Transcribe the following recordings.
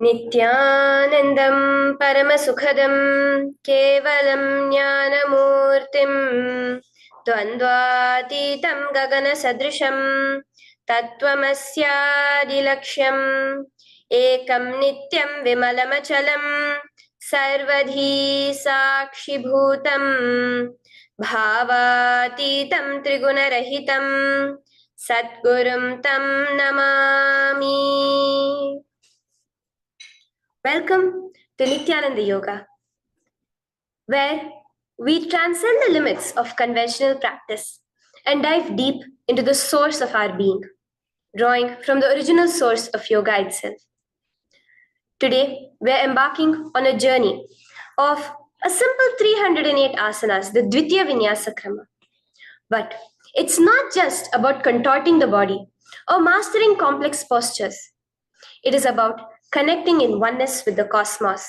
Nithyanandam Paramasukhadam Kevalam Jnanamurtim Dvandvatitam Gagana Sadrisham Tattvamasyaadilaksham Ekam Nityam Vimalamachalam Sarvadhi Sakshibhutam Bhavatitam Trigunarahitam Satgurum Tam Namami. Welcome to Nithyananda Yoga, where we transcend the limits of conventional practice and dive deep into the source of our being, drawing from the original source of yoga itself. Today, we're embarking on a journey of a simple 308 asanas, the Dvitiya Vinyasa Krama. But it's not just about contorting the body or mastering complex postures. It is about connecting in oneness with the cosmos.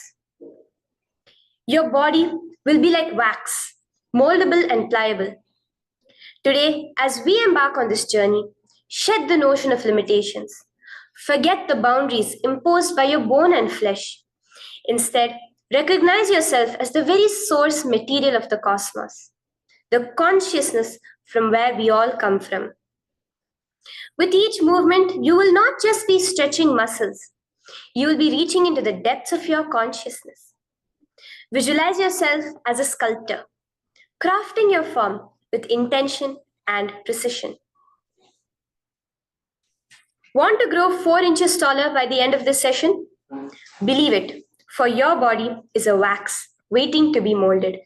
Your body will be like wax, moldable and pliable. Today, as we embark on this journey, shed the notion of limitations. Forget the boundaries imposed by your bone and flesh. Instead, recognize yourself as the very source material of the cosmos, the consciousness from where we all come from. With each movement, you will not just be stretching muscles. You will be reaching into the depths of your consciousness. Visualize yourself as a sculptor, crafting your form with intention and precision. Want to grow 4 inches taller by the end of this session? Believe it, for your body is a wax waiting to be molded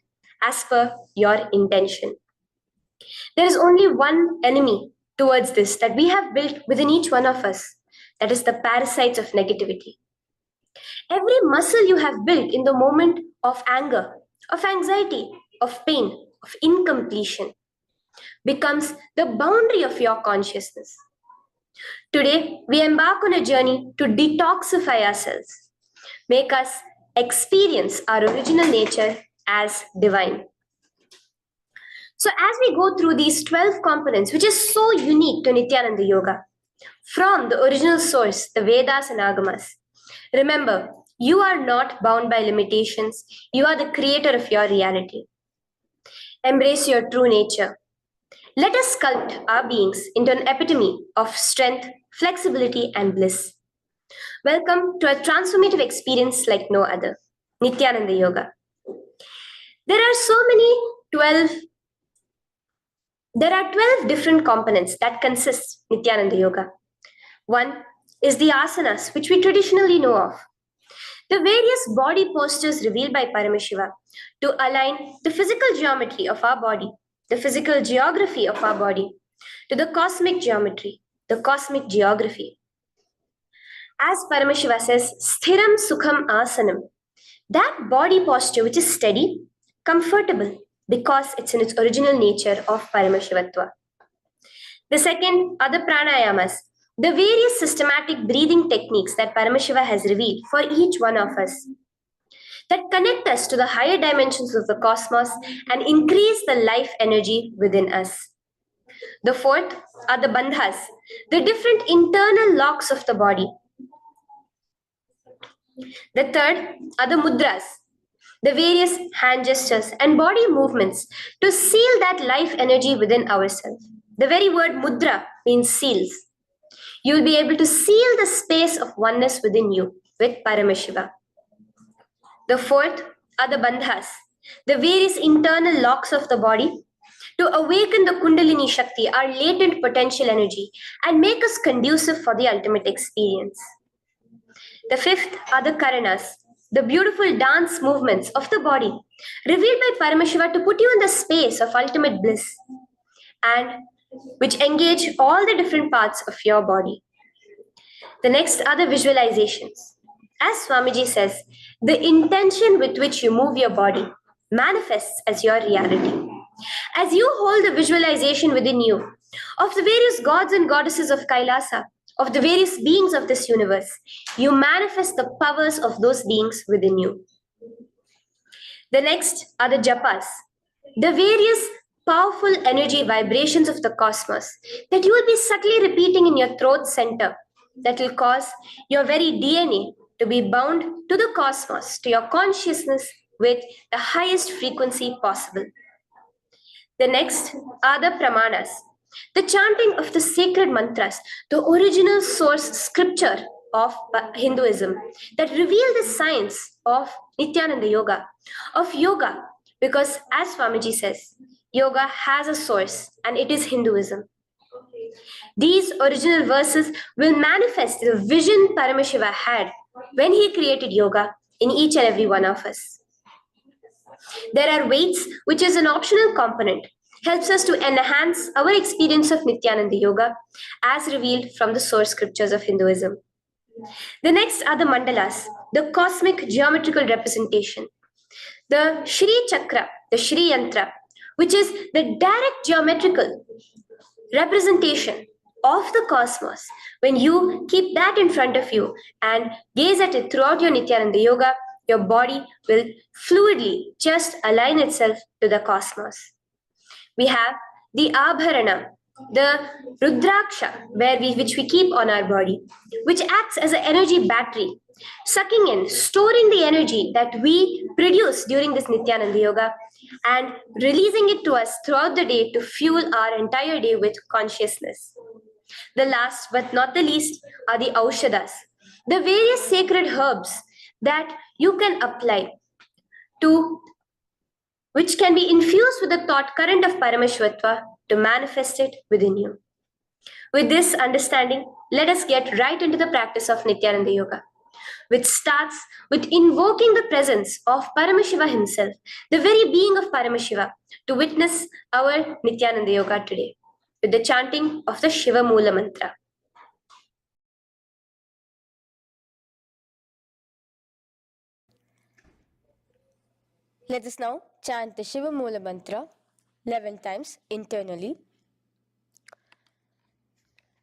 as per your intention. There is only one enemy towards this that we have built within each one of us. That is the parasites of negativity. Every muscle you have built in the moment of anger, of anxiety, of pain, of incompletion becomes the boundary of your consciousness. Today, we embark on a journey to detoxify ourselves, make us experience our original nature as divine. So as we go through these 12 components, which is so unique to Nithyananda Yoga, from the original source, the Vedas and Agamas, remember, you are not bound by limitations. You are the creator of your reality. Embrace your true nature. Let us sculpt our beings into an epitome of strength, flexibility, and bliss. Welcome to a transformative experience like no other, Nithyananda Yoga. There are 12 different components that consist Nithyananda Yoga. One is the asanas, which we traditionally know of. The various body postures revealed by Paramashiva to align the physical geometry of our body, the physical geography of our body, to the cosmic geometry, the cosmic geography. As Paramashiva says, sthiram sukham asanam, that body posture which is steady, comfortable, because it's in its original nature of Paramashivatva. The second are the pranayamas, the various systematic breathing techniques that Paramashiva has revealed for each one of us, that connect us to the higher dimensions of the cosmos and increase the life energy within us. The fourth are the bandhas, the different internal locks of the body. The third are the mudras, the various hand gestures and body movements to seal that life energy within ourselves. The very word mudra means seals. You will be able to seal the space of oneness within you with Paramashiva. The fourth are the bandhas, the various internal locks of the body to awaken the Kundalini Shakti, our latent potential energy, and make us conducive for the ultimate experience. The fifth are the karanas, the beautiful dance movements of the body, revealed by Paramashiva to put you in the space of ultimate bliss, and which engage all the different parts of your body. The next are the visualizations. As Swamiji says, the intention with which you move your body manifests as your reality. As you hold the visualization within you of the various gods and goddesses of KAILASA, of the various beings of this universe, you manifest the powers of those beings within you. The next are the japas, the various powerful energy vibrations of the cosmos that you will be subtly repeating in your throat center that will cause your very DNA to be bound to the cosmos, to your consciousness with the highest frequency possible. The next are the pramanas, the chanting of the sacred mantras, the original source scripture of Hinduism that reveal the science of Nithyananda Yoga, of yoga, because as Swamiji says, yoga has a source and it is Hinduism. These original verses will manifest the vision Paramashiva had when he created yoga in each and every one of us. There are weights, which is an optional component, helps us to enhance our experience of Nithyananda Yoga as revealed from the source scriptures of Hinduism. The next are the mandalas, the cosmic geometrical representation. The Shri Chakra, the Shri Yantra, which is the direct geometrical representation of the cosmos. When you keep that in front of you and gaze at it throughout your Nithyananda Yoga, your body will fluidly just align itself to the cosmos. We have the Abharana, the Rudraksha, which we keep on our body, which acts as an energy battery, sucking in, storing the energy that we produce during this Nithyananda Yoga and releasing it to us throughout the day to fuel our entire day with consciousness. The last but not the least are the Aushadas, the various sacred herbs that you can apply to, which can be infused with the thought current of Paramashivatva to manifest it within you. With this understanding, let us get right into the practice of Nithyananda Yoga, which starts with invoking the presence of Paramashiva himself, the very being of Paramashiva, to witness our Nithyananda Yoga today, with the chanting of the Shiva Mula Mantra. Let us now chant the Shiva Mula Mantra 11 times internally.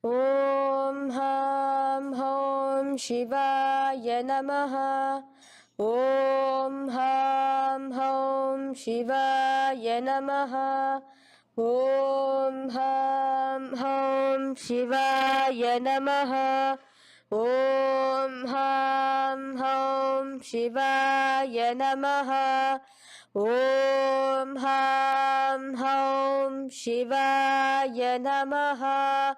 Om Ham Hom Shivaya Namaha. Om Ham Hom Shivaya Namaha. Om Ham Hom Shivaya Namaha. Om Ham Hom Shivaya Namaha. Om Ham Hom Shivaya Namaha.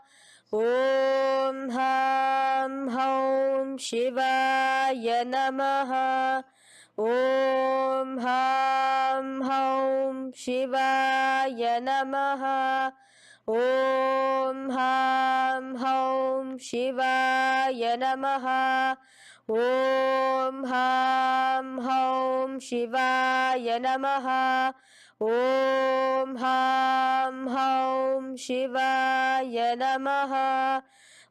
Om Ham Hom Shivaya Namaha. Om Ham Hom Shivaya Namaha. Om Ham Hom Shivaya Namaha. Om Ham Hom Shivaya Namaha. Om Ham Hom Shivaya Namaha.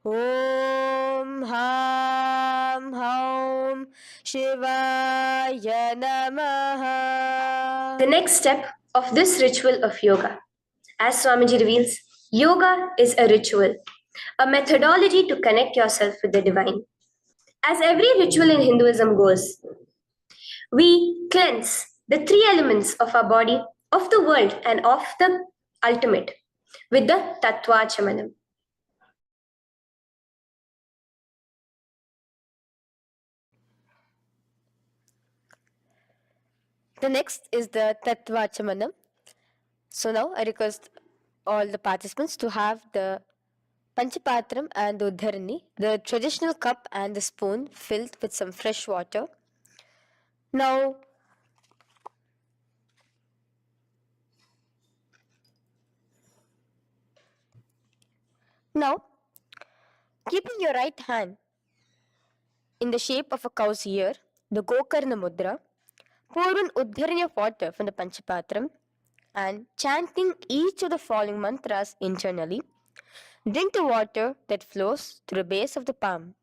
Om Ham Hom Shivaya Namaha. The next step of this ritual of yoga, as Swamiji reveals, yoga is a ritual, a methodology to connect yourself with the divine. As every ritual in Hinduism goes, we cleanse the three elements of our body, of the world, and of the ultimate with the Tattvachamanam. The next is the Tattvachamanam. So now I request all the participants to have the Panchapatram and the Uddharani, the traditional cup and the spoon filled with some fresh water. Now, keeping your right hand in the shape of a cow's ear, the Gokarna Mudra, pour an Uddharani of water from the Panchapatram and chanting each of the following mantras internally, drink the water that flows through the base of the palm.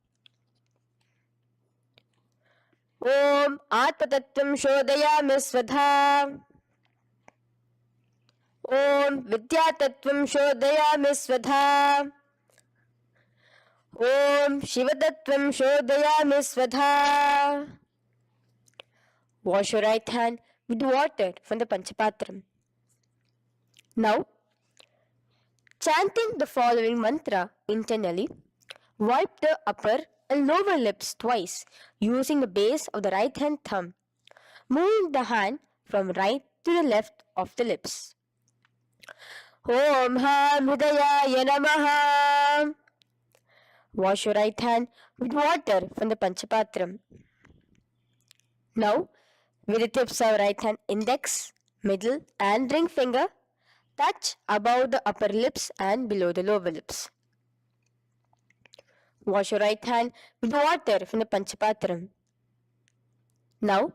Om Atmatattvam Shodayami Svadha. Om Vidyatattvam Shodayami Svadha. Om Shivatattvam Shodayami Svadha. Wash your right hand with water from the Panchapatram. Now, chanting the following mantra internally, wipe the upper and lower lips twice using the base of the right hand thumb, moving the hand from right to the left of the lips. Om Ham Hridayaya Namaha. Wash your right hand with water from the Panchapatram. Now, with the tips of right hand index, middle, and ring finger, touch above the upper lips and below the lower lips. Wash your right hand with water from the Panchapatram. Now,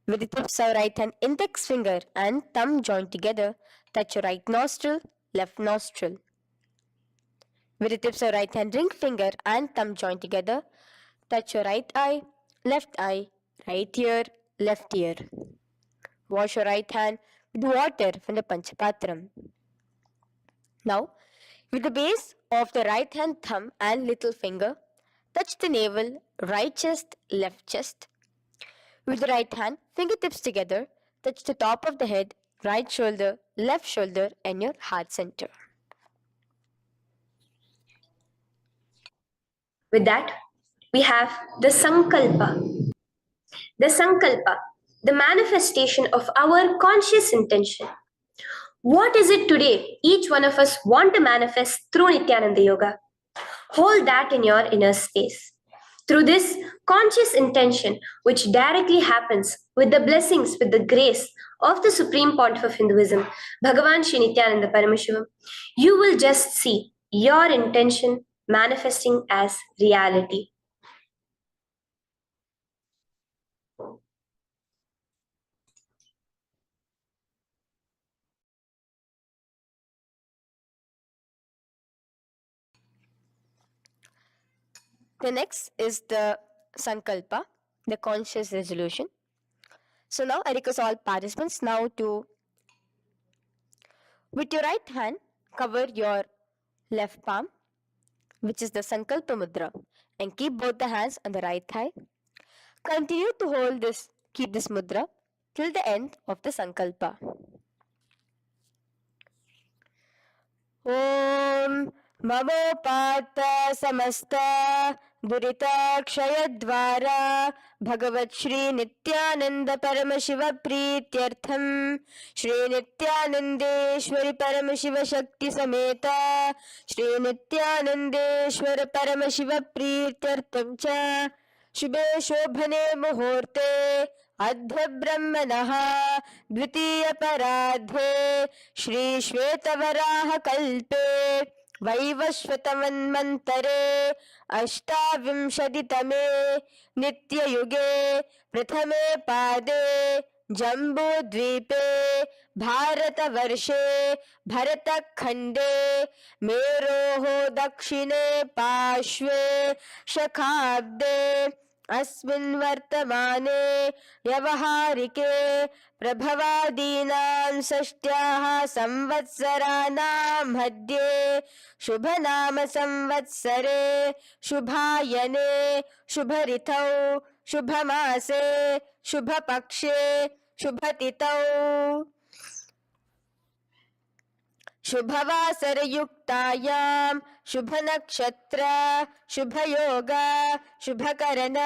with the tips of right hand index finger and thumb joined together, touch your right nostril, left nostril. With the tips of right hand ring finger and thumb joined together, touch your right eye, right ear, left ear. Wash your right hand with water from the Panchapatram. Now, with the base of the right hand thumb and little finger, touch the navel, right chest, left chest. With the right hand, fingertips together, touch the top of the head, right shoulder, left shoulder, and your heart center. With that, we have the Sankalpa. The Sankalpa, the manifestation of our conscious intention. What is it today each one of us want to manifest through Nithyananda Yoga? Hold that in your inner space. Through this conscious intention, which directly happens with the blessings, with the grace of the Supreme Pontiff of Hinduism, Bhagavan Shri Nithyananda Paramashivoham, you will just see your intention manifesting as reality. The next is the Sankalpa, the conscious resolution. So now I request all participants now to, with your right hand, cover your left palm, which is the Sankalpa Mudra, and keep both the hands on the right thigh. Continue to keep this mudra till the end of the Sankalpa. Om Mamopata Samasta Duritakshayaddvara Bhagavat Shri Nithyananda Paramashiva Prityartham Shri Nithyanandeshwari Paramashiva Shakti Sameta Shri Nithyanandeshwara Paramashiva Prityartham Cha शुभे शोभने मुहूर्ते अद्य ब्रह्मणः द्वितीय पराधे श्री श्वेतवराह कल्पे वैवस्वतमन्वन्तरे अष्टाविंशतितमे नित्ययुगे प्रथमे पादे जम्बूद्वीपे भारतवर्षे भरतखण्डे मेरोः दक्षिणे पार्श्वे शखाब्दे अस्मिन् वर्तमाने व्यवहारिके प्रभवादीनां षष्ट्याः संवत्सराणां मध्ये शुभनाम संवत्सरे शुभायने शुभऋतौ शुभमासे शुभपक्षे शुभतिथौ शुभवासरयुक्तायां शुभनक्षत्र शुभयोग शुभकरण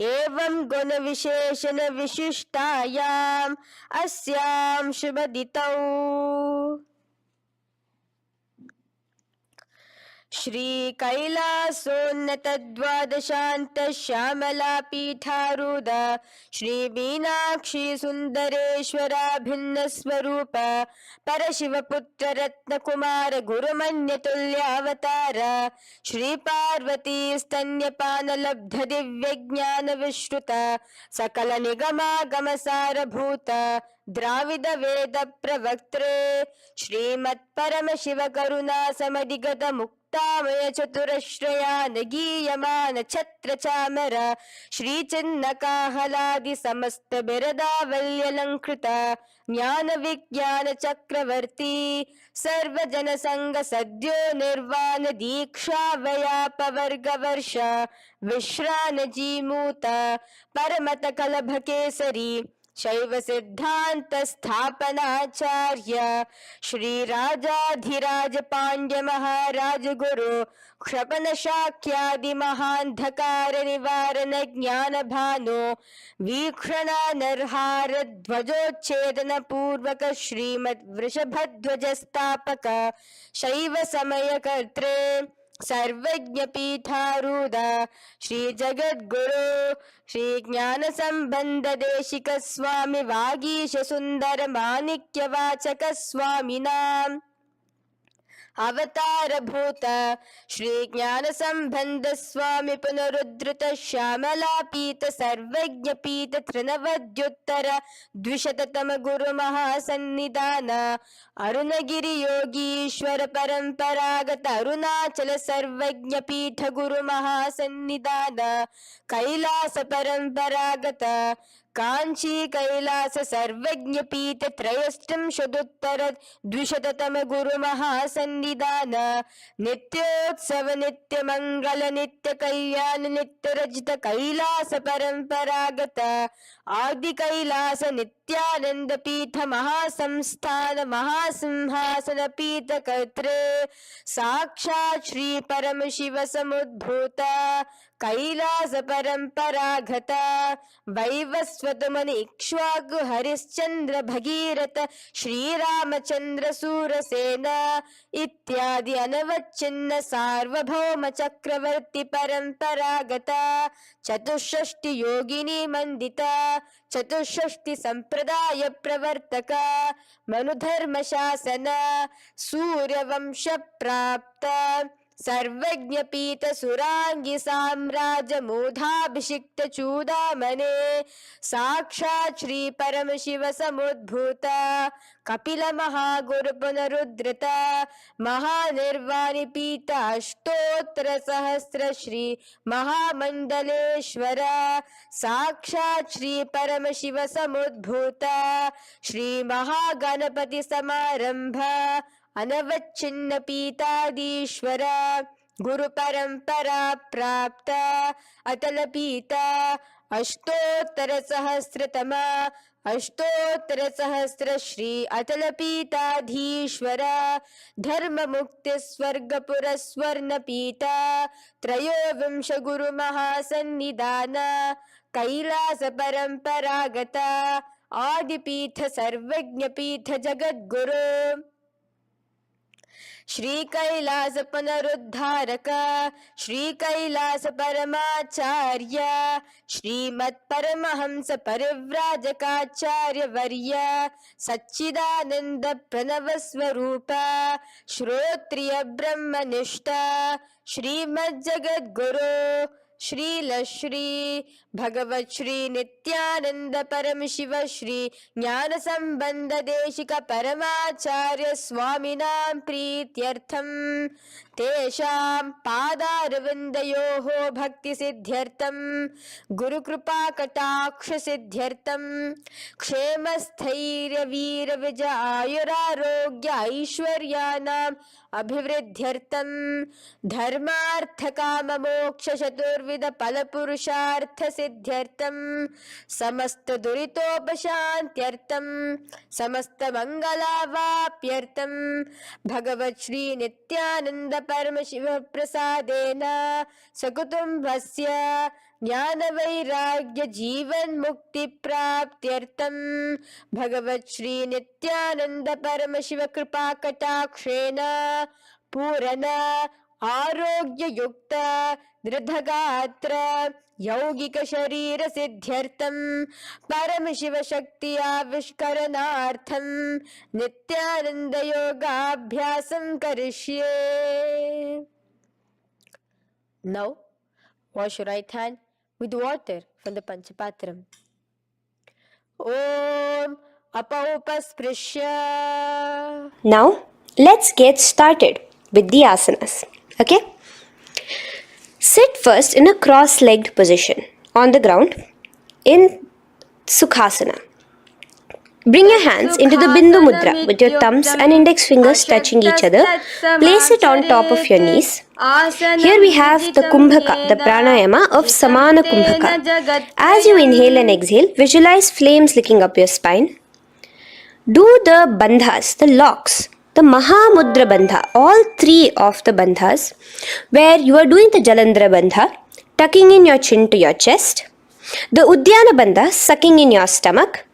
एवं गुणविशेषण विशिष्टायाम् अस्यां शुभदितौ श्री कैलासोन्नत द्वादशान्त श्यामला पीठारूढ श्री मीनाक्षी सुंदरेश्वरा भिन्न स्वरूप परशिवपुत्र रत्नकुमार गुरुमन्यतुल्यावतार श्री पार्वती स्तन्यपान लब्ध दिव्य ज्ञान विश्रुत सकल निगमागम सारभूत द्राविड वेद प्रवक्त्रे श्रीमत् परमशिव करुणा समधिगत मुक्तामय चतुरश्रयान गीयमान छत्र चामर श्री चिन्ह काहलादि समस्त बिरदावल्यलंकृत ज्ञान विज्ञान चक्रवर्ती सर्वजन संग सद्यो निर्वाण दीक्षा व्याप वर्ग वर्ष विश्रान जीमूत परमत कलभ केसरी शैव सिद्धांत स्थापनाचार्य श्री राजाधिराज पांड्य महाराज गुरु क्षपन शाक्यादि महांधकार निवारण ज्ञान भानु वीक्षणा नरहार ध्वजोच्छेदन पूर्वक श्रीमद वृषभध्वज स्थापक शैव समय कर्त्रे सर्वज्ञ पीठारूढ़ श्री जगद्गुरु श्री ज्ञान संबंध देशिक स्वामी वागीश सुंदर माणिक्य वाचक स्वामी नाम अवतार भूत श्री ज्ञान संबंध स्वामी पुनरुद्धृत श्यामला पीत सर्वज्ञ पीत तृणवद्युत्तर द्विशततम गुरु महासन्निधान अरुणगिरि योगीश्वर परंपरागत अरुणाचल सर्वज्ञ पीठ गुरु महासन्निधान कैलास परंपरागत कांची कैलास सर्वज्ञ पीठ त्रयस्त्रिंशदुत्तर द्विशततम गुरु महासन्निधान नित्योत्सव नित्य मंगल नित्य कल्याण नित्य रजित कैलास परंपरागत आदि कैलास नित्यानंद पीठ महासंस्थान महासिंहासन पीठ कर्त्रे साक्षात श्री परम शिव समुद्भूत कैलास परंपरागत वैवस्वत मनि इक्ष्वाकु हरिश्चंद्र भगीरथ श्रीरामचंद्र सूरसेन इत्यादि अनवच्छिन्न सार्वभौम चक्रवर्ती परंपरागत चतुष्षष्टि योगिनी मंडित चतुष्षष्टि संप्रदाय प्रवर्तक मनुधर्म शासन सूर्यवंश प्राप्त सर्वज्ञ पीठ सुरांगी साम्राज्य मूधाभिषिक्त चूडामणे साक्षात् श्री परम शिव समुद्भूत कपिल महागुरु पुनरुद्धृत महानिर्वाणि पीठ अष्टोत्तर सहस्र श्री महामंडलेश्वर साक्षात् श्री परम शिव समुद्भूत श्री महागणपति समारंभ अनवच्छिन्न पीताधीश्वर गुरु परंपरा प्राप्त अतल पीता अष्टोत्तर सहस्रतम अष्टोत्तर सहस्र श्री अतल पीताधीश्वर धर्म मुक्ति स्वर्गपुर स्वर्ण पीता त्रयोविंश गुरु महासन्निधान कैलास परंपरागत आदिपीठ सर्वज्ञ पीठ जगद्गुरु श्री कैलास पुनरुद्धारक श्री कैलास परमाचार्य श्रीमत् परमहंस परिव्राजकाचार्य वर्य सच्चिदानंद प्रणव स्वरूप श्रोत्रिय ब्रह्मनिष्ठ श्रीमद् जगद्गुरु श्रील श्री भगवत श्री नित्यानंद परम शिव श्री ज्ञान संबंध देशिक परमाचार्य स्वामिनां प्रीत्यर्थम तेषां पादारविन्दयोः भक्ति सिद्ध्यर्थम गुरु कृपा कटाक्ष सिद्ध्यर्थम क्षेम स्थैर्य वीर विजय आयुरारोग्य ऐश्वर्यानां अभिवृद्ध्यर्थम धर्मार्थ काम मोक्ष चतुर्विध फल पुरुषार्थ सिद्ध्यर्थम समस्त दुरितोपशांत्यर्थम समस्त मंगलावाप्यर्थम भगवत श्री नित्यानंद परम शिव प्रसादेन सकुटुंबस्य ज्ञान वैराग्य जीवन मुक्ति प्राप्त्यर्थम भगवत श्री नित्यानंद परम शिव कृपा कटाक्षेण पूर्ण आरोग्य युक्त दृढ़गात्र यौगिक शरीर सिद्ध्यर्थम परम शिव शक्ति आविष्करणार्थम नित्यानंद योगाभ्यासं करिष्ये. Now wash your right hand with water from the Panchapatram. Om apaupasprisya. Now, let's get started with the asanas. Okay? Sit first in a cross-legged position on the ground in Sukhasana. Bring your hands into the Bindu Mudra with your thumbs and index fingers touching each other. Place it on top of your knees. Here we have the Kumbhaka, the pranayama of Samana Kumbhaka. As you inhale and exhale, visualize flames licking up your spine. Do the bandhas, the locks, the Mahamudra Bandha, all three of the bandhas, where you are doing the Jalandhara Bandha, tucking in your chin to your chest, the Udyana Bandha, sucking in your stomach,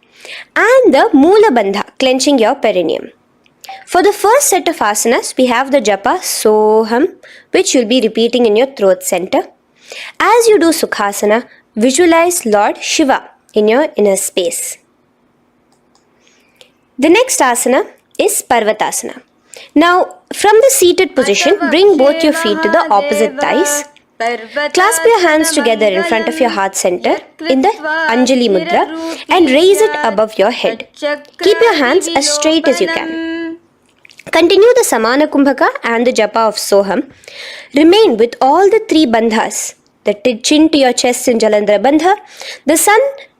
and the Moola Bandha, clenching your perineum. For the first set of asanas, we have the japa Soham, which you'll be repeating in your throat center. As you do Sukhasana, visualize Lord Shiva in your inner space. The next asana is Parvatasana. Now, from the seated position, bring both your feet to the opposite thighs. Clasp your hands together in front of your heart center in the Anjali Mudra and raise it above your head. Keep your hands as straight as you can. Continue the Samana Kumbhaka and the Japa of Soham. Remain with all the three bandhas, the chin to your chest in Jalandhara Bandha,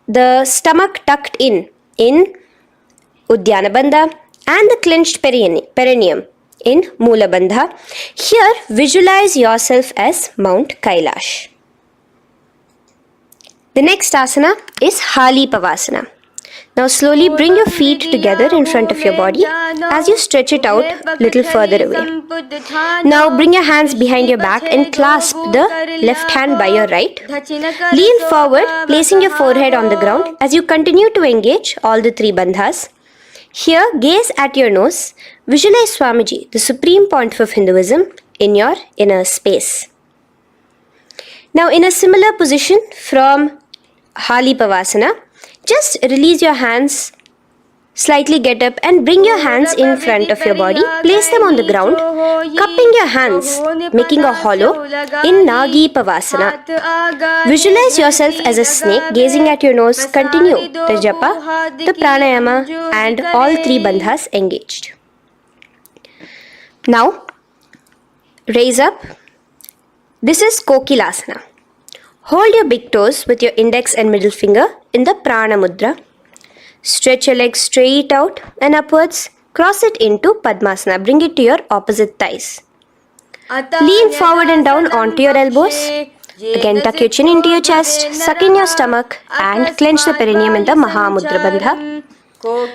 the stomach tucked in Udyana Bandha, and the clenched perineum in Moola Bandha. Here, visualize yourself as Mount Kailash. The next asana is Hali Pavasana. Now slowly bring your feet together in front of your body as you stretch it out a little further away. Now bring your hands behind your back and clasp the left hand by your right. Lean forward, placing your forehead on the ground as you continue to engage all the three bandhas. Here, gaze at your nose. Visualize Swamiji, the Supreme Pontiff of Hinduism, in your inner space. Now, in a similar position from Hali Pavasana, just release your hands, slightly get up and bring your hands in front of your body. Place them on the ground, cupping your hands, making a hollow in Nagi Pavasana. Visualize yourself as a snake, gazing at your nose. Continue the japa, the pranayama, and all three bandhas engaged. Now, raise up. This is Kokilasana. Hold your big toes with your index and middle finger in the Prana Mudra. Stretch your legs straight out and upwards. Cross it into Padmasana. Bring it to your opposite thighs. Lean forward and down onto your elbows. Again, tuck your chin into your chest, suck in your stomach, and clench the perineum in the Mahamudra Bandha.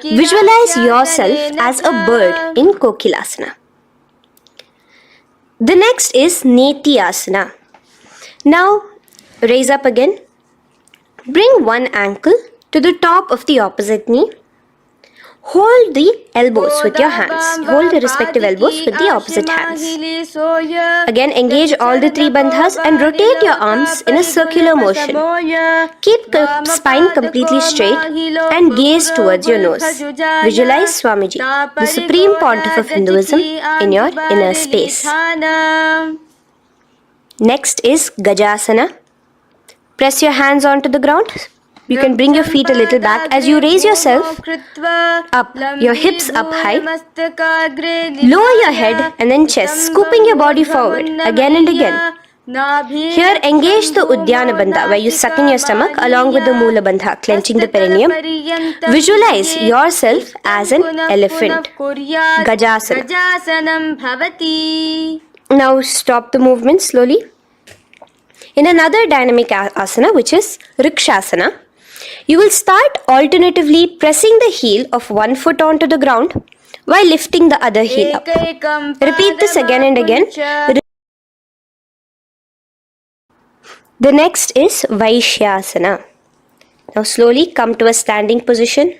Visualize yourself as a bird in Kokilasana. The next is Nithyananda. Now, raise up again. Bring one ankle to the top of the opposite knee. Hold the elbows with your hands. Hold the respective elbows with the opposite hands. Again, engage all the three bandhas and rotate your arms in a circular motion. Keep the spine completely straight and gaze towards your nose. Visualize Swamiji, the Supreme Pontiff of Hinduism, in your inner space. Next is Gajasana. Press your hands onto the ground. You can bring your feet a little back as you raise yourself up, your hips up high. Lower your head and then chest, scooping your body forward again and again. Here, engage the Udyana Bandha, where you suck in your stomach along with the Moola Bandha, clenching the perineum. Visualize yourself as an elephant. Gajasana. Now stop the movement slowly. In another dynamic asana, which is Rikshasana, you will start alternatively pressing the heel of one foot onto the ground while lifting the other heel up. Repeat this again and again. The next is Vaishyasana. Now slowly come to a standing position.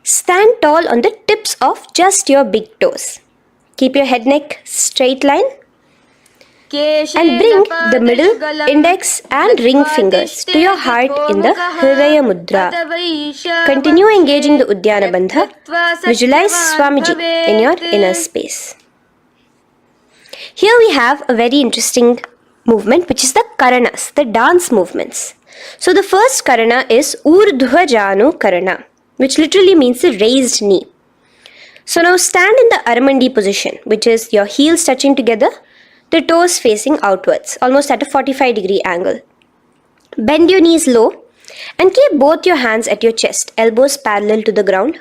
Stand tall on the tips of just your big toes. Keep your head neck straight line. And bring the middle, index and ring fingers to your heart in the Hridaya Mudra. Continue engaging the Udyana Bandha. Visualize Swamiji in your inner space. Here we have a very interesting movement, which is the Karanas, the dance movements. So the first Karana is Urdhva Janu Karana, which literally means the raised knee. So now stand in the Aramandi position, which is your heels touching together, the toes facing outwards, almost at a 45-degree angle. Bend your knees low And keep both your hands at your chest, elbows parallel to the ground.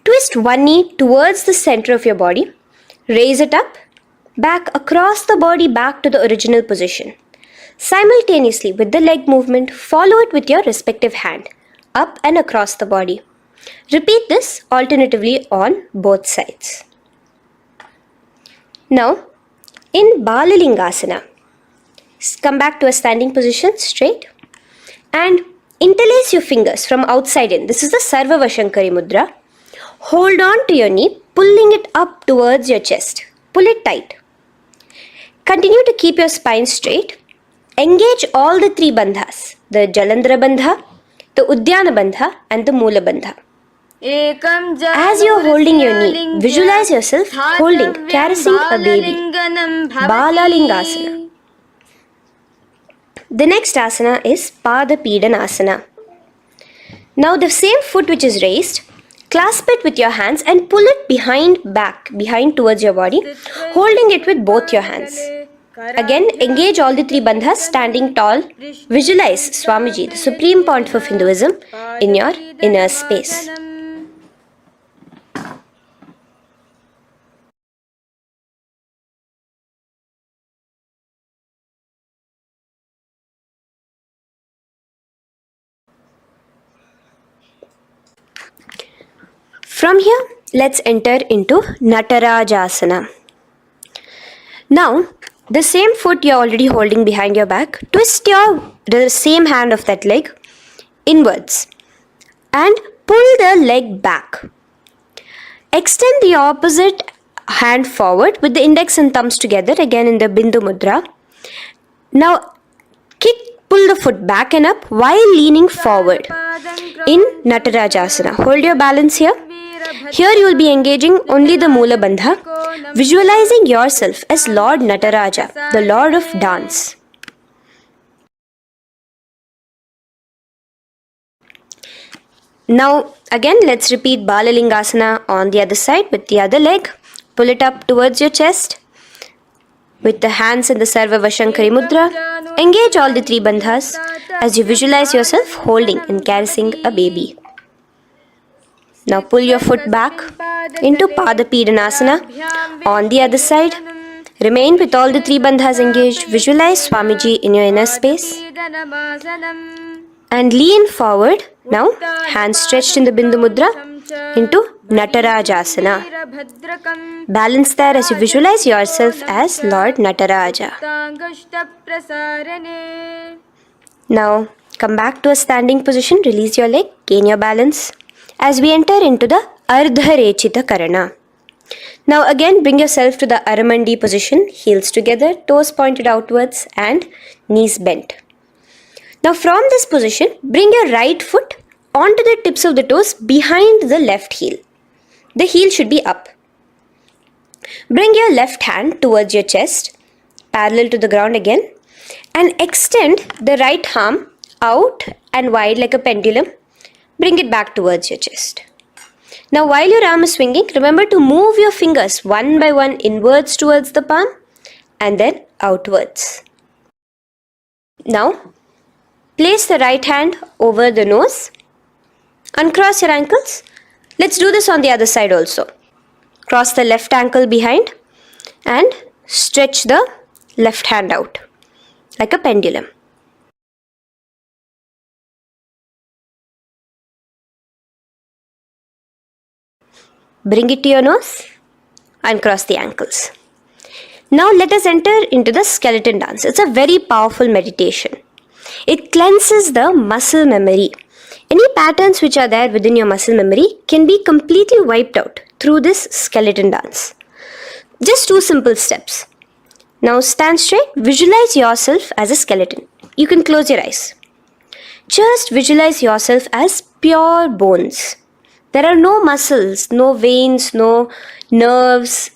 Twist one knee towards the center of your body. Raise it up, back across the body back to the original position. Simultaneously with the leg movement, follow it with your respective hand, up and across the body. Repeat this alternatively on both sides. Now, in Balalingasana, come back to a standing position straight and interlace your fingers from outside in. This is the Sarvavashankari Mudra. Hold on to your knee, pulling it up towards your chest. Pull it tight. Continue to keep your spine straight. Engage all the three bandhas, the Jalandhara Bandha, the Udyana Bandha and the Moola Bandha. As you are holding your knee, visualize yourself holding, caressing a baby. Balalingasana. The next asana is Pada Pidanasana. Now the same foot which is raised, clasp it with your hands and pull it behind towards your body, holding it with both your hands. Again, engage all the three bandhas, standing tall. Visualize Swamiji, the Supreme Pontiff of Hinduism, in your inner space. From here, let's enter into Natarajasana. Now, the same foot you're already holding behind your back, twist the same hand of that leg inwards and pull the leg back. Extend the opposite hand forward with the index and thumbs together, again in the Bindu Mudra. Now, pull the foot back and up while leaning forward in Natarajasana. Hold your balance here. Here you will be engaging only the Moola Bandha, visualizing yourself as Lord Nataraja, the Lord of Dance. Now again let's repeat Balalingasana on the other side with the other leg. Pull it up towards your chest. With the hands in the Sarvavashankari Mudra, engage all the three bandhas as you visualize yourself holding and caressing a baby. Now pull your foot back into Pada Pidanasana on the other side. Remain with all the three bandhas engaged. Visualize Swamiji in your inner space. And lean forward. Now, hands stretched in the Bindu Mudra into Natarajasana. Balance there as you visualize yourself as Lord Nataraja. Now, come back to a standing position. Release your leg. Gain your balance. As we enter into the Ardharechita Karana. Now again bring yourself to the Aramandi position, heels together, toes pointed outwards and knees bent. Now from this position, bring your right foot onto the tips of the toes behind the left heel. The heel should be up. Bring your left hand towards your chest, parallel to the ground again, and extend the right arm out and wide like a pendulum. Bring it back towards your chest. Now while your arm is swinging, remember to move your fingers one by one inwards towards the palm and then outwards. Now place the right hand over the nose. Uncross your ankles. Let's do this on the other side also. Cross the left ankle behind and stretch the left hand out like a pendulum. Bring it to your nose, uncross the ankles. Now let us enter into the skeleton dance. It's a very powerful meditation. It cleanses the muscle memory. Any patterns which are there within your muscle memory can be completely wiped out through this skeleton dance. Just 2 simple steps. Now stand straight, visualize yourself as a skeleton. You can close your eyes. Just visualize yourself as pure bones. There are no muscles, no veins, no nerves,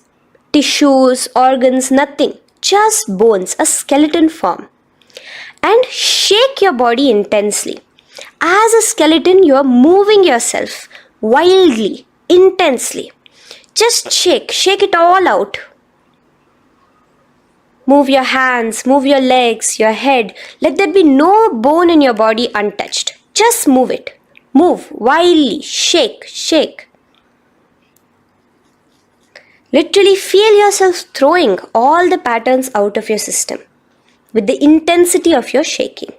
tissues, organs, nothing. Just bones, a skeleton form. And shake your body intensely. As a skeleton, you are moving yourself wildly, intensely. Just shake it all out. Move your hands, move your legs, your head. Let there be no bone in your body untouched. Just move it. Move wildly. Shake, shake. Literally feel yourself throwing all the patterns out of your system with the intensity of your shaking.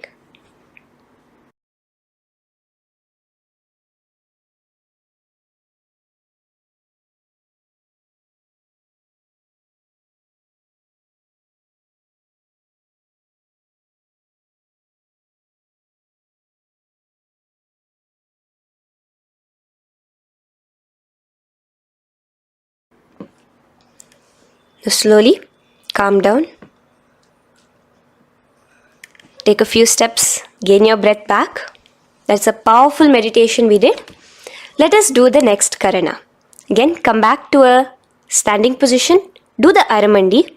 Now slowly calm down. Take a few steps, gain your breath back. That's a powerful meditation we did. Let us do the next karana. Again, come back to a standing position. Do the aramandi.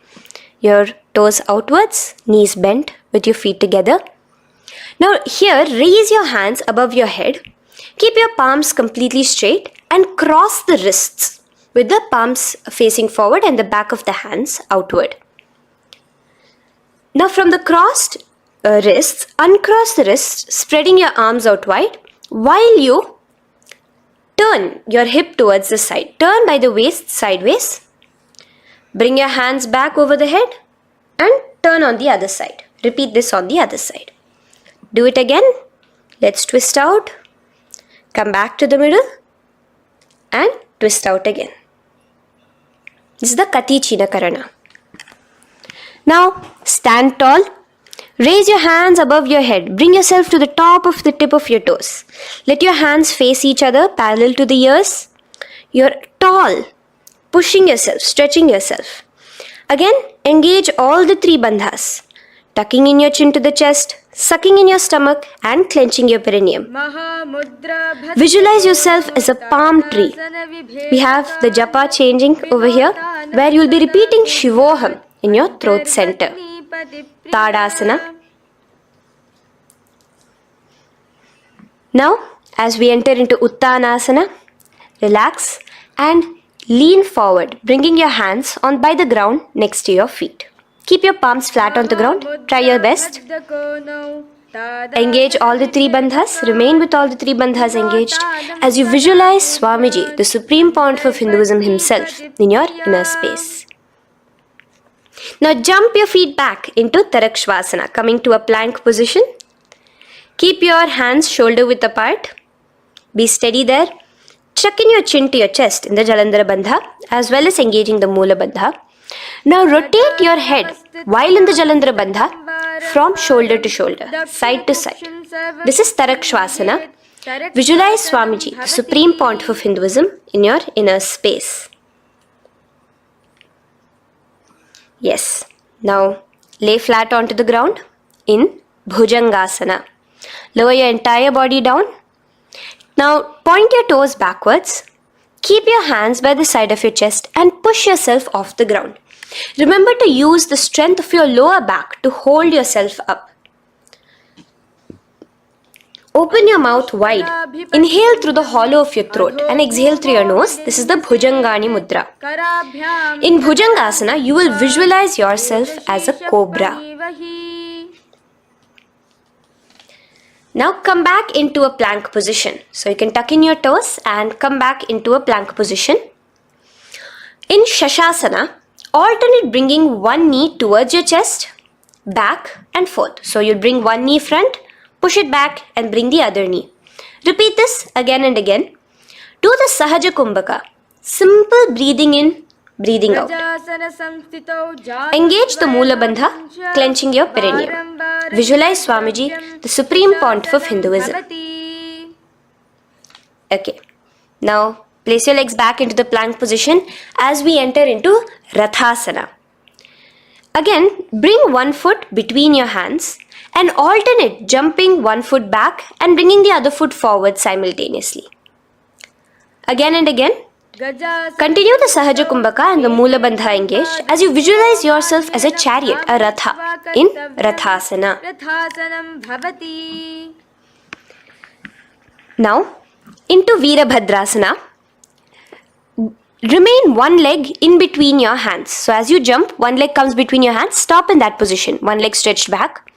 Your toes outwards, knees bent with your feet together. Now here, raise your hands above your head. Keep your palms completely straight and cross the wrists with the palms facing forward and the back of the hands outward. Now from the crossed wrists, uncross the wrists, spreading your arms out wide while you turn your hip towards the side. Turn by the waist sideways. Bring your hands back over the head and turn on the other side. Repeat this on the other side. Do it again. Let's twist out. Come back to the middle and twist out again. This is the Kati China Karana. Now stand tall. Raise your hands above your head. Bring yourself to the top of the tip of your toes. Let your hands face each other parallel to the ears. You're tall, pushing yourself, stretching yourself. Again, engage all the three bandhas. Tucking in your chin to the chest, sucking in your stomach and clenching your perineum. Visualize yourself as a palm tree. We have the japa changing over here where you will be repeating Shivoham in your throat center. Tadasana. Now, as we enter into Uttanasana, relax and lean forward, bringing your hands on by the ground next to your feet. Keep your palms flat on the ground. Try your best. Engage all the three bandhas. Remain with all the three bandhas engaged as you visualize Swamiji, the Supreme Pontiff of Hinduism himself, in your inner space. Now jump your feet back into Tarakshvasana, coming to a plank position. Keep your hands shoulder width apart. Be steady there. Chuck in your chin to your chest in the Jalandhara Bandha as well as engaging the Moola Bandha. Now rotate your head while in the Jalandhara Bandha from shoulder to shoulder, side to side. This is Tarakshvasana. Visualize Swamiji, the Supreme Pontiff of Hinduism, in your inner space. Yes. Now lay flat onto the ground in Bhujangasana. Lower your entire body down. Now point your toes backwards. Keep your hands by the side of your chest and push yourself off the ground. Remember to use the strength of your lower back to hold yourself up. Open your mouth wide. Inhale through the hollow of your throat and exhale through your nose. This is the Bhujangani Mudra. In Bhujangasana, you will visualize yourself as a cobra. Now come back into a plank position. So you can tuck in your toes and come back into a plank position. In Shasasana, alternate bringing one knee towards your chest, back and forth. So you'll bring one knee front, push it back and bring the other knee. Repeat this again and again. Do the Sahaja Kumbhaka. Simple breathing in, breathing out. Engage the Moola Bandha, clenching your perineum. Visualize Swamiji, the Supreme Pontiff of Hinduism. Okay. Now place your legs back into the plank position as we enter into Rathasana. Again, bring one foot between your hands and alternate jumping one foot back and bringing the other foot forward simultaneously. Again and again. Continue the Sahaja Kumbhaka and the Moola Bandha engaged as you visualize yourself as a chariot, a Ratha, in Rathasana. Now, into Veerabhadrasana. Remain one leg in between your hands. So as you jump, one leg comes between your hands. Stop in that position. One leg stretched back.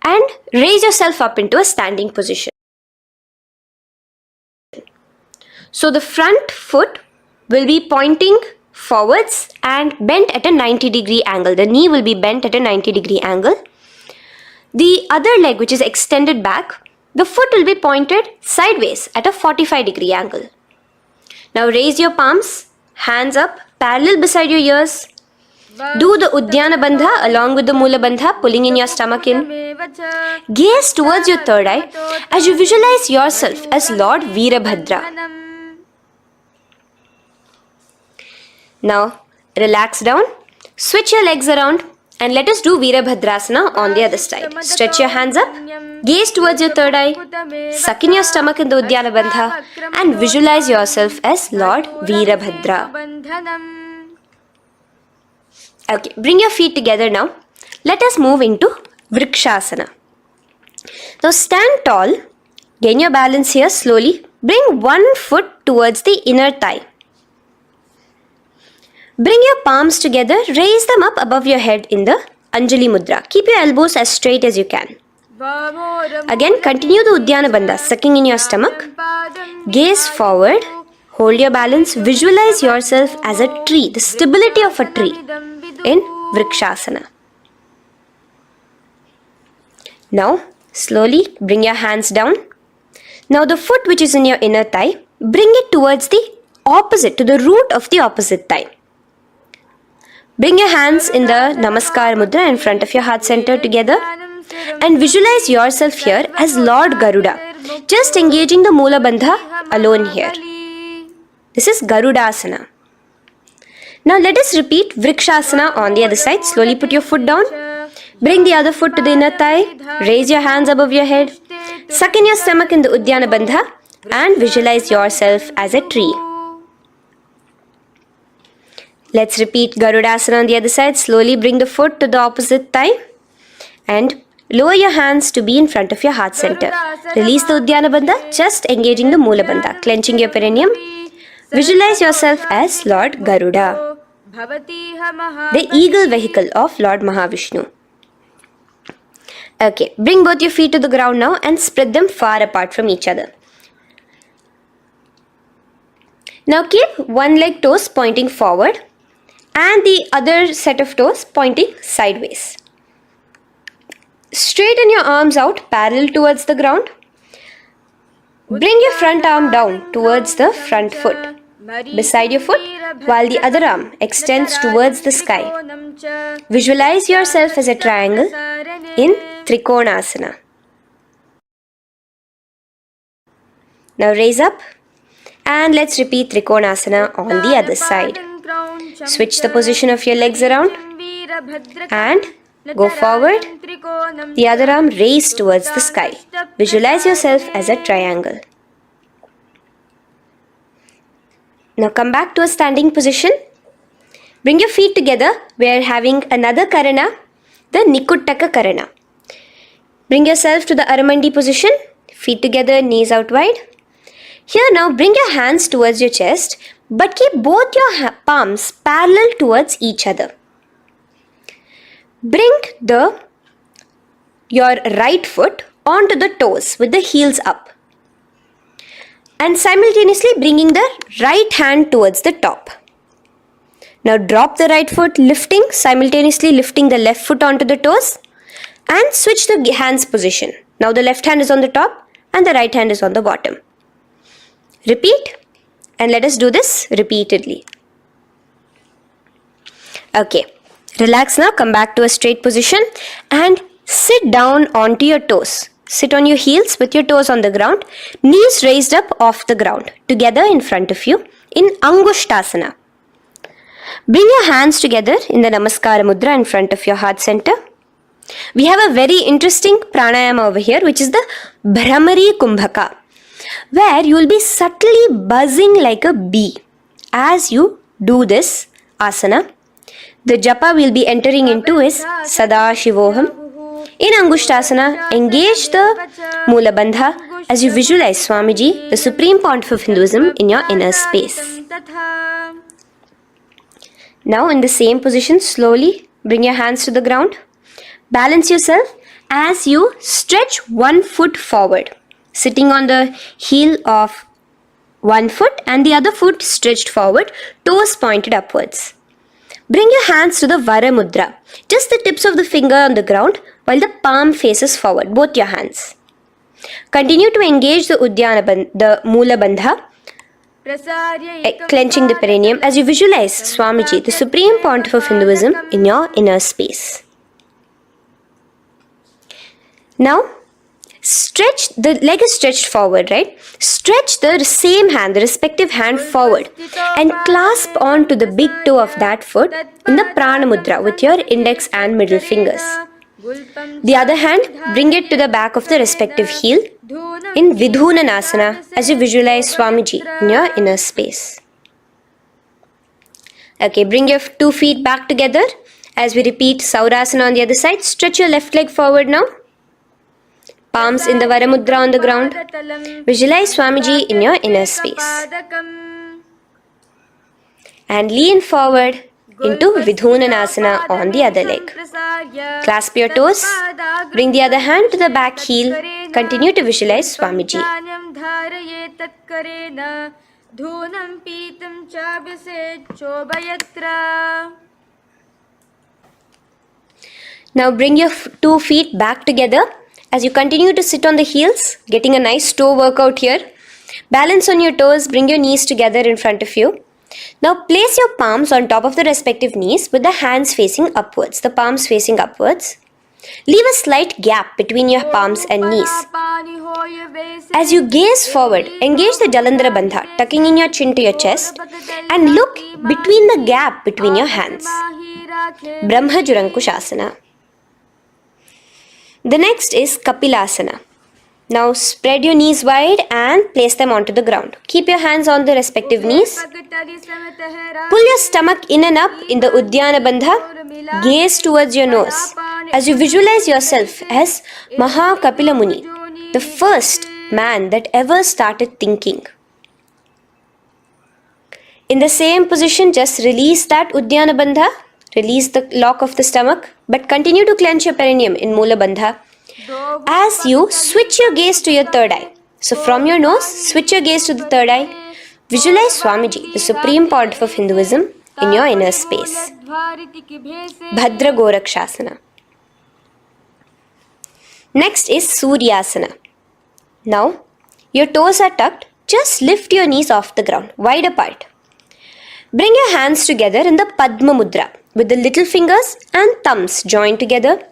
And raise yourself up into a standing position. So the front foot will be pointing forwards and bent at a 90-degree angle. The knee will be bent at a 90-degree angle. The other leg, which is extended back, the foot will be pointed sideways at a 45-degree angle. Now raise your palms, hands up, parallel beside your ears. Do the Uddiyana Bandha along with the Mula Bandha, pulling in your stomach in. Gaze towards your third eye as you visualize yourself as Lord Veerabhadra. Now relax down, switch your legs around and let us do Veerabhadrasana on the other side. Stretch your hands up, gaze towards your third eye, suck in your stomach in the Uddiyana Bandha and visualize yourself as Lord Veerabhadra. Okay, bring your feet together now. Let us move into Vrikshasana. Now stand tall, gain your balance here slowly. Bring one foot towards the inner thigh. Bring your palms together, raise them up above your head in the Anjali Mudra. Keep your elbows as straight as you can. Again, continue the Uddiyana Bandha, sucking in your stomach. Gaze forward, hold your balance, visualize yourself as a tree, the stability of a tree in Vrikshasana. Now, slowly bring your hands down. Now the foot which is in your inner thigh, bring it towards the opposite, to the root of the opposite thigh. Bring your hands in the Namaskar Mudra in front of your heart center together and visualize yourself here as Lord Garuda, just engaging the Mula Bandha alone here. This is Garudasana. Now let us repeat Vrikshasana on the other side. Slowly put your foot down. Bring the other foot to the inner thigh. Raise your hands above your head. Suck in your stomach in the Uddiyana Bandha and visualize yourself as a tree. Let's repeat Garudasana on the other side. Slowly bring the foot to the opposite thigh and lower your hands to be in front of your heart center. Release the Uddiyana Bandha, just engaging the Mula Bandha, clenching your perineum. Visualize yourself as Lord Garuda, the eagle vehicle of Lord Mahavishnu. Okay, bring both your feet to the ground now and spread them far apart from each other. Now keep one leg toes pointing forward and the other set of toes pointing sideways. Straighten your arms out parallel towards the ground. Bring your front arm down towards the front foot, beside your foot, while the other arm extends towards the sky. Visualize yourself as a triangle in Trikonasana. Now raise up and let's repeat Trikonasana on the other side. Switch the position of your legs around and go forward. The other arm raised towards the sky. Visualize yourself as a triangle. Now come back to a standing position. Bring your feet together. We are having another Karana, the Nikuttaka Karana. Bring yourself to the Aramandi position. Feet together, knees out wide. Here now bring your hands towards your chest, but keep both your palms parallel towards each other. Bring your right foot onto the toes with the heels up. And simultaneously bringing the right hand towards the top. Now drop the right foot, simultaneously lifting the left foot onto the toes and switch the hands position. Now the left hand is on the top and the right hand is on the bottom. Repeat and let us do this repeatedly. Okay, relax now, come back to a straight position and sit down onto your toes. Sit on your heels with your toes on the ground, knees raised up off the ground, together in front of you in Angushtasana. Bring your hands together in the Namaskara Mudra in front of your heart center. We have a very interesting pranayama over here, which is the Bhramari Kumbhaka, where you will be subtly buzzing like a bee as you do this asana. The japa we will be entering into is Sadashivoham. In Angushtasana, engage the Mula Bandha as you visualize Swamiji, the Supreme Pontiff of Hinduism, in your inner space. Now in the same position, slowly bring your hands to the ground. Balance yourself as you stretch one foot forward, sitting on the heel of one foot and the other foot stretched forward, toes pointed upwards. Bring your hands to the Vara Mudra, just the tips of the finger on the ground while the palm faces forward, both your hands. Continue to engage the Mula Bandha, clenching the perineum as you visualize Swamiji, the Supreme Pontiff of Hinduism, in your inner space. Now, stretch, the leg is stretched forward, right? Stretch the same hand, the respective hand forward and clasp onto the big toe of that foot in the Prana Mudra with your index and middle fingers. The other hand, bring it to the back of the respective heel in Vidhunanasana as you visualize Swamiji in your inner space. Okay, bring your 2 feet back together as we repeat Saurasana on the other side. Stretch your left leg forward now. Palms in the Vara Mudra on the ground. Visualize Swamiji in your inner space. And lean forward into Vidhunanasana on the other leg. Clasp your toes. Bring the other hand to the back heel. Continue to visualize Swamiji. Now bring your 2 feet back together as you continue to sit on the heels, getting a nice toe workout here. Balance on your toes, bring your knees together in front of you. Now place your palms on top of the respective knees with the hands facing upwards, the palms facing upwards. Leave a slight gap between your palms and knees. As you gaze forward, engage the Jalandhara Bandha, tucking in your chin to your chest, and look between the gap between your hands. Brahma Jurankushasana. The next is Kapilasana. Now spread your knees wide and place them onto the ground. Keep your hands on the respective knees. Pull your stomach in and up in the Uddiyana Bandha. Gaze towards your nose as you visualize yourself as Mahakapila Muni, the first man that ever started thinking. In the same position, just release that Uddiyana Bandha. Release the lock of the stomach, but continue to clench your perineum in Mula Bandha as you switch your gaze to your third eye. So from your nose, switch your gaze to the third eye. Visualize Swamiji, the Supreme Pontiff of Hinduism, in your inner space. Bhadra Gorakshasana. Next is Suryasana. Now, your toes are tucked. Just lift your knees off the ground, wide apart. Bring your hands together in the Padma Mudra with the little fingers and thumbs joined together.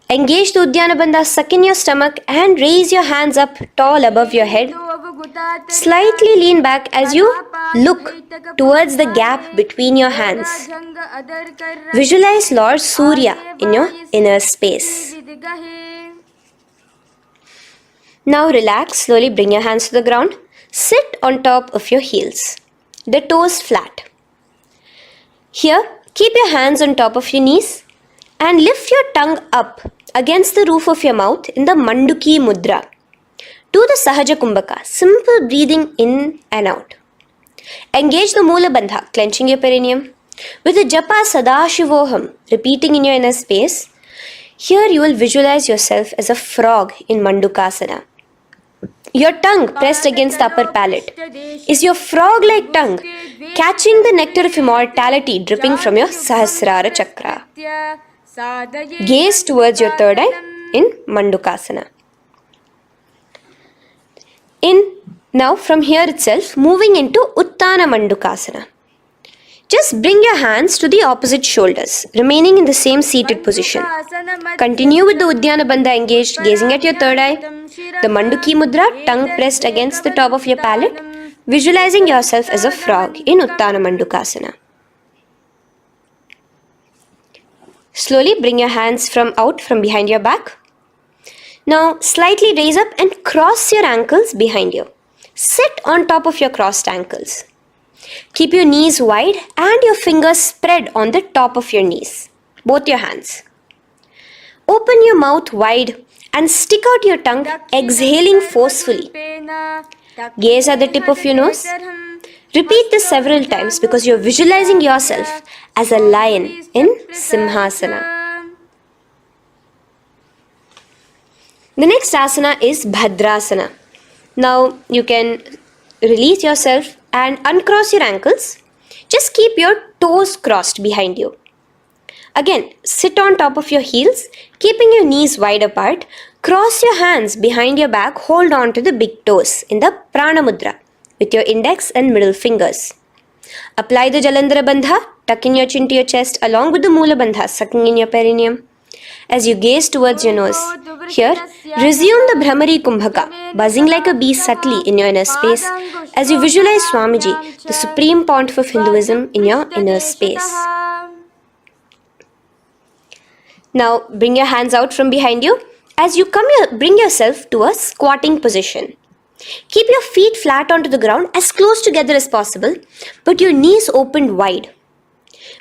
Engage the Uddiyana Bandha, suck in your stomach and raise your hands up tall above your head. Slightly lean back as you look towards the gap between your hands. Visualize Lord Surya in your inner space. Now relax, slowly bring your hands to the ground. Sit on top of your heels, the toes flat. Here, keep your hands on top of your knees and lift your tongue up against the roof of your mouth in the Manduki Mudra. Do the Sahaja Kumbhaka, simple breathing in and out. Engage the Mula Bandha, clenching your perineum. With the Japa Sadashivoham, repeating in your inner space, here you will visualize yourself as a frog in Mandukasana. Your tongue pressed against the upper palate. Is your frog-like tongue catching the nectar of immortality dripping from your Sahasrara Chakra? Gaze towards your third eye in Mandukasana. Now from here itself, moving into Uttana Mandukasana. Just bring your hands to the opposite shoulders, remaining in the same seated position. Continue with the Uddiyana Bandha engaged, gazing at your third eye. The Manduki Mudra, tongue pressed against the top of your palate, visualizing yourself as a frog in Uttana Mandukasana. Slowly bring your hands out from behind your back. Now slightly raise up and cross your ankles behind you. Sit on top of your crossed ankles. Keep your knees wide and your fingers spread on the top of your knees, both your hands. Open your mouth wide and stick out your tongue, exhaling forcefully. Gaze at the tip of your nose. Repeat this several times because you're visualizing yourself as a lion in Simhasana. The next asana is Bhadrasana. Now you can release yourself and uncross your ankles. Just keep your toes crossed behind you. Again, sit on top of your heels, keeping your knees wide apart. Cross your hands behind your back, hold on to the big toes in the Prana Mudra with your index and middle fingers. Apply the Jalandhara Bandha, tuck in your chin to your chest along with the Mula Bandha, sucking in your perineum. As you gaze towards your nose, here, resume the Brahmari Kumbhaka, buzzing like a bee subtly in your inner space as you visualize Swamiji, the Supreme Pontiff of Hinduism, in your inner space. Now, bring your hands out from behind you. As you bring yourself to a squatting position. Keep your feet flat onto the ground as close together as possible, but your knees opened wide.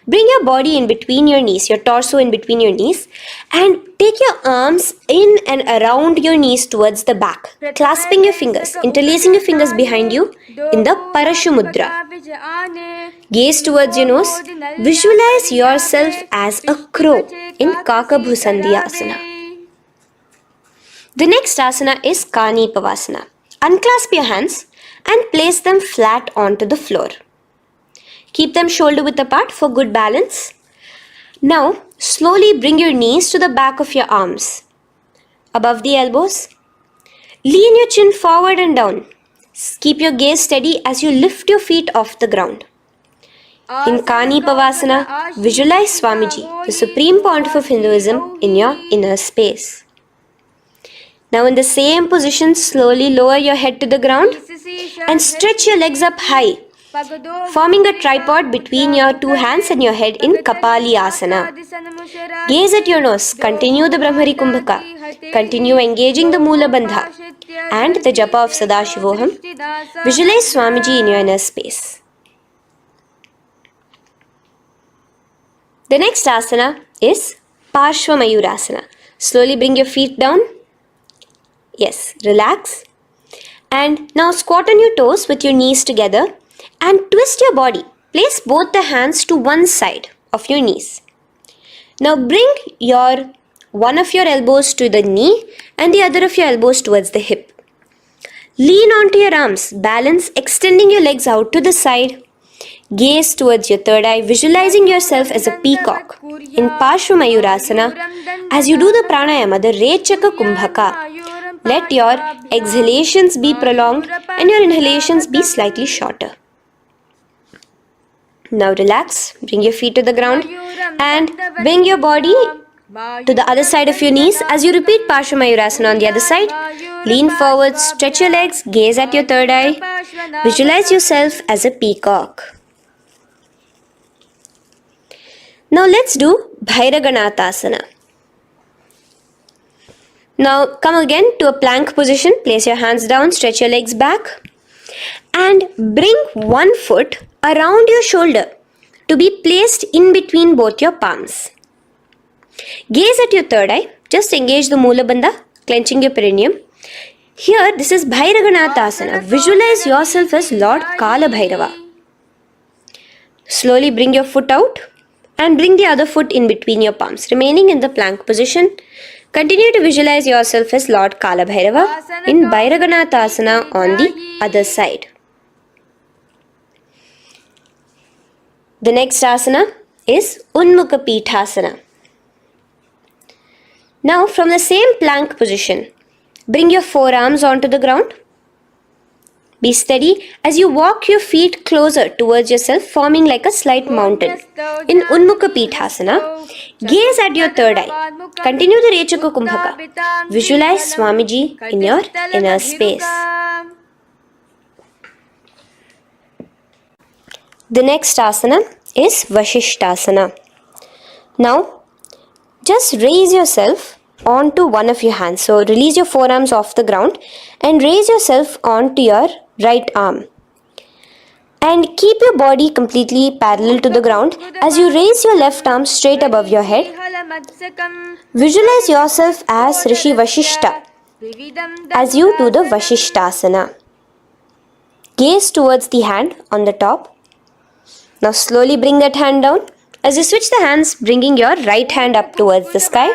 Bring your body in between your knees, your torso in between your knees, and take your arms in and around your knees towards the back, clasping your fingers, interlacing your fingers behind you in the Parashu Mudra. Gaze towards your nose. Visualize yourself as a crow in Kakabhusandhi Asana. The next asana is Kani Pavasana. Unclasp your hands and place them flat onto the floor. Keep them shoulder width apart for good balance. Now, slowly bring your knees to the back of your arms, above the elbows. Lean your chin forward and down. Keep your gaze steady as you lift your feet off the ground. In Kani Pavasana, visualize Swamiji, the Supreme Pontiff of Hinduism, in your inner space. Now in the same position, slowly lower your head to the ground and stretch your legs up high, forming a tripod between your two hands and your head in Kapali Asana. Gaze at your nose, continue the Brahmari Kumbhaka, continue engaging the Mula Bandha and the Japa of Sadashivoham. Visualize Swamiji in your inner space. The next asana is Parshva Mayurasana. Slowly bring your feet down. Yes, relax. And now squat on your toes with your knees together and twist your body. Place both the hands to one side of your knees. Now bring one of your elbows to the knee and the other of your elbows towards the hip. Lean onto your arms, balance, extending your legs out to the side. Gaze towards your third eye, visualizing yourself as a peacock in Parshva Mayurasana. As you do the pranayama, the Rechaka Kumbhaka, let your exhalations be prolonged and your inhalations be slightly shorter. Now relax, bring your feet to the ground and bring your body to the other side of your knees. As you repeat Parshva Mayurasana on the other side, lean forward, stretch your legs, gaze at your third eye, visualize yourself as a peacock. Now let's do Bhairaganathasana. Now come again to a plank position. Place your hands down, stretch your legs back and bring one foot around your shoulder to be placed in between both your palms. Gaze at your third eye. Just engage the Mula Bandha, clenching your perineum. Here, this is Bhairaganathasana. Visualize yourself as Lord Kala Bhairava. Slowly bring your foot out and bring the other foot in between your palms, remaining in the plank position. Continue to visualize yourself as Lord Kala Bhairava in Bhairaganathasana on the other side. The next asana is Unmukha Pithasana. Now from the same plank position, bring your forearms onto the ground. Be steady as you walk your feet closer towards yourself, forming like a slight mountain. In Unmukha Pithasana, gaze at your third eye. Continue the Rechaka Kumbhaka. Visualize Swamiji in your inner space. The next asana is Vashishthasana. Now, just raise yourself onto one of your hands. So, release your forearms off the ground and raise yourself onto your right arm. And keep your body completely parallel to the ground as you raise your left arm straight above your head. Visualize yourself as Rishi Vashishta as you do the Vashishthasana. Gaze towards the hand on the top. Now slowly bring that hand down. As you switch the hands, bringing your right hand up towards the sky.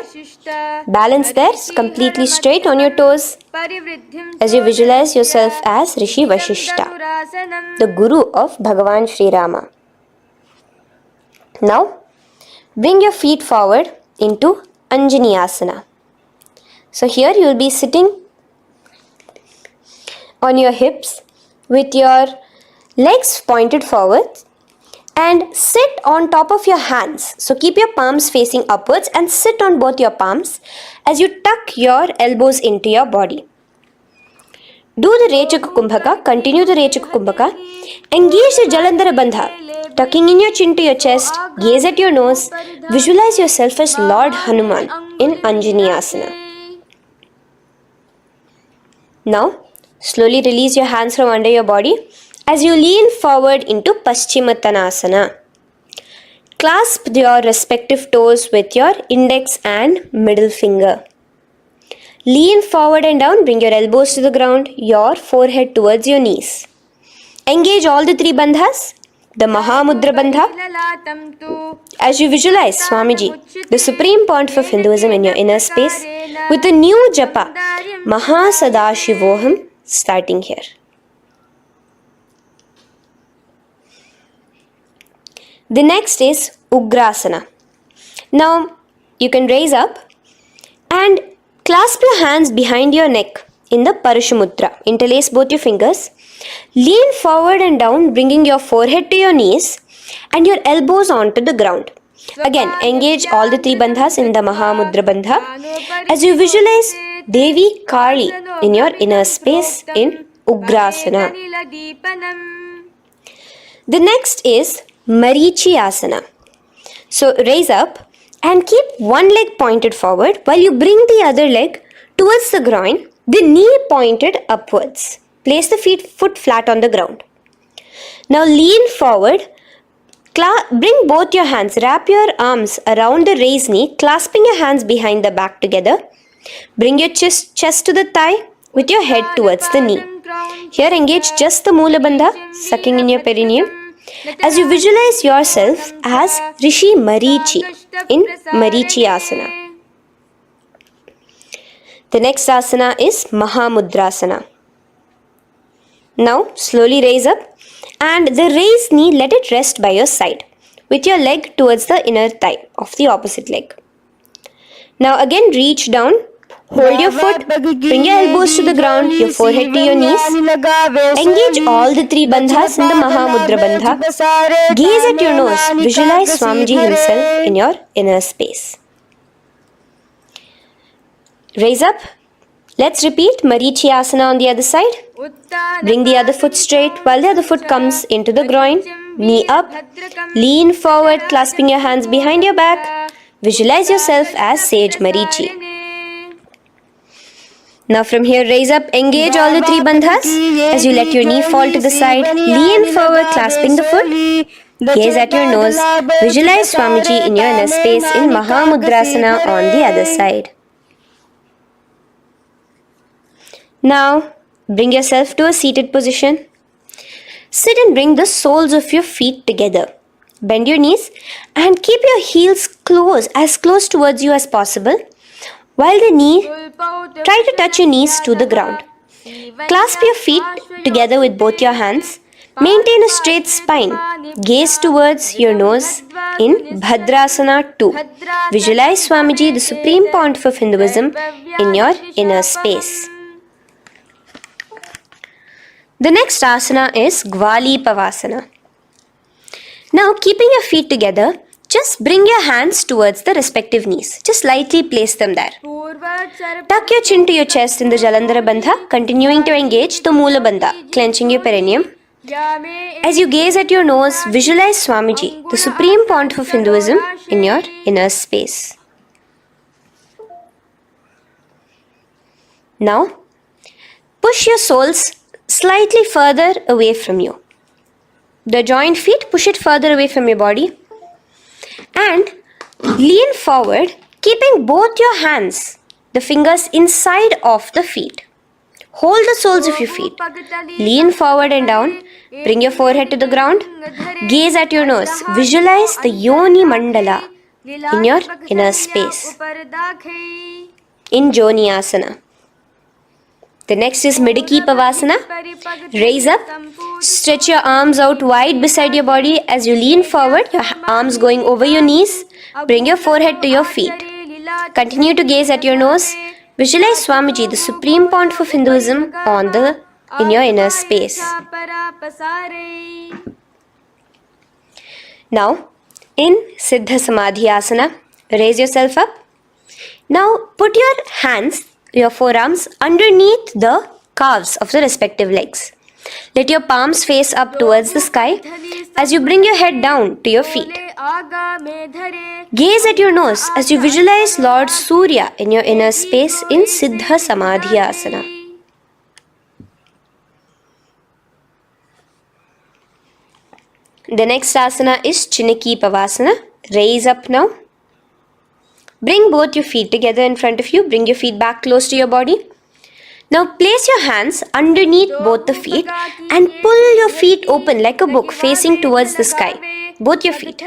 Balance there, completely straight on your toes. As you visualize yourself as Rishi Vashishta, the Guru of Bhagavan Sri Rama. Now, bring your feet forward into Anjani Asana. So here you will be sitting on your hips with your legs pointed forward and sit on top of your hands. So keep your palms facing upwards and sit on both your palms as you tuck your elbows into your body. Do the Rechaka Kumbhaka, continue the Rechaka Kumbhaka. Engage the Jalandhara Bandha, tucking in your chin to your chest, gaze at your nose, visualize yourself as Lord Hanuman in Anjani Asana. Now, slowly release your hands from under your body as you lean forward into Paschimottanasana. Clasp your respective toes with your index and middle finger. Lean forward and down, bring your elbows to the ground, your forehead towards your knees. Engage all the three bandhas, the Mahamudra Bandha. As you visualize Swamiji, the Supreme Pontiff of Hinduism in your inner space, with a new japa, Mahakaasa, starting here. The next is Ugrasana. Now, you can raise up and clasp your hands behind your neck in the Parashamudra. Interlace both your fingers. Lean forward and down, bringing your forehead to your knees and your elbows onto the ground. Again, engage all the three bandhas in the Mahamudra Bandha as you visualize Devi Kali in your inner space in Ugrasana. The next is Marichi Asana. So raise up and keep one leg pointed forward while you bring the other leg towards the groin, the knee pointed upwards. Place the foot flat on the ground. Now lean forward, bring both your hands, wrap your arms around the raised knee, clasping your hands behind the back together. Bring your chest to the thigh with your head towards the knee. Here engage just the Moola Bandha, sucking in your perineum. As you visualize yourself as Rishi Marichi in Marichi Asana. The next asana is Mahamudrasana. Now slowly raise up and the raised knee, let it rest by your side with your leg towards the inner thigh of the opposite leg. Now again reach down, hold your foot, bring your elbows to the ground, your forehead to your knees. Engage all the three bandhas in the Mahamudra Bandha. Gaze at your nose, visualize Swamiji himself in your inner space. Raise up. Let's repeat Marichi Asana on the other side. Bring the other foot straight while the other foot comes into the groin. Knee up. Lean forward, clasping your hands behind your back. Visualize yourself as Sage Marichi. Now from here, raise up, engage all the three bandhas as you let your knee fall to the side. Lean forward, clasping the foot. Gaze at your nose. Visualize Swamiji in your inner space in Mahamudrasana on the other side. Now, bring yourself to a seated position. Sit and bring the soles of your feet together. Bend your knees and keep your heels as close towards you as possible. While try to touch your knees to the ground. Clasp your feet together with both your hands. Maintain a straight spine. Gaze towards your nose in Bhadrasana 2. Visualize Swamiji, the Supreme Pontiff of Hinduism, in your inner space. The next asana is Gwali Pavasana. Now, keeping your feet together, just bring your hands towards the respective knees. Just lightly place them there. Tuck your chin to your chest in the Jalandhara Bandha, continuing to engage the Moola Bandha, clenching your perineum. As you gaze at your nose, visualize Swamiji, the Supreme Pontiff of Hinduism, in your inner space. Now, push your soles slightly further away from you. The joined feet, push it further away from your body. And lean forward, keeping both your hands, the fingers inside of the feet. Hold the soles of your feet. Lean forward and down. Bring your forehead to the ground. Gaze at your nose. Visualize the Yoni Mandala in your inner space. In Joni Asana. The next is Midiki Pavasana. Raise up. Stretch your arms out wide beside your body as you lean forward, your arms going over your knees. Bring your forehead to your feet. Continue to gaze at your nose. Visualize Swamiji, the Supreme Pontiff of Hinduism, in your inner space. Now, in Siddha Samadhi Asana, raise yourself up. Now, put your hands, your forearms, underneath the calves of the respective legs. Let your palms face up towards the sky as you bring your head down to your feet. Gaze at your nose as you visualize Lord Surya in your inner space in Siddha Samadhi Asana. The next asana is Chiniki Pavasana. Raise up now. Bring both your feet together in front of you. Bring your feet back close to your body. Now place your hands underneath both the feet and pull your feet open like a book facing towards the sky. Both your feet.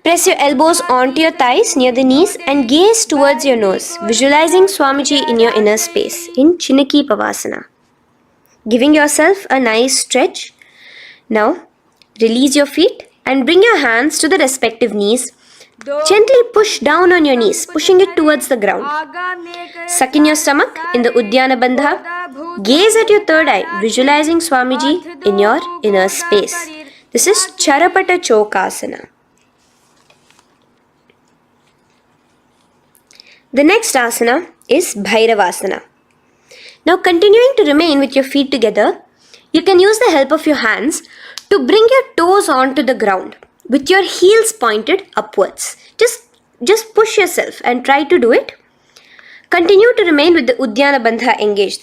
Press your elbows onto your thighs near the knees and gaze towards your nose, visualizing Swamiji in your inner space in Chiniki Pavasana. Giving yourself a nice stretch. Now release your feet and bring your hands to the respective knees. Gently push down on your knees, pushing it towards the ground. Suck in your stomach in the Uddiyana Bandha. Gaze at your third eye, visualizing Swamiji in your inner space. This is Charapata Chokasana. The next asana is Bhairavasana. Now continuing to remain with your feet together, you can use the help of your hands to bring your toes onto the ground with your heels pointed upwards. Just push yourself and try to do it. Continue to remain with the Uddiyana Bandha engaged,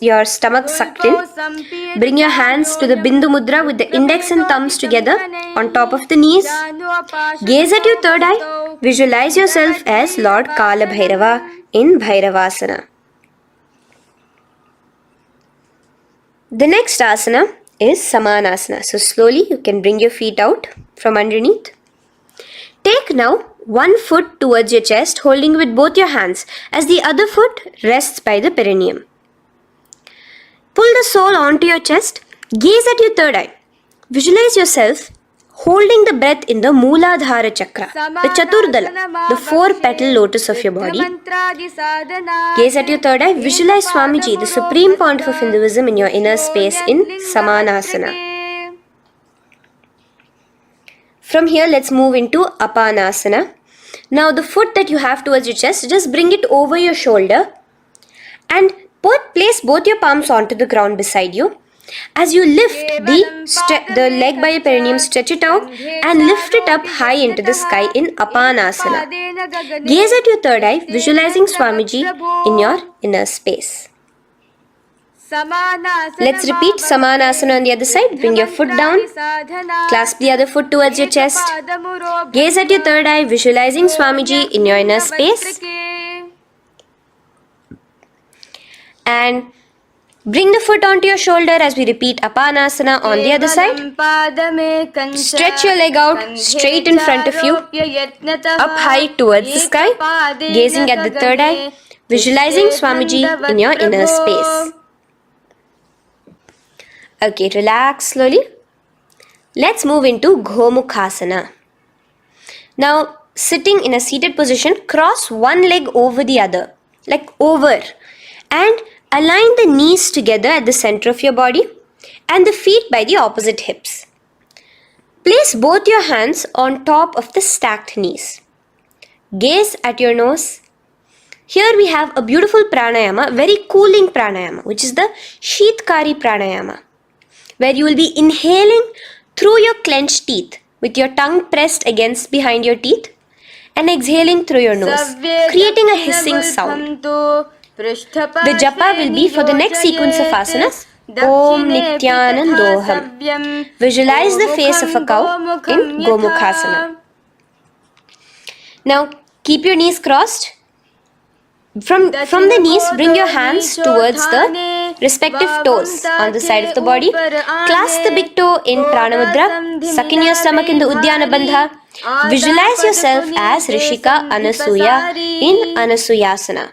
your stomach sucked in. Bring your hands to the Bindu Mudra with the index and thumbs together on top of the knees. Gaze at your third eye. Visualize yourself as Lord Kala Bhairava in Bhairavasana. The next asana is Samanasana. So slowly you can bring your feet out from underneath. Take now one foot towards your chest, holding with both your hands as the other foot rests by the perineum. Pull the sole onto your chest. Gaze at your third eye. Visualize yourself holding the breath in the Mooladhara Chakra, the Chaturdala, the 4-petal lotus of your body. Gaze at your third eye. Visualize Swamiji, the Supreme Pontiff of Hinduism, in your inner space in Samanasana. From here, let's move into Apanasana. Now, the foot that you have towards your chest, just bring it over your shoulder and place both your palms onto the ground beside you. As you lift the leg by your perineum, stretch it out and lift it up high into the sky in Apanasana. Gaze at your third eye, visualizing Swamiji in your inner space. Let's repeat Samanasana on the other side. Bring your foot down. Clasp the other foot towards your chest. Gaze at your third eye, visualizing Swamiji in your inner space. And bring the foot onto your shoulder as we repeat Apanasana on the other side. Stretch your leg out straight in front of you, up high towards the sky, gazing at the third eye, visualizing Swamiji in your inner space. Okay, relax slowly. Let's move into Gomukhasana. Now, sitting in a seated position, cross one leg over the other, like over, and align the knees together at the center of your body and the feet by the opposite hips. Place both your hands on top of the stacked knees. Gaze at your nose. Here we have a beautiful pranayama, very cooling pranayama, which is the Sheetkari pranayama, where you will be inhaling through your clenched teeth with your tongue pressed against behind your teeth and exhaling through your nose, creating a hissing sound. The japa will be for the next sequence of asanas. Om Nithyanandoham. Visualize the face of a cow in Gomukhasana. Now keep your knees crossed. From the knees, bring your hands towards the respective toes on the side of the body. Clasp the big toe in Pranamudra. Suck in your stomach in the Uddiyana Bandha. Visualize yourself as Rishika Anasuya in Anasuyasana.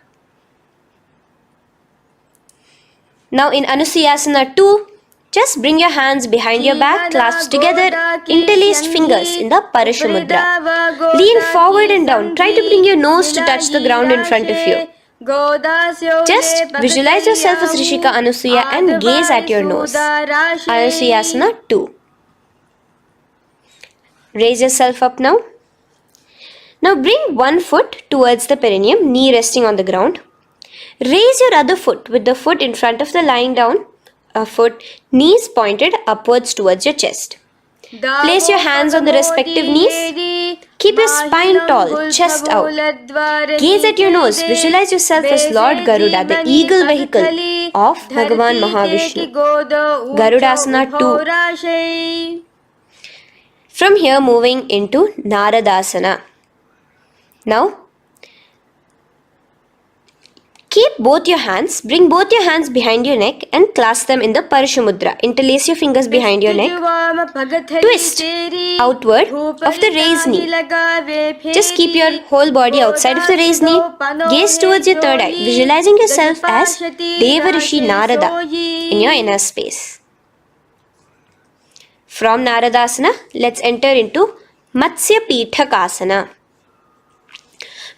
Now in Anusuyasana 2, just bring your hands behind your back, clasped together, interlaced fingers in the Parashamudra. Lean forward and down. Try to bring your nose to touch the ground in front of you. Just visualize yourself as Rishika Anasuya and gaze at your nose. Anusuyasana 2. Raise yourself up now. Now bring one foot towards the perineum, knee resting on the ground. Raise your other foot with the foot in front of the lying down foot, knees pointed upwards towards your chest. Place your hands on the respective knees. Keep your spine tall, chest out. Gaze at your nose. Visualize yourself as Lord Garuda, the eagle vehicle of Bhagavan Mahavishnu. Garudasana 2. From here, moving into Naradasana. Now, keep both your hands, bring both your hands behind your neck and clasp them in the Parashamudra. Interlace your fingers behind your neck. Twist outward of the raised knee. Just keep your whole body outside of the raised knee. Gaze towards your third eye, visualizing yourself as Devarishi Narada in your inner space. From Naradasana, let's enter into Matsya Pithakasana.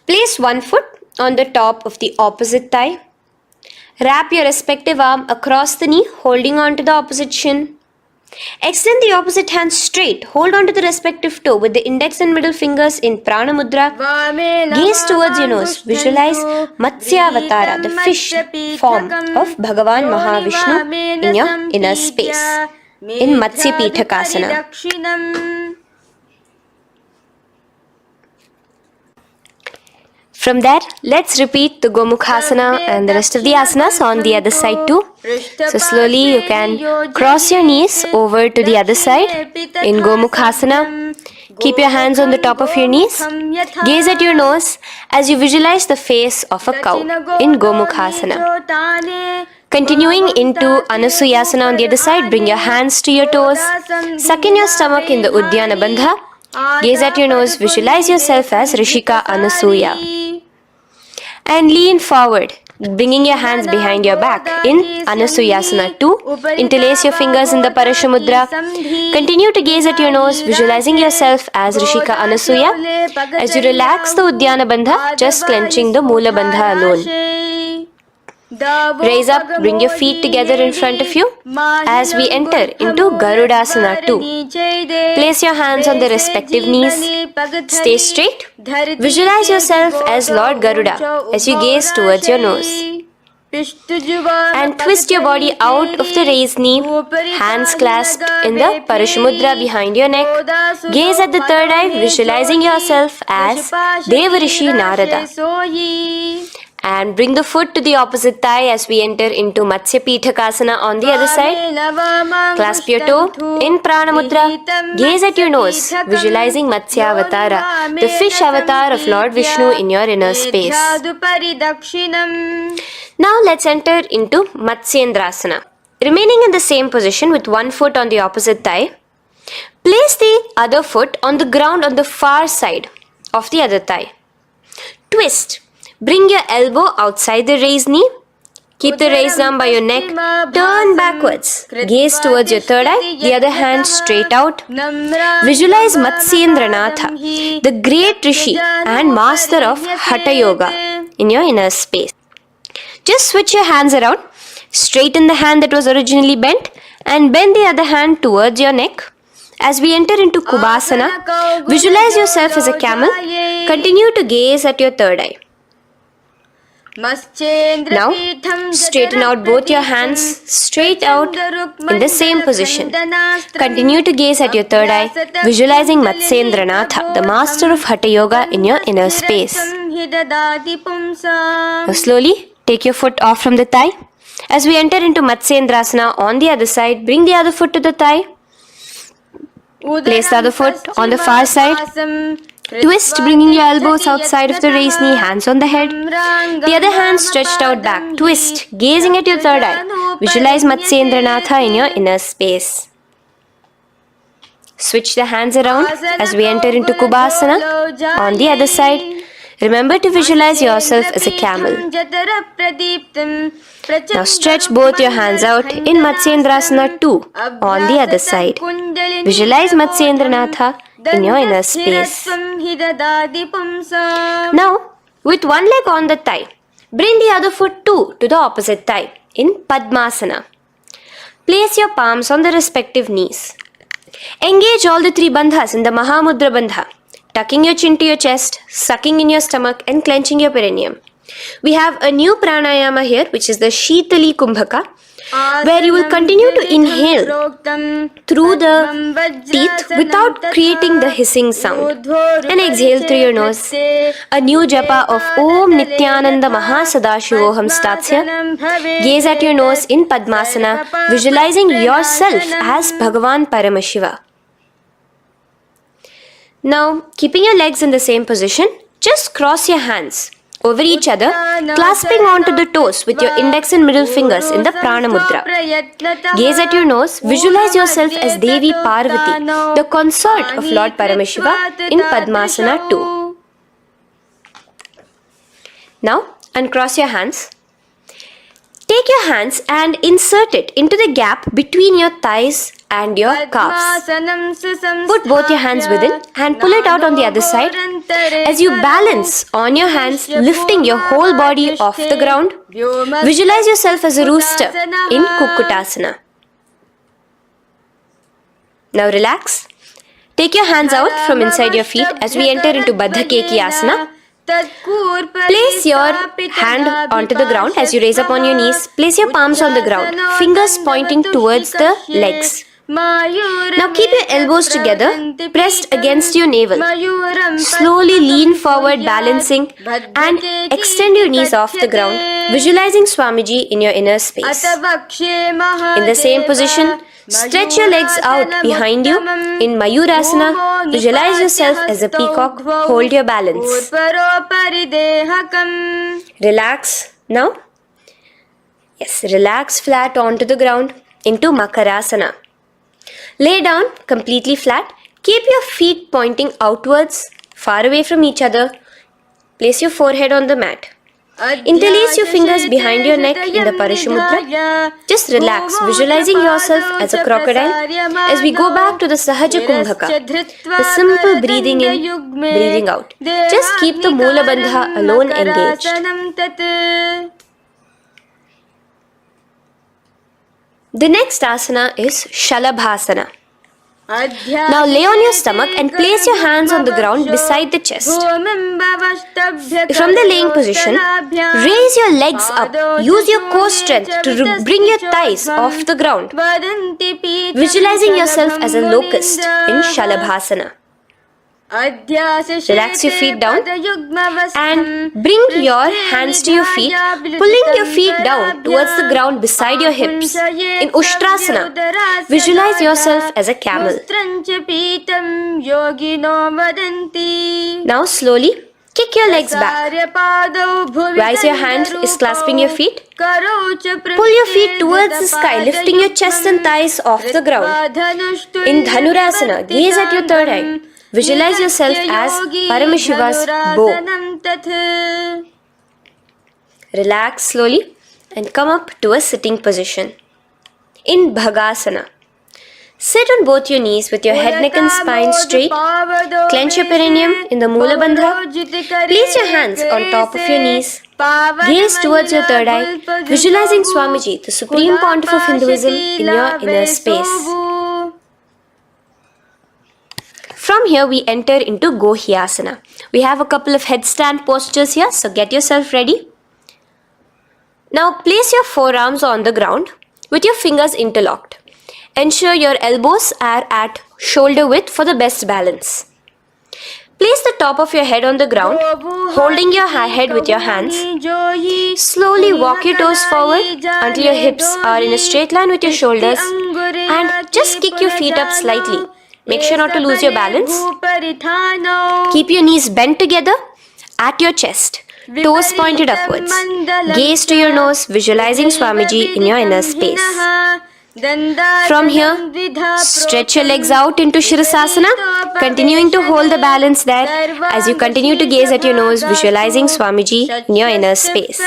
Place one foot on the top of the opposite thigh. Wrap your respective arm across the knee, holding on to the opposite shin. Extend the opposite hand straight. Hold on to the respective toe with the index and middle fingers in Prana Mudra. Gaze towards your nose. Visualize Matsyavatara, the fish form of Bhagavan Mahavishnu in your inner space. In Matsya Pithakasana. From there, let's repeat the Gomukhasana and the rest of the asanas on the other side too. So slowly you can cross your knees over to the other side in Gomukhasana. Keep your hands on the top of your knees. Gaze at your nose as you visualize the face of a cow in Gomukhasana. Continuing into Anasuyasana on the other side, bring your hands to your toes. Suck in your stomach in the Uddiyana Bandha. Gaze at your nose, visualize yourself as Rishika Anasuya. And lean forward, bringing your hands behind your back in Anasuyasana 2. Interlace your fingers in the Parashamudra. Continue to gaze at your nose, visualizing yourself as Rishika Anasuya. As you relax the Uddiyana Bandha, just clenching the Moola Bandha alone. Raise up, bring your feet together in front of you as we enter into Garudasana 2. Place your hands on the respective knees. Stay straight. Visualize yourself as Lord Garuda as you gaze towards your nose. And twist your body out of the raised knee, hands clasped in the Parashamudra behind your neck. Gaze at the third eye, visualizing yourself as Devarishi Narada. And bring the foot to the opposite thigh as we enter into Matsya Pithakasana on the other side. Clasp your toe in Prana Mudra. Gaze at your nose, visualizing Matsya Avatara, the fish avatar of Lord Vishnu in your inner space. Now let's enter into Matsyendrasana. Remaining in the same position with one foot on the opposite thigh, place the other foot on the ground on the far side of the other thigh. Twist. Bring your elbow outside the raised knee. Keep the raised arm by your neck. Turn backwards. Gaze towards your third eye. The other hand straight out. Visualize Matsyendranatha, the great Rishi and master of Hatha Yoga in your inner space. Just switch your hands around. Straighten the hand that was originally bent and bend the other hand towards your neck. As we enter into Kubhasana, visualize yourself as a camel. Continue to gaze at your third eye. Now, straighten out both your hands straight out in the same position. Continue to gaze at your third eye, visualizing Matsyendranatha, the master of Hatha Yoga in your inner space. Now, slowly take your foot off from the thigh. As we enter into Matsyendrasana on the other side, bring the other foot to the thigh. Place the other foot on the far side. Twist, bringing your elbows outside of the raised knee, hands on the head. The other hand stretched out back. Twist, gazing at your third eye. Visualize Matsyendranatha in your inner space. Switch the hands around as we enter into Kubhasana on the other side. Remember to visualize yourself as a camel. Now stretch both your hands out in Matsyendrasana 2 on the other side. Visualize Matsyendranatha in your inner space. Now, with one leg on the thigh, bring the other foot too to the opposite thigh in Padmasana. Place your palms on the respective knees. Engage all the three bandhas in the Mahamudra Bandha, tucking your chin to your chest, sucking in your stomach and clenching your perineum. We have a new pranayama here, which is the Shitali Kumbhaka, where you will continue to inhale through the teeth without creating the hissing sound, and exhale through your nose. A new japa of Om Nithyananda Mahakaasa starts here. Gaze at your nose in Padmasana, visualizing yourself as Bhagavan Paramashiva. Now, keeping your legs in the same position, just cross your hands over each other, clasping onto the toes with your index and middle fingers in the Prana Mudra. Gaze at your nose, visualize yourself as Devi Parvati, the consort of Lord Paramashiva in Padmasana 2. Now, uncross your hands. Take your hands and insert it into the gap between your thighs and your calves. Put both your hands within and pull it out on the other side. As you balance on your hands, lifting your whole body off the ground, visualize yourself as a rooster in Kukkutasana. Now relax. Take your hands out from inside your feet as we enter into Baddha Keki Asana. Place your hand onto the ground as you raise up on your knees. Place your palms on the ground, fingers pointing towards the legs. Now keep your elbows together, pressed against your navel. Slowly lean forward, balancing, and extend your knees off the ground, visualizing Swamiji in your inner space. In the same position, stretch your legs out behind you in Mayurasana. Visualize yourself as a peacock. Hold your balance. Relax now. Yes, relax flat onto the ground into Makarasana. Lay down completely flat. Keep your feet pointing outwards, far away from each other. Place your forehead on the mat. Interlace your fingers behind your neck in the Parashumudra. Just relax, visualizing yourself as a crocodile as we go back to the Sahaja Kumbhaka, the simple breathing in, breathing out. Just keep the Moola Bandha alone engaged. The next asana is Shalabhasana. Now lay on your stomach and place your hands on the ground beside the chest. From the laying position, raise your legs up. Use your core strength to bring your thighs off the ground. Visualizing yourself as a locust in Shalabhasana. Relax your feet down and bring your hands to your feet, pulling your feet down towards the ground beside your hips. In Ushtrasana, visualize yourself as a camel. Now slowly kick your legs back. Rise your hand is clasping your feet. Pull your feet towards the sky, lifting your chest and thighs off the ground. In Dhanurasana, gaze at your third eye. Visualize yourself as Paramashiva's bow. Relax slowly and come up to a sitting position. In Bhagasana, sit on both your knees with your head, neck and spine straight. Clench your perineum in the Moola Bandha. Place your hands on top of your knees. Gaze towards your third eye, visualizing Swamiji, the Supreme Pontiff of Hinduism, in your inner space. From here we enter into Gohyasana. We have a couple of headstand postures here, so get yourself ready. Now place your forearms on the ground with your fingers interlocked. Ensure your elbows are at shoulder width for the best balance. Place the top of your head on the ground, holding your head with your hands. Slowly walk your toes forward until your hips are in a straight line with your shoulders, and just kick your feet up slightly. Make sure not to lose your balance. Keep your knees bent together at your chest. Toes pointed upwards. Gaze to your nose, visualizing Swamiji in your inner space. From here, stretch your legs out into Shirasasana, continuing to hold the balance there as you continue to gaze at your nose, visualizing Swamiji in your inner space.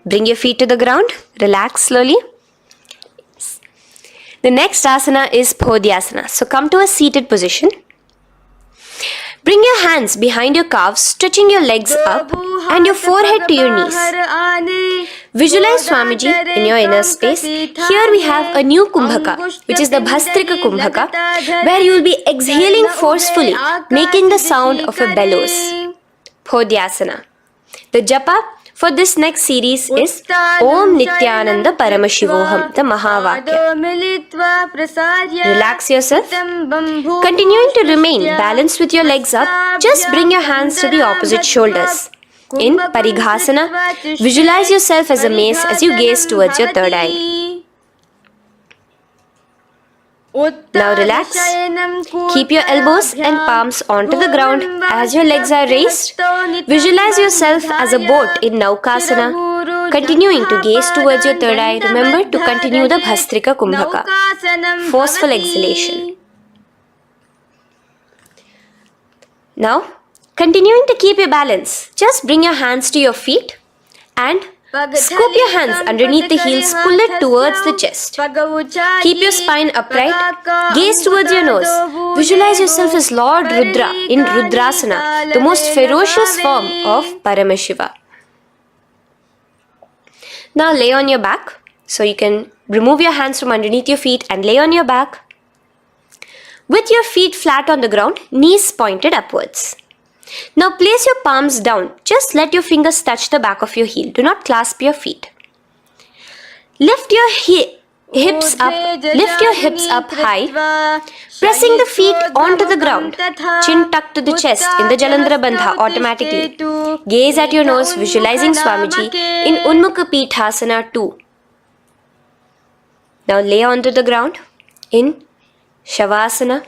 Bring your feet to the ground, relax slowly. The next asana is Podhyasana. So come to a seated position. Bring your hands behind your calves, stretching your legs up and your forehead to your knees. Visualize Swamiji in your inner space. Here we have a new Kumbhaka, which is the Bhastrika Kumbhaka, where you will be exhaling forcefully, making the sound of a bellows. Podhyasana. The japa for this next series is Om Nithyananda Paramashivoham, the Mahavakya. Relax yourself. Continuing to remain balanced with your legs up, just bring your hands to the opposite shoulders. In Parighasana, visualize yourself as a mace as you gaze towards your third eye. Now relax. Keep your elbows and palms onto the ground as your legs are raised. Visualize yourself as a boat in Naukasana. Continuing to gaze towards your third eye, remember to continue the Bhastrika Kumbhaka. Forceful exhalation. Now, continuing to keep your balance, just bring your hands to your feet and scoop your hands underneath the heels, pull it towards the chest. Keep your spine upright, gaze towards your nose. Visualize yourself as Lord Rudra in Rudrasana, the most ferocious form of Paramashiva. Now lay on your back. So you can remove your hands from underneath your feet and lay on your back. With your feet flat on the ground, knees pointed upwards. Now place your palms down. Just let your fingers touch the back of your heel. Do not clasp your feet. Lift your hips up high, pressing the feet onto the ground. Chin tucked to the chest in the Jalandhara Bandha automatically. Gaze at your nose, visualizing Swamiji in Unmukha Pithasana 2. Now lay onto the ground in Shavasana.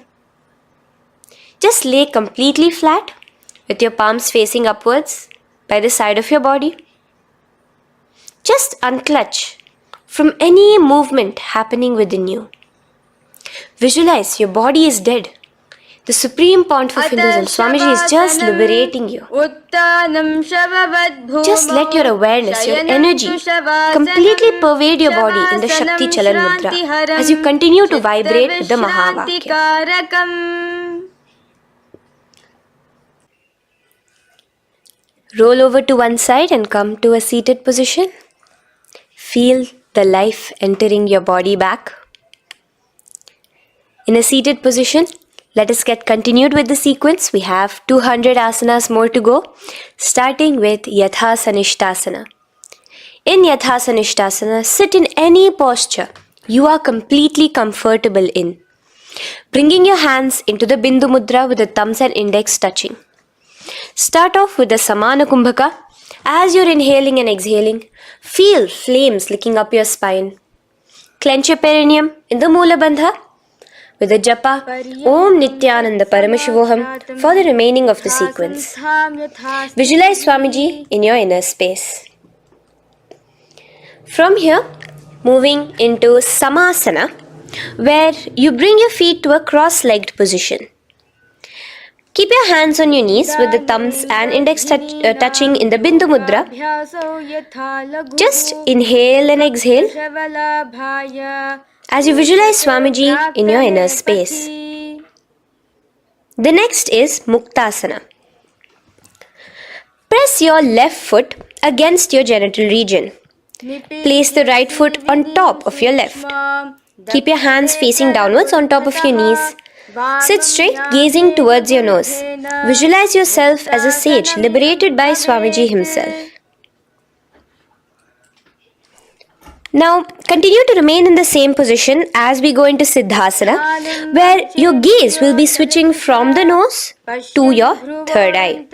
Just lay completely flat with your palms facing upwards by the side of your body. Just unclutch from any movement happening within you. Visualize your body is dead. The Supreme Pontiff of Hinduism, Swamiji, is just liberating you. Just let your awareness, your energy completely pervade your body in the Shakti Chalan Mudra as you continue to vibrate with the Mahavakya. Roll over to one side and come to a seated position. Feel the life entering your body back. In a seated position, let us get continued with the sequence. We have 200 asanas more to go, starting with Yathasanishtasana. In Yathasanishtasana, sit in any posture you are completely comfortable in. Bringing your hands into the Bindu Mudra with the thumbs and index touching. Start off with the Samana Kumbhaka. As you're inhaling and exhaling, feel flames licking up your spine. Clench your perineum in the Moola Bandha with the japa Om Nithyananda Paramashivoham for the remaining of the sequence. Visualize Swamiji in your inner space. From here, moving into Samasana, where you bring your feet to a cross-legged position. Keep your hands on your knees with the thumbs and index touching in the Bindu Mudra. Just inhale and exhale as you visualize Swamiji in your inner space. The next is Muktasana. Press your left foot against your genital region. Place the right foot on top of your left. Keep your hands facing downwards on top of your knees. Sit straight, gazing towards your nose. Visualize yourself as a sage liberated by Swamiji himself. Now, continue to remain in the same position as we go into Siddhasana, where your gaze will be switching from the nose to your third eye.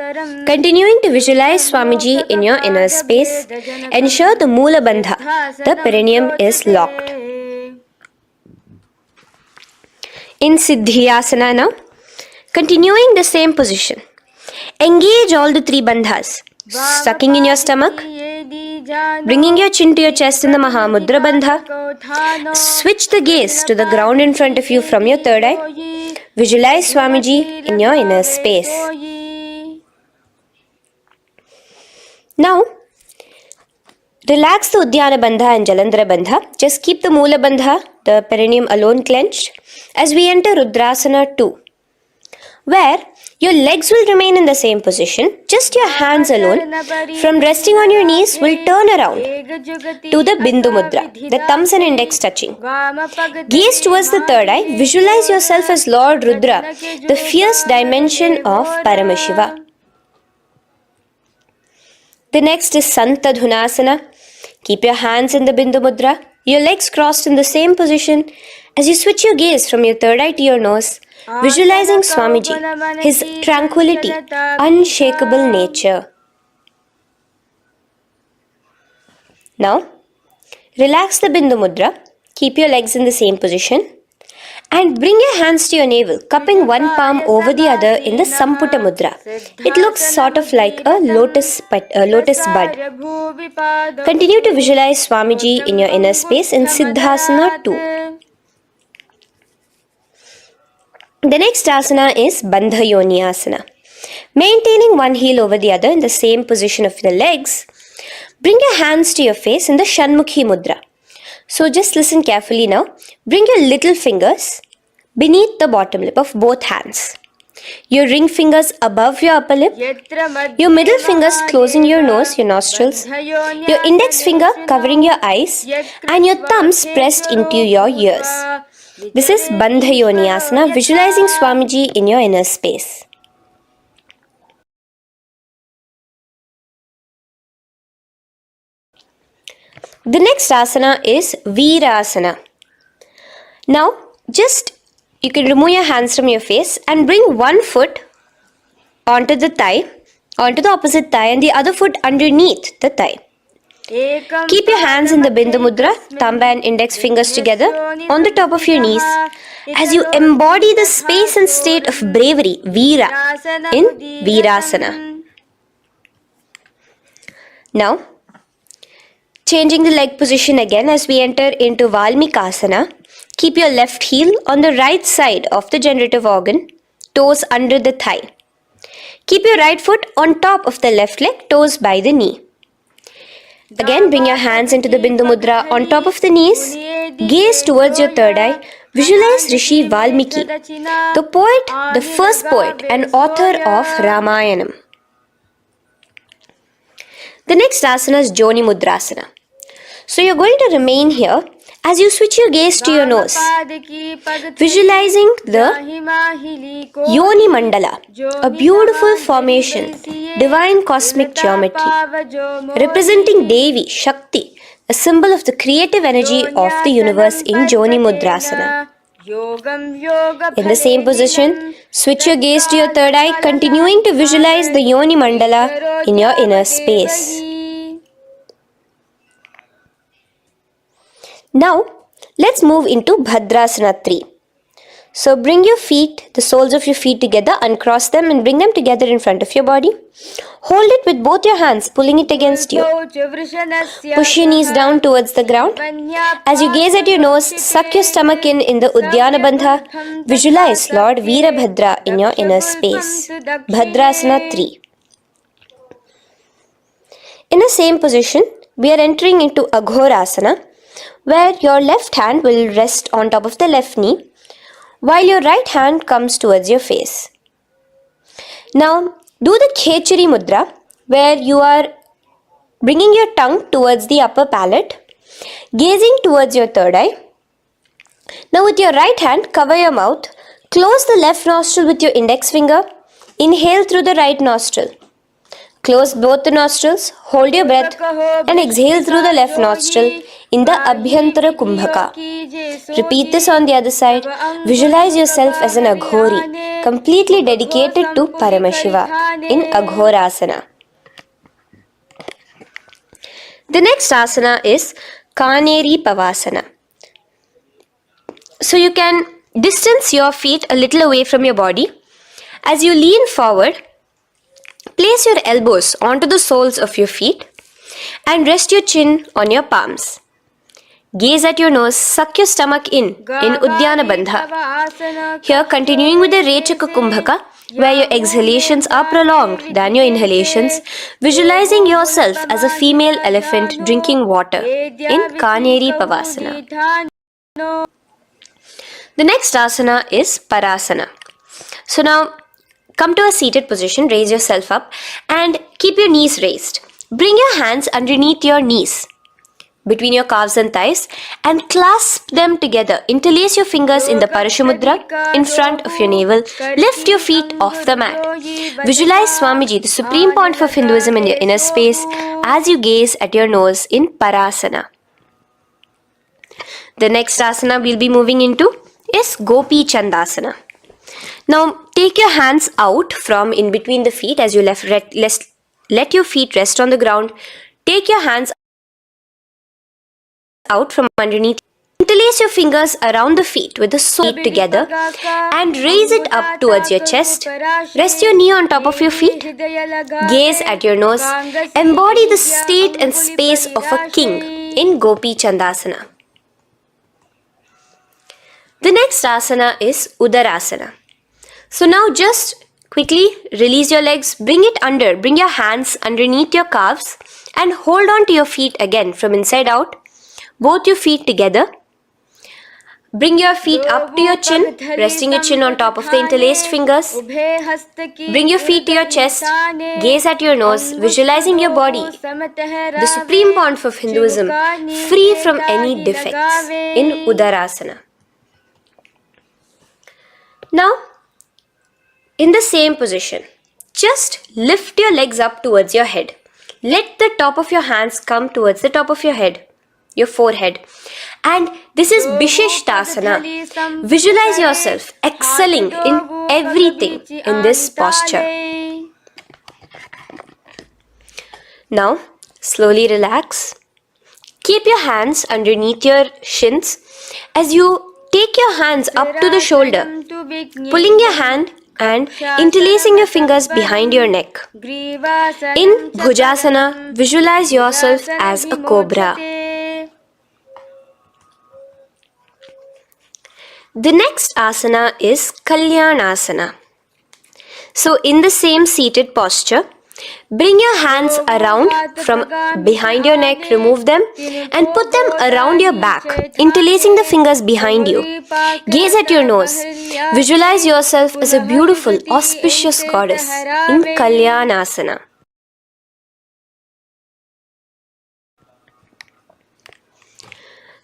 Continuing to visualize Swamiji in your inner space, ensure the Moola Bandha, the perineum, is locked. in Siddhyasana now. Continuing the same position. Engage all the three bandhas. Sucking in your stomach, bringing your chin to your chest in the Mahamudra Bandha. Switch the gaze to the ground in front of you from your third eye. Visualize Swamiji in your inner space. Now, relax the Udyana Bandha and Jalandhara Bandha. Just keep the Moola Bandha, the perineum alone clenched, as we enter Rudrasana 2, where your legs will remain in the same position, just your hands alone, from resting on your knees, will turn around to the Bindu Mudra, the thumbs and index touching. Gaze towards the third eye, visualize yourself as Lord Rudra, the fierce dimension of Paramashiva. The next is Santadhunasana. Keep your hands in the Bindu Mudra, your legs crossed in the same position. As you switch your gaze from your third eye to your nose, visualizing Swamiji, his tranquility, unshakable nature. Now, relax the Bindu Mudra, keep your legs in the same position, and bring your hands to your navel, cupping one palm over the other in the Samputa Mudra. It looks sort of like a lotus bud. Continue to visualize Swamiji in your inner space in Siddhasana 2. The next asana is Bandha Yoni Asana. Maintaining one heel over the other in the same position of the legs, bring your hands to your face in the Shanmukhi Mudra. So just listen carefully now. Bring your little fingers beneath the bottom lip of both hands. Your ring fingers above your upper lip. Your middle fingers closing your nose, your nostrils. Your index finger covering your eyes. And your thumbs pressed into your ears. This is Bandha Yoni Asana, visualizing Swamiji in your inner space. The next asana is Virasana. Now, you can remove your hands from your face and bring one foot onto the opposite thigh, and the other foot underneath the thigh. Keep your hands in the Bindu Mudra, thumb and index fingers together on the top of your knees as you embody the space and state of bravery, Veera, in Virasana. Now, changing the leg position again as we enter into Valmikasana. Keep your left heel on the right side of the generative organ, toes under the thigh. Keep your right foot on top of the left leg, toes by the knee. Again, bring your hands into the Bindu Mudra on top of the knees. Gaze towards your third eye. Visualize Rishi Valmiki, the poet, the first poet and author of Ramayanam. The next asana is Joni Mudrasana. So you're going to remain here as you switch your gaze to your nose, visualizing the Yoni Mandala, a beautiful formation, divine cosmic geometry, representing Devi, Shakti, a symbol of the creative energy of the universe in Joni Mudrasana. In the same position, switch your gaze to your third eye, continuing to visualize the Yoni Mandala in your inner space. Now, let's move into Bhadrasana 3. So bring your feet, the soles of your feet together, uncross them and bring them together in front of your body. Hold it with both your hands, pulling it against you. Push your knees down towards the ground. As you gaze at your nose, suck your stomach in the Udyana Bandha. Visualize Lord Veerabhadra in your inner space. Bhadrasana 3. In the same position, we are entering into Aghorasana, where your left hand will rest on top of the left knee, while your right hand comes towards your face. Now, do the Khechari Mudra, where you are bringing your tongue towards the upper palate, gazing towards your third eye. Now, with your right hand, cover your mouth, close the left nostril with your index finger, inhale through the right nostril. Close both the nostrils, hold your breath and exhale through the left nostril in the Abhyantara Kumbhaka. Repeat this on the other side. Visualize yourself as an Aghori, completely dedicated to Paramashiva in Aghorasana. The next asana is Kaneri Pavasana. So you can Distance your feet a little away from your body. As you lean forward, place your elbows onto the soles of your feet and rest your chin on your palms. Gaze at your nose, suck your stomach in Uddiyana Bandha. Here, continuing with the Rechaka Kumbhaka, where your exhalations are prolonged than your inhalations, visualizing yourself as a female elephant drinking water in Kaneri Pavasana. The next asana is Parasana. So now, come to a seated position, raise yourself up and keep your knees raised. Bring your hands underneath your knees, between your calves and thighs, and clasp them together. Interlace your fingers in the Parashamudra in front of your navel. Lift your feet off the mat. Visualize Swamiji, the Supreme Pontiff of Hinduism, in your inner space as you gaze at your nose in Parasana. The next asana we'll be moving into is Gopi Chandasana. Now take your hands out from in between the feet as you let your feet rest on the ground. Take your hands out from underneath. Interlace your fingers around the feet with the sole together and raise it up towards your chest. Rest your knee on top of your feet. Gaze at your nose. Embody the state and space of a king in Gopi Chandasana. The next asana is Udarasana. So now just quickly release your legs, bring your hands underneath your calves and hold on to your feet again from inside out. Both your feet together. Bring your feet up to your chin, resting your chin on top of the interlaced fingers. Bring your feet to your chest, gaze at your nose, visualizing your body, the Supreme Pontiff of Hinduism, free from any defects in Udarasana. Now, in the same position, just lift your legs up towards your head. Let the top of your hands come towards the top of your head, your forehead. And this is Vishishtasana. Visualize yourself excelling in everything in this posture. Now, slowly relax. Keep your hands underneath your shins as you take your hands up to the shoulder, pulling your hand and interlacing your fingers behind your neck. In Bhujasana, visualize yourself as a cobra. The next asana is Kalyanasana. So in the same seated posture, bring your hands around from behind your neck, remove them and put them around your back, interlacing the fingers behind you. Gaze at your nose. Visualize yourself as a beautiful, auspicious goddess in Kalyanasana.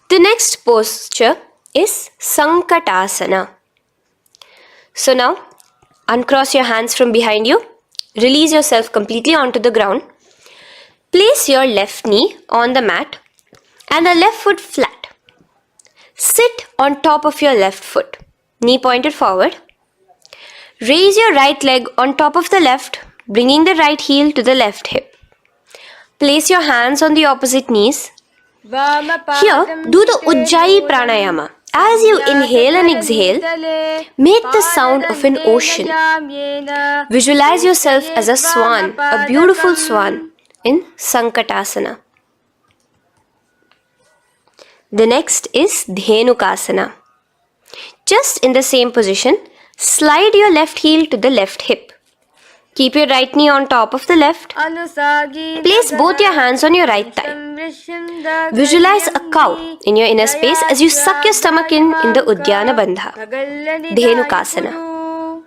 The next posture is Sankatasana. So now, uncross your hands from behind you. Release yourself completely onto the ground. Place your left knee on the mat and the left foot flat. Sit on top of your left foot, knee pointed forward. Raise your right leg on top of the left, bringing the right heel to the left hip. Place your hands on the opposite knees. Here, do the Ujjayi Pranayama. As you inhale and exhale, make the sound of an ocean. Visualize yourself as a swan, a beautiful swan in Sankatasana. The next is Dhenukasana. Just in the same position, slide your left heel to the left hip. Keep your right knee on top of the left. Place both your hands on your right thigh. Visualize a cow in your inner space as you suck your stomach in the Uddiyana Bandha, Dhenukasana.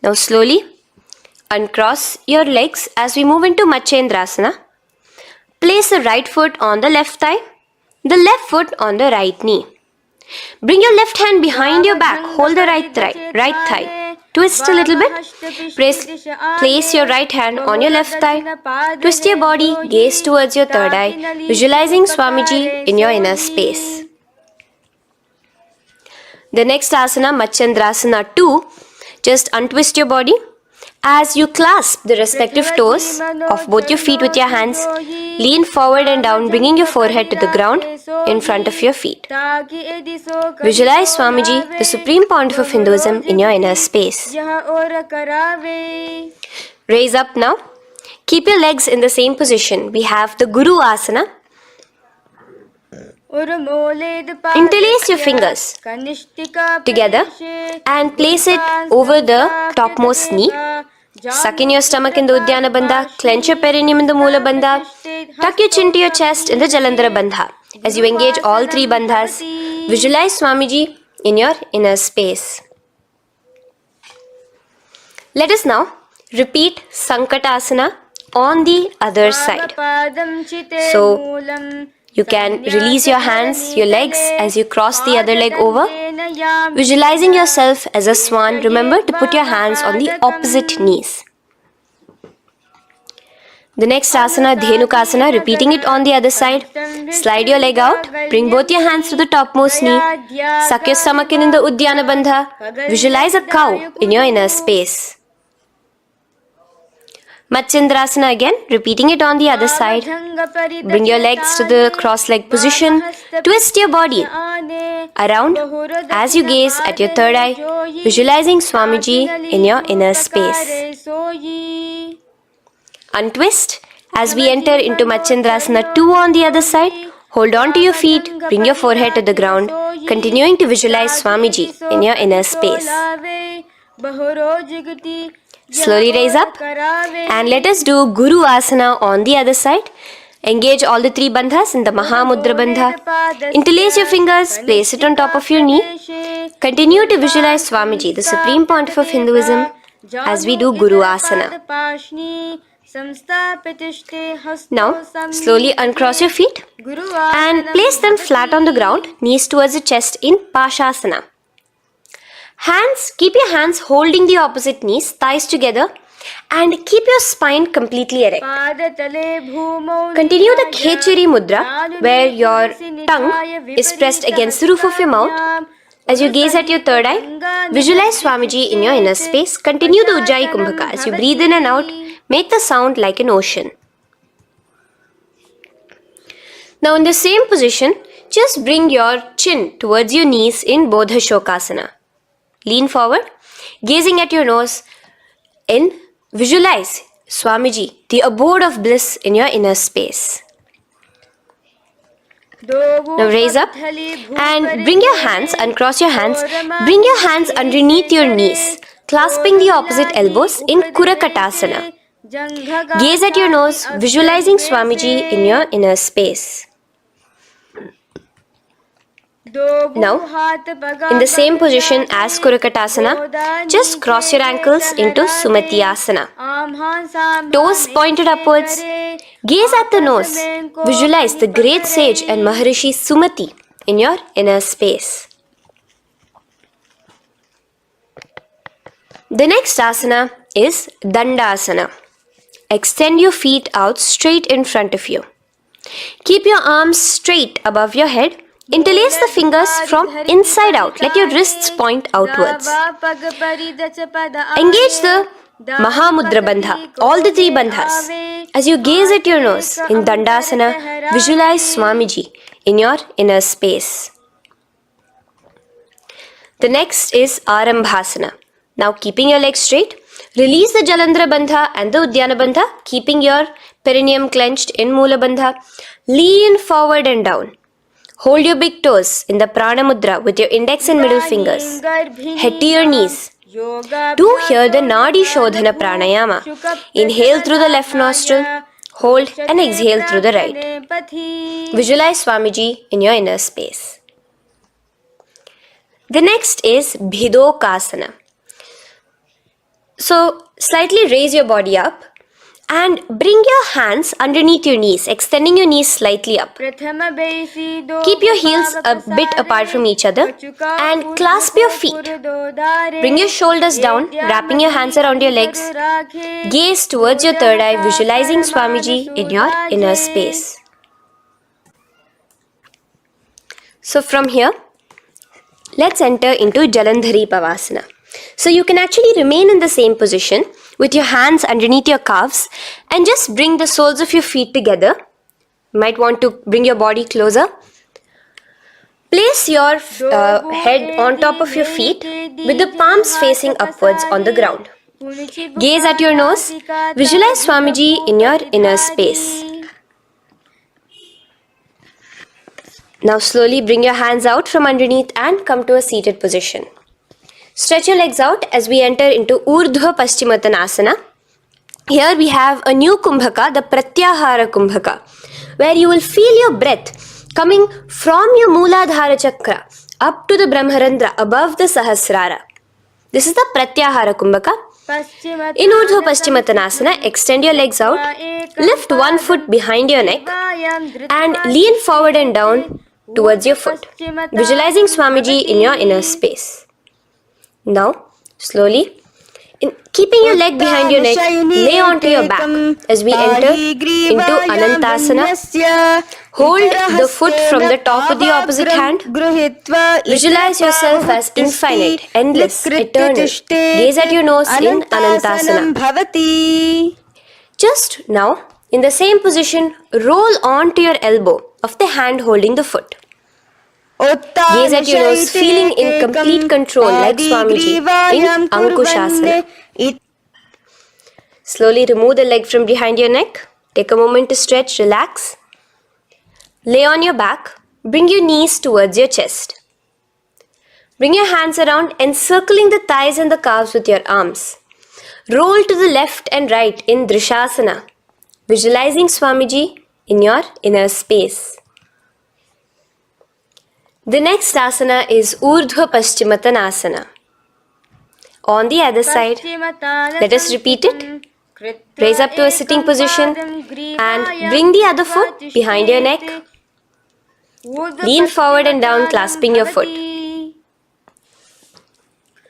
Now slowly uncross your legs as we move into Matsyendrasana. Place the right foot on the left thigh, the left foot on the right knee. Bring your left hand behind your back, hold the right thigh. Twist a little bit. Place your right hand on your left thigh. Twist your body, gaze towards your third eye, visualizing Swamiji in your inner space. The next asana, Matsyendrasana 2, just untwist your body. As you clasp the respective toes of both your feet with your hands, lean forward and down, bringing your forehead to the ground in front of your feet. Visualize Swamiji, the Supreme Pontiff of Hinduism, in your inner space. Raise up now. Keep your legs in the same position. We have the Guru Asana. Interlace your fingers together and place it over the topmost knee. Suck in your stomach in the Uddiyana Bandha, clench your perineum in the Moola Bandha, tuck your chin to your chest in the Jalandhara Bandha. As you engage all three bandhas, visualize Swamiji in your inner space. Let us now repeat Sankatasana on the other side. So, you can release your hands, your legs as you cross the other leg over. Visualizing yourself as a swan, remember to put your hands on the opposite knees. The next asana, Dhenukasana, repeating it on the other side. Slide your leg out, bring both your hands to the topmost knee. Suck your stomach in the Uddiyana Bandha. Visualize a cow in your inner space. Matsyendrasana again, repeating it on the other side. Bring your legs to the cross-leg position. Twist your body around as you gaze at your third eye, visualizing Swamiji in your inner space. Untwist as we enter into Matsyendrasana 2 on the other side. Hold on to your feet, bring your forehead to the ground, continuing to visualize Swamiji in your inner space. Slowly raise up and let us do Guru Asana on the other side. Engage all the three bandhas in the Mahamudra Bandha. Interlace your fingers, place it on top of your knee. Continue to visualize Swamiji, the Supreme Pontiff of Hinduism, as we do Guru Asana. Now, slowly uncross your feet and place them flat on the ground, knees towards the chest in Pashasana. Keep your hands holding the opposite knees, thighs together, and keep your spine completely erect. Continue the Khechari Mudra, where your tongue is pressed against the roof of your mouth. As you gaze at your third eye, visualize Swamiji in your inner space. Continue the Ujjayi Kumbhaka. As you breathe in and out, make the sound like an ocean. Now in the same position, just bring your chin towards your knees in Bodha Shokasana. Lean forward, gazing at your nose, and visualize Swamiji, the abode of bliss in your inner space. Now raise up and bring your hands, uncross your hands, bring your hands underneath your knees, clasping the opposite elbows in Kurakatasana. Gaze at your nose, visualizing Swamiji in your inner space. Now, in the same position as Kurakatasana, just cross your ankles into Sumatiyasana. Toes pointed upwards. Gaze at the nose. Visualize the great sage and Maharishi Sumati in your inner space. The next asana is Dandasana. Extend your feet out straight in front of you. Keep your arms straight above your head. Interlace the fingers from inside out. Let your wrists point outwards. Engage the Mahamudra Bandha, all the three bandhas. As you gaze at your nose in Dandasana, visualize Swamiji in your inner space. The next is Arambhasana. Now keeping your legs straight, release the Jalandhara Bandha and the Uddiyana Bandha, keeping your perineum clenched in Moola Bandha. Lean forward and down. Hold your big toes in the Prana Mudra with your index and middle fingers. Head to your knees. Do here the Nadi Shodhana Pranayama. Inhale through the left nostril, hold and exhale through the right. Visualize Swamiji in your inner space. The next is Bhidokasana. So, slightly raise your body up and bring your hands underneath your knees, extending your knees slightly up. Keep your heels a bit apart from each other and clasp your feet. Bring your shoulders down, wrapping your hands around your legs. Gaze towards your third eye, visualizing Swamiji in your inner space. So from here, let's enter into Jalandhari Pavasana. So you can actually remain in the same position with your hands underneath your calves and just bring the soles of your feet together. You might want to bring your body closer. Place your head on top of your feet with the palms facing upwards on the ground. Gaze at your nose. Visualize Swamiji in your inner space. Now slowly bring your hands out from underneath and come to a seated position. Stretch your legs out as we enter into Urdhva Paschimottanasana. Here we have a new Kumbhaka, the Pratyahara Kumbhaka, where you will feel your breath coming from your Mooladhara Chakra up to the Brahmarandra above the Sahasrara. This is the Pratyahara Kumbhaka. In Urdhva Paschimottanasana, extend your legs out, lift one foot behind your neck and lean forward and down towards your foot, visualizing Swamiji in your inner space. Now, slowly, keeping your leg behind your neck, lay onto your back as we enter into Anantasana. Hold the foot from the top with the opposite hand. Visualize yourself as infinite, endless, eternal. Gaze at your nose in Anantasana. Just now, in the same position, roll onto your elbow of the hand holding the foot. Gaze at your nose, feeling in complete control like Swamiji in Ankushasana. Slowly remove the leg from behind your neck. Take a moment to stretch, relax. Lay on your back. Bring your knees towards your chest. Bring your hands around, encircling the thighs and the calves with your arms. Roll to the left and right in Drishasana, visualizing Swamiji in your inner space. The next asana is Urdhva Paschimottanasana. On the other side, let us repeat it. Raise up to a sitting position and bring the other foot behind your neck. Lean forward and down, clasping your foot.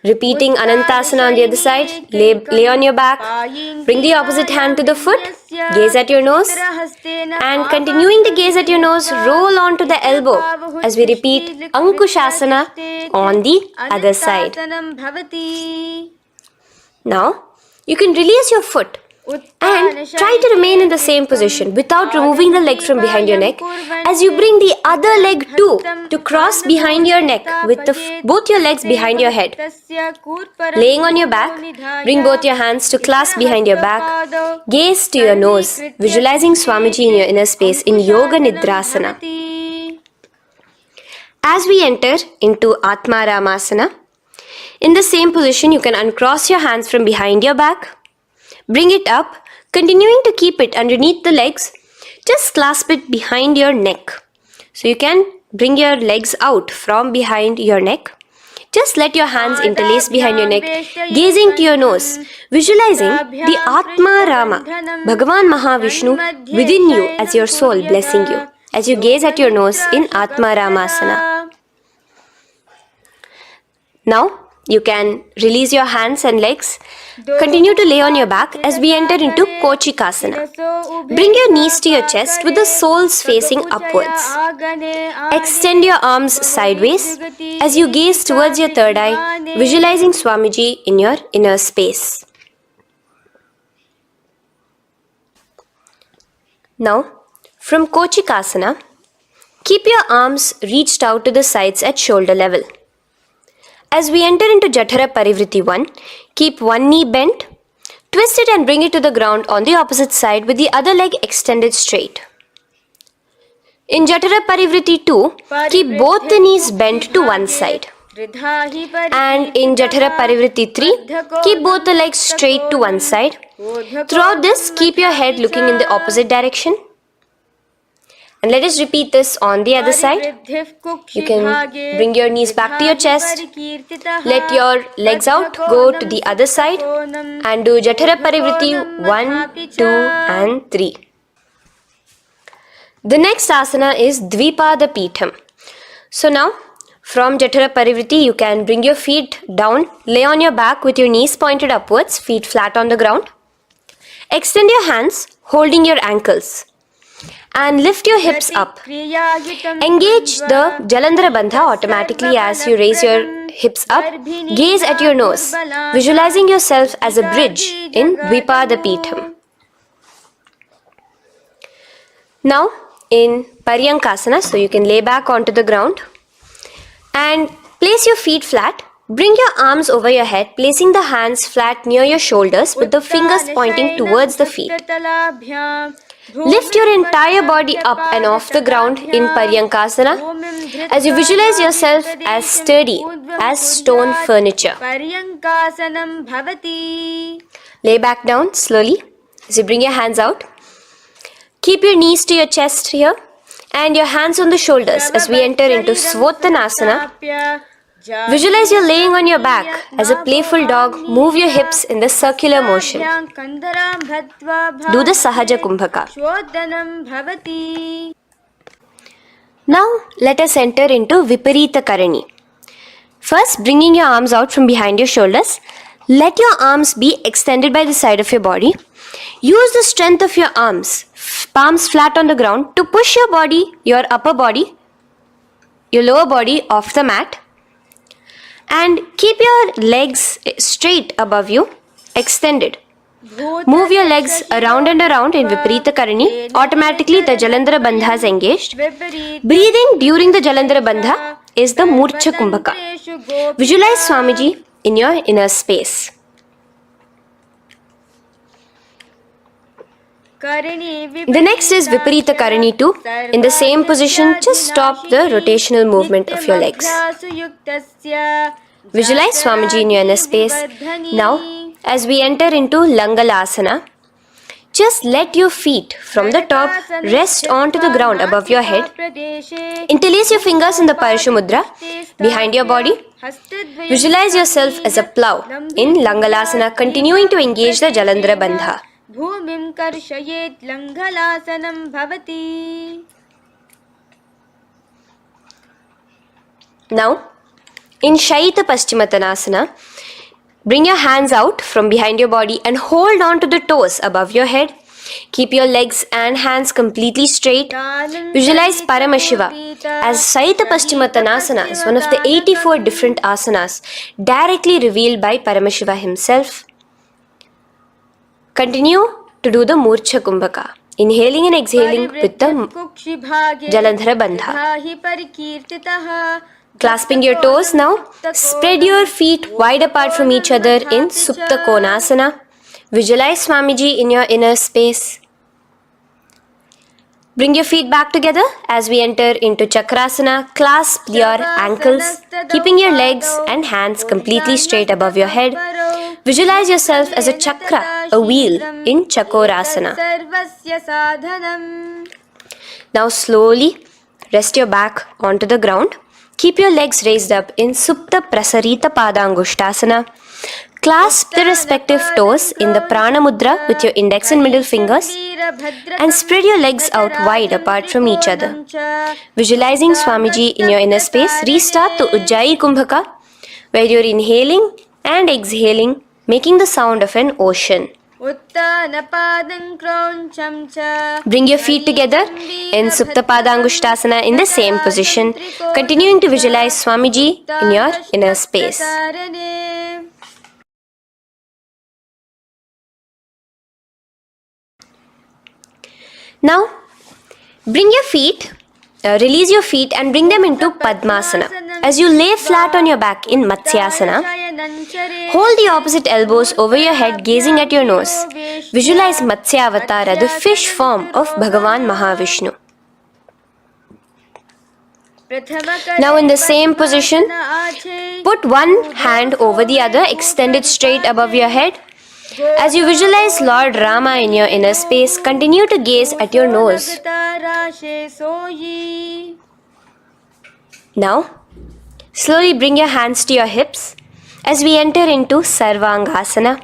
Repeating Anantasana on the other side, lay on your back, bring the opposite hand to the foot, gaze at your nose, and continuing to gaze at your nose, roll onto the elbow as we repeat Ankushasana on the other side. Now, you can release your foot and try to remain in the same position without removing the leg from behind your neck as you bring the other leg too to cross behind your neck with both your legs behind your head. Laying on your back, bring both your hands to clasp behind your back. Gaze to your nose, visualizing Swamiji in your inner space in Yoga Nidrasana. As we enter into Atmaramasana, in the same position you can uncross your hands from behind your back. Bring it up, continuing to keep it underneath the legs. Just clasp it behind your neck. So you can bring your legs out from behind your neck. Just let your hands interlace behind your neck, gazing to your nose, visualizing the Atma Rama, Bhagavan Mahavishnu within you as your soul blessing you, as you gaze at your nose in Atma Ramasana. Now, you can release your hands and legs. Continue to lay on your back as we enter into Kochikasana. Bring your knees to your chest with the soles facing upwards. Extend your arms sideways as you gaze towards your third eye, visualizing Swamiji in your inner space. Now, from Kochikasana, keep your arms reached out to the sides at shoulder level. As we enter into Jatara Parivritti 1, keep one knee bent, twist it and bring it to the ground on the opposite side with the other leg extended straight. In Jatara Parivritti 2, keep both the knees bent to one side. And in Jatara Parivritti 3, keep both the legs straight to one side. Throughout this, keep your head looking in the opposite direction. And let us repeat this on the other side. You can bring your knees back to your chest. Let your legs out, go to the other side and do Jatara Parivritti 1, 2 and 3. The next asana is Dvipada Pitham. So now from Jatara Parivritti you can bring your feet down, lay on your back with your knees pointed upwards, feet flat on the ground. Extend your hands holding your ankles. And lift your hips up. Engage the Jalandhara Bandha automatically as you raise your hips up, gaze at your nose, visualizing yourself as a bridge in Dvipadapitham. Now in Paryankasana, so you can lay back onto the ground and place your feet flat. Bring your arms over your head, placing the hands flat near your shoulders with the fingers pointing towards the feet. Lift your entire body up and off the ground in Paryankasana as you visualize yourself as sturdy as stone furniture. Lay back down slowly as you bring your hands out. Keep your knees to your chest here and your hands on the shoulders as we enter into Svottanasana. Visualize you're laying on your back as a playful dog. Move your hips in the circular motion. Do the Sahaja Kumbhaka. Now let us enter into Viparita Karani. First, bringing your arms out from behind your shoulders. Let your arms be extended by the side of your body. Use the strength of your arms, palms flat on the ground, to push your body, your upper body, your lower body off the mat. And keep your legs straight above you, extended. Move your legs around and around in Viparita Karani. Automatically the Jalandhara Bandha is engaged. Breathing during the Jalandhara Bandha is the Murcha Kumbhaka. Visualize Swamiji in your inner space. The next is Viparita Karani 2. In the same position, just stop the rotational movement of your legs. Visualize Swamiji in your inner space. Now, as we enter into Langalasana, just let your feet from the top rest onto the ground above your head. Interlace your fingers in the Parashu Mudra behind your body. Visualize yourself as a plow in Langalasana, continuing to engage the Jalandhara Bandha. Bhumim karshayet Langalasanam bhavati. Now, in Shaita Paschimottanasana, bring your hands out from behind your body and hold on to the toes above your head. Keep your legs and hands completely straight. Visualize Paramashiva as Shaita Paschimottanasana is one of the 84 different asanas directly revealed by Paramashiva himself. Continue to do the Murcha Kumbhaka, inhaling and exhaling with the Jalandhara Bandha. Clasping your toes now, spread your feet wide apart from each other in Supta Konasana. Visualize Swamiji in your inner space. Bring your feet back together as we enter into Chakrasana. Clasp your ankles, keeping your legs and hands completely straight above your head. Visualize yourself as a chakra, a wheel in Chakorasana. Now slowly rest your back onto the ground. Keep your legs raised up in Supta Prasarita Padangushtasana. Clasp the respective toes in the Prana Mudra with your index and middle fingers and spread your legs out wide apart from each other. Visualizing Swamiji in your inner space, restart to Ujjayi Kumbhaka, where you're inhaling and exhaling, making the sound of an ocean. Bring your feet together in Supta Padangushtasana in the same position, continuing to visualize Swamiji in your inner space. Now, bring your feet, release your feet and bring them into Padmasana. As you lay flat on your back in Matsyasana, hold the opposite elbows over your head, gazing at your nose. Visualize Matsya Avatara, the fish form of Bhagavan Mahavishnu. Now in the same position, put one hand over the other, extended straight above your head. As you visualize Lord Rama in your inner space, continue to gaze at your nose. Now, slowly bring your hands to your hips as we enter into Sarvangasana.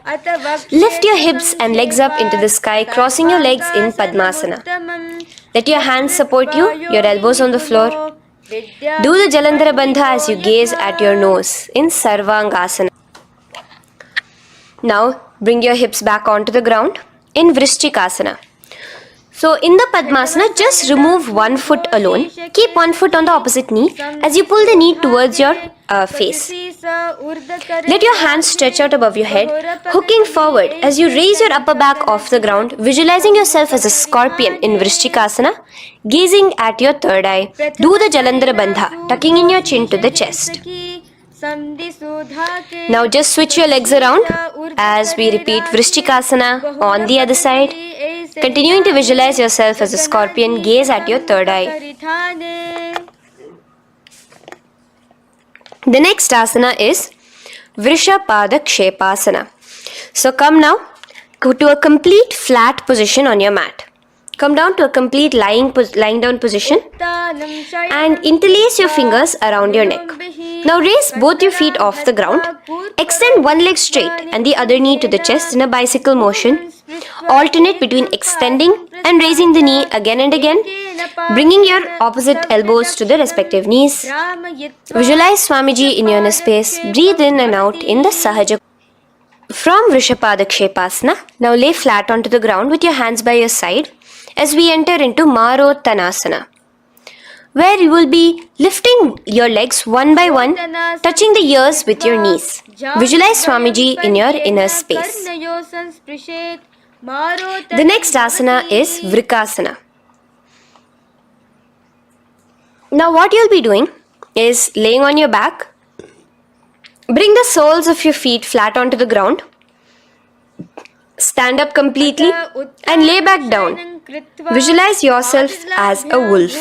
Lift your hips and legs up into the sky, crossing your legs in Padmasana. Let your hands support you, your elbows on the floor. Do the Jalandhara Bandha as you gaze at your nose in Sarvangasana. Now, bring your hips back onto the ground in Vrishchikasana. So in the Padmasana, just remove one foot alone. Keep one foot on the opposite knee as you pull the knee towards your face. Let your hands stretch out above your head, hooking forward as you raise your upper back off the ground, visualizing yourself as a scorpion in Vrishchikasana, gazing at your third eye. Do the Jalandhara Bandha, tucking in your chin to the chest. Now just switch your legs around as we repeat Vrishchikasana on the other side. Continuing to visualize yourself as a scorpion, gaze at your third eye. The next asana is Vrishapada Kshepasana. So come now to a complete flat position on your mat. Come down to a complete lying down position and interlace your fingers around your neck. Now raise both your feet off the ground. Extend one leg straight and the other knee to the chest in a bicycle motion. Alternate between extending and raising the knee again and again, bringing your opposite elbows to the respective knees. Visualize Swamiji in your inner space. Breathe in and out in the Sahaja. From Vrishapada Kshepasana, now lay flat onto the ground with your hands by your side as we enter into Marottanasana, where you will be lifting your legs one by one, touching the ears with your knees. Visualize Swamiji in your inner space. The next asana is Vrikasana. Now what you'll be doing is laying on your back. Bring the soles of your feet flat onto the ground. Stand up completely and lay back down. Visualize yourself as a wolf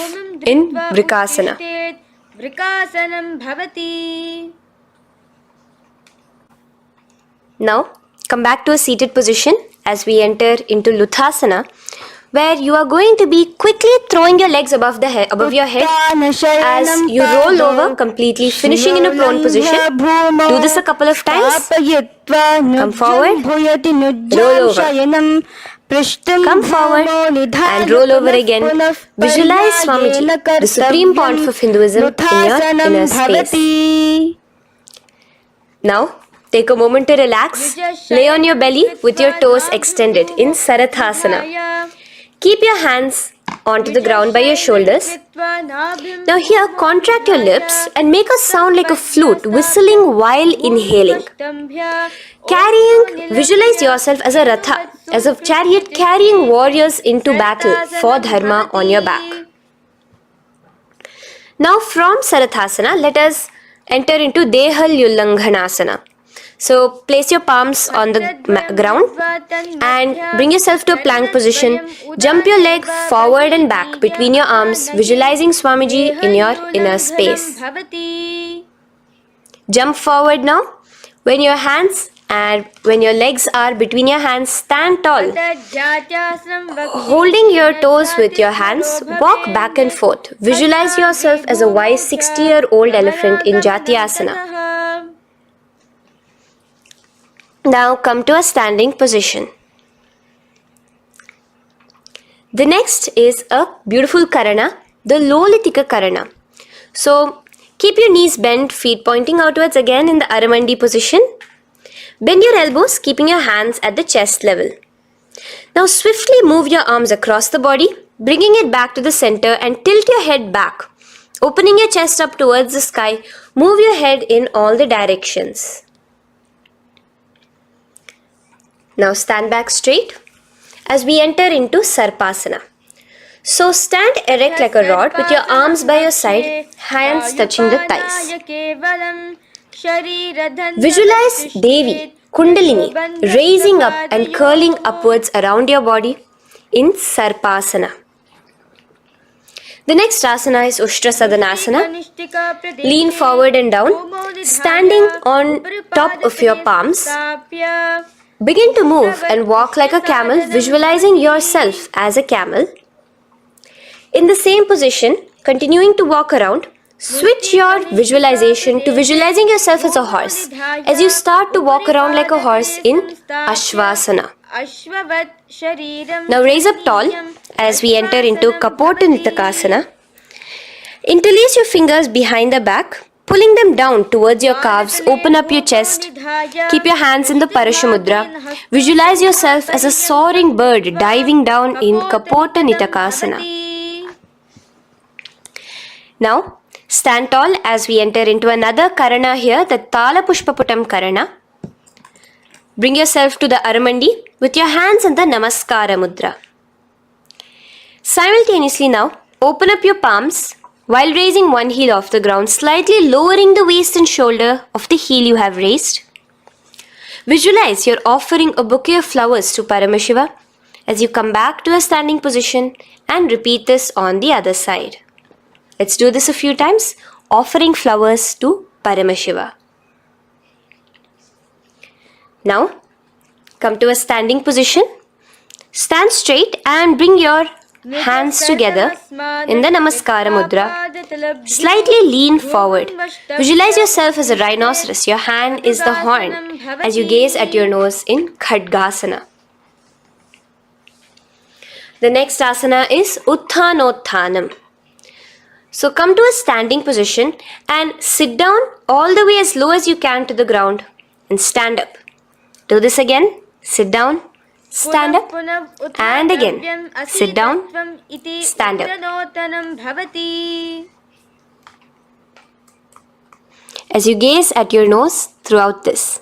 in Vrikasana. Now come back to a seated position as we enter into Luthasana, where you are going to be quickly throwing your legs above your head as you roll over completely, finishing in a prone position. Do this a couple of times. Come forward, roll over. Come forward and roll over again. Visualize Swamiji, the Supreme Pontiff of Hinduism, in your inner space. Now, take a moment to relax. Lay on your belly with your toes extended in Sarathasana. Keep your hands onto the ground by your shoulders. Now here, contract your lips and make a sound like a flute, whistling while inhaling. Visualize yourself as a ratha, as a chariot carrying warriors into battle for dharma on your back. Now from Sarathasana, let us enter into Dehalyullanghanasana. So place your palms on the ground and bring yourself to a plank position. Jump your leg forward and back between your arms, visualizing Swamiji in your inner space. Jump forward now. When your legs are between your hands, stand tall. Holding your toes with your hands, walk back and forth. Visualize yourself as a wise 60-year-old elephant in Jatyasana. Now come to a standing position. The next is a beautiful Karana, the Lolitika Karana. So keep your knees bent, feet pointing outwards again in the Aramandi position. Bend your elbows, keeping your hands at the chest level. Now swiftly move your arms across the body, bringing it back to the center and tilt your head back. Opening your chest up towards the sky, move your head in all the directions. Now stand back straight as we enter into Sarpasana. So stand erect like a rod with your arms by your side, hands touching the thighs. Visualize Devi, Kundalini, raising up and curling upwards around your body in Sarpasana. The next asana is Ushtrasadanasana. Lean forward and down, standing on top of your palms. Begin to move and walk like a camel, visualizing yourself as a camel. In the same position, continuing to walk around, switch your visualization to visualizing yourself as a horse as you start to walk around like a horse in Ashvasana. Now raise up tall as we enter into Kapota Nitakasana. Interlace your fingers behind the back, Pulling them down towards your calves, open up your chest. Keep your hands in the Parashamudra. Visualize yourself as a soaring bird diving down in Kapota Nitakasana. Now, stand tall as we enter into another Karana here, the Tala Pushpaputam Karana. Bring yourself to the Aramandi with your hands in the Namaskara Mudra. Simultaneously now, open up your palms while raising one heel off the ground, slightly lowering the waist and shoulder of the heel you have raised. Visualize you're offering a bouquet of flowers to Paramashiva as you come back to a standing position and repeat this on the other side. Let's do this a few times, offering flowers to Paramashiva. Now, come to a standing position. Stand straight and bring your hands together in the Namaskara Mudra. Slightly lean forward. Visualize yourself as a rhinoceros. Your hand is the horn as you gaze at your nose in Khadgasana. The next asana is Utthanotthanam. So come to a standing position and sit down all the way as low as you can to the ground and stand up. Do this again. Sit down. Stand up and again sit down, stand up. As you gaze at your nose throughout this.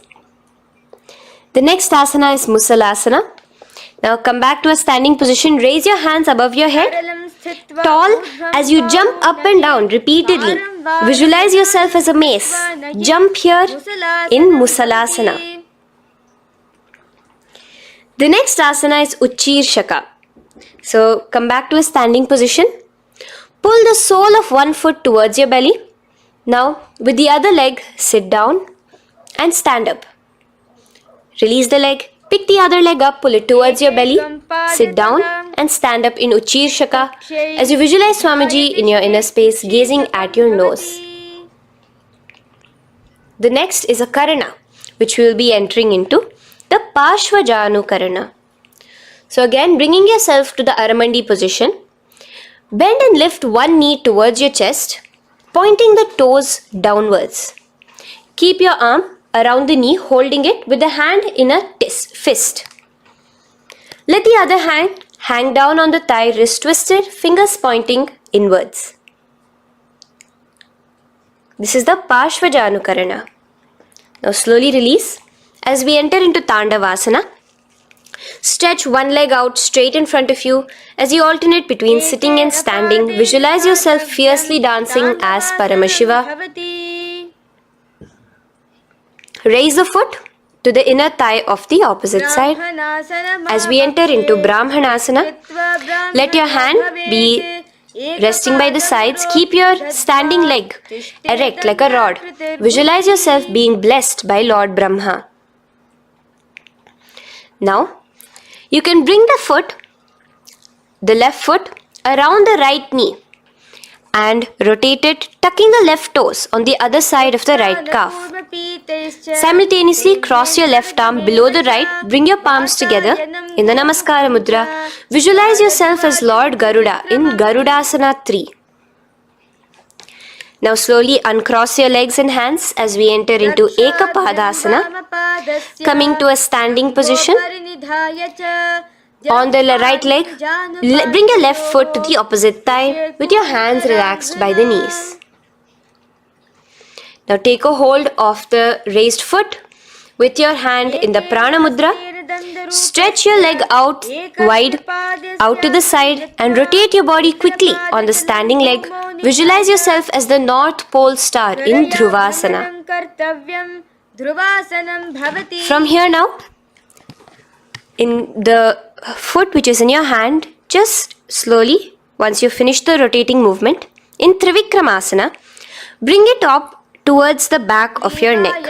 The next asana is Musalasana. Now come back to a standing position, raise your hands above your head, tall as you jump up and down repeatedly. Visualize yourself as a mace. Jump here in Musalasana. The next asana is Uchirshaka. So come back to a standing position. Pull the sole of one foot towards your belly. Now with the other leg, sit down and stand up. Release the leg. Pick the other leg up, pull it towards your belly. Sit down and stand up in Uchirshaka as you visualize Swamiji in your inner space gazing at your nose. The next is a Karana, which we will be entering into. The Parshvajanu Karana. So again, bringing yourself to the Aramandi position. Bend and lift one knee towards your chest, pointing the toes downwards. Keep your arm around the knee, holding it with the hand in a fist. Let the other hand hang down on the thigh, wrist twisted, fingers pointing inwards. This is the Parshvajanu Karana. Now slowly release. As we enter into Tandavasana, stretch one leg out straight in front of you as you alternate between sitting and standing. Visualize yourself fiercely dancing as Paramashiva. Raise the foot to the inner thigh of the opposite side. As we enter into Brahmanasana, let your hand be resting by the sides. Keep your standing leg erect like a rod. Visualize yourself being blessed by Lord Brahma. Now, you can bring the left foot around the right knee and rotate it, tucking the left toes on the other side of the right calf. Simultaneously, cross your left arm below the right, bring your palms together in the Namaskara Mudra. Visualize yourself as Lord Garuda in Garudasana 3. Now slowly uncross your legs and hands as we enter into Ekapadasana, coming to a standing position. On the right leg, bring your left foot to the opposite thigh with your hands relaxed by the knees. Now take a hold of the raised foot with your hand in the Prana Mudra. Stretch your leg out wide, out to the side and rotate your body quickly on the standing leg. Visualize yourself as the North Pole star in Dhruvasana. From here now, in the foot which is in your hand, just slowly, once you finish the rotating movement, in Trivikramasana, bring it up towards the back of your neck.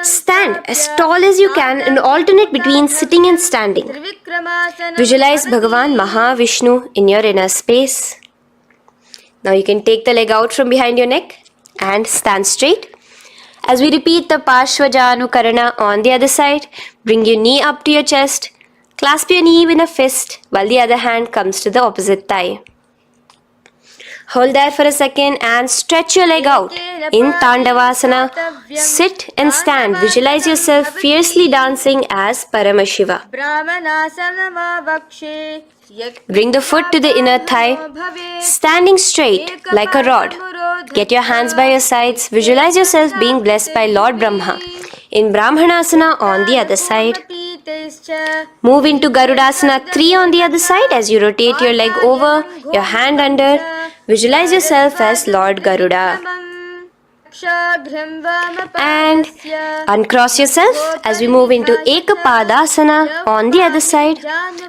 Stand as tall as you can and alternate between sitting and standing. Visualize Bhagavan Mahavishnu in your inner space. Now you can take the leg out from behind your neck and stand straight. As we repeat the Parshvajanu Karana on the other side, bring your knee up to your chest, clasp your knee in a fist while the other hand comes to the opposite thigh. Hold there for a second and stretch your leg out. In Tandavasana, sit and stand. Visualize yourself fiercely dancing as Paramashiva. Bring the foot to the inner thigh, standing straight like a rod. Get your hands by your sides. Visualize yourself being blessed by Lord Brahma. In Brahmanasana on the other side. Move into Garudasana 3 on the other side as you rotate your leg over, your hand under. Visualize yourself as Lord Garuda. And uncross yourself as we move into Ekapadasana on the other side.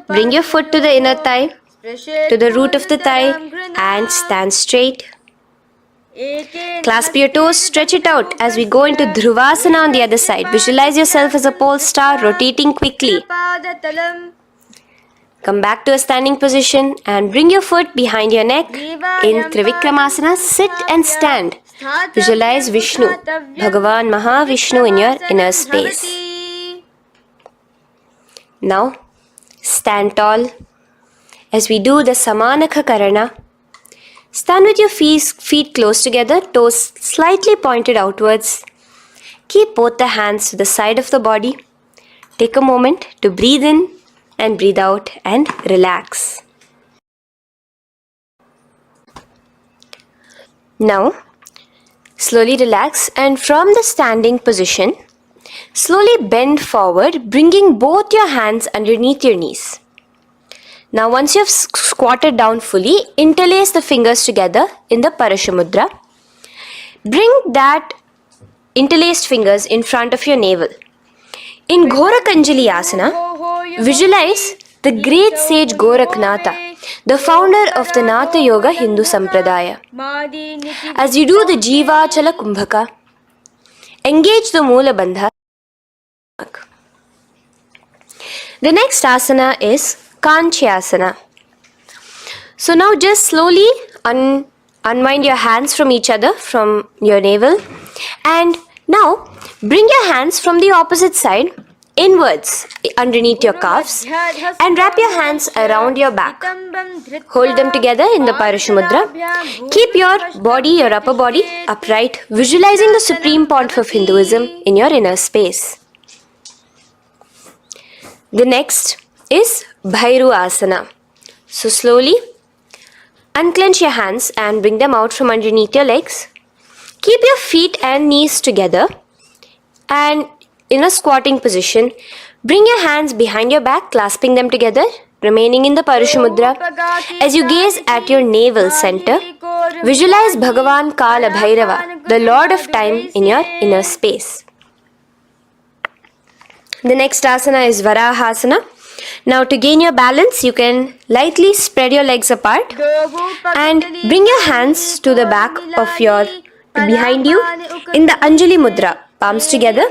Bring your foot to the inner thigh, to the root of the thigh, and stand straight. Clasp your toes, stretch it out as we go into Dhruvasana on the other side. Visualize yourself as a pole star rotating quickly. Come back to a standing position and bring your foot behind your neck. In Trivikramasana, sit and stand. Visualize Vishnu, Bhagavan Mahavishnu in your inner space. Now, stand tall as we do the Samanakha Karana. Stand with your feet close together, toes slightly pointed outwards. Keep both the hands to the side of the body. Take a moment to breathe in and breathe out and relax. Now, slowly relax and from the standing position, slowly bend forward, bringing both your hands underneath your knees. Now once you have squatted down fully, interlace the fingers together in the Parashamudra. Bring that interlaced fingers in front of your navel. In Gorakanjali Asana, visualize the great sage Goraknatha, the founder of the Natha Yoga Hindu Sampradaya. As you do the Jiva Chala Kumbhaka, engage the Moola Bandha. The next asana is Kanchyasana. So now just slowly unwind your hands from each other, from your navel, and now bring your hands from the opposite side inwards underneath your calves and wrap your hands around your back. Hold them together in the Parashamudra. Keep your body, your upper body upright, visualizing the Supreme Pontiff of Hinduism in your inner space. The next is Bhairu Asana. So slowly unclench your hands and bring them out from underneath your legs. Keep your feet and knees together and in a squatting position, bring your hands behind your back, clasping them together, remaining in the Parashamudra. As you gaze at your navel center, visualize Bhagavan Kala Bhairava, the Lord of Time, in your inner space. The next asana is Varahasana. Now to gain your balance, you can lightly spread your legs apart and bring your hands to the back of behind you in the Anjali Mudra, palms together.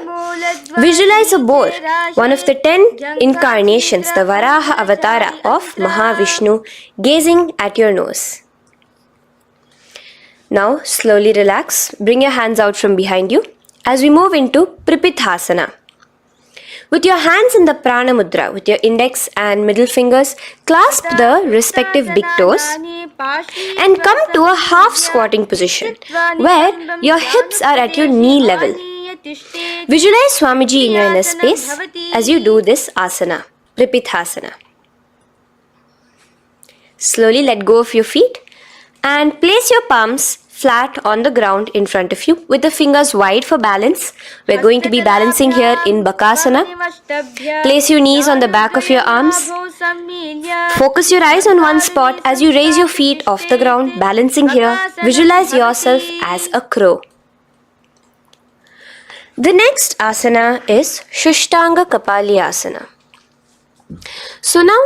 Visualize a boar, one of the 10 incarnations, the Varaha Avatara of Mahavishnu, gazing at your nose. Now slowly relax, bring your hands out from behind you as we move into Pripithasana. With your hands in the Prana Mudra, with your index and middle fingers, clasp the respective big toes and come to a half squatting position where your hips are at your knee level. Visualize Swamiji in your inner space as you do this asana, Pripithasana. Slowly let go of your feet and place your palms flat on the ground in front of you with the fingers wide for balance. We're going to be balancing here in Mahakaasa. Place your knees on the back of your arms. Focus your eyes on one spot as you raise your feet off the ground, balancing here. Visualize yourself as a crow. The next asana is Shushtanga Kapali Asana. So now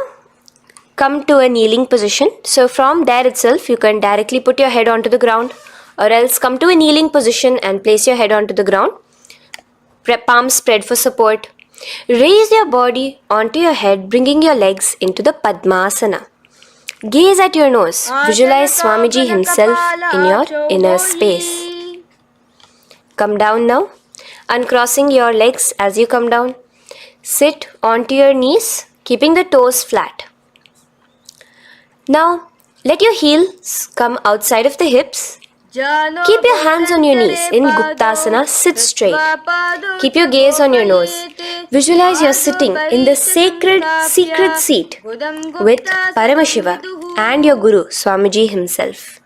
come to a kneeling position. So from there itself, you can directly put your head onto the ground, or else come to a kneeling position and place your head onto the ground. Palms spread for support. Raise your body onto your head, bringing your legs into the Padmasana. Gaze at your nose. Visualize Swamiji himself in your inner space. Come down now, uncrossing your legs as you come down. Sit onto your knees, keeping the toes flat. Now, Let your heels come outside of the hips. Keep your hands on your knees. In Guptasana, sit straight. Keep your gaze on your nose. Visualize you're sitting in the sacred secret seat with Paramashiva and your Guru, Swamiji himself.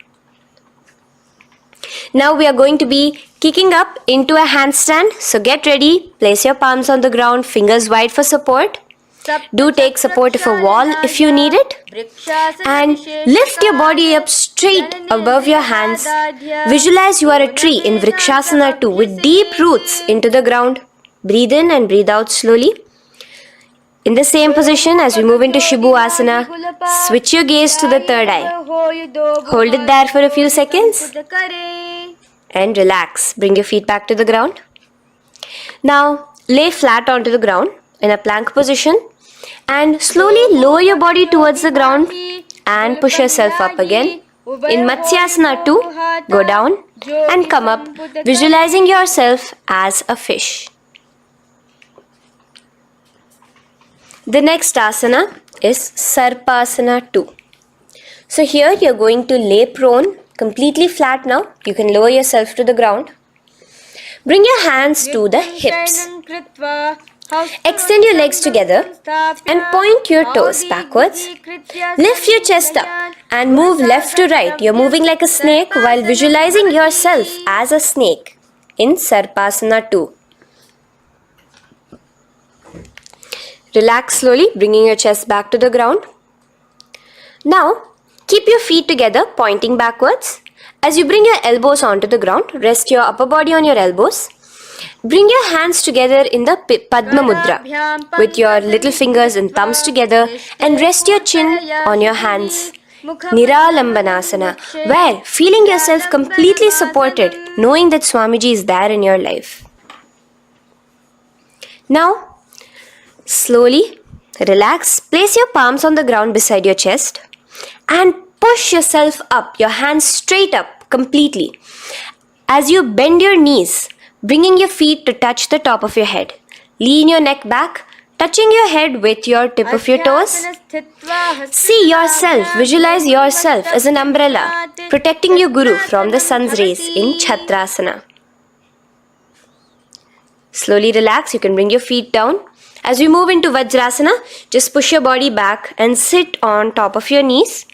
Now we are going to be kicking up into a handstand. So get ready. Place your palms on the ground, fingers wide for support. Do take support of a wall if you need it. And lift your body up straight above your hands. Visualize you are a tree in Vrikshasana 2 with deep roots into the ground. Breathe in and breathe out slowly. In the same position as we move into Shibhu-asana, switch your gaze to the third eye. Hold it there for a few seconds. And relax. Bring your feet back to the ground. Now lay flat onto the ground in a plank position. And slowly lower your body towards the ground and push yourself up again. In Matsyasana 2, go down and come up, visualizing yourself as a fish. The next asana is Sarpasana 2. So here you are going to lay prone, completely flat now. You can lower yourself to the ground. Bring your hands to the hips. Extend your legs together and point your toes backwards. Lift your chest up and move left to right. You're moving like a snake while visualizing yourself as a snake in Sarpasana 2. Relax slowly, bringing your chest back to the ground. Now, keep your feet together, pointing backwards. As you bring your elbows onto the ground, rest your upper body on your elbows. Bring your hands together in the Padma Mudra with your little fingers and thumbs together and rest your chin on your hands. Niralambanasana, where feeling yourself completely supported, knowing that Swamiji is there in your life. Now, slowly relax, place your palms on the ground beside your chest and push yourself up, your hands straight up completely. As you bend your knees, bringing your feet to touch the top of your head. Lean your neck back, touching your head with your tip of your toes. See yourself, visualize yourself as an umbrella, protecting your Guru from the sun's rays in Chhatrasana. Slowly relax, you can bring your feet down. As we move into Vajrasana, just push your body back and sit on top of your knees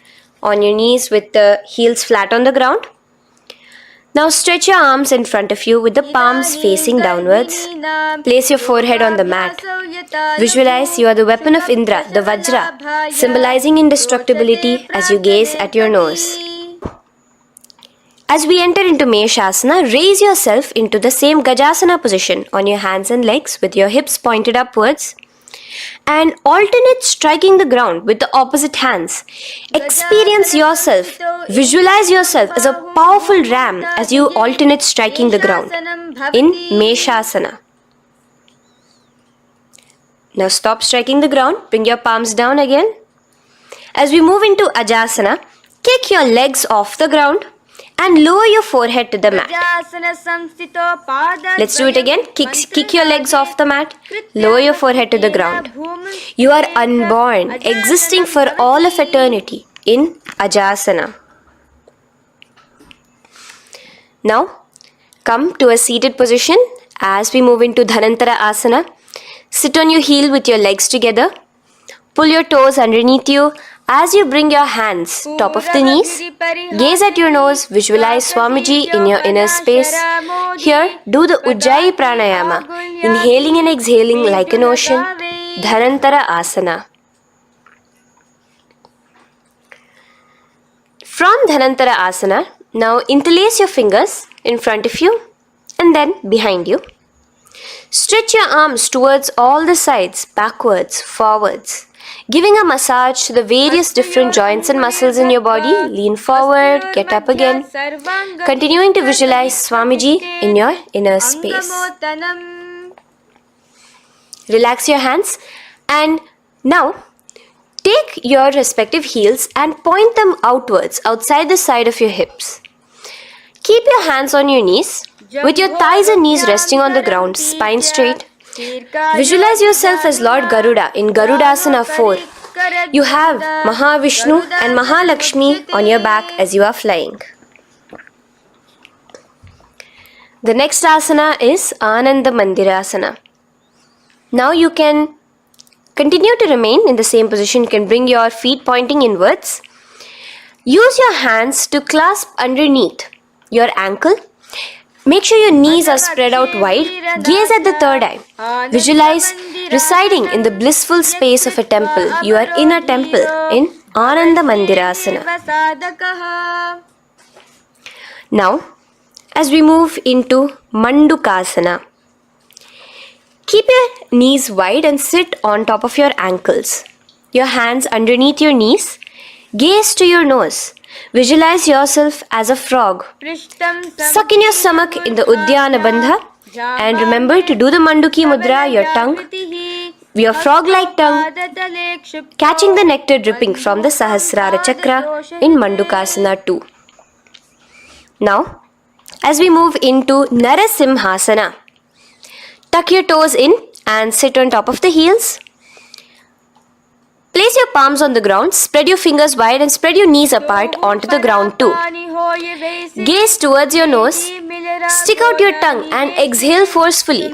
with the heels flat on the ground. Now stretch your arms in front of you with the palms facing downwards. Place your forehead on the mat. Visualize you are the weapon of Indra, the Vajra, symbolizing indestructibility as you gaze at your nose. As we enter into Meshasana, raise yourself into the same Gajasana position on your hands and legs with your hips pointed upwards. And alternate striking the ground with the opposite hands. Experience yourself, visualize yourself as a powerful ram as you alternate striking the ground in Meshasana. Now stop striking the ground, bring your palms down again. As we move into Ajasana, kick your legs off the ground and lower your forehead to the mat. Let's do it again. Kick your legs off the mat. Lower your forehead to the ground. You are unborn, existing for all of eternity in Ajasana. Now, come to a seated position as we move into Dhanantara Asana. Sit on your heel with your legs together. Pull your toes underneath you. As you bring your hands top of the knees, gaze at your nose, visualize Swamiji in your inner space. Here, do the Ujjayi Pranayama, inhaling and exhaling like an ocean, Dhanantara Asana. From Dhanantara Asana, now interlace your fingers in front of you and then behind you. Stretch your arms towards all the sides, backwards, forwards. Giving a massage to the various different joints and muscles in your body. Lean forward, get up again. Continuing to visualize Swamiji in your inner space. Relax your hands and now take your respective heels and point them outwards, outside the side of your hips. Keep your hands on your knees with your thighs and knees resting on the ground, spine straight. Visualize yourself as Lord Garuda in Garudasana 4, You have Mahavishnu and Mahalakshmi on your back as you are flying. The next asana is Ananda Mandirasana. Now you can continue to remain in the same position. You can bring your feet pointing inwards. Use your hands to clasp underneath your ankle. Make sure your knees are spread out wide. Gaze at the third eye. Visualize residing in the blissful space of a temple. You are in a temple in Ananda Mandirasana. Now, as we move into Mandukasana, keep your knees wide and sit on top of your ankles. Your hands underneath your knees. Gaze to your nose. Visualize yourself as a frog. Suck in your stomach in the Uddiyana Bandha. And remember to do the Manduki Mudra, your tongue, your frog-like tongue, catching the nectar dripping from the Sahasrara Chakra in Mandukasana 2. Now, as we move into Narasimhasana, tuck your toes in and sit on top of the heels. Place your palms on the ground, spread your fingers wide and spread your knees apart onto the ground too. Gaze towards your nose, stick out your tongue and exhale forcefully,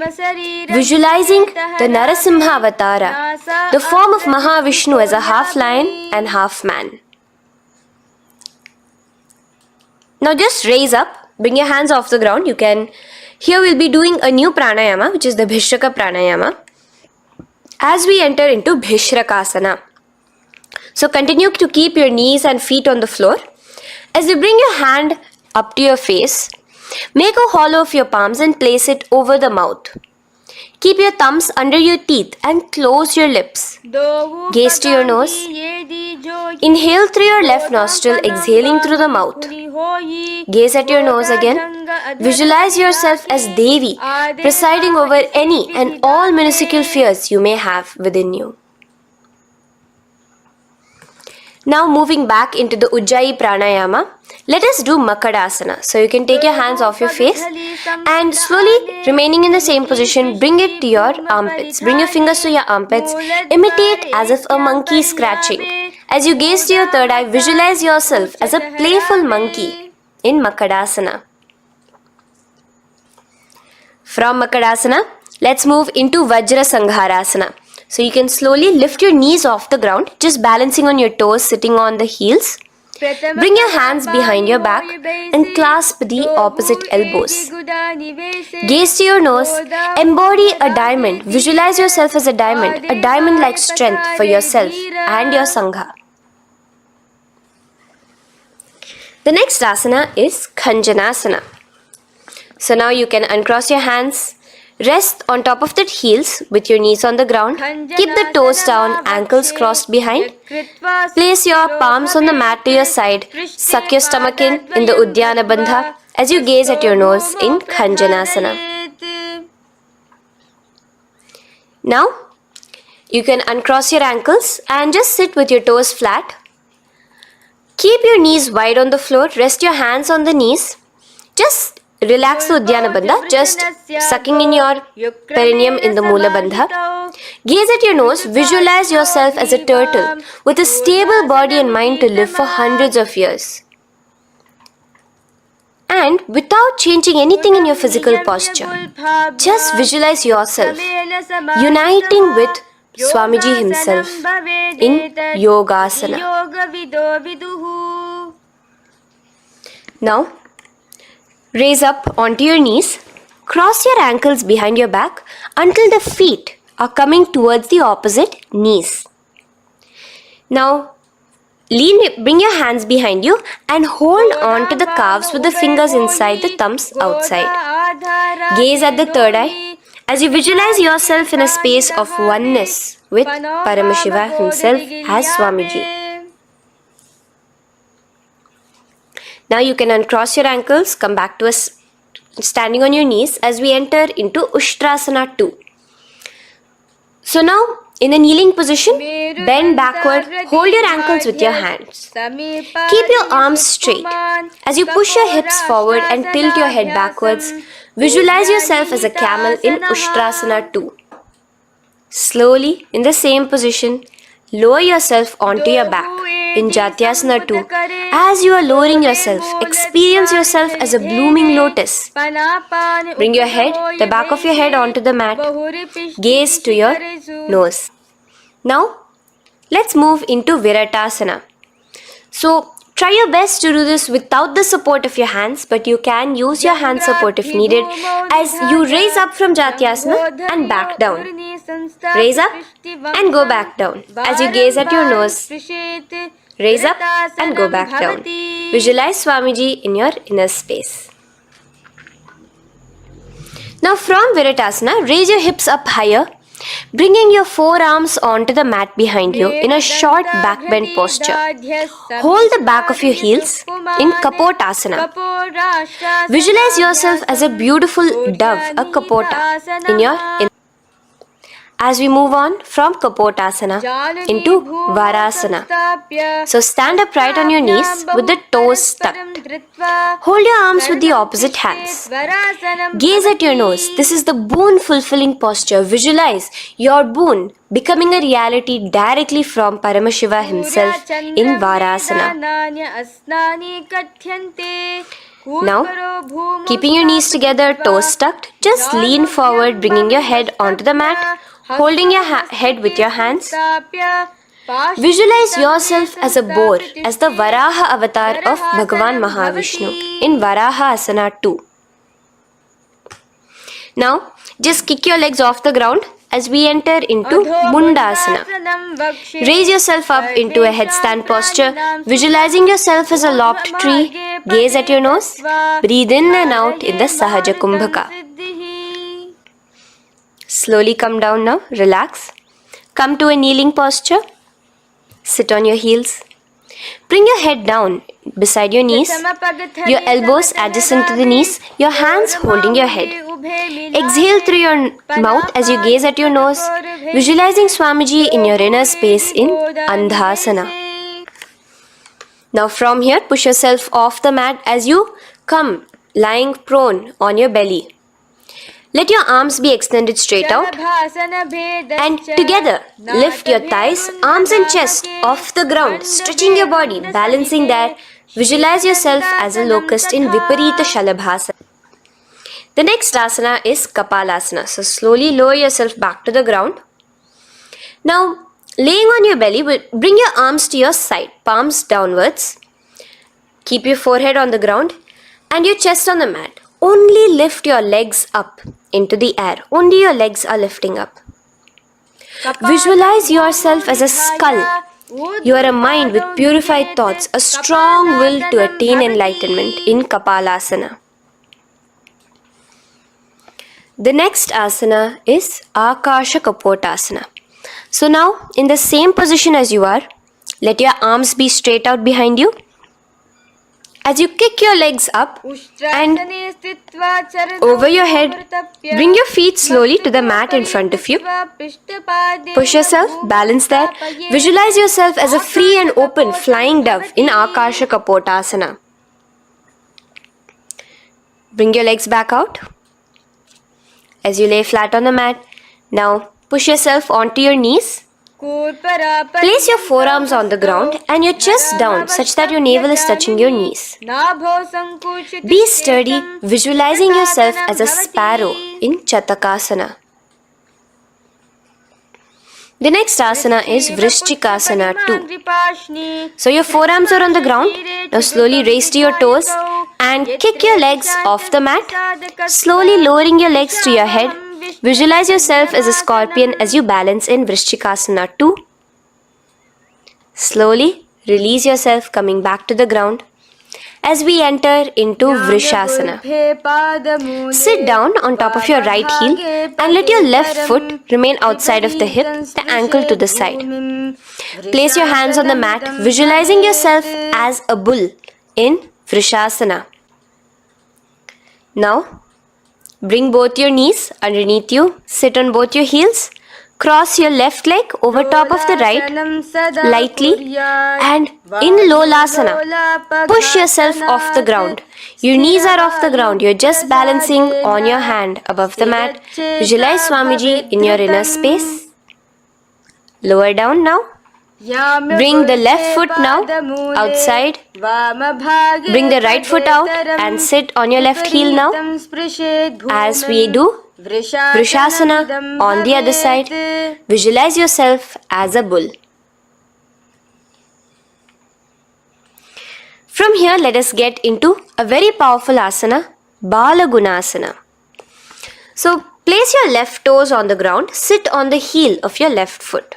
visualizing the Narasimha Avatara, the form of Mahavishnu as a half lion and half man. Now just raise up, bring your hands off the ground. Here we'll be doing a new pranayama, which is the Bhishraka pranayama, as we enter into Bhishrakasana. So continue to keep your knees and feet on the floor. As you bring your hand up to your face, make a hollow of your palms and place it over the mouth. Keep your thumbs under your teeth and close your lips. Gaze to your nose. Inhale through your left nostril, exhaling through the mouth. Gaze at your nose again. Visualize yourself as Devi, presiding over any and all minuscule fears you may have within you. Now moving back into the Ujjayi Pranayama, let us do Makadasana. So you can take your hands off your face and slowly remaining in the same position, bring it to your armpits. Bring your fingers to your armpits. Imitate as if a monkey is scratching. As you gaze to your third eye, visualize yourself as a playful monkey in Makadasana. From Makadasana, let's move into Vajra Sangharasana. So you can slowly lift your knees off the ground, just balancing on your toes, sitting on the heels. Bring your hands behind your back and clasp the opposite elbows. Gaze to your nose, embody a diamond. Visualize yourself as a diamond-like strength for yourself and your Sangha. The next asana is Khanjanasana. So now you can uncross your hands, rest on top of the heels with your knees on the ground. Keep the toes down, ankles crossed behind. Place your palms on the mat to your side. Suck your stomach in the Uddiyana Bandha as you gaze at your nose in Khanjanasana. Now, you can uncross your ankles and just sit with your toes flat. Keep your knees wide on the floor. Rest your hands on the knees. Just relax the Uddiyana Bandha, just sucking in your perineum in the Mula Bandha. Gaze at your nose, visualize yourself as a turtle with a stable body and mind to live for hundreds of years. And without changing anything in your physical posture, just visualize yourself uniting with Swamiji himself in Yogasana. Now, raise up onto your knees, cross your ankles behind your back until the feet are coming towards the opposite knees. Now, bring your hands behind you and hold on to the calves with the fingers inside, the thumbs outside. Gaze at the third eye as you visualize yourself in a space of oneness with Paramashiva himself as Swamiji. Now you can uncross your ankles, come back to us standing on your knees as we enter into Ushtrasana 2. So now, in a kneeling position, bend backward, hold your ankles with your hands. Keep your arms straight. As you push your hips forward and tilt your head backwards, visualize yourself as a camel in Ushtrasana 2. Slowly, in the same position, Lower yourself onto your back in Jatyasana 2. As you are lowering yourself, experience yourself as a blooming lotus. Bring your head, the back of your head onto the mat. Gaze to your nose. Now, let's move into Viratasana. So, try your best to do this without the support of your hands, but you can use your hand support if needed as you raise up from Jatyasana and back down. Raise up and go back down as you gaze at your nose. Raise up and go back down. Visualize Swamiji in your inner space. Now from Viratasana, raise your hips up higher, bringing your forearms onto the mat behind you in a short back bend posture. Hold the back of your heels in Kapotasana. Visualize yourself as a beautiful dove, a Kapota, in your inner. As we move on from Kapotasana into Varasana. So stand upright on your knees with the toes tucked. Hold your arms with the opposite hands. Gaze at your nose. This is the boon fulfilling posture. Visualize your boon becoming a reality directly from Paramashiva himself in Varasana. Now, keeping your knees together, toes tucked, just lean forward, bringing your head onto the mat. Holding your head with your hands. Visualize yourself as a boar, as the Varaha avatar of Bhagavan Mahavishnu in Varaha Asana 2. Now, just kick your legs off the ground as we enter into Mundasana. Raise yourself up into a headstand posture, visualizing yourself as a lopped tree. Gaze at your nose. Breathe in and out in the Sahaja Kumbhaka. Slowly come down now, relax. Come to a kneeling posture. Sit on your heels. Bring your head down beside your knees, your elbows adjacent to the knees, your hands holding your head. Exhale through your mouth as you gaze at your nose, visualizing Swamiji in your inner space in Andhasana. Now from here, push yourself off the mat as you come lying prone on your belly. Let your arms be extended straight out and together lift your thighs, arms and chest off the ground, stretching your body, balancing there. Visualize yourself as a locust in Viparita Shalabhasana. The next asana is Kapalasana. So slowly lower yourself back to the ground. Now laying on your belly, bring your arms to your side, palms downwards. Keep your forehead on the ground and your chest on the mat. Only lift your legs up into the air. Only your legs are lifting up. Visualize yourself as a skull. You are a mind with purified thoughts, a strong will to attain enlightenment in Kapalasana. The next asana is Akasha Kapotasana. So now, in the same position as you are, let your arms be straight out behind you. As you kick your legs up and over your head, bring your feet slowly to the mat in front of you. Push yourself, balance there. Visualize yourself as a free and open flying dove in Akasha Kapotasana. Bring your legs back out as you lay flat on the mat. Now push yourself onto your knees. Place your forearms on the ground and your chest down such that your navel is touching your knees. Be sturdy, visualizing yourself as a sparrow in Chatakasana. The next asana is Vrishchikasana 2. So your forearms are on the ground. Now slowly raise to your toes and kick your legs off the mat. Slowly lowering your legs to your head. Visualize yourself as a scorpion as you balance in Vrishchikasana 2. Slowly release yourself, coming back to the ground as we enter into Vrishasana. Sit down on top of your right heel and let your left foot remain outside of the hip, the ankle to the side. Place your hands on the mat, visualizing yourself as a bull in Vrishasana. Now, bring both your knees underneath you, sit on both your heels, cross your left leg over top of the right lightly and in Lolasana, push yourself off the ground. Your knees are off the ground, you're just balancing on your hand above the mat. Visualize Swamiji in your inner space. Lower down now. Bring the left foot now outside. Bring the right foot out and sit on your left heel now. As we do Vrishasana on the other side, visualize yourself as a bull. From here, let us get into a very powerful asana, Balagunasana. So, place your left toes on the ground, sit on the heel of your left foot.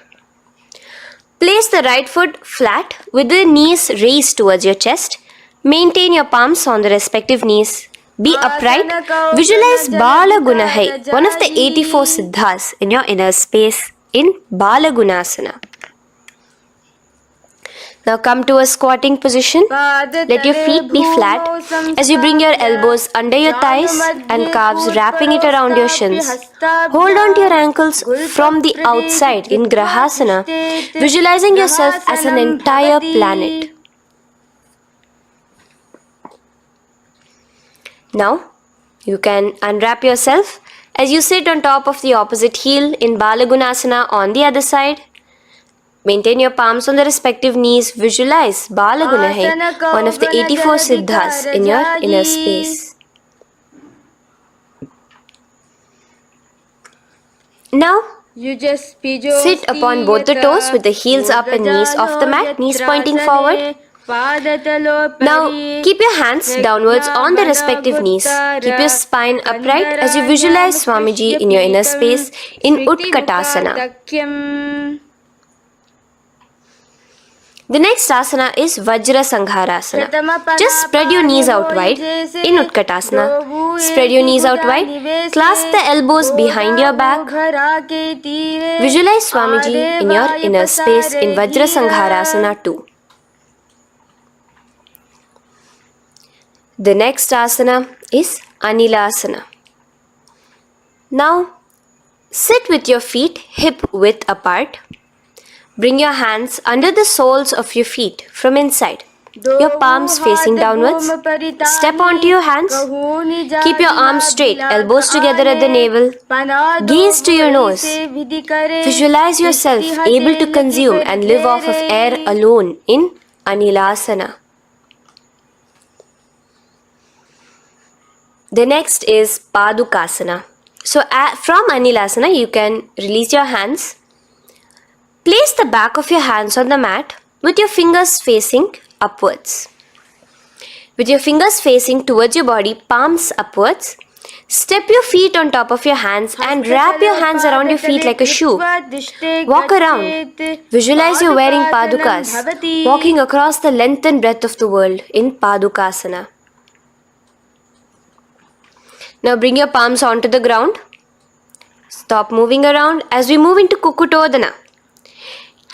Place the right foot flat with the knees raised towards your chest. Maintain your palms on the respective knees. Be upright. Visualize Balagunahai, one of the 84 siddhas in your inner space in Balagunasana. Now come to a squatting position. Let your feet be flat as you bring your elbows under your thighs and calves, wrapping it around your shins. Hold on to your ankles from the outside in Grahasana, visualizing yourself as an entire planet. Now you can unwrap yourself as you sit on top of the opposite heel in Balagunasana on the other side. Maintain your palms on the respective knees. Visualize Balagunahai, one of the 84 siddhas in your inner space. Now, sit upon both the toes with the heels up and knees off the mat, knees pointing forward. Now, keep your hands downwards on the respective knees. Keep your spine upright as you visualize Swamiji in your inner space in Utkatasana. The next asana is Vajra Sangharasana. Just spread your knees out wide in Utkatasana. Spread your knees out wide. Clasp the elbows behind your back. Visualize Swamiji in your inner space in Vajra Sangharasana too. The next asana is Anilasana. Now, sit with your feet hip width apart. Bring your hands under the soles of your feet from inside. Your palms facing downwards. Step onto your hands. Keep your arms straight, elbows together at the navel. Gaze to your nose. Visualize yourself able to consume and live off of air alone in Anilasana. The next is Padukasana. So from Anilasana, you can release your hands. Place the back of your hands on the mat with your fingers facing upwards. With your fingers facing towards your body, palms upwards. Step your feet on top of your hands and wrap your hands around your feet like a shoe. Walk around. Visualize you're wearing padukas, walking across the length and breadth of the world in Padukasana. Now bring your palms onto the ground. Stop moving around as we move into Kukutodana.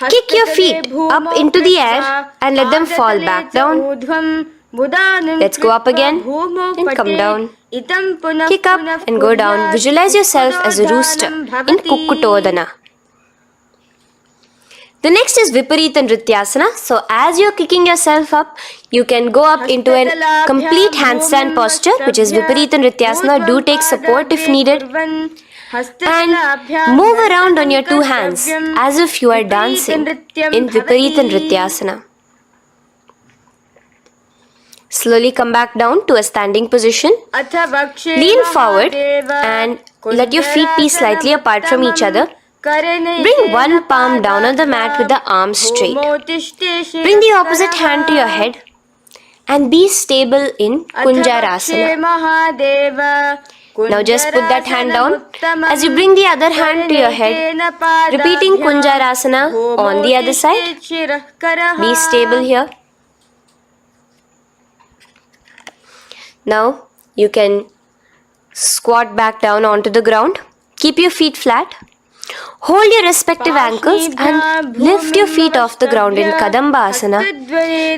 Kick your feet up into the air and let them fall back down. Let's go up again and come down. Kick up and go down. Visualize yourself as a rooster in Kukutodana. The next is Viparita Nrityasana. So as you're kicking yourself up, you can go up into a complete handstand posture, which is Viparita Nrityasana. Do take support if needed. And move around on your two hands as if you are dancing in Viparita Nrityasana. Slowly come back down to a standing position. Lean forward and let your feet be slightly apart from each other. Bring one palm down on the mat with the arms straight. Bring the opposite hand to your head and be stable in Kunjarasana. Now just put that hand down as you bring the other hand to your head, repeating Kunjarasana on the other side. Be stable here. Now you can squat back down onto the ground. Keep your feet flat. Hold your respective ankles and lift your feet off the ground in Kadamba Asana.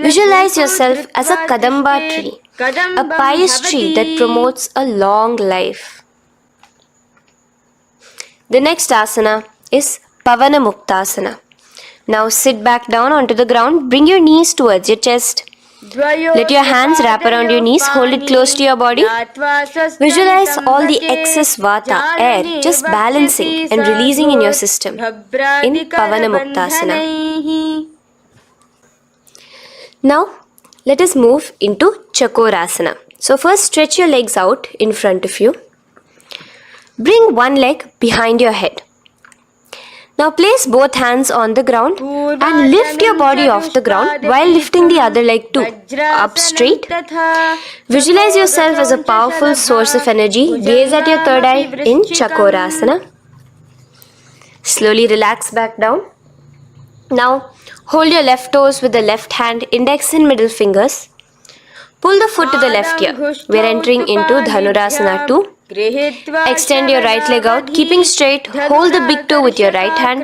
Visualize yourself as a Kadamba tree, a pious tree that promotes a long life. The next asana is Pavana Muktasana. Now sit back down onto the ground. Bring your knees towards your chest. Let your hands wrap around your knees, hold it close to your body. Visualize all the excess vata, air, just balancing and releasing in your system in Pavanamuktasana. Now, let us move into Chakorasana. So first stretch your legs out in front of you. Bring one leg behind your head. Now place both hands on the ground and lift your body off the ground while lifting the other leg too, up straight. Visualize yourself as a powerful source of energy. Gaze at your third eye in Chakorasana. Slowly relax back down. Now hold your left toes with the left hand, index and middle fingers. Pull the foot to the left ear. We are entering into Dhanurasana 2. Extend your right leg out, keeping straight. Hold the big toe with your right hand.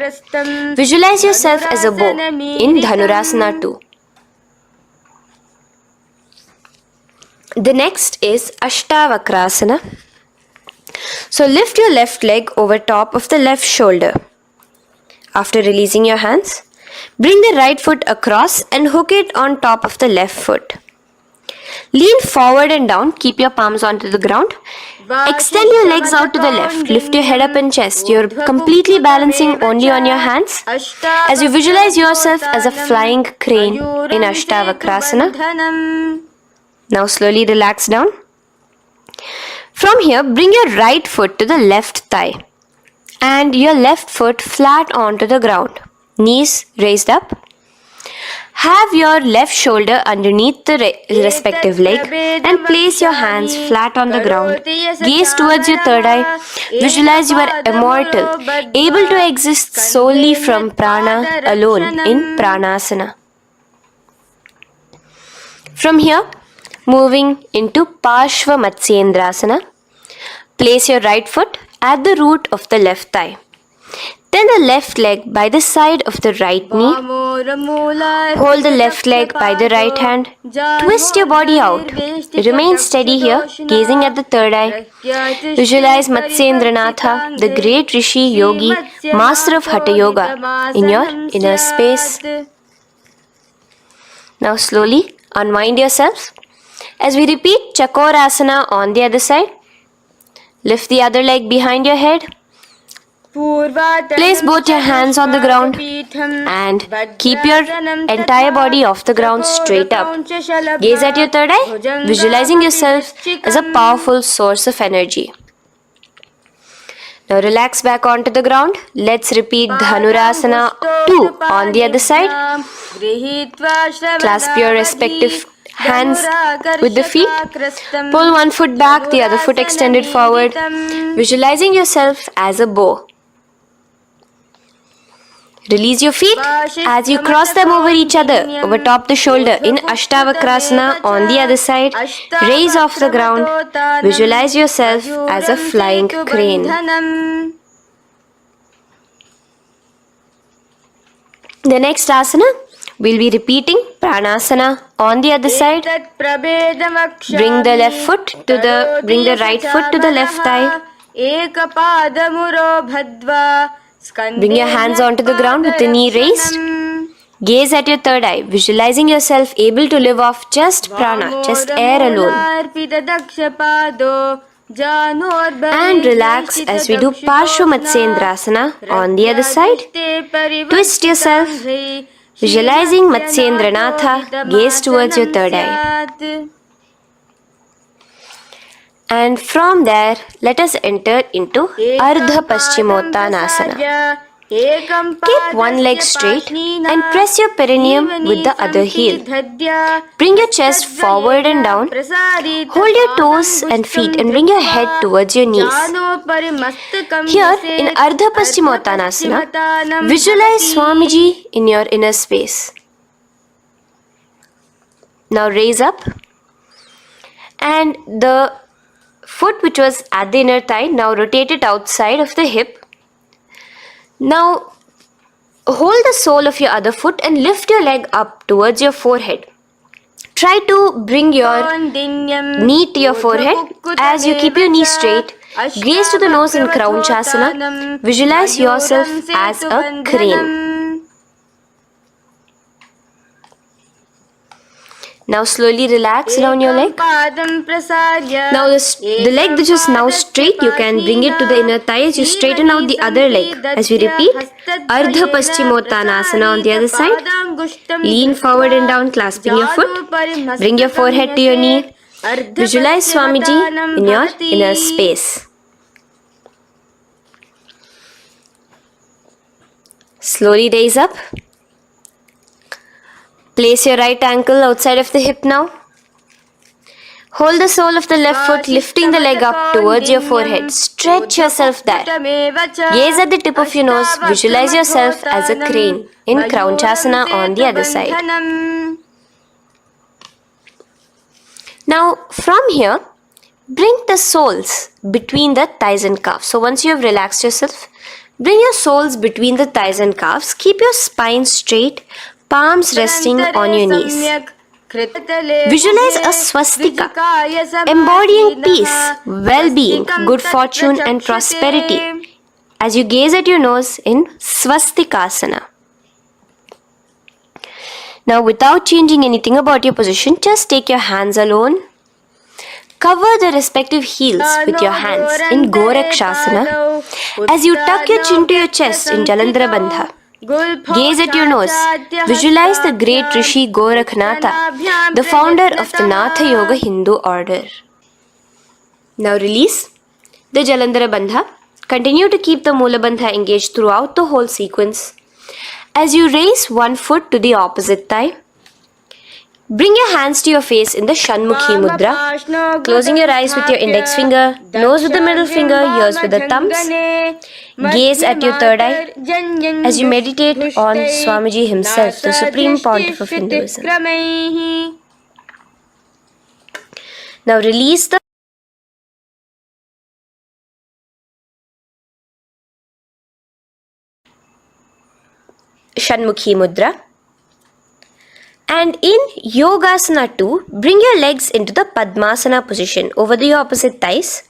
Visualize yourself as a bow in Dhanurasana 2. The next is Ashtavakrasana. So lift your left leg over top of the left shoulder. After releasing your hands, bring the right foot across and hook it on top of the left foot. Lean forward and down, keep your palms onto the ground. Extend your legs out to the left, lift your head up and chest. You're completely balancing only on your hands as you visualize yourself as a flying crane in Ashtavakrasana. Now slowly relax down. From here, bring your right foot to the left thigh and your left foot flat onto the ground. Knees raised up. Have your left shoulder underneath the respective leg and place your hands flat on the ground. Gaze towards your third eye. Visualize you are immortal, able to exist solely from prana alone in Pranasana. From here, moving into Parshva Matsyendrasana. Place your right foot at the root of the left thigh. Then the left leg by the side of the right knee. Hold the left leg by the right hand. Twist your body out. Remain steady here, gazing at the third eye. Visualize Matsyendranatha, the great Rishi Yogi, master of Hatha Yoga, in your inner space. Now slowly unwind yourselves. As we repeat Chakorasana on the other side, lift the other leg behind your head. Place both your hands on the ground and keep your entire body off the ground straight up. Gaze at your third eye, visualizing yourself as a powerful source of energy. Now relax back onto the ground. Let's repeat Dhanurasana 2 on the other side. Clasp your respective hands with the feet. Pull one foot back, the other foot extended forward. Visualizing yourself as a bow. Release your feet as you cross them over each other, over top the shoulder in Ashtavakrasana on the other side. Raise off the ground. Visualize yourself as a flying crane. The next asana, we'll be repeating Pranasana on the other side. Bring the right foot to the left thigh. Bring your hands onto the ground with the knee raised. Gaze at your third eye, visualizing yourself able to live off just prana, just air alone. And relax as we do Parshva Matsyendrasana on the other side. Twist yourself, visualizing Matsyendranatha, gaze towards your third eye. And from there, let us enter into Ardha Paschimottanasana. Keep one leg straight and press your perineum with the other heel. Bring your chest forward and down. Hold your toes and feet and bring your head towards your knees. Here in Ardha Paschimottanasana, visualize Swamiji in your inner space. Now raise up and the foot which was at the inner thigh, now rotate it outside of the hip. Now hold the sole of your other foot and lift your leg up towards your forehead. Try to bring your knee to your forehead as you keep your knee straight. Gaze to the nose in Kraunchasana. Visualize yourself as a crane. Now slowly relax down your leg. Now the leg which is now straight, you can bring it to the inner thigh as you straighten out the other leg. As we repeat, Ardha Paschimottanasana on the other side. Lean forward and down, clasping your foot. Bring your forehead to your knee. Visualize Swamiji in your inner space. Slowly raise up. Place your right ankle outside of the hip now. Hold the sole of the left foot, lifting the leg up towards your forehead. Stretch yourself there. Gaze at the tip of your nose. Visualize yourself as a crane in Kraunchasana on the other side. Now, from here, bring the soles between the thighs and calves. So once you have relaxed yourself, bring your soles between the thighs and calves. Keep your spine straight, palms resting on your knees. Visualize a swastika, embodying peace, well-being, good fortune and prosperity as you gaze at your nose in swastikasana. Now without changing anything about your position, just take your hands alone. Cover the respective heels with your hands in Gorakshasana as you tuck your chin to your chest in Jalandhara Bandha. Gaze at your nose. Visualize the great Rishi Gorakhnatha, the founder of the Natha Yoga Hindu order. Now release the Jalandhara Bandha. Continue to keep the Mula Bandha engaged throughout the whole sequence. As you raise one foot to the opposite thigh, bring your hands to your face in the Shanmukhi Mudra, closing your eyes with your index finger, nose with the middle finger, ears with the thumbs. Gaze at your third eye as you meditate on Swamiji himself, the Supreme Pontiff of Hinduism. Now release the Shanmukhi Mudra. And in Yogasana 2, bring your legs into the Padmasana position over the opposite thighs.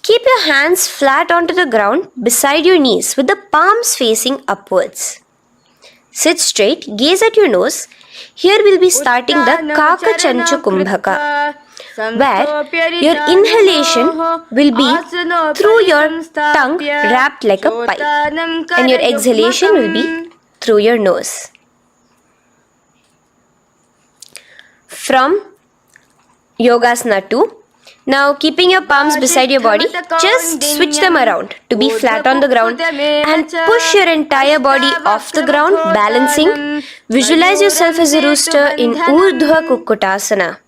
Keep your hands flat onto the ground beside your knees with the palms facing upwards. Sit straight, gaze at your nose. Here we'll be starting the Kakachancha Kumbhaka, where your inhalation will be through your tongue wrapped like a pipe, and your exhalation will be through your nose. From Yogasana 2, now keeping your palms beside your body, just switch them around to be flat on the ground and push your entire body off the ground, balancing. Visualize yourself as a rooster in Urdhva Kukkutasana.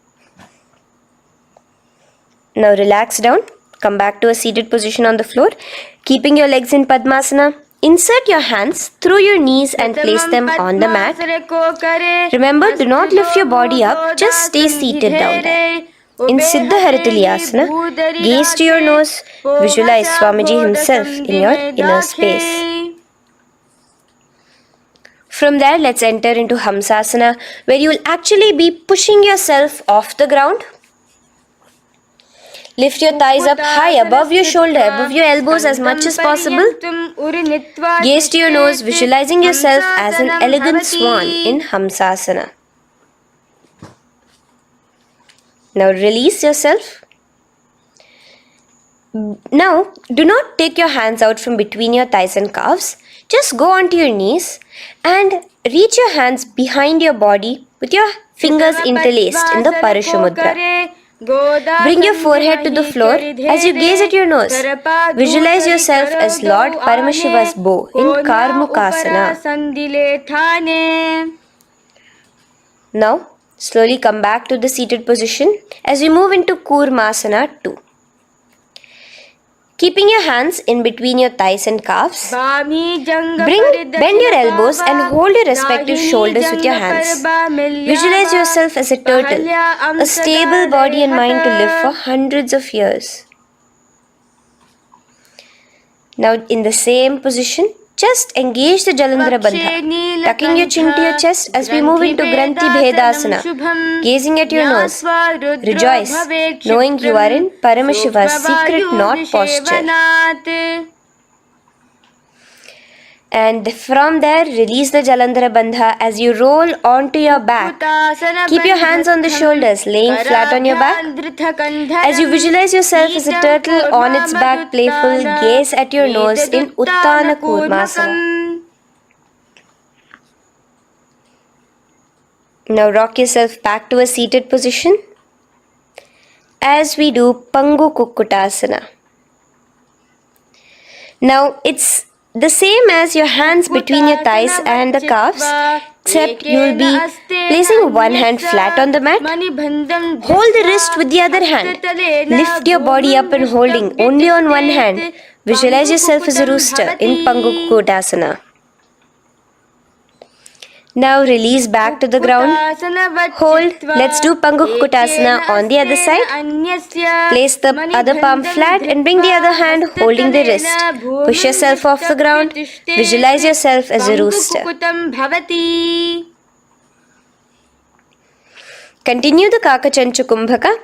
Now relax down, come back to a seated position on the floor, keeping your legs in Padmasana. Insert your hands through your knees and place them on the mat. Remember, do not lift your body up, just stay seated down there. In Siddha Haritali gaze to your nose, visualize Swamiji himself in your inner space. From there, let's enter into Hamsasana, where you will actually be pushing yourself off the ground. Lift your thighs up high above your shoulder, above your elbows as much as possible. Gaze to your nose, visualizing yourself as an elegant swan in Hamsasana. Now release yourself. Now, do not take your hands out from between your thighs and calves. Just go onto your knees and reach your hands behind your body with your fingers interlaced in the Parashumudra. Bring your forehead to the floor as you gaze at your nose. Visualize yourself as Lord Paramashiva's bow in Karmukasana. Now, slowly come back to the seated position as we move into Kurmasana 2. Keeping your hands in between your thighs and calves, bend your elbows and hold your respective shoulders with your hands. Visualize yourself as a turtle, a stable body and mind to live for hundreds of years. Now in the same position, just engage the Jalandhara Bandha, tucking your chin to your chest as we move into Granthi Bhedasana, gazing at your nose. Rejoice, knowing you are in Paramashiva's secret knot posture. And from there, release the Jalandhara Bandha as you roll onto your back. Keep your hands on the shoulders, laying flat on your back. As you visualize yourself as a turtle on its back, playful, gaze at your nose in Uttana Kurmasana. Now rock yourself back to a seated position as we do Pangu Kukkutasana. Now it's the same as your hands between your thighs and the calves, except you will be placing one hand flat on the mat. Hold the wrist with the other hand. Lift your body up and holding only on one hand. Visualize yourself as a rooster in Pangu Kukkutasana. Now release back to the ground. Hold. Let's do Pangu Kukkutasana on the other side. Place the other palm flat and bring the other hand holding the wrist. Push yourself off the ground. Visualize yourself as a rooster. Continue the Kakachanchu Kumbhaka,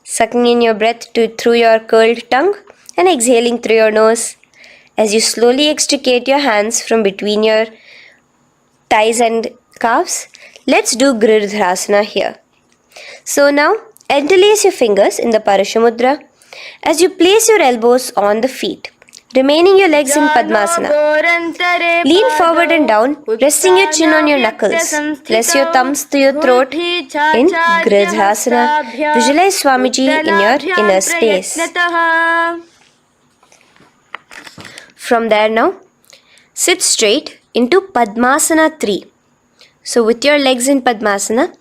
sucking in your breath through your curled tongue and exhaling through your nose. As you slowly extricate your hands from between your thighs and calves, let's do Girdharasana here. So now, interlace your fingers in the Parashamudra as you place your elbows on the feet, remaining your legs in Padmasana. Lean forward and down, resting your chin on your knuckles. Place your thumbs to your throat in Girdharasana. Visualize Swamiji in your inner space. From there now, sit straight into Padmasana 3. So with your legs in Padmasana,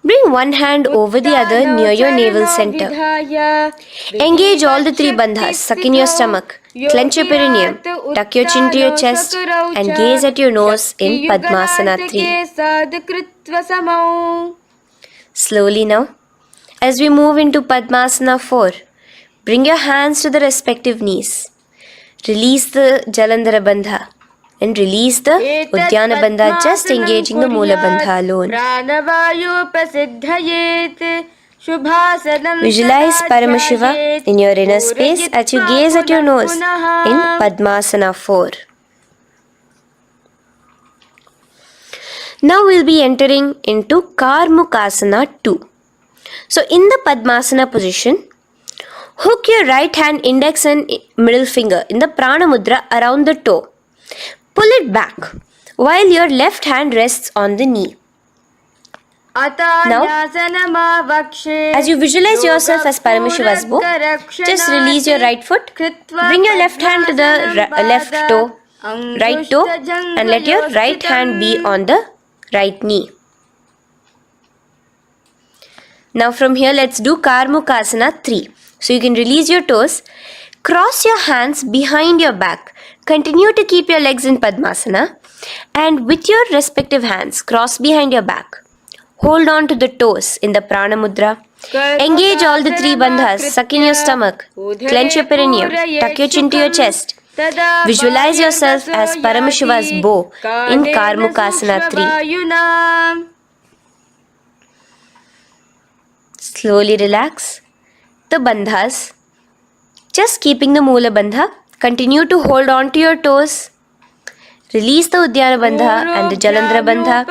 bring one hand over the other near your navel center. Engage all the three bandhas, suck in your stomach, clench your perineum, tuck your chin to your chest and gaze at your nose in Padmasana 3. Slowly now, as we move into Padmasana 4, bring your hands to the respective knees. Release the Jalandhara Bandha and release the Uddiyana Bandha, just engaging the Moola Bandha alone. Visualize Paramashiva in your inner space as you gaze at your nose in Padmasana 4. Now we'll be entering into Karmukasana 2. So in the Padmasana position, hook your right hand index and middle finger in the Prana Mudra around the toe. Pull it back while your left hand rests on the knee. Now, as you visualize yourself as Paramashiva's bow, just release your right foot, bring your left hand to the left toe, right toe, and let your right hand be on the right knee. Now from here, let's do Karmukasana 3. So you can release your toes, cross your hands behind your back, continue to keep your legs in Padmasana, and with your respective hands, cross behind your back. Hold on to the toes in the Prana Mudra. Engage all the three bandhas, suck in your stomach, clench your perineum, tuck your chin to your chest. Visualize yourself as Paramashiva's bow in Karmukasana 3. Slowly relax the bandhas, just keeping the Moola Bandha. Continue to hold on to your toes. Release the Uddiyana Bandha and the Jalandhara Bandha.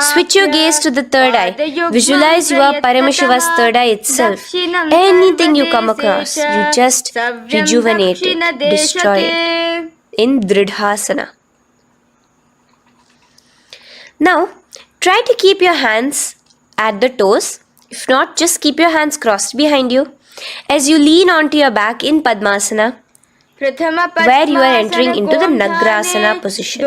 Switch your gaze to the third eye. Visualize you are Paramashiva's third eye itself. Anything you come across, you just rejuvenate it, destroy it in Dridhasana. Now, try to keep your hands at the toes. If not, just keep your hands crossed behind you as you lean onto your back in Padmasana, where you are entering into the Nagrasana position.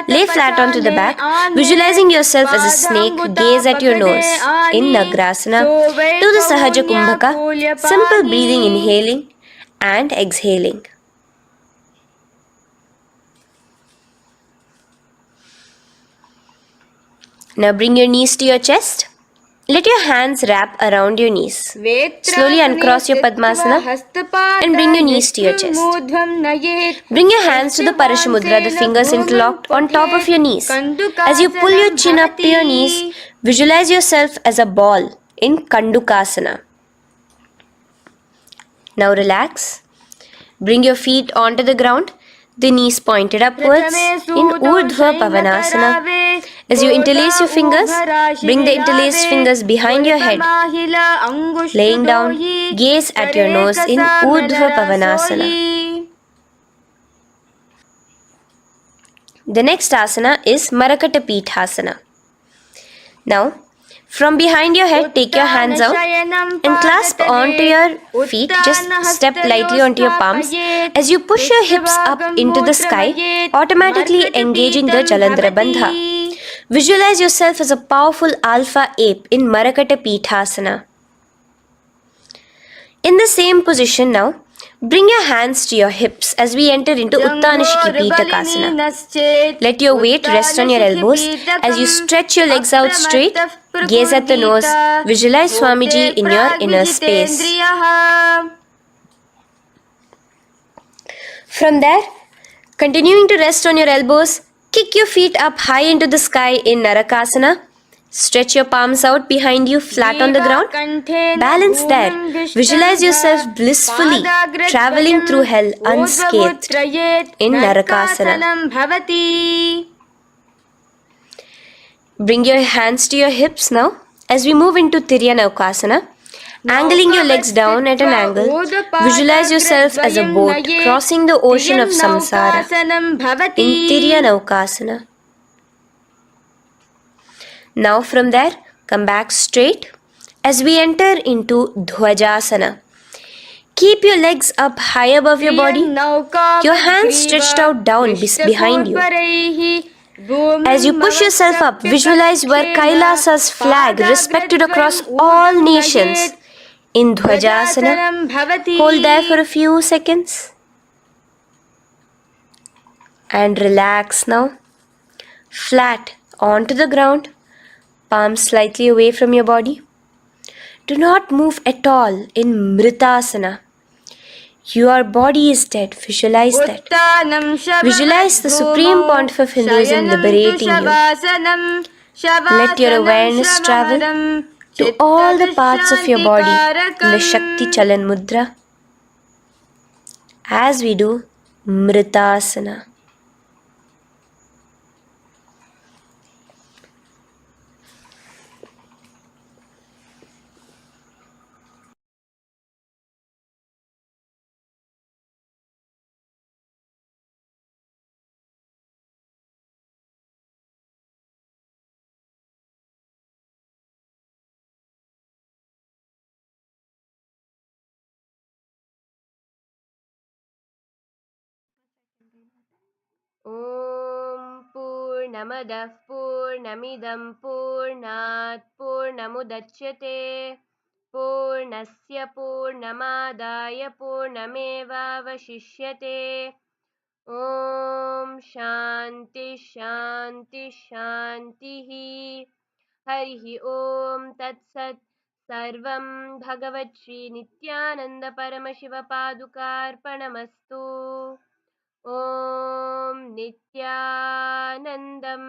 Lay flat onto the back, visualizing yourself as a snake, gaze at your nose in Nagrasana. Do the Sahaja Kumbhaka, simple breathing, inhaling and exhaling. Now bring your knees to your chest. Let your hands wrap around your knees. Slowly uncross your Padmasana and bring your knees to your chest. Bring your hands to the Parashamudra, the fingers interlocked on top of your knees. As you pull your chin up to your knees, visualize yourself as a ball in Kandukasana. Now relax. Bring your feet onto the ground. the knees pointed upwards in Urdhva Pavanasana. As you interlace your fingers, bring the interlaced fingers behind your head. Laying down, gaze at your nose in Urdhva Pavanasana. The next asana is Marakata Pithasana. Now, from behind your head, take your hands out and clasp onto your feet. Just step lightly onto your palms. As you push your hips up into the sky, automatically engaging the Jalandhara Bandha. Visualize yourself as a powerful alpha ape in Marakata Pithasana. In the same position now, bring your hands to your hips as we enter into Uttanashiki Pitakasana. Let your weight rest on your elbows as you stretch your legs out straight. Gaze at the nose. Visualize Swamiji in your inner space. From there, continuing to rest on your elbows, kick your feet up high into the sky in Narakasana. Stretch your palms out behind you, flat on the ground. Balance there. Visualize yourself blissfully traveling through hell unscathed in Narakasana. Bring your hands to your hips now as we move into Tiryanaukasana. Angling your legs down at an angle, visualize yourself as a boat crossing the ocean of samsara in Tiryanaukasana. Now from there, come back straight as we enter into Dhwajasana. Keep your legs up high above your body, your hands stretched out down behind you. As you push yourself up, visualize where KAILASA's flag respected across all nations in Dhwajasana. Hold there for a few seconds and relax now. Flat onto the ground, palms slightly away from your body. Do not move at all in Mritasana. Your body is dead. Visualize that. Visualize the Supreme Pontiff of Hinduism liberating you. Let your awareness travel to all the parts of your body in the Shakti Chalan Mudra as we do Mritasana. Om Purnamadah Purnamidam Purnat Purnamudachyate Purnasya Purnamadaya Purnamevavashishyate Om Shanti Shanti Shantihi Harihi Om Tat Sat Sarvam Bhagavat Shri Nithyananda Paramashiva Padukarpanamastu Om Nithyanandam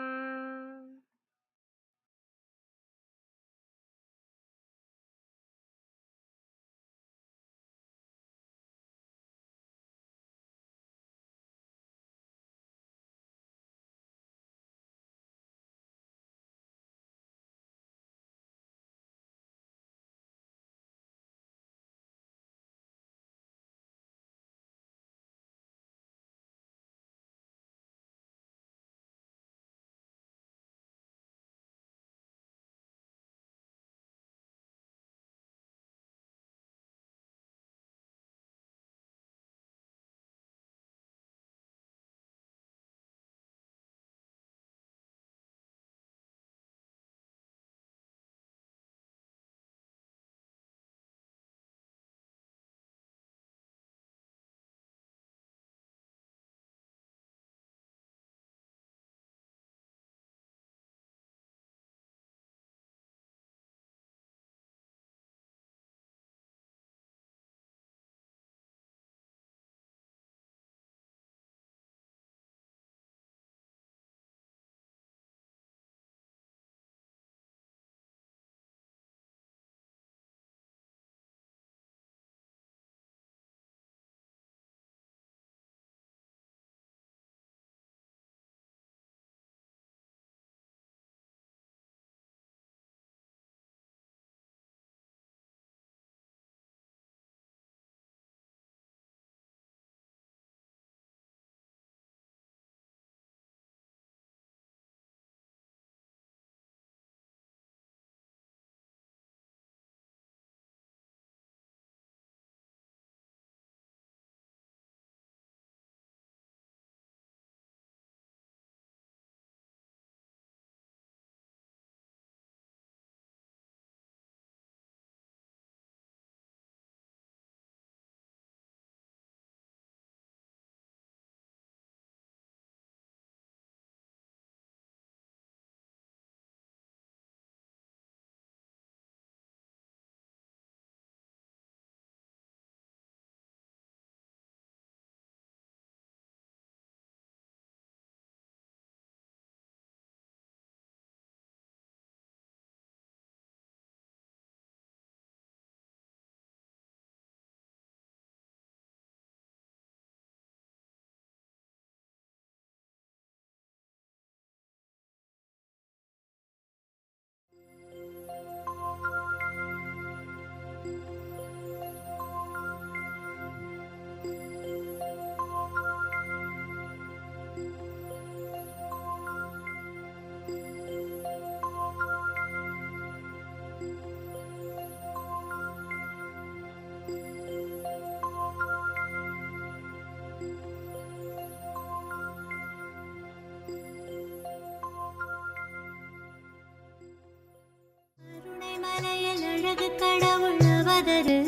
கடவுள் அவதரு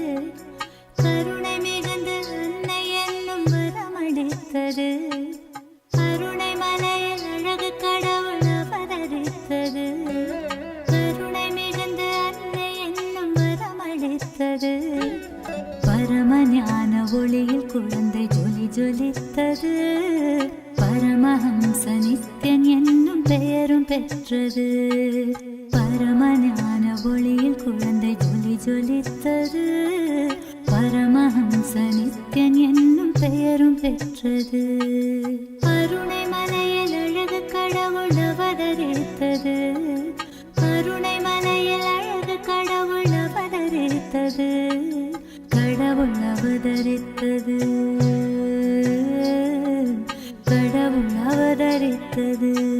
கருணை மிகுந்து அன்னை என்னும் வரமளித்தது. கருணை மலையில் அழகு கடவுள் அவதரித்தது. கருணை மிகுந்து அன்னை என்னும் வரமளித்தது. பரமஞான ஒளியில் குழந்தை ஜொலி ஜொலித்தது. பரமஹம்ச நித்யன் என்னும் பெயரும் பெற்றது. பரமஞான ஒளியில் குழந்தை ஜொலி ஜொலித்தது. பரமஹம்ச நித்யன் என்னும் பெயரும் பெற்றது. கருணை மலையில் அழகு கடவுள் அவதரித்தது. கருணை மலையில் அழகு கடவுள் அவதரித்தது. கடவுள் அவதரித்தது. கடவுள் அவதரித்தது.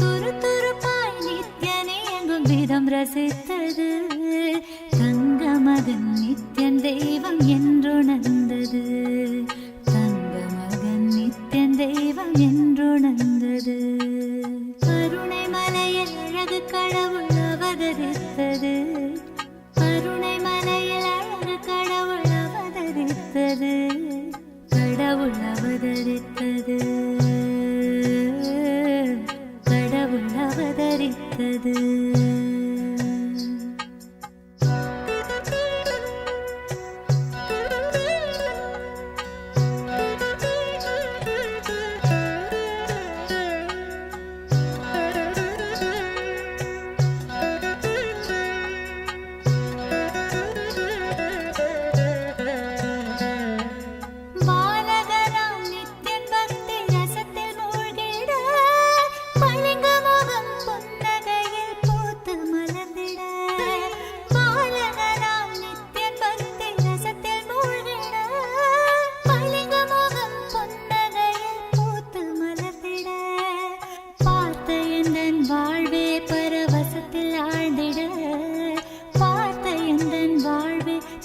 துருதுருப்பாய் நித்யனே எங்கும் விதம் ரசித்தது. தங்க மகன் நித்யன் தெய்வம் என்றுணர்ந்தது. தங்க மகன் நித்யன் தெய்வம் என்றுணர்ந்தது. கருணை மலையில் அழகு கடவுள் அவதரித்தது. கருணை மலையில் அழகு கடவுள் அவதரித்தது. கடவுள் அவதரித்தது. கடவுள் அவதரித்தது.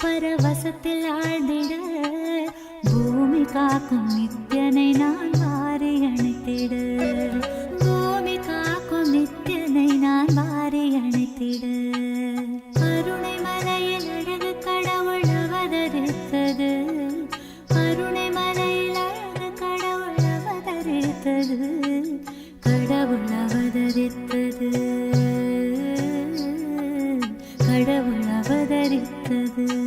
பரவசத்தில் ஆழ்ந்திட பூமி காக்கும் நித்யனை நான் வாரி அணைத்திட. பூமி காக்கும் நித்யனை நான் வாரி அணைத்திட. கருணை மலையில் அழகு கடவுள் அவதரித்தது. கருணை மலையில் அழகு கடவுள் அவதரித்தது. கடவுள் அவதரித்தது. கடவுள் அவதரித்தது.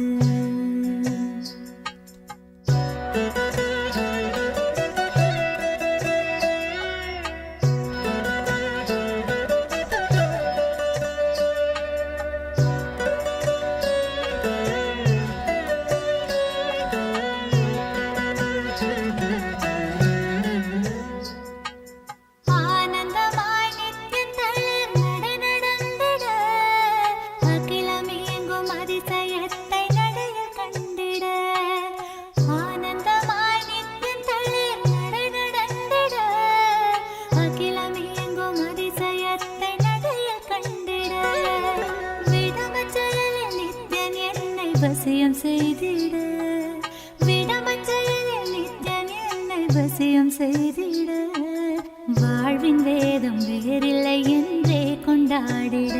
வசியம் செய்திட விடமச்சலில் நித்யன் என்னை வசியம் செய்திட. வாழ்வின் வேதம் வேறில்லை என்றே கொண்டாடிட.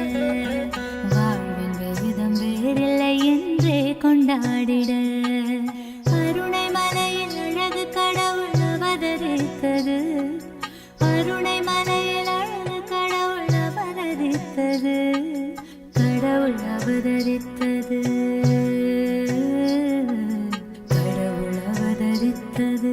வாழ்வின் வேதம் வேறில்லை என்றே கொண்டாடிட. கருணை மலையில் அழகு கடவுள் அவதரித்தது. கருணை மலையில் அழகு கடவுள் அவதரித்தது. கடவுள் அவதரித்தது கடவுள் அவதரித்தது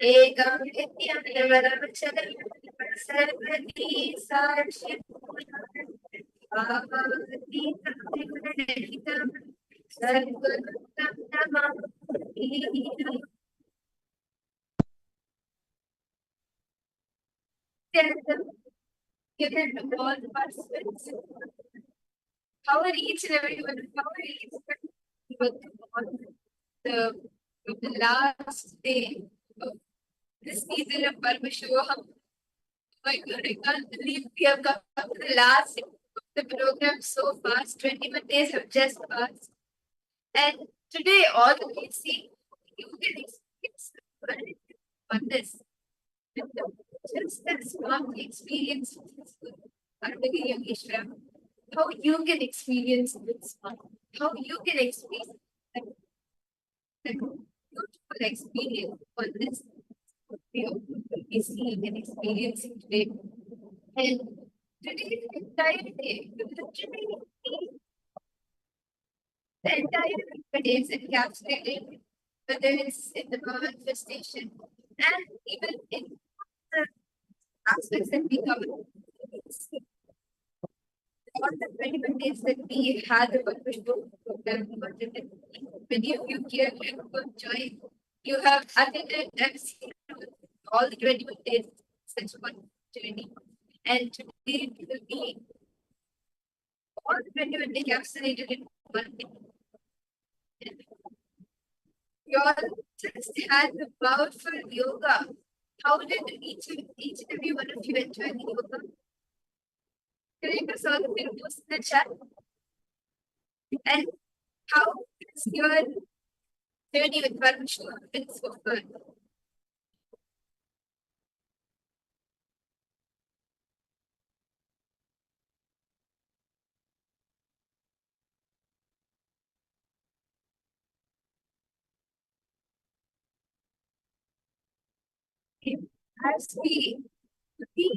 एकं नित्यं सर्वदी साक्ष्यं सर्वोत्तम Namami. Given to all participants, how are each and every one, how are each and every one on the last day of this season of Paramashivoham? My God, I can't believe we have come to the last of the program so fast. 21 days have just passed. And today, all that we see, you can experience on this. Just that small experience under Yogeshwara, how you can experience this one, how you can experience that beautiful experience on this we see and experiencing today. And today, the entire day, literally, the entire day is encapsulated, whether it's in the manifestation and even in the aspects that we cover. All the 21 days that we had the Vishnu program, many of you here have joined. You have attended and seen all the 21 days, such one journey. And today we will be all the 21 days encapsulated in one day. You all just had the powerful yoga. How did each and every one of you enjoy the yoga? Can you just all of you post in the chat? And how is your journey with Paramashivoham been so far? As we see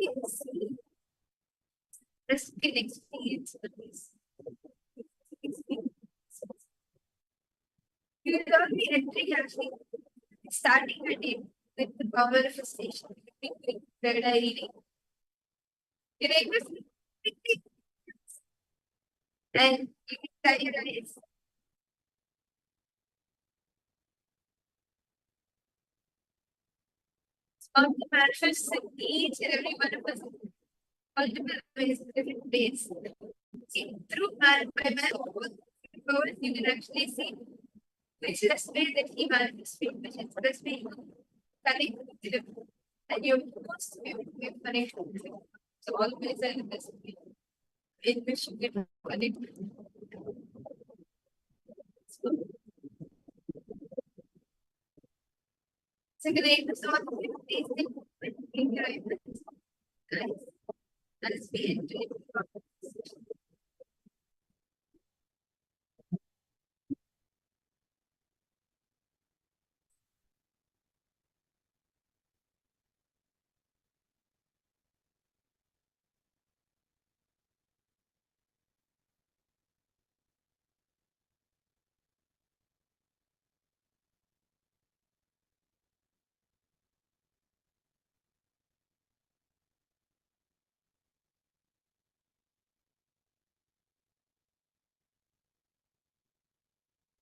this in experience with this. You will not be entering actually starting your day with the power manifestation, with third eye reading. Your neighbors and you can tie your eyes. How to manifest in each and every one of us multiple ways, different ways. See, through by powers, you can actually see which is the way that he manifests, which is the best way to connect with him. And you're supposed to be connected with him. So always are the best way in which you can connect with him. So great to all these things as we enter into the conversation.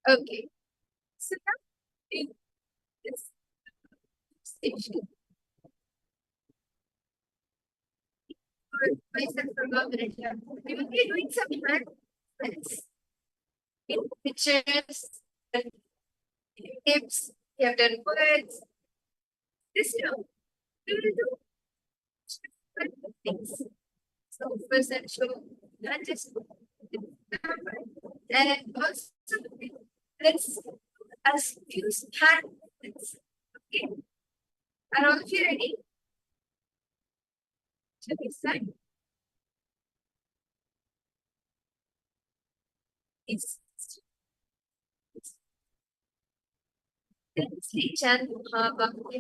Okay, so now in this station, for myself for a minute here, we will be doing some handprints in pictures, and tips, we have done words. This, we will do different things. So first I'll show not just and also let's as use handprints. Okay, are all of you ready? Should we start? It's Sri Chan Mahakaasa.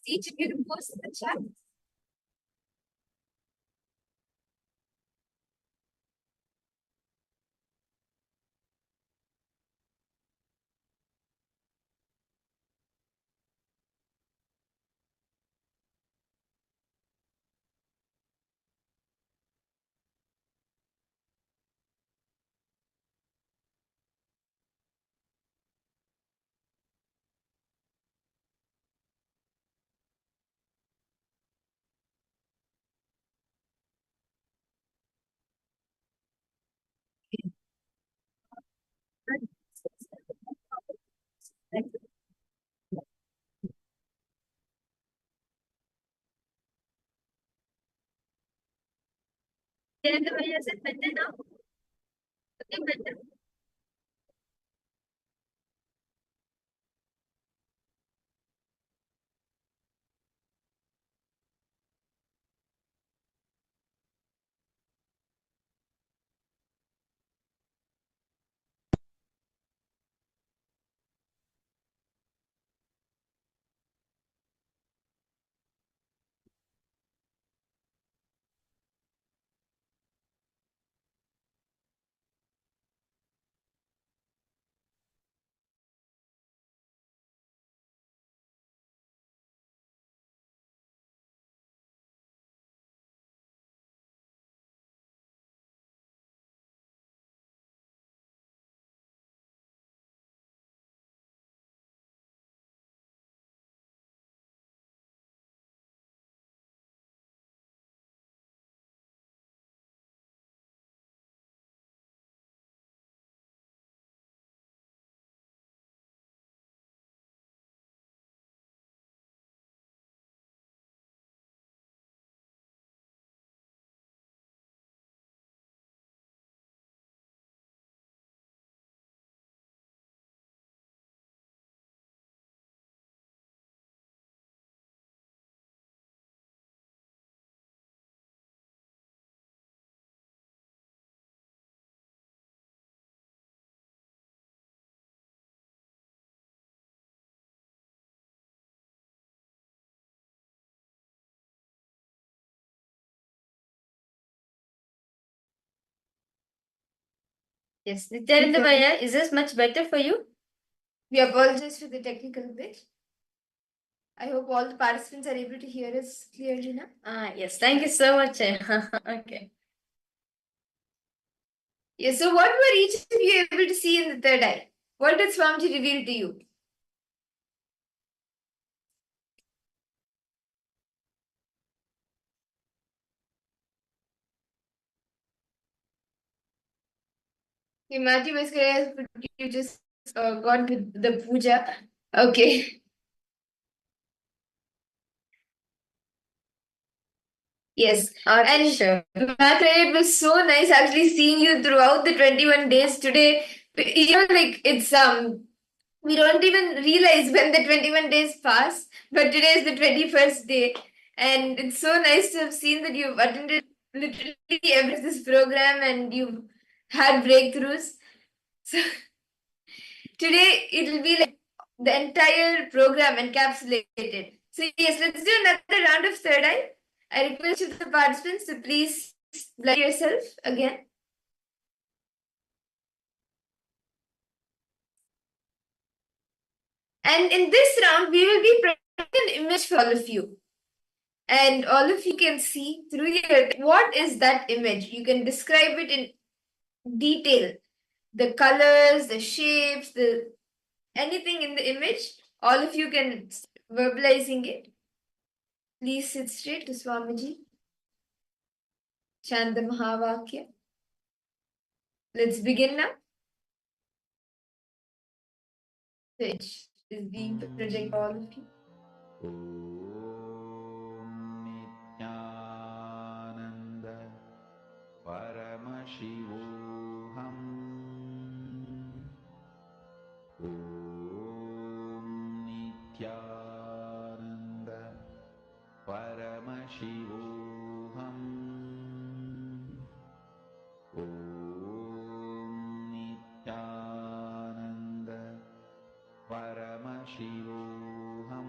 each of you to post in the chat. Is it better now? Okay, better. Yes, Nithyananda Bhaiya, is this much better for you? We apologize for the technical glitch. I hope all the participants are able to hear us clearly now. Yes, thank you so much. Okay. Yes, so what were each of you able to see in the third eye? What did Swamiji reveal to you? Matthew Mascara, you just got with the puja. Okay. Yes. And sure. It was so nice actually seeing you throughout the 21 days today. You know, like it's we don't even realize when the 21 days pass, but today is the 21st day. And it's so nice to have seen that you've attended literally every this program and you've had breakthroughs. So today it'll be like the entire program encapsulated. So yes, let's do another round of third eye. I request you the participants to please blind yourself again. And in this round, we will be presenting an image for all of you. And all of you can see through your what is that image? You can describe it in detail. The colors, the shapes, the anything in the image, all of you can verbalizing it. Please sit straight to Swamiji. Chant the Mahavakya. Let's begin now. The image is being projected all of you. Nithyananda Paramashivoham Nithyananda Paramashivoham Nithyananda Paramashivoham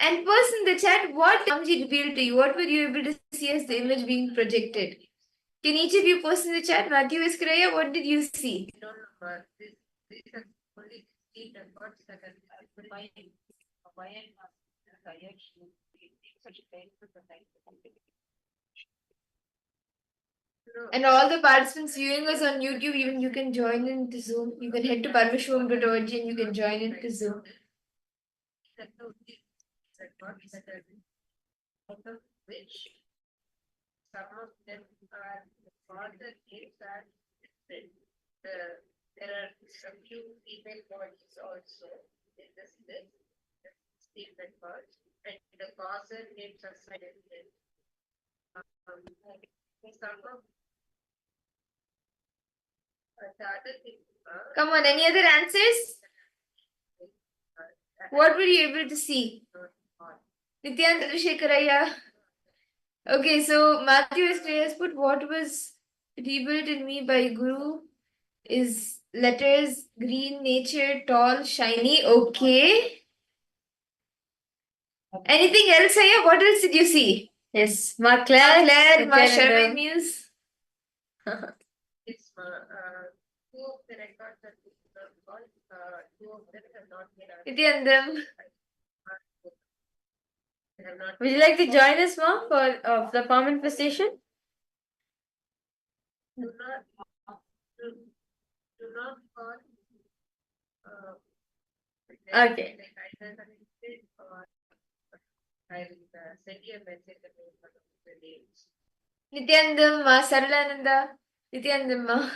And post in the chat what Swamiji revealed to you. What were you able to see as the image being projected? Can each of you post in the chat? Matthew Iskaraya, what did you see? And all the participants viewing us on YouTube, even you can join into Zoom. You can head to paramashivoham.org and you can join into Zoom. Come on, any other answers? What were you able to see? Nithyananda Shekaraya. Okay, so Matthew has put what was rebuilt in me by Guru is letters, green, nature, tall, shiny. Okay. Anything else, Aya? What else did you see? Yes, Ma Claire, Ma Sharma Nithyananda. News. Nithyanandam. Would you like to join us, Ma, for the palm infestation? Okay. Nithyanandam, Ma Saralananda. Nithyanandam, Ma.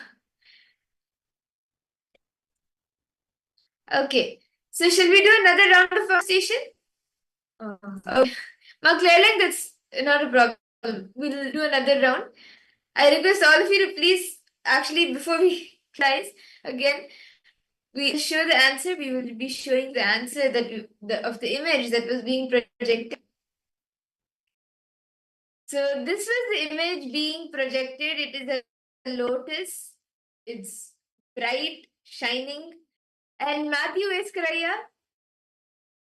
Okay. So shall we do another round of conversation? Okay. Ma Claire, that's not a problem. We'll do another round. I request all of you to please, actually, before we close again, we show the answer. We will be showing the answer of the image that was being projected. So this was the image being projected. It is a lotus. It's bright, shining. And Matthew Escaraya,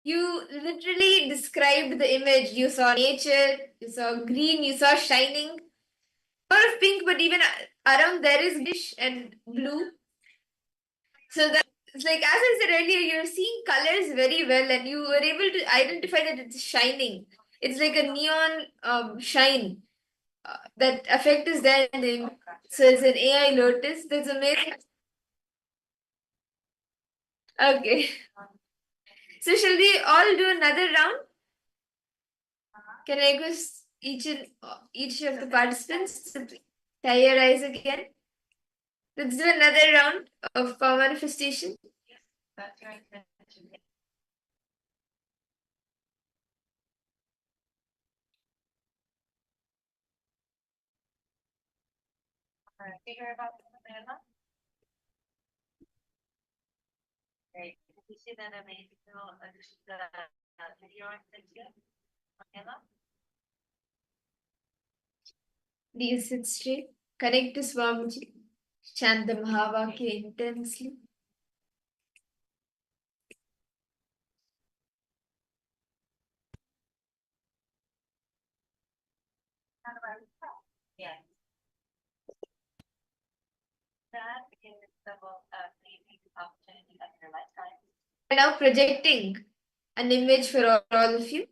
you literally described the image. You saw nature, you saw green, you saw shining. A lot of pink, but even around there is greenish and blue. So that it's like, as I said earlier, you're seeing colors very well, and you were able to identify that it's shining. It's like a neon shine. That effect is there. So it's an AI lotus. That's amazing. Okay. So shall we all do another round? Can I request each of the participants to tie your eyes again? Let's do another round of power manifestation. Please sit straight. Connect to Swamiji. Chant the Mahavakya intensely. We're now projecting an image for all of you.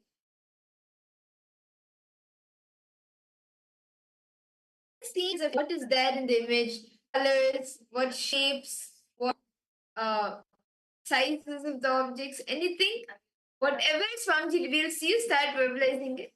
Themes of what is there in the image, colors, what shapes, what sizes of the objects, anything, whatever Swamiji reveals you, start verbalizing it.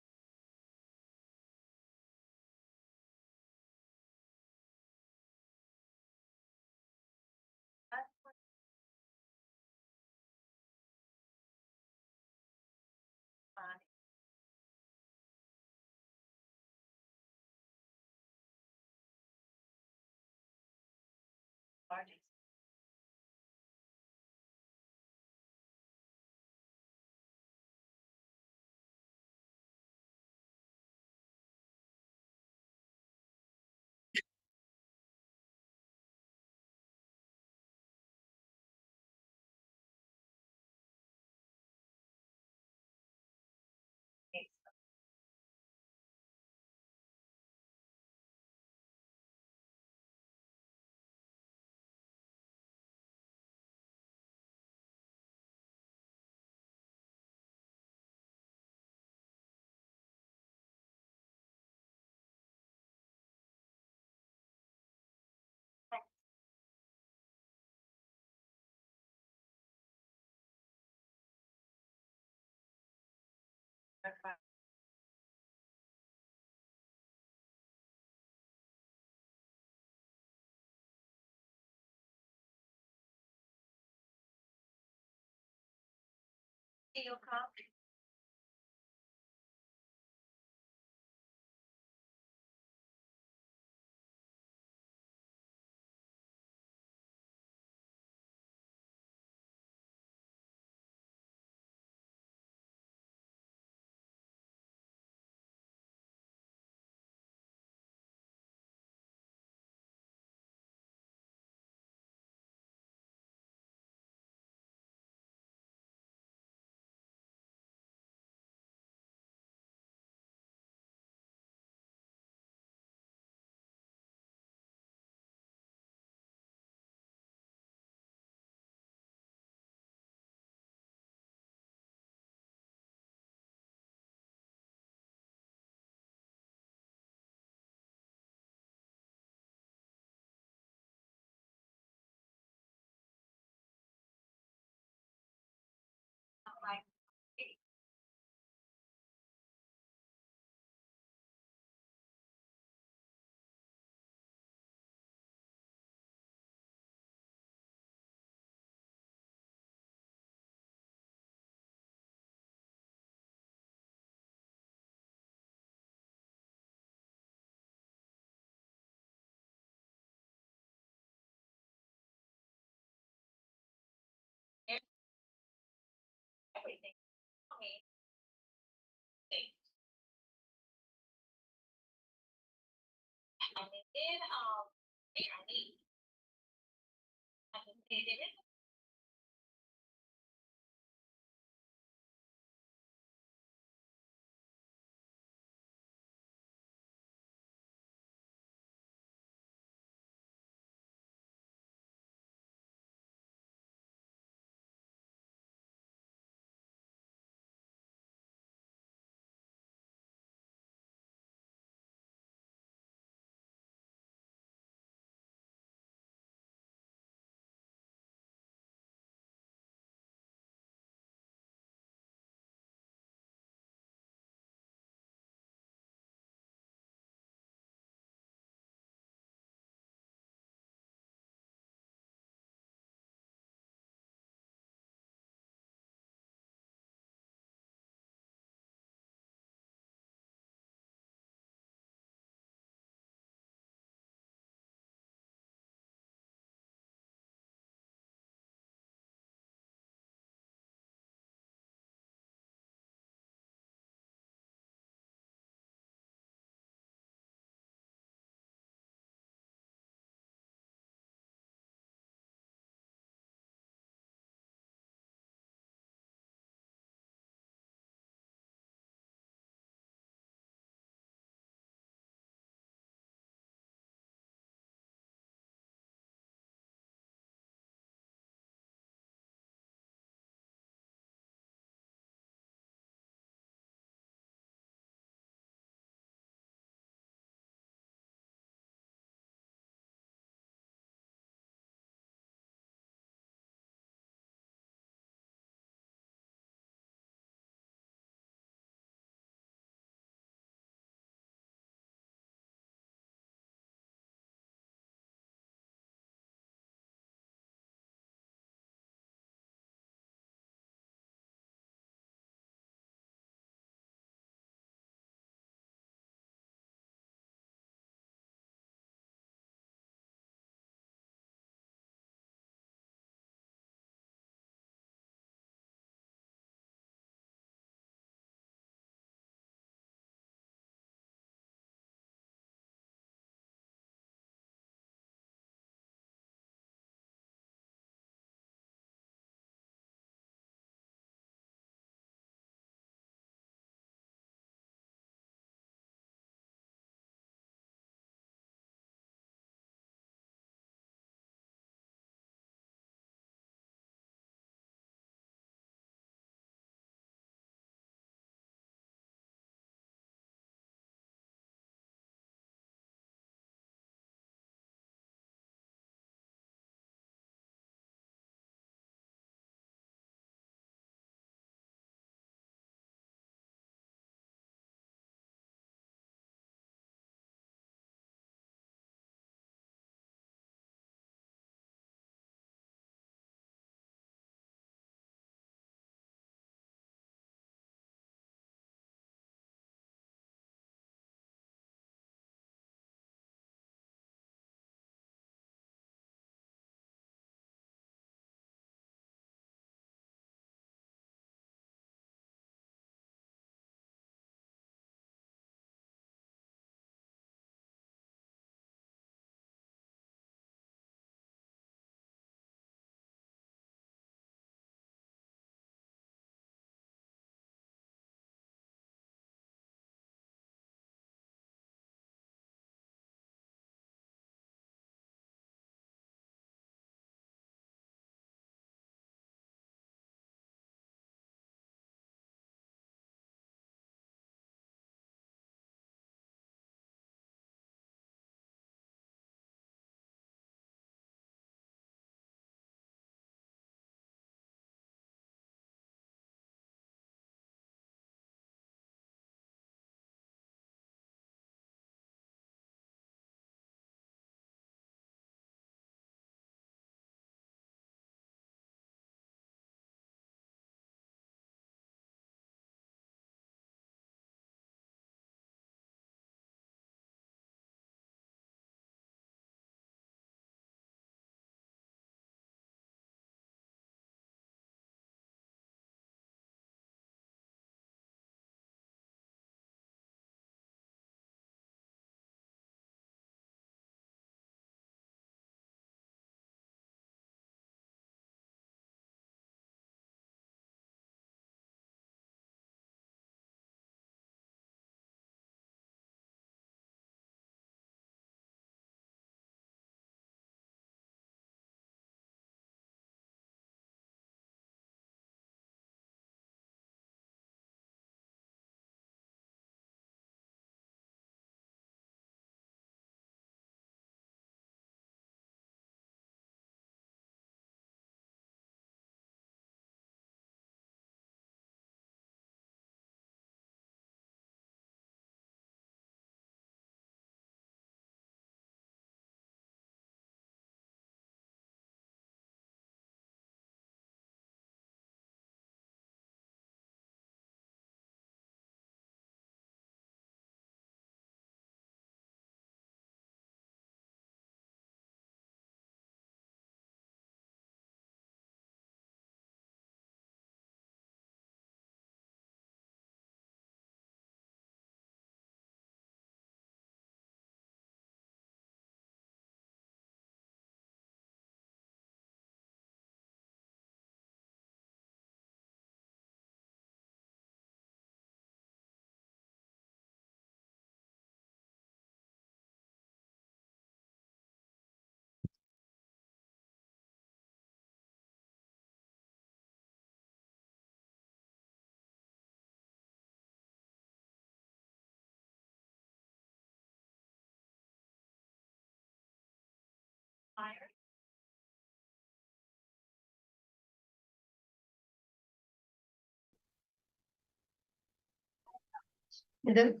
rhythm.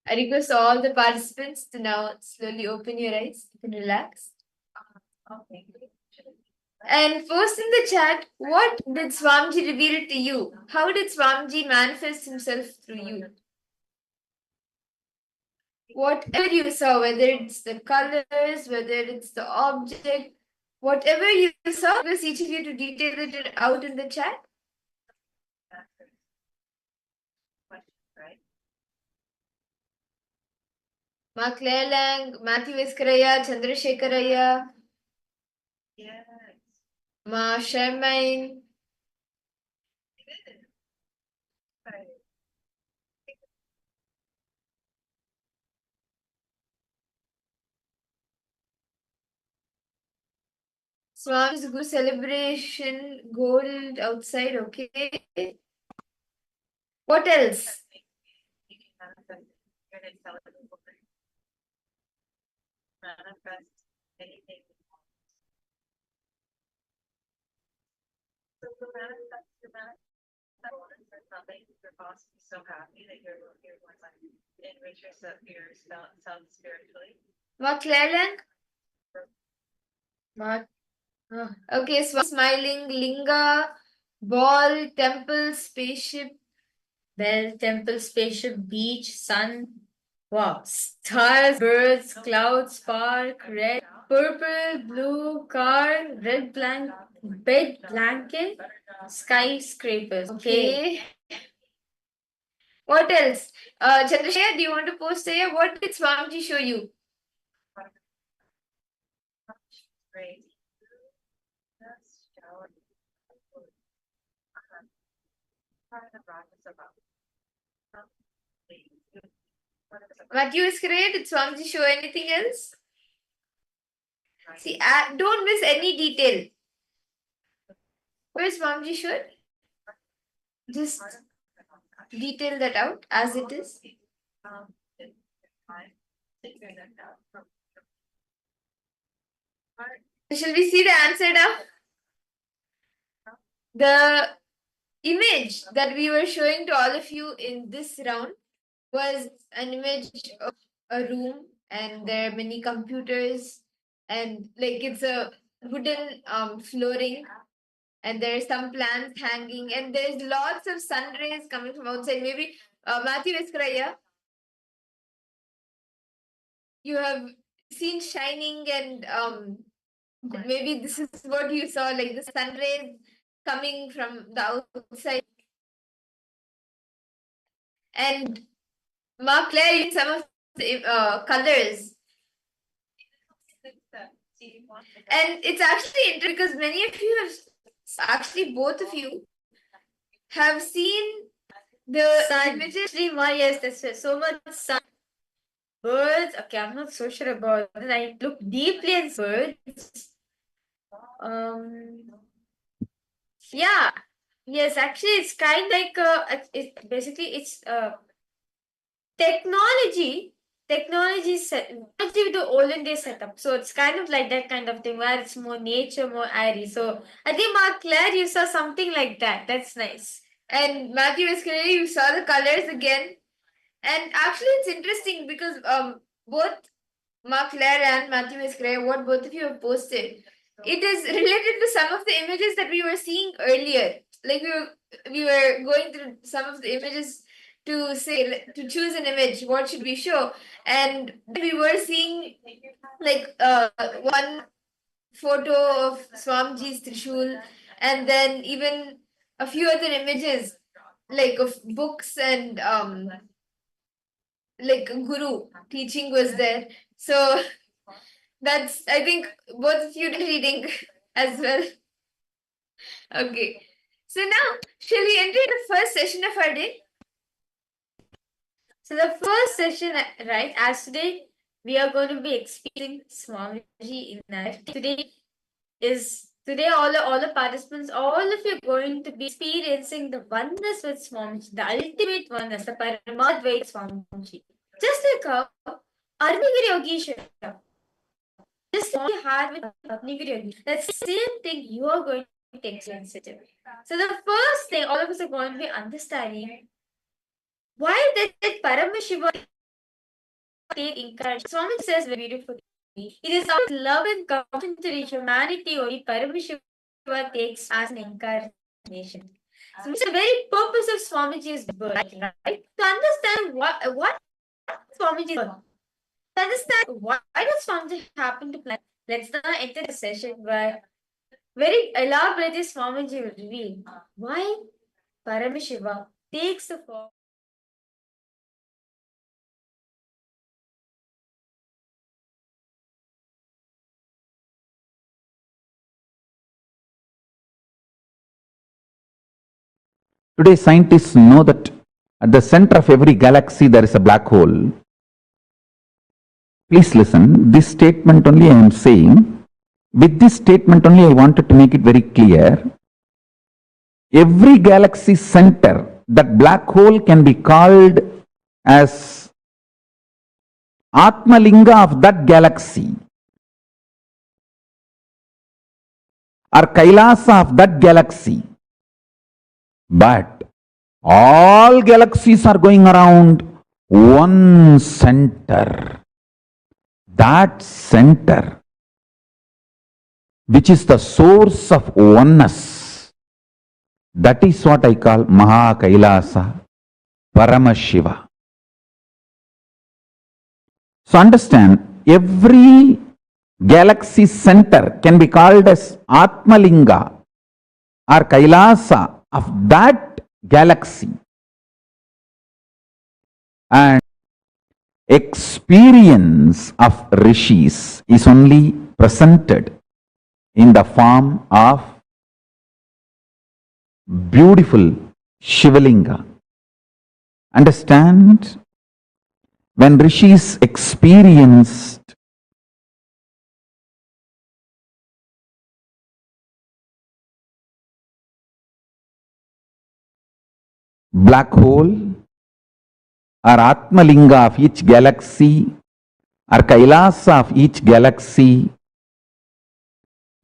I request all the participants to now slowly open your eyes and relax. And post in the chat, what did Swamiji reveal to you? How did Swamiji manifest himself through you? Whatever you saw, whether it's the colors, whether it's the object, whatever you saw, request each of you to detail it out in the chat. Ma Claire Lang, Matthew Iskaraya, Chandrasekharaya, Ma Shermaine, Swami's Guru celebration, gold outside, okay. What else? Ma Claire Lang? Ma okay, smiling, linga, ball, temple, spaceship, bell, temple, spaceship, beach, sun. Wow. Stars, birds, clouds, spark, red, purple, blue, car, red bed, blanket, skyscrapers. Okay. What else? Chandrasekhar, do you want to post here? What did Swamiji show you? Matthew is great. Did Swamiji show anything else? See, don't miss any detail. Where's Swamiji showed? Just detail that out as it is. Shall we see the answer now? The image that we were showing to all of you in this round was an image of a room, and there are many computers, and like it's a wooden flooring, and there are some plants hanging, and there's lots of sun rays coming from outside. Maybe Matthew Iskraya, you have seen shining, and maybe this is what you saw, like the sun rays coming from the outside. And Mark Claire used some of the colors. And it's actually interesting because many of you have, actually both of you, have seen the images. Yes, that's so much sun. Birds, okay, I'm not so sure about it. I look deeply at birds. Yeah, yes, actually, it's kind of like it's technology. Technology with the olden day setup. So it's kind of like that kind of thing where it's more nature, more airy. So I think Mark Claire, you saw something like that. That's nice. And Matthew Escalade, you saw the colors again. And actually, it's interesting because both Mark Claire and Matthew Escalade, what both of you have posted, it is related to some of the images that we were seeing earlier. Like we were going through some of the images to say, to choose an image, what should we show? And we were seeing like one photo of Swamiji's Trishul, and then even a few other images like of books, and like Guru teaching was there. So that's, I think, both of you reading as well. Okay. So now, shall we enter the first session of our day? So the first session, right, as today, we are going to be experiencing Swamiji in our life. Today all the participants, all of you are going to be experiencing the oneness with Swamiji, the ultimate oneness, the Paramashivoham Swamiji. Just like how Arnigiri Yogisha, just like you had with Arnigiri Yogisha, that's the same thing you are going to experience it. So the first thing all of us are going to be understanding Why did Paramashiva take encouragement? Swami says very beautifully, it is out of love and compassion to humanity only Paramashiva takes as an incarnation. So it's the very purpose of Swamiji's birth, right? To understand what Swamiji is, to understand why does Swamiji happen to plan, let's now enter the session where very elaborately Swamiji will reveal why Paramashiva takes the form. Today, scientists know that at the center of every galaxy there is a black hole. Please listen, this statement only I am saying. With this statement only I wanted to make it very clear. Every galaxy center, that black hole can be called as Atmalinga of that galaxy, or Kailasa of that galaxy. But all galaxies are going around one center. That center, which is the source of oneness, that is what I call Mahakaasa, Paramashiva. So understand, every galaxy center can be called as Atmalinga or Kailasa of that galaxy. And experience of rishis is only presented in the form of beautiful Shivalinga. Understand? When rishis experienced black hole or Atmalinga of each galaxy or Kailasa of each galaxy,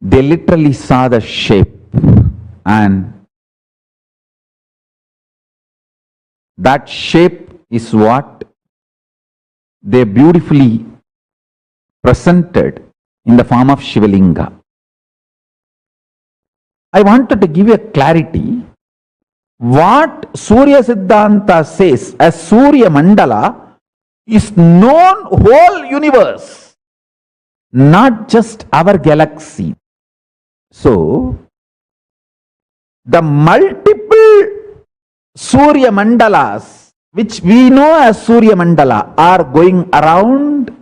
they literally saw the shape, and that shape is what they beautifully presented in the form of Shivalinga. I wanted to give you a clarity. What Surya Siddhanta says as Surya Mandala is known whole universe, not just our galaxy. So, the multiple Surya Mandalas, which we know as Surya Mandala, are going around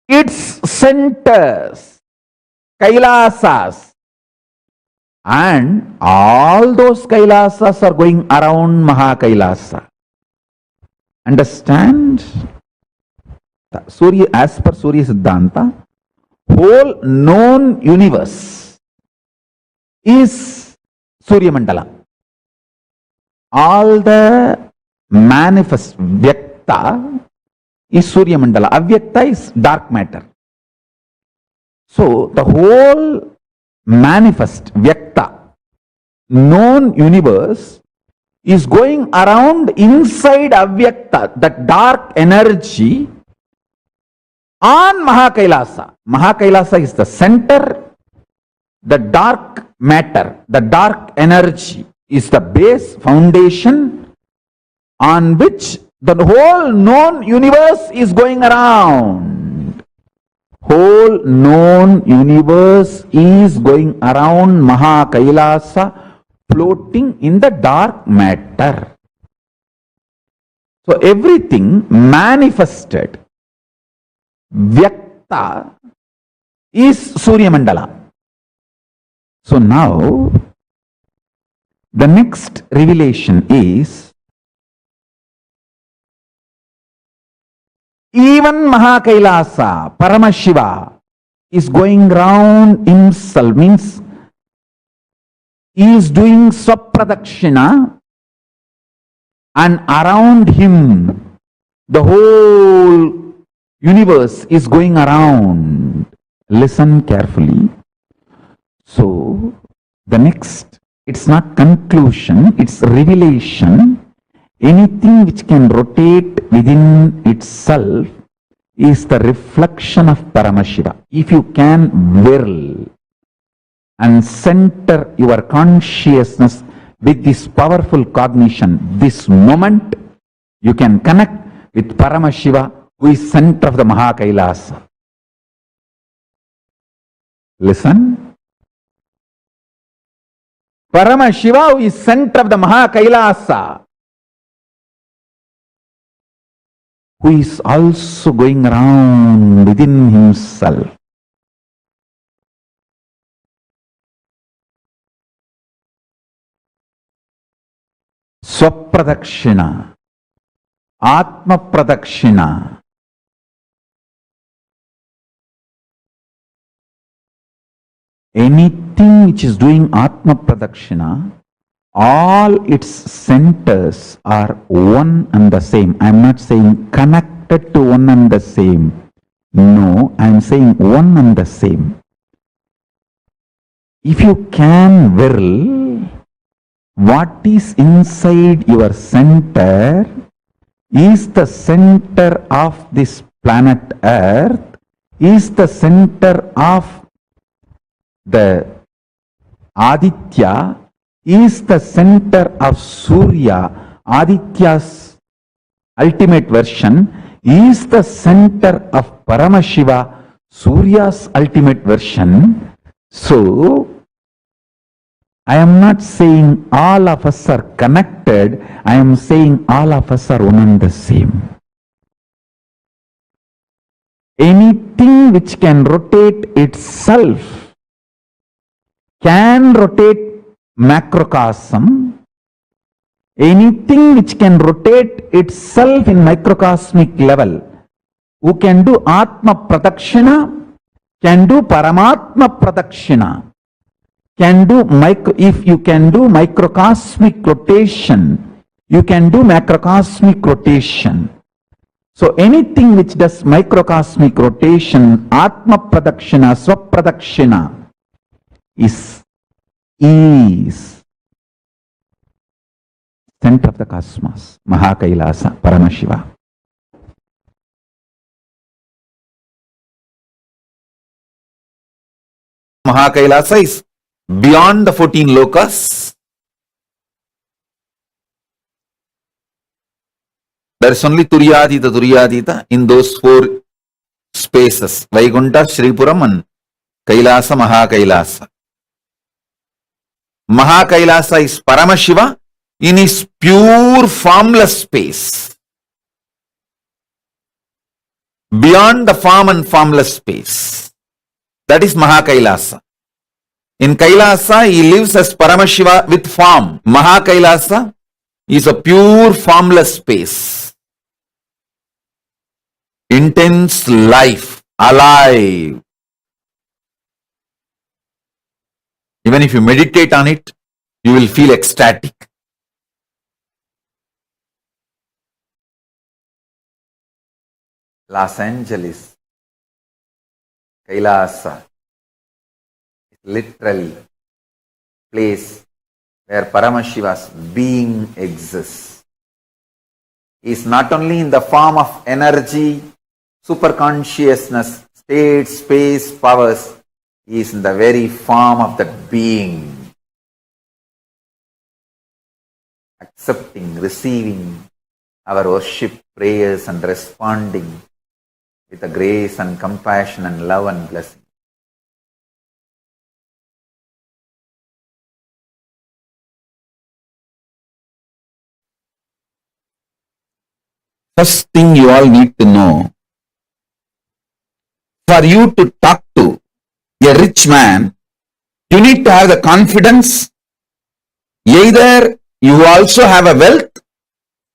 its centers, Kailasas. And all those Kailasas are going around Mahakailasa. Understand? Surya, as per Surya Siddhanta, whole known universe is Surya Mandala. All the manifest Vyakta is Surya Mandala. Avyakta is dark matter. So the whole manifest Vyakta, known universe, is going around inside Avyakta, that dark energy, on Mahakailasa. Mahakailasa is the center, the dark matter, the dark energy is the base foundation on which the whole known universe is going around. Whole known universe is going around Mahakailasa, floating in the dark matter. So everything manifested, Vyakta, is Surya Mandala. So now, the next revelation is, even Mahakailasa, Paramashiva, is going round himself, means he is doing Swapradakshina, and around him the whole universe is going around. Listen carefully. So, the next It's not conclusion, it's revelation. Anything which can rotate within itself is the reflection of Paramashiva. If you can whirl and center your consciousness with this powerful cognition, this moment, you can connect with Paramashiva, who is center of the Mahakailasa. Listen. Paramashiva, who is center of the Mahakailasa, who is also going around within himself. Swapradakshina, Atma Pradakshina. Anything which is doing Atma Pradakshina, all its centers are one and the same. I am not saying connected to one and the same. No, I am saying one and the same. If you can whirl, what is inside your center is the center of this planet Earth, is the center of the Aditya, is the center of Surya. Aditya's ultimate version is the center of Paramashiva, Surya's ultimate version. So, I am not saying all of us are connected, I am saying all of us are one and the same. Anything which can rotate itself can rotate macrocosm. Anything which can rotate itself in microcosmic level, who can do Atma Pradakshina, can do Paramatma Pradakshina, can do if you can do microcosmic rotation, you can do macrocosmic rotation. So anything which does microcosmic rotation, Atma Pradakshina, Swapradakshina, is center of the cosmos, Mahakailasa, Paramashiva. Mahakailasa is beyond the 14 lokas. There is only Turyadita in those 4 spaces, Vaikunta, Shripuram and Kailasa, Mahakailasa. Mahakailasa is Paramashiva in his pure formless space, beyond the form and formless space. That is Mahakailasa. In Kailasa, he lives as Paramashiva with form. Mahakailasa is a pure formless space. Intense life, alive. Even if you meditate on it, you will feel ecstatic. Los Angeles, Kailasa, literally place where Paramashiva's being exists. He is not only in the form of energy, superconsciousness, state, space, powers, he is in the very form of that being. Accepting, receiving our worship, prayers and responding with a grace and compassion and love and blessing. First thing you all need to know, for you to talk to a rich man, you need to have the confidence, either you also have a wealth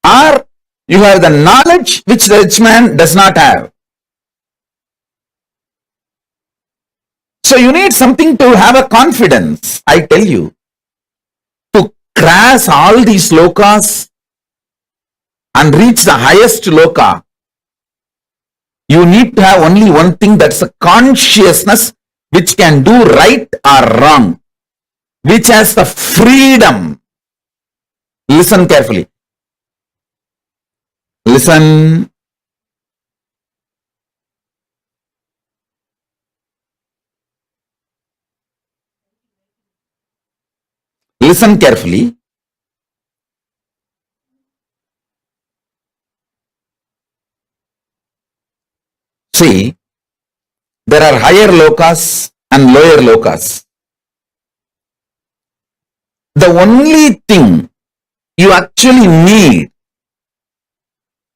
or you have the knowledge which the rich man does not have. So you need something to have a confidence, I tell you. To cross all these lokas and reach the highest loka, you need to have only one thing, that's a consciousness which can do right or wrong, which has the freedom. Listen carefully. Listen. Listen carefully. See, there are higher lokas and lower lokas. The only thing you actually need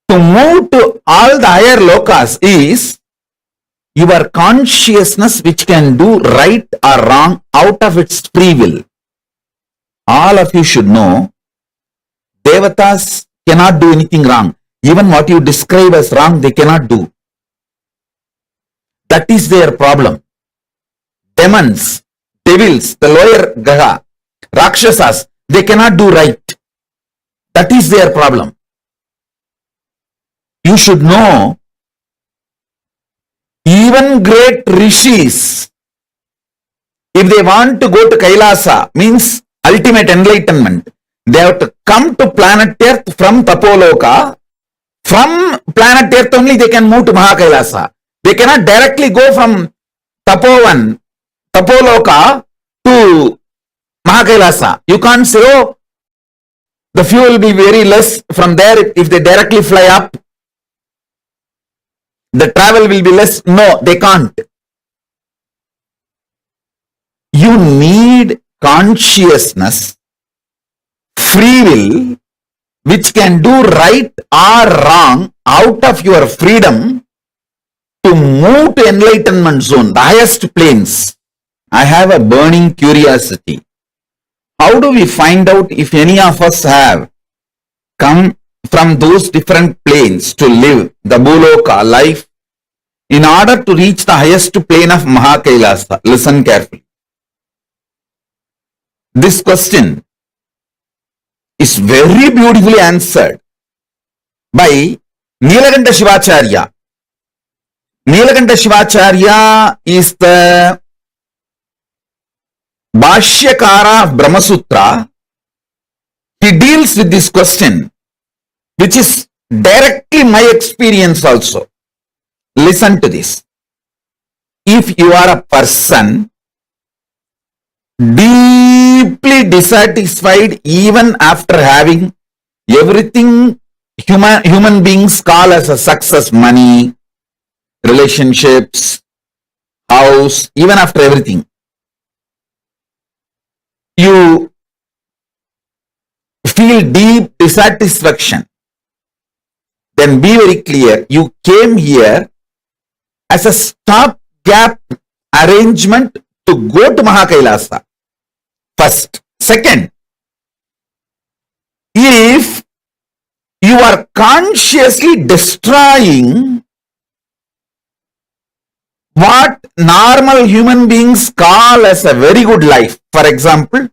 to move to all the higher lokas is your consciousness, which can do right or wrong out of its free will. All of you should know, Devatas cannot do anything wrong. Even what you describe as wrong, they cannot do. That is their problem. Demons, devils, the lower Graha, Rakshasas, they cannot do right. That is their problem. You should know, even great rishis, if they want to go to KAILASA, means ultimate enlightenment, they have to come to planet Earth from Tapoloka. From planet Earth only they can move to Mahakaasa. They cannot directly go from Tapoloka to Mahakaasa. You can't say, oh, the fuel will be very less from there if they directly fly up. The travel will be less. No, they can't. You need consciousness, free will, which can do right or wrong out of your freedom to move to enlightenment zone, the highest planes. I have a burning curiosity. How do we find out if any of us have come from those different planes to live the Bhuloka life in order to reach the highest plane of Mahakailasa? Listen carefully. This question is very beautifully answered by Nilakanta Shivacharya. Nilakanta Shivacharya is the Bhashyakara of Brahma Sutra. He deals with this question, which is directly my experience also. Listen to this. If you are a person deeply dissatisfied even after having everything human beings call as a success, money, relationships, house, even after everything, you feel deep dissatisfaction, then be very clear. You came here as a stopgap arrangement to go to Mahakailasa. First. Second, if you are consciously destroying what normal human beings call as a very good life, for example,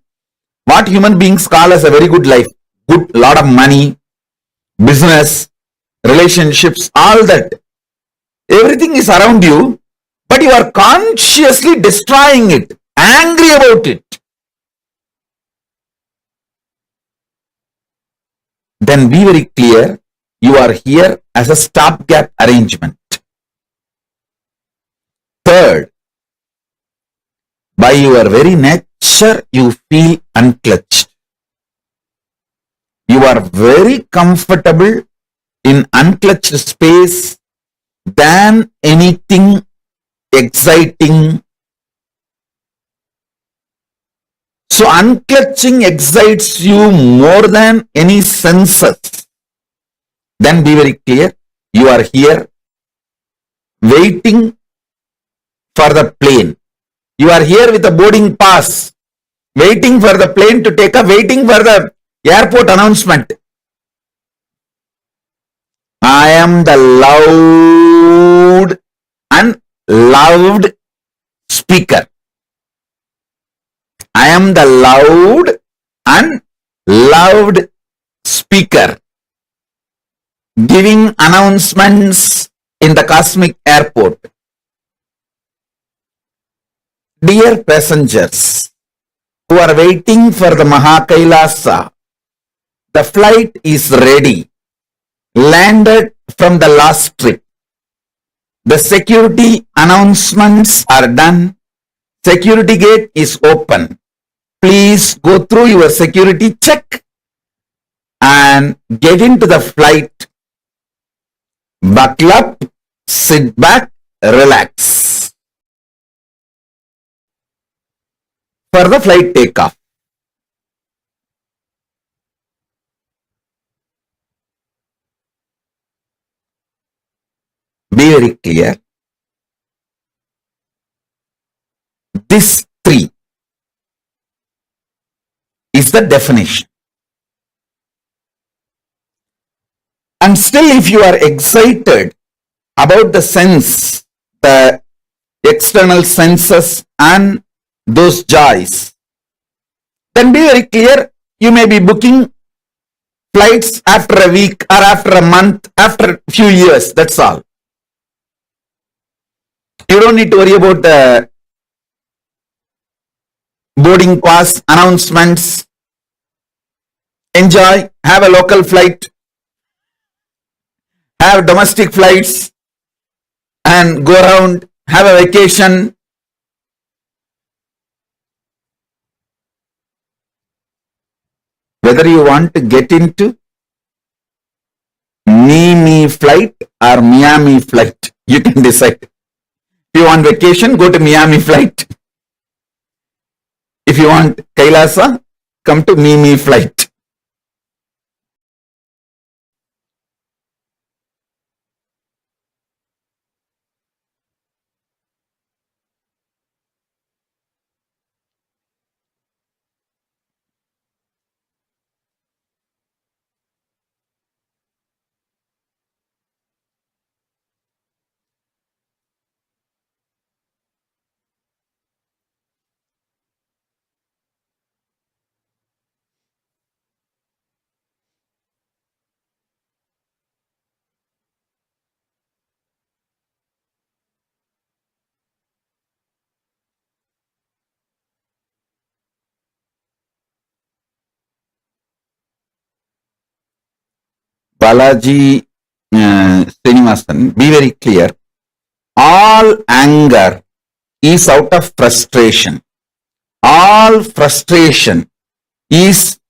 what human beings call as a very good life, good, lot of money, business, relationships, all that, everything is around you, but you are consciously destroying it, angry about it, then be very clear, you are here as a stopgap arrangement. Third, by your very nature, you feel unclutched. You are very comfortable in unclutched space than anything exciting. So unclutching excites you more than any senses. Then be very clear, you are here waiting for the plane. You are here with a boarding pass, waiting for the plane to take off, waiting for the airport announcement. I am the loud and loved speaker. I am the loud and loved speaker, giving announcements in the cosmic airport. Dear passengers, who are waiting for the Mahakaasa. The flight is ready. Landed from the last trip. The security announcements are done. Security gate is open. Please go through your security check and get into the flight. Buckle up, sit back, relax. For the flight takeoff. Be very clear. This three is the definition. And still, if you are excited about the sense, the external senses and those joys, then be very clear. You may be booking flights after a week or after a month, after a few years. That's all. You don't need to worry about the boarding pass announcements. Enjoy, have a local flight, have domestic flights, and go around, have a vacation. Whether you want to get into Me flight or Miami flight, you can decide. If you want vacation, go to Miami flight. If you want KAILASA, come to Me flight. Balaji Srinivasan, be very clear. All anger is out of frustration. All frustration is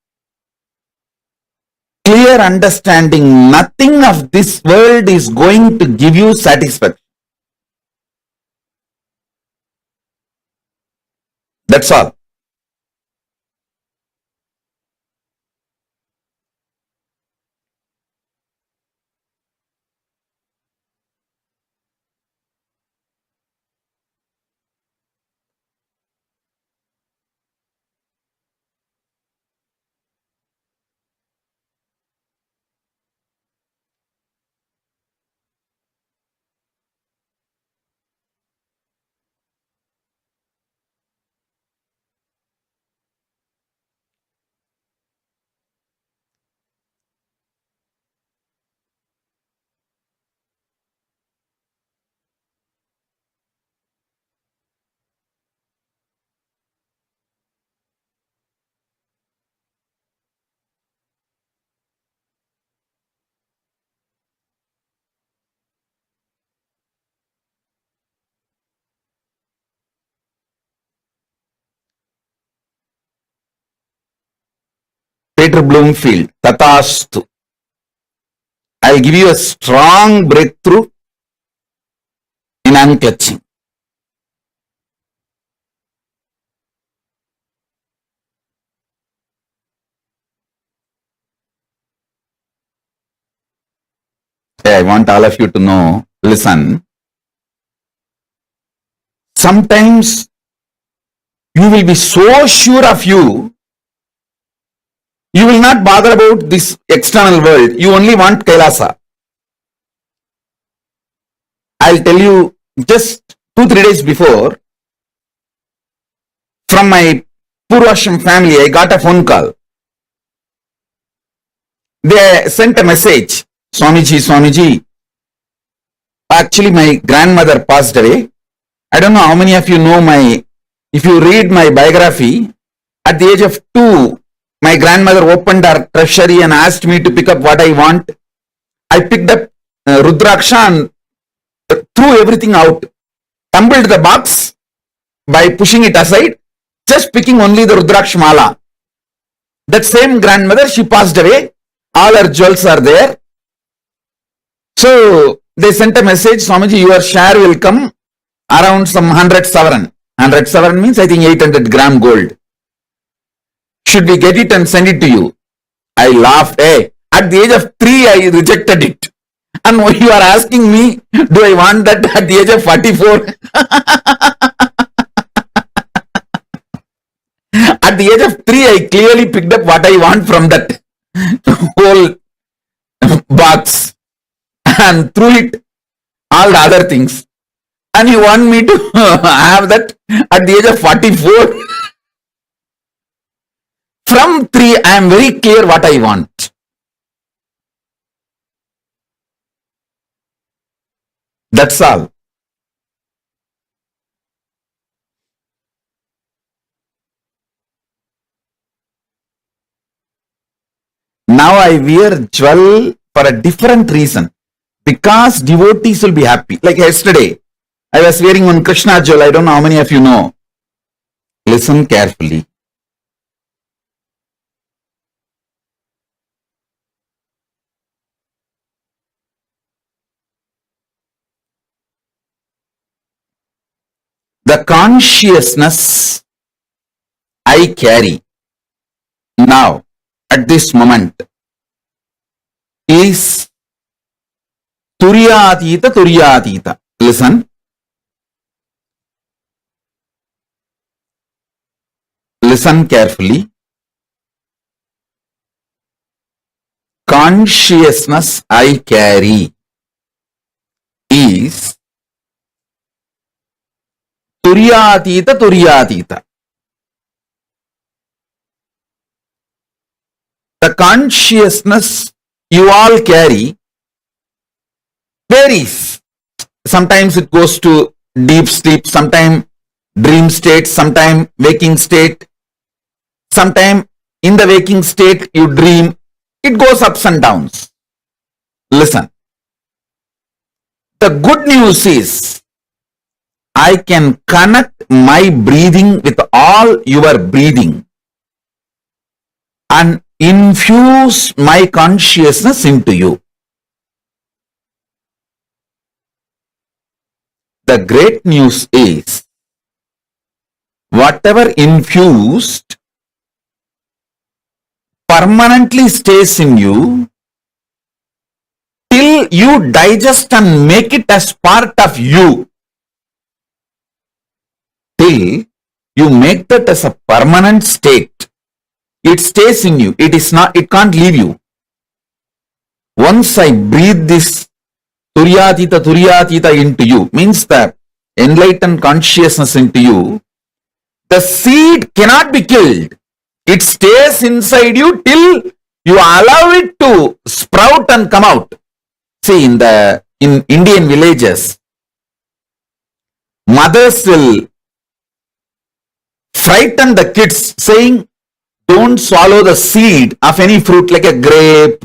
clear understanding. Nothing of this world is going to give you satisfaction. That's all. Peter Bloomfield, Tatastu. I'll give you a strong breakthrough in unclutching. I want all of you to know, listen, sometimes you will be so sure of you, you will not bother about this external world. You only want KAILASA. I'll tell you, just 2-3 days before, from my Purvashram family, I got a phone call. They sent a message, Swamiji, actually my grandmother passed away. I don't know how many of you know if you read my biography, At the age of 2, my grandmother opened her treasury and asked me to pick up what I want. I picked up Rudraksha and threw everything out, tumbled the box by pushing it aside, just picking only the Rudraksh mala. That same grandmother, she passed away. All her jewels are there. So they sent a message, Swamiji, your share will come around some 100 savaran. 100 savaran means I think 800 gram gold. Should we get it and send it to you? I laughed. Hey, at the age of 3, I rejected it. And you are asking me, do I want that at the age of 44? At the age of 3, I clearly picked up what I want from that whole box and threw it, all the other things. And you want me to have that at the age of 44? From 3, I am very clear what I want. That's all. Now I wear jewel for a different reason. Because devotees will be happy. Like yesterday, I was wearing one Krishna jewel. I don't know how many of you know. Listen carefully. The consciousness I carry now at this moment is Turyatita Turyatita. Listen. Listen carefully. Consciousness I carry is Turyatita Turyatita. The consciousness you all carry varies. Sometimes it goes to deep sleep, sometimes dream state, sometimes waking state, sometimes in the waking state you dream. It goes ups and downs. Listen. The good news is I can connect my breathing with all your breathing and infuse my consciousness into you. The great news is whatever infused permanently stays in you till you digest and make it as part of you. Till you make that as a permanent state. It stays in you. It can't leave you. Once I breathe this Turyatita Turyatita into you, means the enlightened consciousness into you, the seed cannot be killed. It stays inside you till you allow it to sprout and come out. See, in Indian villages, mothers will frighten the kids saying, don't swallow the seed of any fruit like a grape.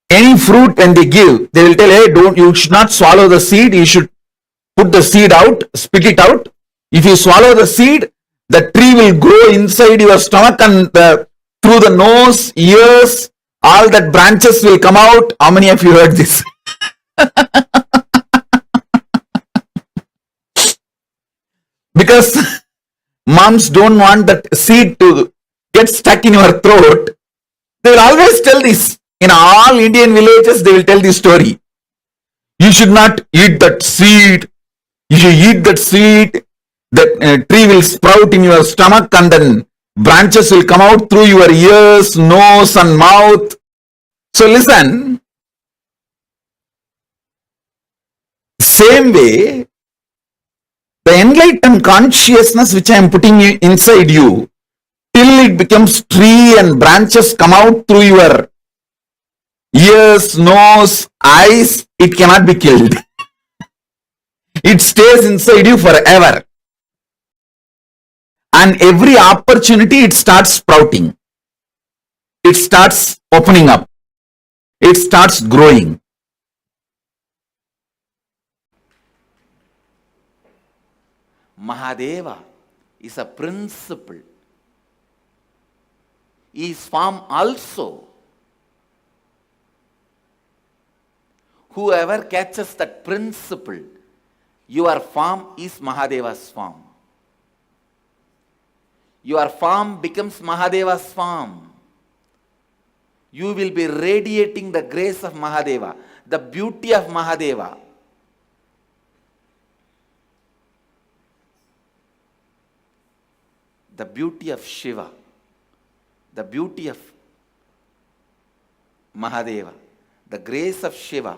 Any fruit when they give, they will tell, hey, you should not swallow the seed. You should put the seed out, spit it out. If you swallow the seed, the tree will grow inside your stomach and through the nose, ears, all that branches will come out. How many of you heard this? Because moms don't want that seed to get stuck in your throat. They will always tell this. In all Indian villages, they will tell this story. You should not eat that seed. If you eat that seed, the tree will sprout in your stomach and then branches will come out through your ears, nose and mouth. So listen, same way, the enlightened consciousness which I am putting inside you, till it becomes tree and branches come out through your ears, nose, eyes, it cannot be killed. It stays inside you forever. and every opportunity it starts sprouting. It starts opening up. It starts growing. Mahadeva is a principle. He is form also. Whoever catches that principle, your form is Mahadeva's form. Your form becomes Mahadeva's form. You will be radiating the grace of Mahadeva, the beauty of Mahadeva. The beauty of Shiva, the beauty of Mahadeva, the grace of Shiva,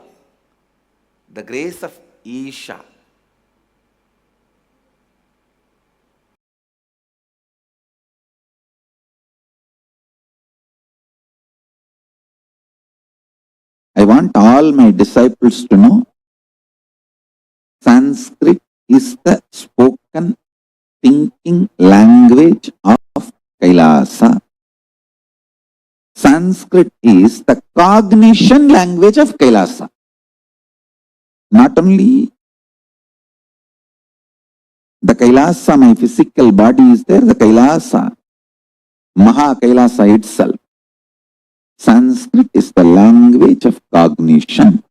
the grace of Isha. I want all my disciples to know Sanskrit is the spoken thinking language of Kailasa. Sanskrit is the cognition language of Kailasa. Not only the Kailasa, my physical body is there, the Kailasa, Mahakaasa itself. Sanskrit is the language of cognition.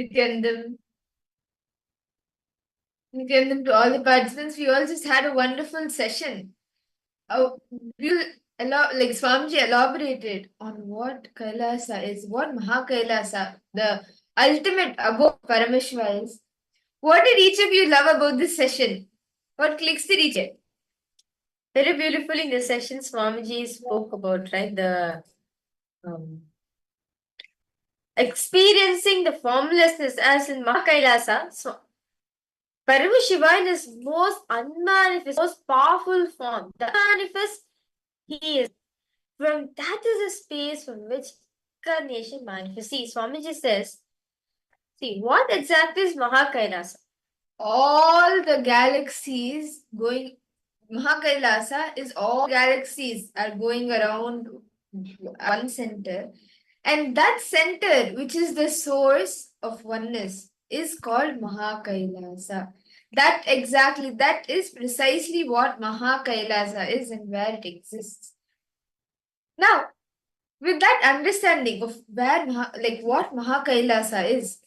Nithyanandam. Nithyanandam, to all the participants, we all just had a wonderful session. Like Swamiji elaborated on what Kailasa is, what Mahakailasa, the ultimate abode Paramashiva is. What did each of you love about this session? What clicks did each get? Very beautifully in the session Swamiji spoke about, right? The experiencing the formlessness as in Mahakailasa. So Paramashiva in his most unmanifest, most powerful form. The manifest he is. From that is a space from which incarnation manifests. See, Swamiji says, see, what exactly is Mahakailasa? All the galaxies going, Mahakailasa is all galaxies are going around one center, and that center, which is the source of oneness, is called Mahakailasa. That is precisely what Mahakailasa is and where it exists. Now, with that understanding of what Mahakailasa is,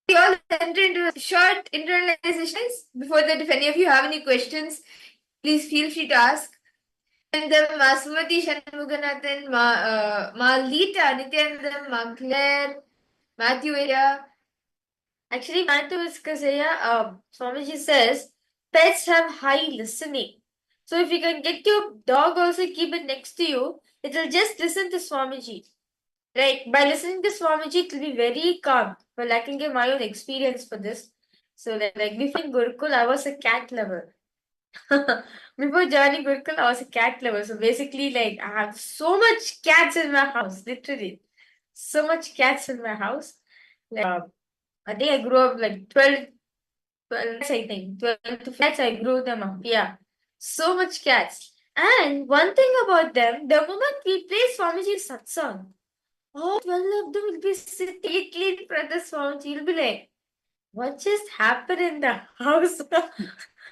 we all enter into a short internalization. Before that, if any of you have any questions, please feel free to ask. And then Sumati Shanmuganathan, Lita, Nithyanandam, Claire, Matthew Area. Actually, Matthew Iskasaya, Swamiji says, pets have high listening. So if you can get your dog also, keep it next to you, it will just listen to Swamiji. Right? By listening to Swamiji, it will be very calm. Well, I can give my own experience for this. So like before in Gurukul, I was a cat lover. Before joining Gurukul, I was a cat lover. So basically, like I have so much cats in my house, literally. So much cats in my house. Like, I think I grew up like 12 cats, I think. 12 to 15 cats, I grew them up. Yeah. So much cats. And one thing about them, the moment we play Swamiji's satsang, all 12 of them will be sitting in front of Swamiji. You'll be like, what just happened in the house?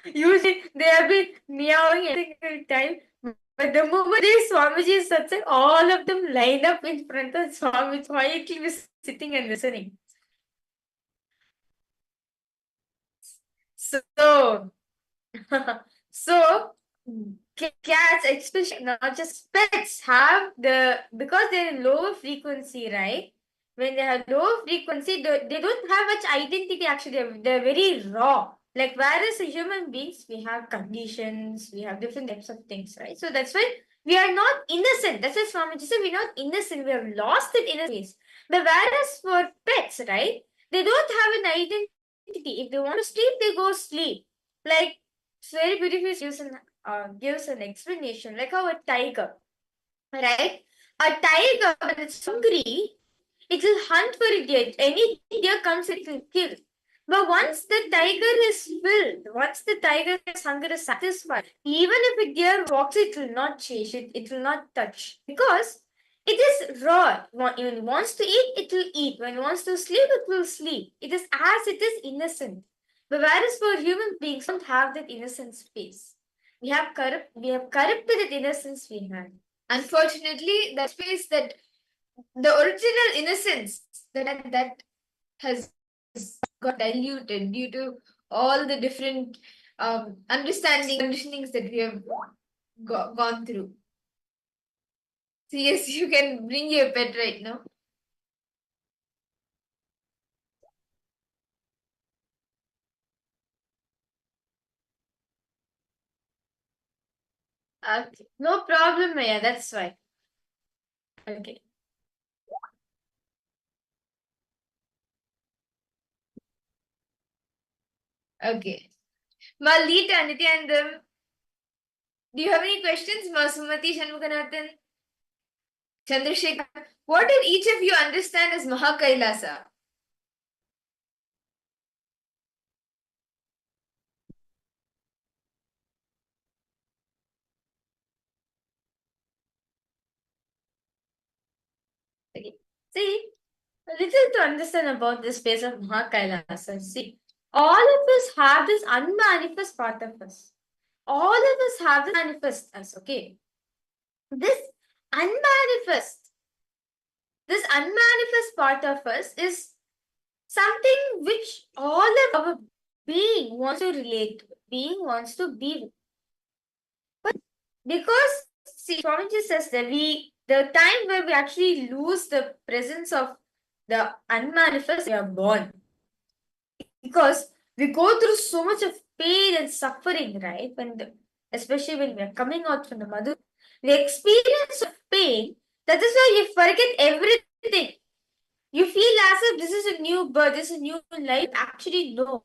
Usually they have been meowing every single time. But the moment they Swamiji is satsang, all of them line up in front of Swami, quietly be sitting and listening. So, so cats, especially not just pets, have because they're in lower frequency, right? When they have lower frequency, they don't have much identity actually. They're very raw. Like whereas as human beings, we have conditions, we have different types of things, right? So that's why we are not innocent. That's why Swamiji said we're not innocent. We have lost that innocence. But whereas for pets, right, they don't have an identity. If they want to sleep, they go sleep. Like it's very beautiful. Gives an explanation, like how a tiger, right? A tiger, when it's hungry, it will hunt for a deer. Any deer comes, it will kill. But once the tiger is filled, once the tiger's hunger is satisfied, even if a deer walks, it will not chase it. It will not touch because it is raw. When it wants to eat, it will eat. When it wants to sleep, it will sleep. It is as it is innocent. But whereas for human beings, we don't have that innocent space. We have corrupted that innocence we had. Unfortunately, that space, that the original innocence that has got diluted due to all the different conditionings that we have gone through. So yes, you can bring your pet right now. Okay. No problem, Maya. That's fine. Okay. Okay. Malita, Nithyanandam, do you have any questions? Sumati Shanmuganathan, Chandrasekhar, what did each of you understand as Mahakailasa? Okay. See, a little to understand about this space of Mahakailasa. See, all of us have this unmanifest part of us. All of us have this manifest us, okay? This unmanifest, this unmanifest part of us is something which all of our being wants to relate to, being wants to be with. But because, see, Swamiji says that the time where we actually lose the presence of the unmanifest, we are born. Because we go through so much of pain and suffering, right? Especially when we are coming out from the mother, the experience of pain, that is why you forget everything. You feel as if this is a new birth, this is a new life. Actually, no.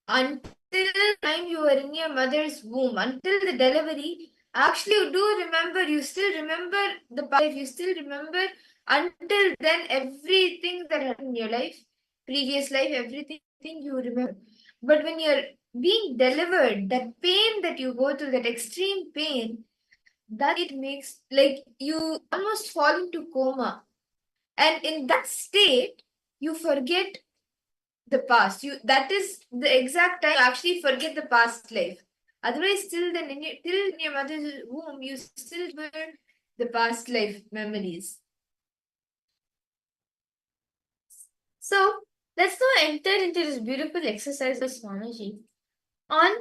Until the time you were in your mother's womb, until the delivery, actually you do remember, you still remember the life, you still remember until then everything that happened in your life, previous life, everything you remember. But when you're being delivered, that pain that you go through, that extreme pain, that it makes like you almost fall into coma. And in that state, you forget the past. That is the exact time you actually forget the past life. Otherwise, till in your mother's womb, you still remember the past life memories. So let's now enter into this beautiful exercise with Swamiji on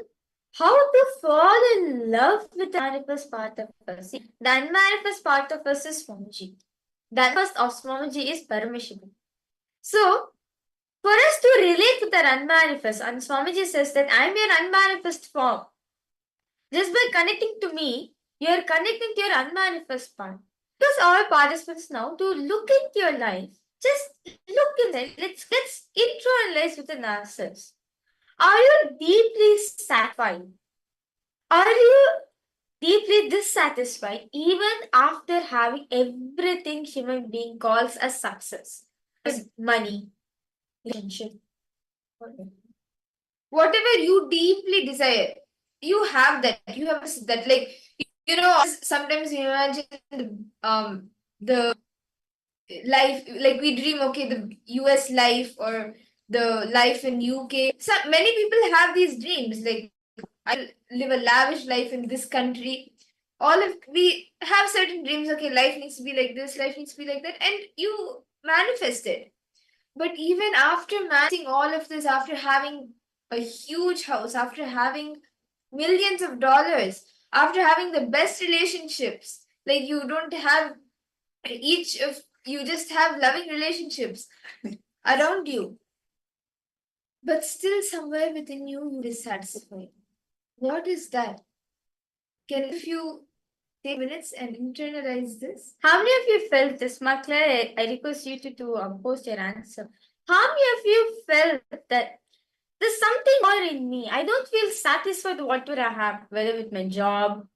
how to fall in love with the unmanifest part of us. See, the unmanifest part of us is Swamiji. The unmanifest of Swamiji is Paramashivoham. So, for us to relate with our unmanifest, and Swamiji says that I am your unmanifest form. Just by connecting to me, you are connecting to your unmanifest part. Because our participants now to look into your life, just look in there. Let's internalize within ourselves. Are you deeply satisfied? Are you deeply dissatisfied even after having everything human being calls as success? As money, relationship, whatever you deeply desire, you have that. You have that, like, sometimes you imagine the life, like we dream, okay, the US life or the life in UK. So many people have these dreams, like I'll live a lavish life in this country. We have certain dreams, okay, life needs to be like this, life needs to be like that, and you manifest it. But even after managing all of this, after having a huge house, after having millions of dollars, after having the best relationships, like you don't have you just have loving relationships around you. But still, somewhere within you, you're dissatisfied. What is that? If you take minutes and internalize this? How many of you felt this? Makla, I request you to post your answer. How many of you felt that there's something more in me? I don't feel satisfied with whatever I have, whether with my job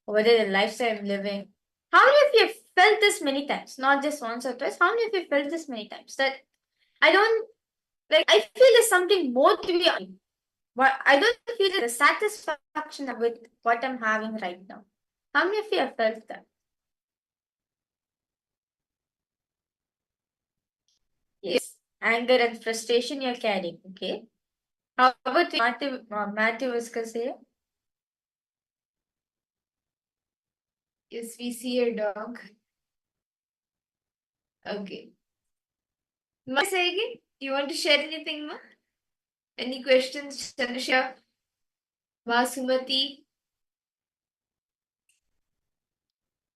or whether the lifestyle I'm living. How many of you have felt this many times? Not just once or twice. How many of you felt this many times? That I don't I feel there's something more to be on. But I don't feel the satisfaction with what I'm having right now. How many of you have felt that? Yes. Anger and frustration you're carrying. Okay. How about Matthew Viscasey? Yes, we see your dog. Okay. Ma, say again. Do you want to share anything, Ma? Any questions, Chandrashekha? Ma, Sumati?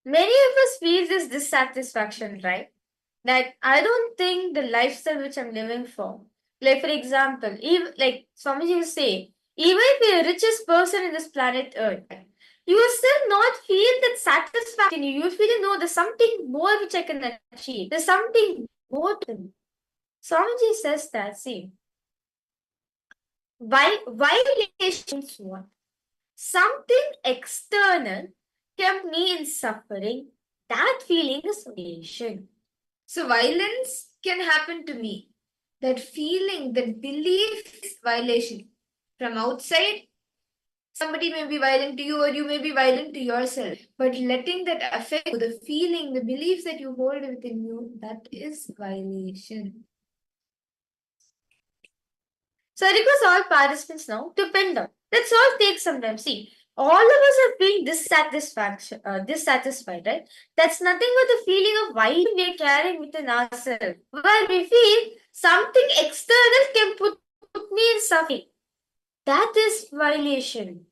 Many of us feel this dissatisfaction, right? That I don't think the lifestyle which I'm living for, like for example, even like Swamiji will say, even if you're the richest person in this planet Earth, you will still not feel that satisfaction. You will feel, no, there's something more which I can achieve. There's something more to me. Swamiji says that, see, why relations what? Something external kept me in suffering. That feeling is relation. So violence can happen to me. That feeling, that belief is violation. From outside, somebody may be violent to you or you may be violent to yourself. But letting that affect you, the feeling, the beliefs that you hold within you, that is violation. So I request all participants now to pen down. Let's all take some time. See, all of us are feeling dissatisfied, right? That's nothing but the feeling of why we are carrying within ourselves. Where we feel something external can put me in suffering. That is violation.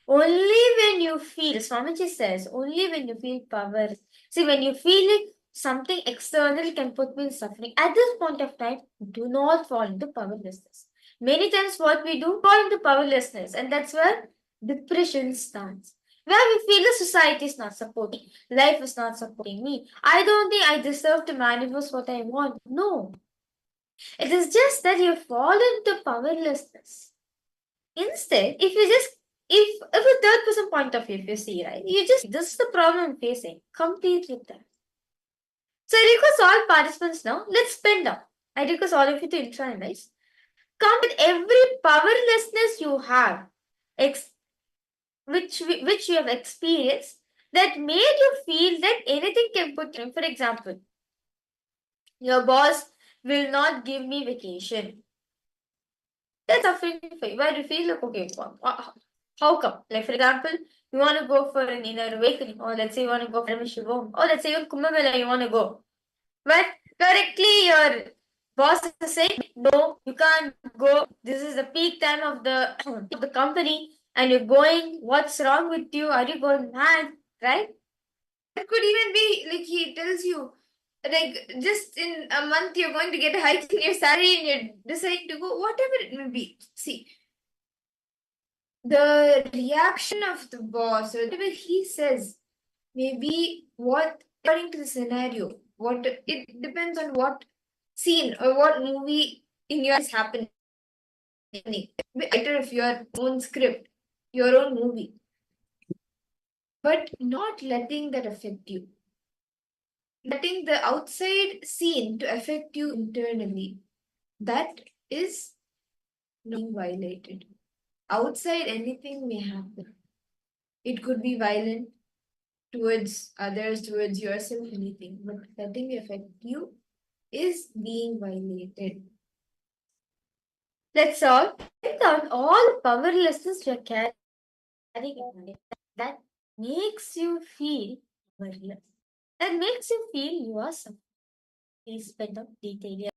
Only when you feel, Swamiji says, only when you feel power. See, when you feel like something external can put me in suffering, at this point of time, do not fall into powerlessness. Many times, what we do, fall into powerlessness, and that's where depression starts. Where we feel the society is not supporting, life is not supporting me. I don't think I deserve to manifest what I want. No. It is just that you fall into powerlessness. Instead, if you just if a third person point of view, if you see, right, you just this is the problem I'm facing. Complete with that. So I request all participants now, let's spend down. I request all of you to internalize. Count with every powerlessness you have, which you have experienced that made you feel that anything can put you. For example, your boss will not give me vacation. That's suffering for you. Where you feel like, okay, how come? Like, for example, you want to go for an inner awakening, or let's say you want to go for Paramashivoham, or let's say even Kumbh Mela you want to go. But correctly, your boss is saying, no, you can't go. This is the peak time of the of the company, and you're going. What's wrong with you? Are you going mad? Right? It could even be like he tells you, like just in a month you're going to get a hike in your salary and you're deciding to go, whatever it may be. See, the reaction of the boss or whatever he says may be what according to the scenario. What it depends on what scene or what movie in your is happening. Writer of your own script, your own movie. But not letting that affect you. Letting the outside scene to affect you internally. That is not violated. Outside anything may happen. It could be violent towards others, towards yourself, anything. But letting it affect you is being violated. Let's all write down all powerlessness you're carrying in life that makes you feel powerless. That makes you feel you are something. Please spend on detail.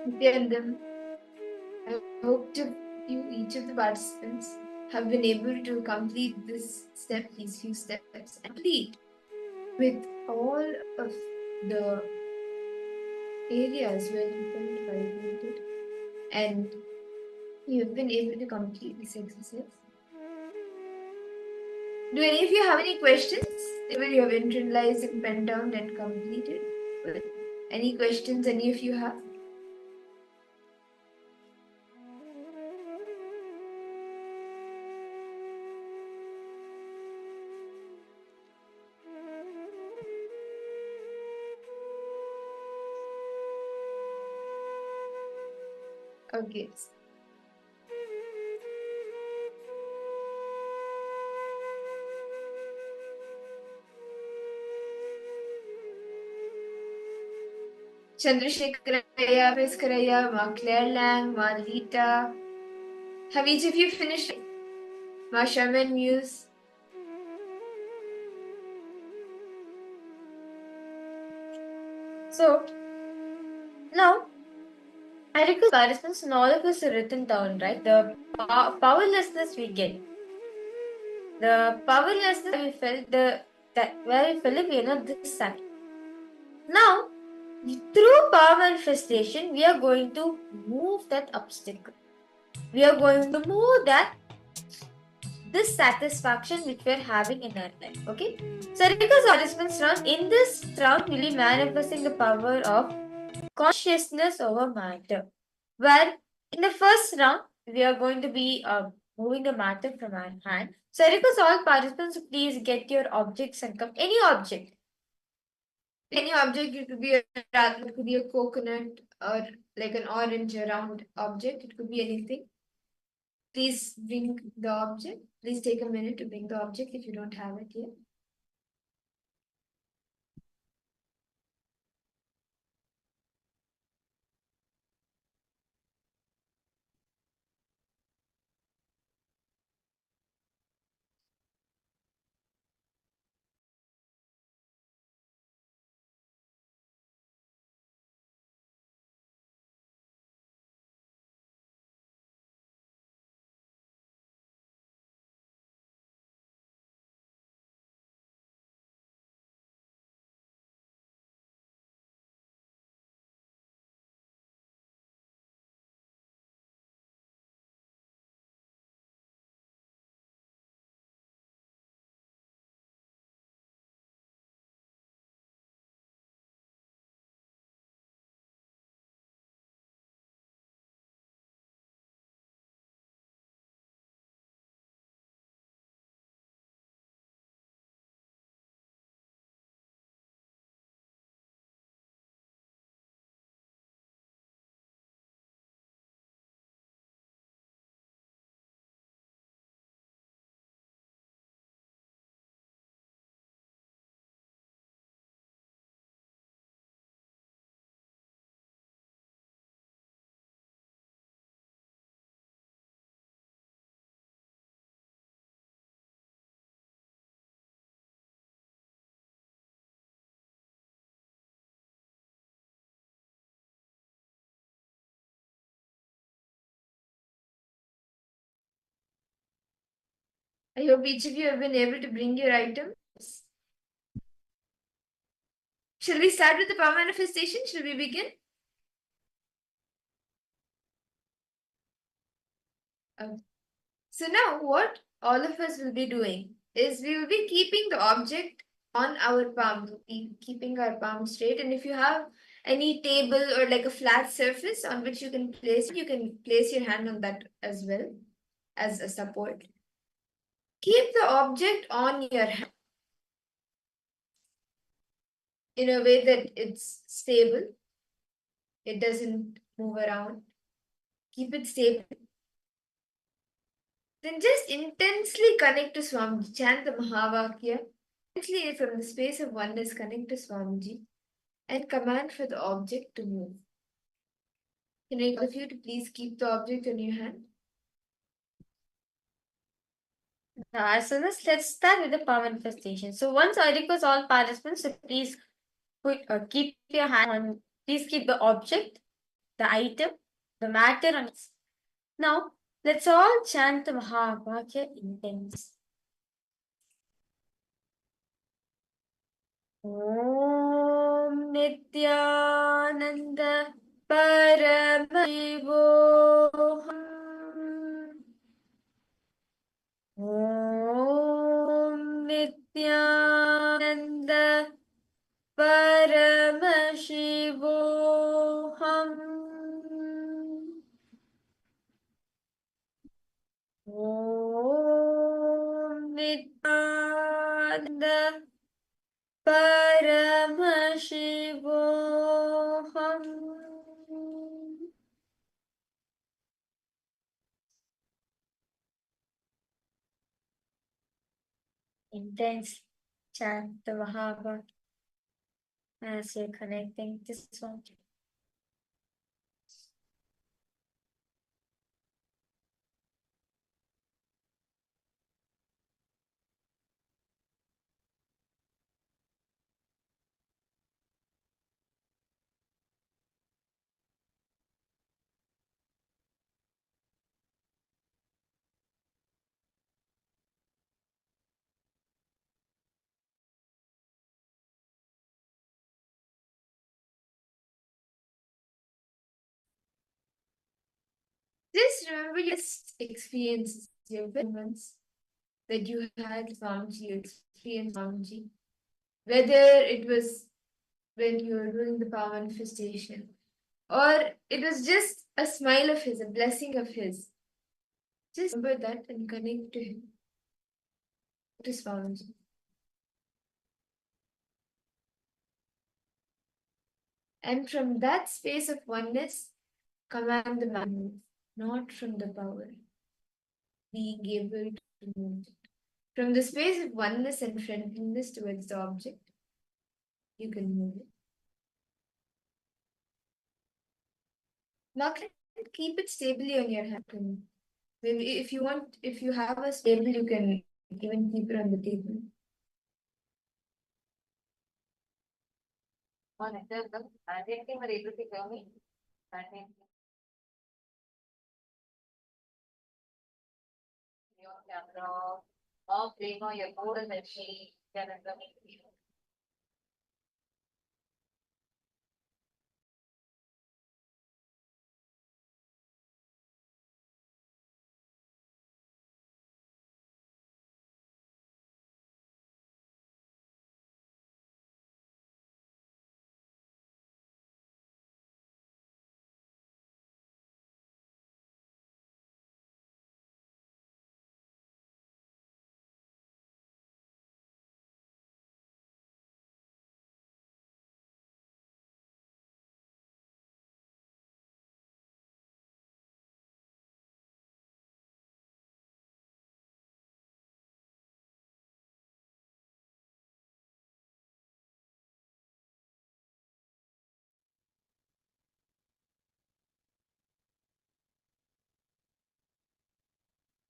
Nithyananda, I hope each of the participants have been able to complete these few steps, and complete with all of the areas where you felt vibrated, and you've been able to complete this exercise. Do any of you have any questions? Whether you have internalized and penned down and completed? Any questions any of you have? Okay. Chandrasekharaya, Veskaraya, Ma Claire Lang, Ma Lita. Have each of you finished? Ma Shaman Muse. So, now, I request participants and all of us are written down, right? The powerlessness we get. The powerlessness we felt, where we felt we are not this sad. Now, through power manifestation, we are going to move that obstacle. We are going to move that dissatisfaction which we are having in our life. Okay? So because participants round, in this round we'll be manifesting the power of consciousness over matter. Where in the first round we are going to be moving the matter from our hand. So I request all participants, please get your objects and come. Any object. Any object, it could be a coconut or like an orange round object. It could be anything. Please bring the object. Please take a minute to bring the object if you don't have it yet. I hope each of you have been able to bring your items. Shall we start with the power manifestation? Shall we begin? So now what all of us will be doing is we will be keeping the object on our palm, keeping our palm straight. And if you have any table or like a flat surface on which you can place your hand on that as well as a support. Keep the object on your hand in a way that it's stable. It doesn't move around. Keep it stable. Then just intensely connect to Swamiji. Chant the Mahavakya. Intensely from the space of oneness, connect to Swamiji and command for the object to move. Can I ask you to please keep the object in your hand? The asanas, let's start with the power manifestation. So once I request all participants to please keep your hand on, please keep the object, the item, the matter on its. Now, let's all chant the Mahavakya intense. Om Nithyananda Paramashivoham. Om Nithyananda Paramashivoham. Om Nithyananda Paramashivoham. Intense chant the Mahabharata as you're connecting this one. Just remember your best experiences, your moments that you had Swamiji, you experienced Swamiji. Whether it was when you were doing the power manifestation, or it was just a smile of his, a blessing of his. Just remember that and connect to him, to Swamiji. And from that space of oneness, command the mind, not from the power, being able to move it. From the space of oneness and friendliness towards the object, you can move it. Now keep it stably on your hand. Maybe if you want, if you have a stable, you can even keep it on the table.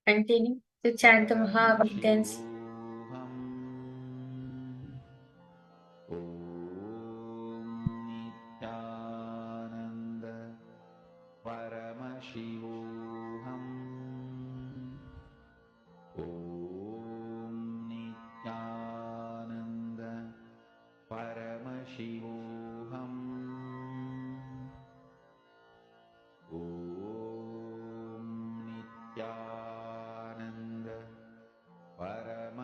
Continue to chant the Mahabharata intense. Nithyananda Paramashivoham Om Nithyananda Paramashivoham Om Nithyananda Paramashivoham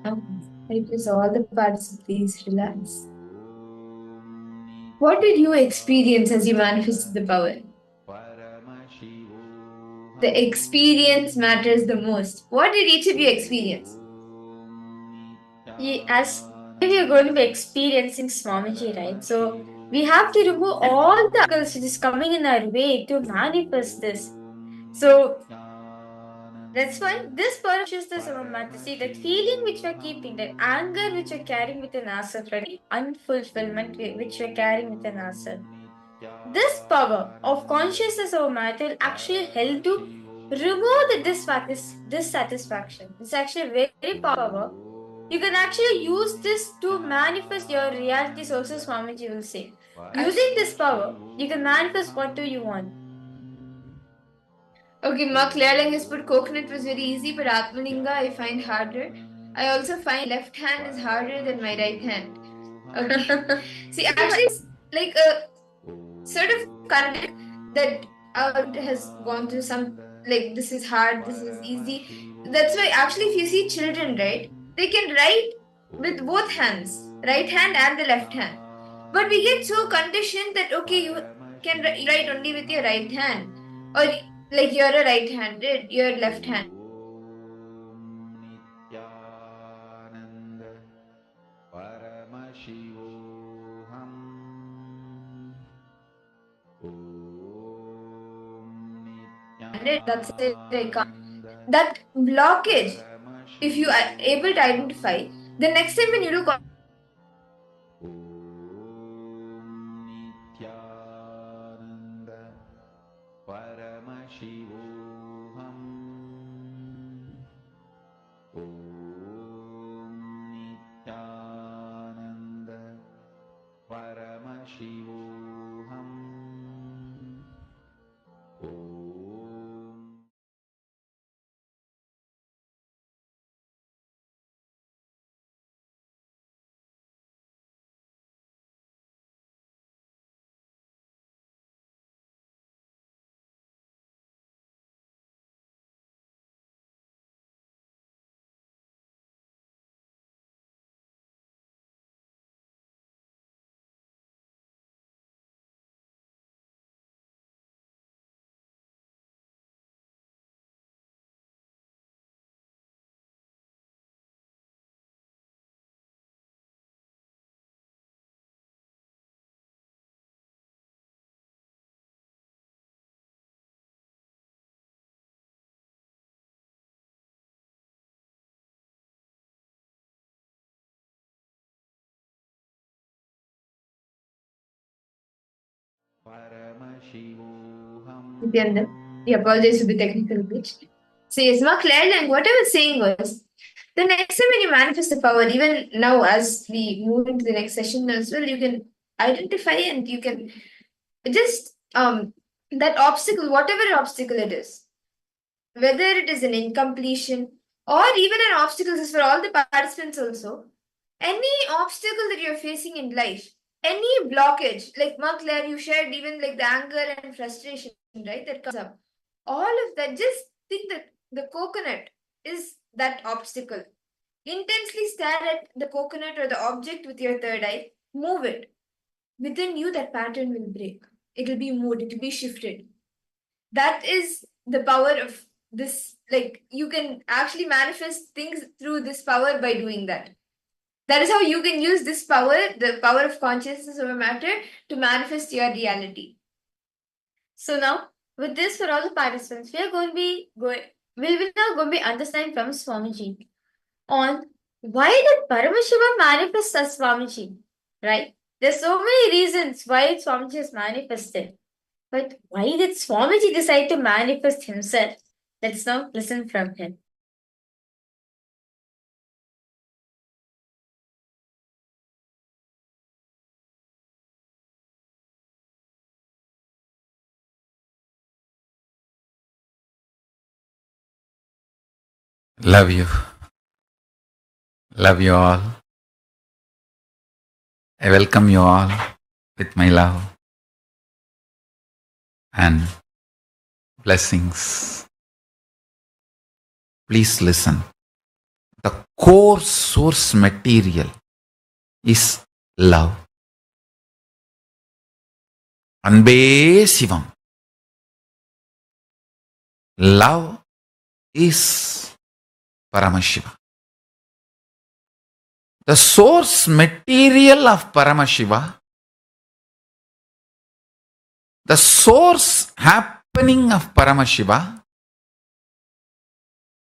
I request all the participants, please relax. What did you experience as you manifested the power? The experience matters the most. What did each of you experience? As we are going to be experiencing Swamiji, right? So we have to remove all the obstacles which is coming in our way to manifest this. So that's why this Paramashivoham our matter. See, that feeling which we're keeping, that anger which we're carrying within ourselves, right? Unfulfillment which we're carrying within ourselves. This power of consciousness over matter will actually help to remove the dissatisfaction. It's actually very, very power. You can actually use this to manifest your reality sources, Swamiji will say. Using this power, you can manifest what do you want. Okay, Mark Lehrling has put coconut was very easy, but Atmalinga I find harder. I also find left hand is harder than my right hand. Okay. See, actually, it's like a sort of content that has gone through some, like, this is hard, this is easy. That's why, actually, if you see children, right, they can write with both hands, right hand and the left hand. But we get so conditioned that, okay, you can write only with your right hand. Or, like, you're a right handed, you're left handed. Nithyananda Paramashivoham That's it. That blockage, if you are able to identify, the next time when you look Nithyananda Paramashivoham Nithyananda Paramashivoham Paramashivoham Nithyananda. We apologize for the technical glitch. So yes, Mark Lehrling, what I was saying was, the next time when you manifest the power, even now as we move into the next session as well, you can identify and you can just that obstacle, whatever obstacle it is, whether it is an incompletion or even an obstacle, this is for all the participants also. Any obstacle that you're facing in life, any blockage, like Mark Claire, you shared even like the anger and frustration, right? That comes up. All of that, just think that the coconut is that obstacle. Intensely stare at the coconut or the object with your third eye, move it. Within you, that pattern will break. It will be moved, it will be shifted. That is the power of this. Like, you can actually manifest things through this power by doing that. That is how you can use this power, the power of consciousness over matter, to manifest your reality. So now, with this for all the participants, we will now go be understanding from Swamiji on why did Paramashiva manifest as Swamiji, right? There's so many reasons why Swamiji is manifested. But why did Swamiji decide to manifest himself? Let's now listen from him. Love you. Love you all. I welcome you all with my love and blessings. Please listen. the core source material is love. Anbe Sivam. Love is Paramashiva. The source material of Paramashiva, the source happening of Paramashiva,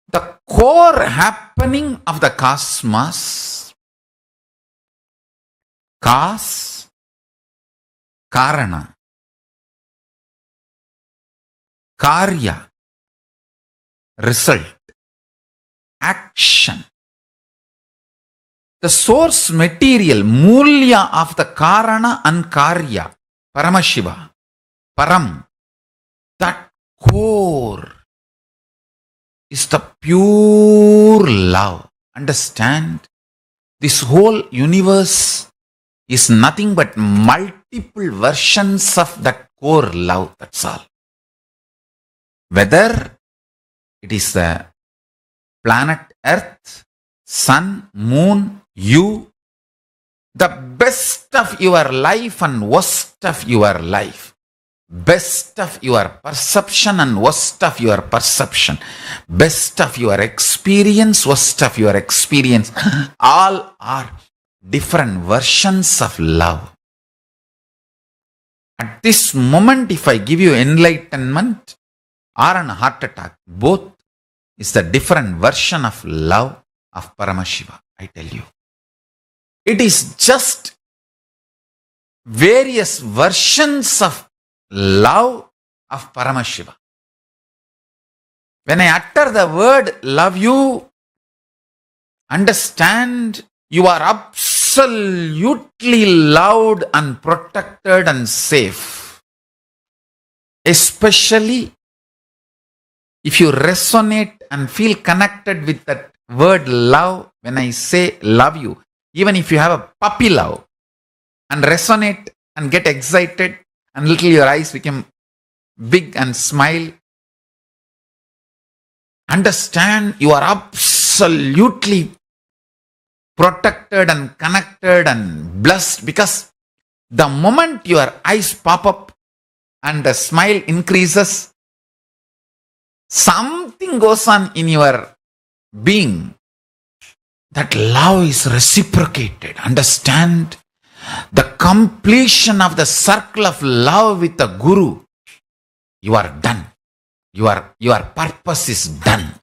the core happening of the cosmos, cause, karana, karya, result, action. The source material, mulya of the karana and karya, Paramashiva, Param, that core is the pure love. Understand? This whole universe is nothing but multiple versions of that core love. That's all. Whether it is the planet Earth, sun, moon, you, the best of your life and worst of your life, best of your perception and worst of your perception, best of your experience, worst of your experience, all are different versions of love. At this moment, if I give you enlightenment or a heart attack, both is the different version of love of Paramashiva, I tell you. It is just various versions of love of Paramashiva. When I utter the word love you, understand you are absolutely loved and protected and safe. Especially if you resonate and feel connected with that word love, when I say love you, even if you have a puppy love and resonate and get excited and little your eyes become big and smile, understand you are absolutely protected and connected and blessed, because the moment your eyes pop up and the smile increases, something goes on in your being. That love is reciprocated. Understand? The completion of the circle of love with the Guru, you are done. Your purpose is done.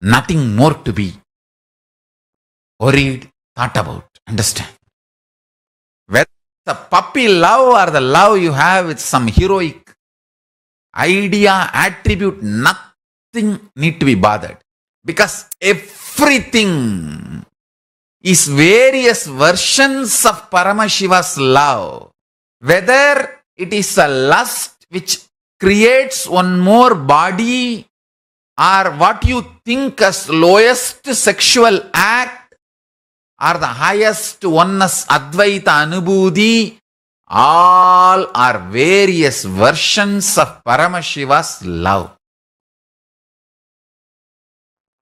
Nothing more to be worried, thought about. Understand? Whether the puppy love or the love you have with some heroic idea, attribute, nothing need to be bothered. Because everything is various versions of Paramashiva's love. Whether it is a lust which creates one more body, or what you think as lowest sexual act, or the highest oneness Advaita Anubhuti, all are various versions of Paramashiva's love.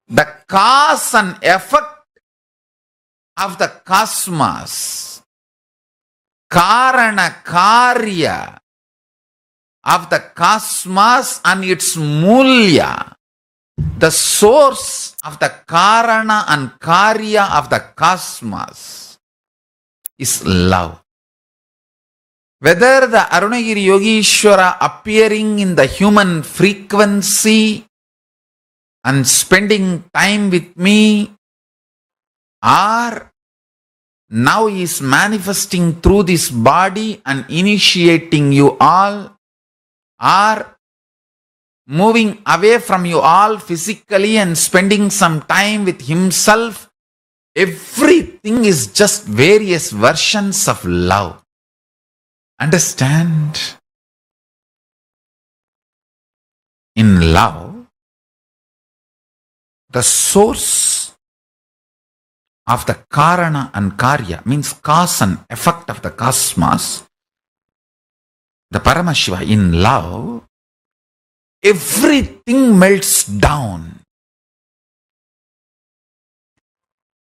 The cause and effect of the cosmos, Karana Karya of the cosmos and its mulya, the source of the Karana and Karya of the cosmos is love. Whether the Arunagiri Yogishwara appearing in the human frequency and spending time with me, or now he is manifesting through this body and initiating you all, or moving away from you all physically and spending some time with himself, everything is just various versions of love. Understand? In love, the source of the Karana and Karya, means cause and effect of the cosmos, the Paramashiva, in love, everything melts down.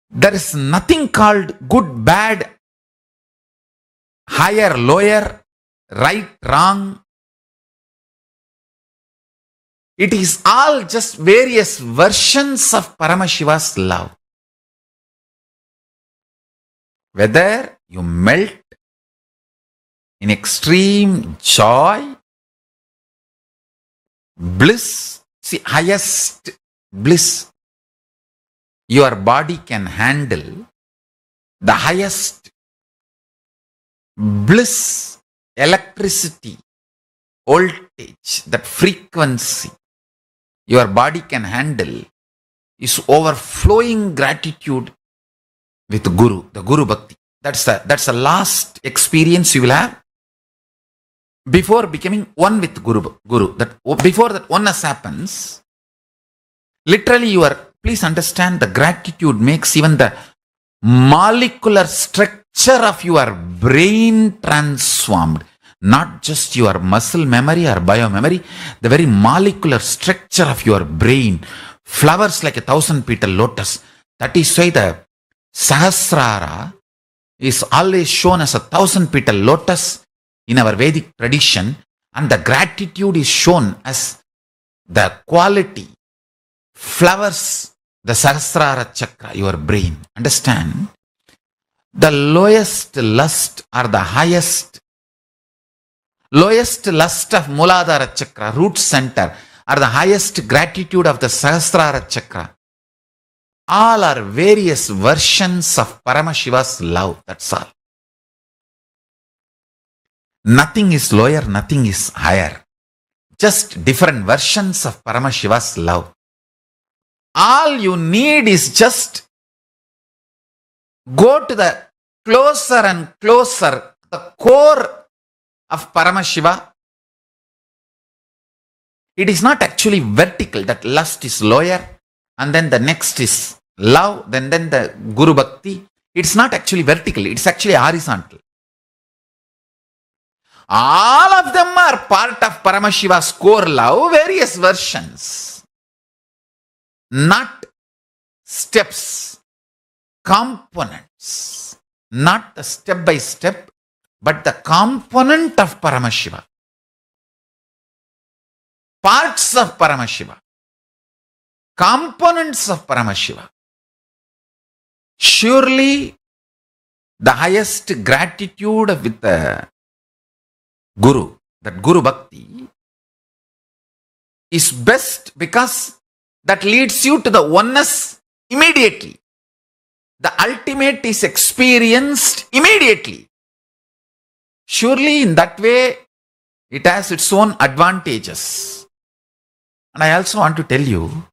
There is nothing called good, bad, higher, lower, right, wrong. It is all just various versions of Paramashiva's love. Whether you melt in extreme joy, bliss, see, highest bliss your body can handle, the highest bliss, electricity, voltage, that frequency your body can handle is overflowing gratitude with Guru, the Guru Bhakti. That's the last experience you will have before becoming one with Guru. That before that oneness happens, literally please understand, the gratitude makes even the molecular structure of your brain transformed. Not just your muscle memory or biomemory, the very molecular structure of your brain flowers like a 1,000-petal lotus. That is why the Sahasrara is always shown as a 1,000-petal lotus in our Vedic tradition, and the gratitude is shown as the quality flowers the Sahasrara chakra, your brain. Understand? The lowest lust or the lowest lust of Muladhara chakra, root center, or the highest gratitude of the Sahasrara chakra. All are various versions of Paramashiva's love. That's all. Nothing is lower, nothing is higher. Just different versions of Paramashiva's love. All you need is just go to the closer and closer, the core of Paramashiva. It is not actually vertical, that lust is lower, and then the next is love, then the Guru Bhakti. It's not actually vertical, it's actually horizontal. All of them are part of Paramashiva's core love, various versions. Not steps, components. Not the step by step, but the component of Paramashiva. Parts of Paramashiva. Components of Paramashiva. Surely the highest gratitude with the Guru, that Guru Bhakti, is best because that leads you to the oneness immediately. The ultimate is experienced immediately. Surely in that way, it has its own advantages. And I also want to tell you,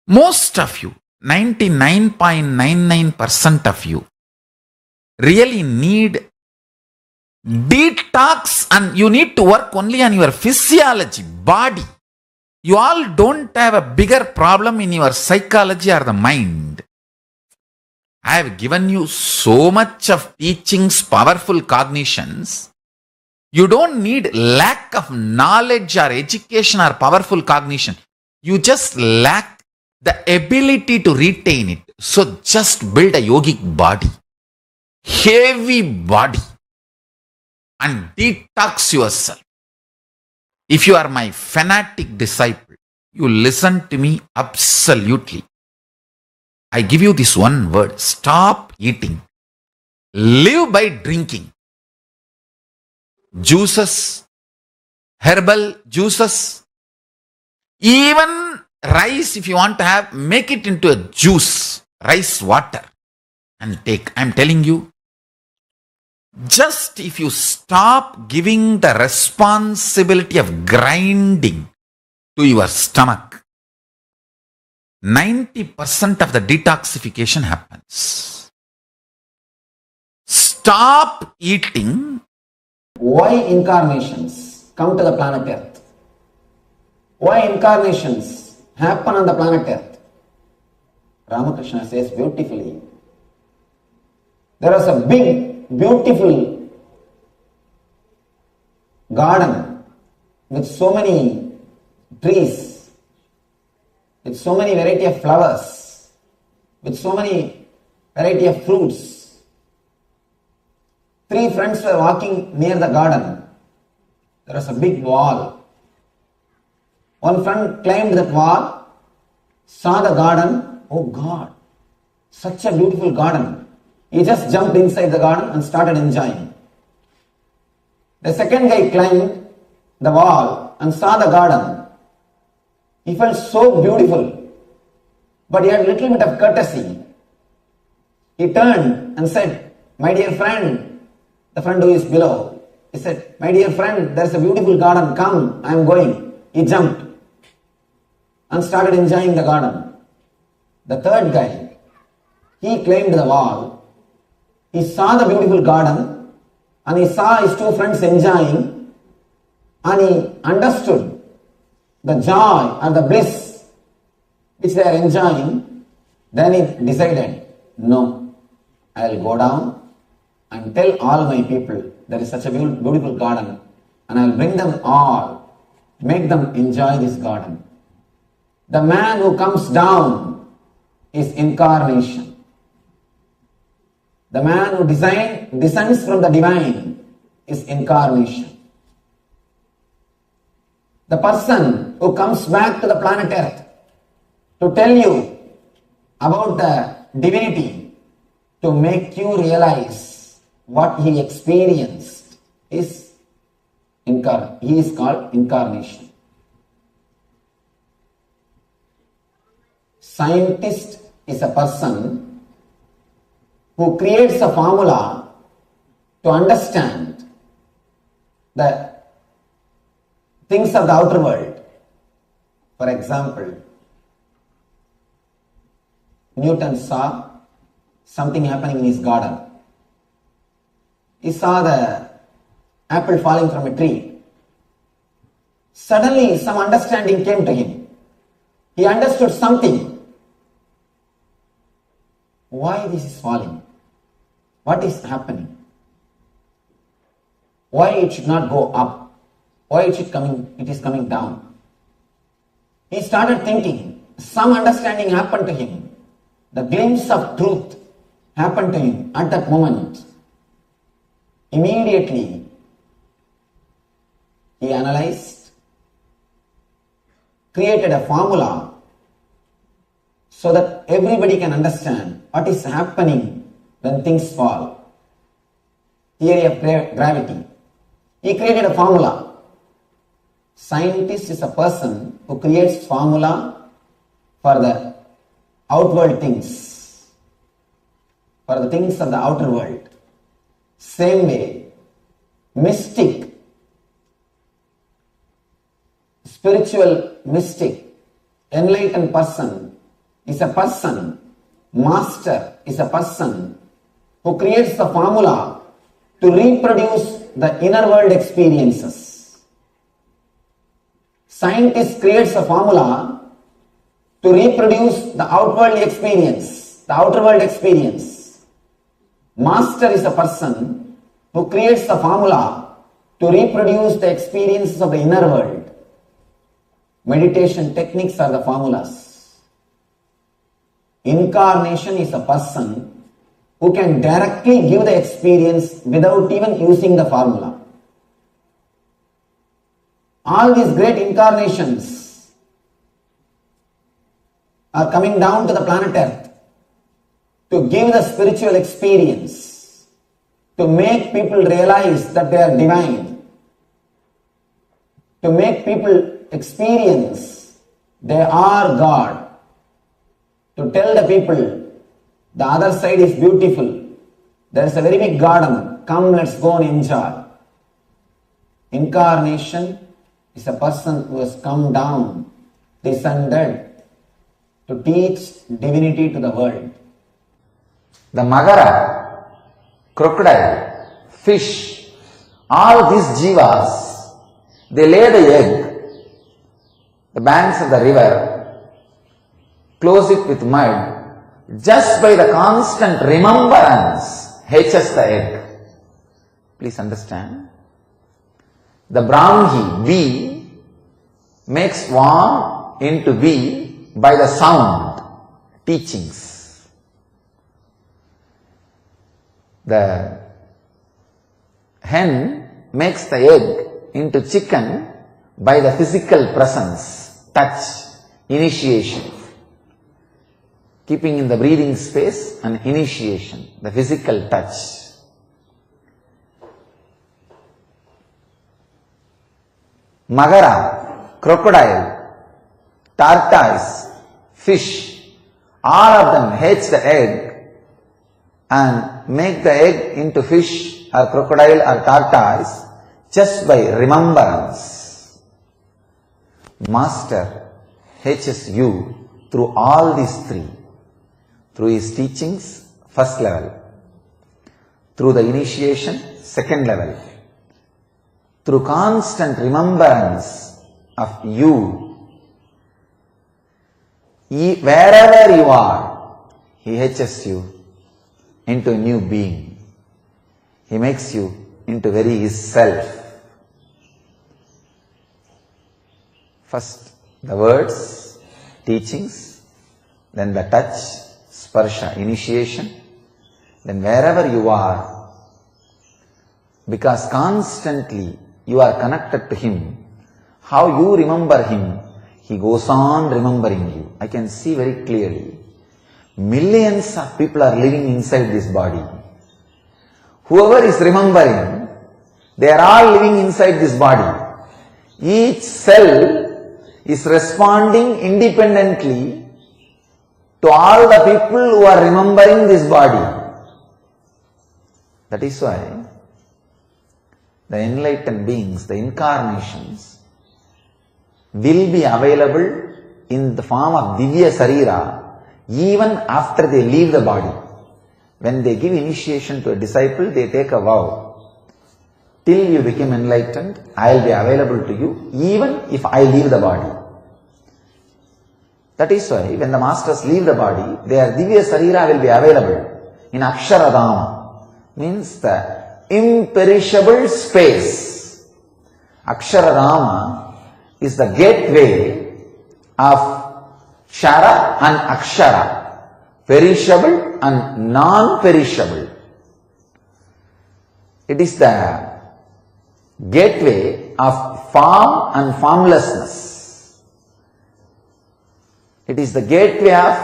most of you, 99.99% of you, really need detox, and you need to work only on your physiology, body. You all don't have a bigger problem in your psychology or the mind. I have given you so much of teachings, powerful cognitions. You don't need lack of knowledge or education or powerful cognition. You just lack the ability to retain it. So just build a yogic body, heavy body, and detox yourself. If you are my fanatic disciple, you listen to me absolutely. I give you this one word: stop eating. Live by drinking. Juices, herbal juices, even rice, if you want to have, make it into a juice, rice water, and take. I'm telling you, just if you stop giving the responsibility of grinding to your stomach, 90% of the detoxification happens. Stop eating. Why incarnations come to the planet Earth? Why incarnations happen on the planet Earth? Ramakrishna says beautifully. There was a big, beautiful garden with so many trees, with so many variety of flowers. with so many variety of fruits. 3 friends were walking near the garden. There was a big wall. One friend climbed that wall, saw the garden. Oh God, such a beautiful garden. He just jumped inside the garden and started enjoying. The second guy climbed the wall and saw the garden. He felt so beautiful, but he had a little bit of courtesy. He turned and said, "My dear friend," the friend who is below, he said, "My dear friend, there is a beautiful garden, come, I am going." He jumped and started enjoying the garden. The third guy, he climbed the wall. He saw the beautiful garden and he saw his 2 friends enjoying, and he understood the joy or the bliss which they are enjoying. Then he decided, no, I will go down and tell all my people there is such a beautiful garden, and I will bring them all, make them enjoy this garden. The man who comes down is incarnation. The man who descends from the divine is incarnation. The person who comes back to the planet Earth to tell you about the divinity, to make you realize what he experienced, he is called incarnation. Scientist is a person who creates a formula to understand the things of the outer world. For example, Newton saw something happening in his garden. He saw the apple falling from a tree. Suddenly some understanding came to him. He understood something. Why this is falling? What is happening? Why it should not go up? Why it is coming down? He started thinking. Some understanding happened to him. The glimpse of truth happened to him at that moment. Immediately, he analyzed, created a formula so that everybody can understand what is happening when things fall. Theory of gravity. He created a formula. Scientist is a person who creates formula for the outward things, for the things of the outer world. Same way, mystic, spiritual mystic, enlightened person is a person, master is a person who creates the formula to reproduce the inner world experiences. Scientist creates a formula to reproduce the outward experience, the outer world experience. Master is a person who creates the formula to reproduce the experiences of the inner world. Meditation techniques are the formulas. Incarnation is a person who can directly give the experience without even using the formula. All these great incarnations are coming down to the planet Earth to give the spiritual experience, to make people realize that they are divine, to make people experience they are God, to tell the people the other side is beautiful, there is a very big garden, come let's go and enjoy. Incarnation is a person who has come down, descended to teach divinity to the world. The magara, crocodile, fish, all these jivas, they lay the egg, the banks of the river, close it with mud, just by the constant remembrance hatches the egg. Please understand. The Brahmi, bee, makes swarm into bee by the sound, teachings. The hen makes the egg into chicken by the physical presence, touch, initiation. Keeping in the breathing space and initiation, the physical touch. Magara, crocodile, tortoise, fish, all of them hatch the egg and make the egg into fish or crocodile or tortoise just by remembrance. Master hatches you through all these three. Through his teachings, first level. Through the initiation, second level. Through constant remembrance of you, wherever you are, he hatches you into a new being. He makes you into very his self. First, the words, teachings, then the touch, sparsha, initiation, then wherever you are, because constantly you are connected to him, how you remember him, he goes on remembering you. I can see very clearly. Millions of people are living inside this body. Whoever is remembering, they are all living inside this body. Each cell is responding independently to all the people who are remembering this body. That is why the enlightened beings, the incarnations, will be available in the form of Divya Sarira even after they leave the body. When they give initiation to a disciple, they take a vow. Till you become enlightened, I will be available to you even if I leave the body. That is why when the masters leave the body, their Divya Sarira will be available in Aksharadama, means the imperishable space. Aksharadama is the gateway of Kshara and Akshara, perishable and non-perishable. It is the gateway of form and formlessness. It is the gateway of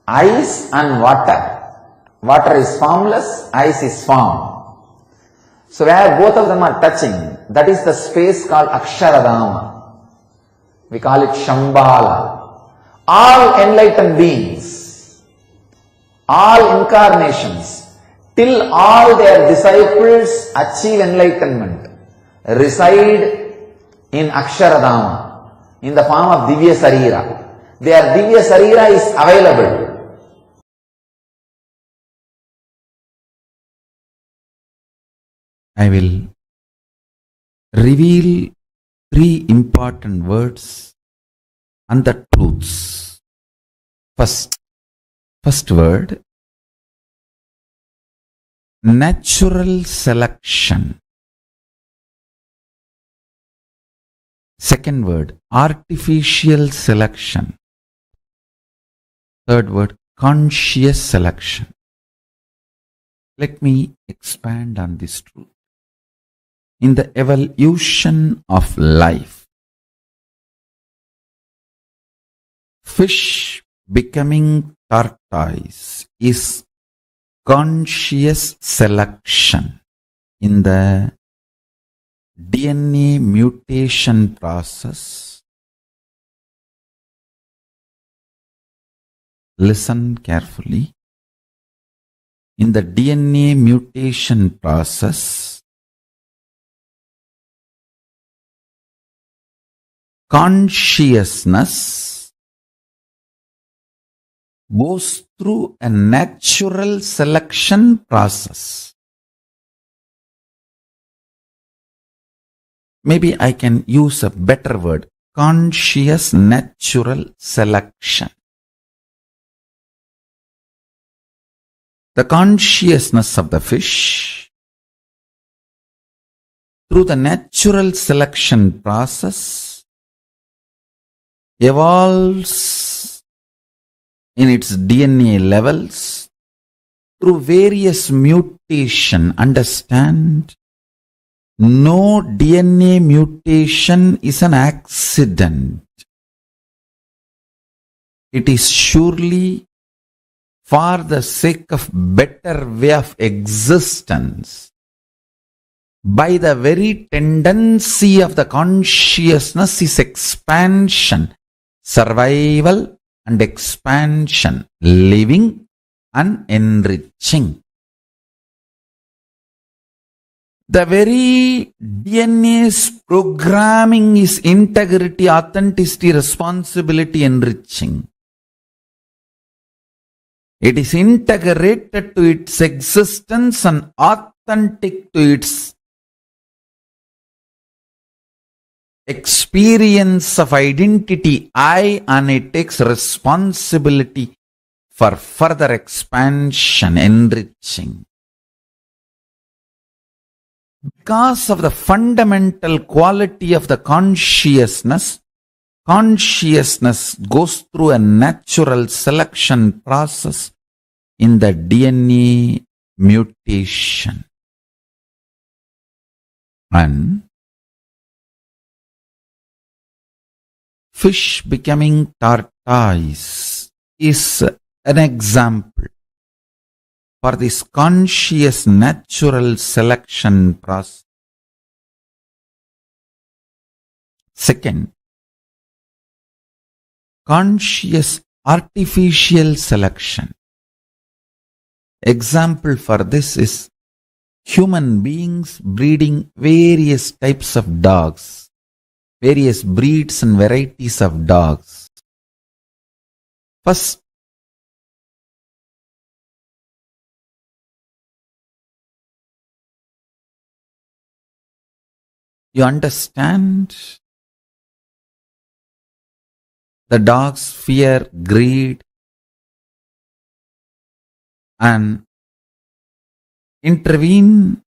ice and water. Water is formless, ice is form. So where both of them are touching, that is the space called Aksharadama. We call it Shambhala. All enlightened beings, all incarnations, till all their disciples achieve enlightenment, reside in Aksharadama, in the form of Divya Sarira. Their Divya Sarira is available. I will reveal three important words and the truths. First word, natural selection. Second word, artificial selection. Third word, conscious selection. Let me expand on this truth. In the evolution of life, fish becoming tortoise is conscious selection. In the DNA mutation process, listen carefully. In the DNA mutation process, consciousness goes through a natural selection process. Maybe I can use a better word, conscious natural selection. The consciousness of the fish, through the natural selection process, evolves in its DNA levels through various mutation. Understand? No DNA mutation is an accident. It is surely for the sake of better way of existence. By the very tendency of the consciousness is expansion, survival and expansion, living and enriching. The very DNA's programming is integrity, authenticity, responsibility, enriching. It is integrated to its existence and authentic to its experience of identity, I, and it takes responsibility for further expansion, enriching. Because of the fundamental quality of the consciousness, consciousness goes through a natural selection process in the DNA mutation. And fish becoming tortoise is an example for this conscious natural selection process. Second, conscious artificial selection. Example for this is human beings breeding various types of dogs, various breeds and varieties of dogs. First, you understand the dogs fear, greed, and intervene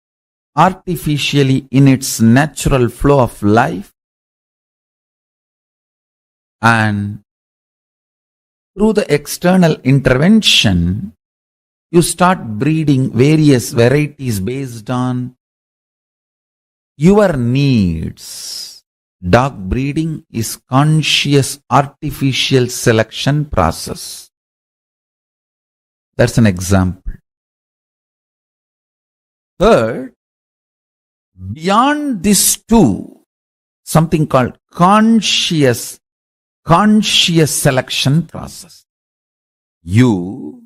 artificially in its natural flow of life, and through the external intervention you start breeding various varieties based on your needs. Dog breeding is conscious artificial selection process. That's an example. Third, beyond these two, something called conscious selection process. You,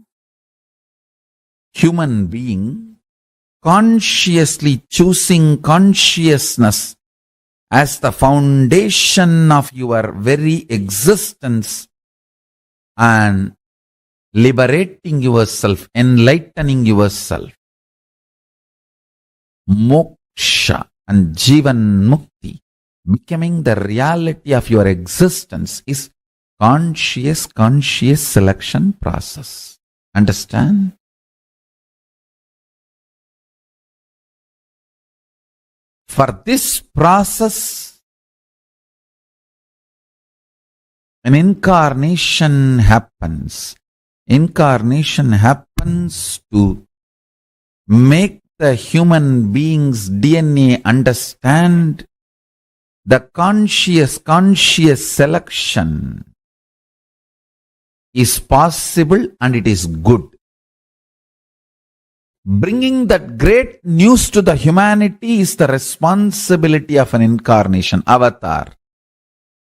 human being, consciously choosing consciousness as the foundation of your very existence and liberating yourself, enlightening yourself. Moksha and Jivan Mukti, becoming the reality of your existence, is conscious selection process. Understand? For this process, an incarnation happens. Incarnation happens to make the human being's DNA understand the conscious selection is possible and it is good. Bringing that great news to the humanity is the responsibility of an incarnation, avatar.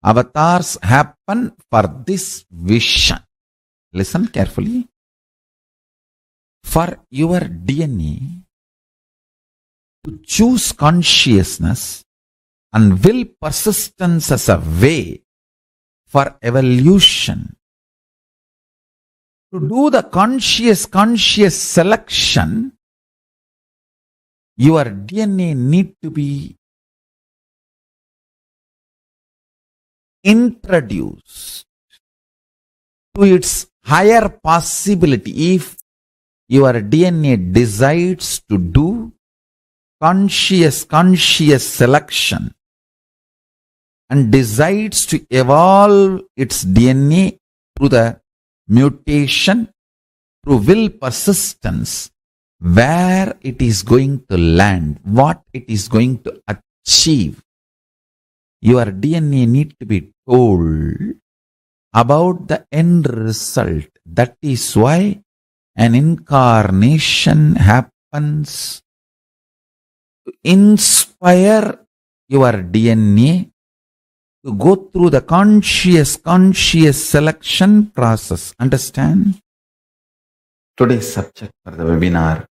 Avatars happen for this vision. Listen carefully. For your DNA to choose consciousness and will persistence as a way for evolution, to do the conscious selection, your DNA need to be introduced to its higher possibility. If your DNA decides to do conscious selection and decides to evolve its DNA through the mutation, through will persistence, where it is going to land, what it is going to achieve. Your DNA need to be told about the end result. That is why an incarnation happens to inspire your DNA to go through the conscious selection process. Understand? Today's subject for the webinar,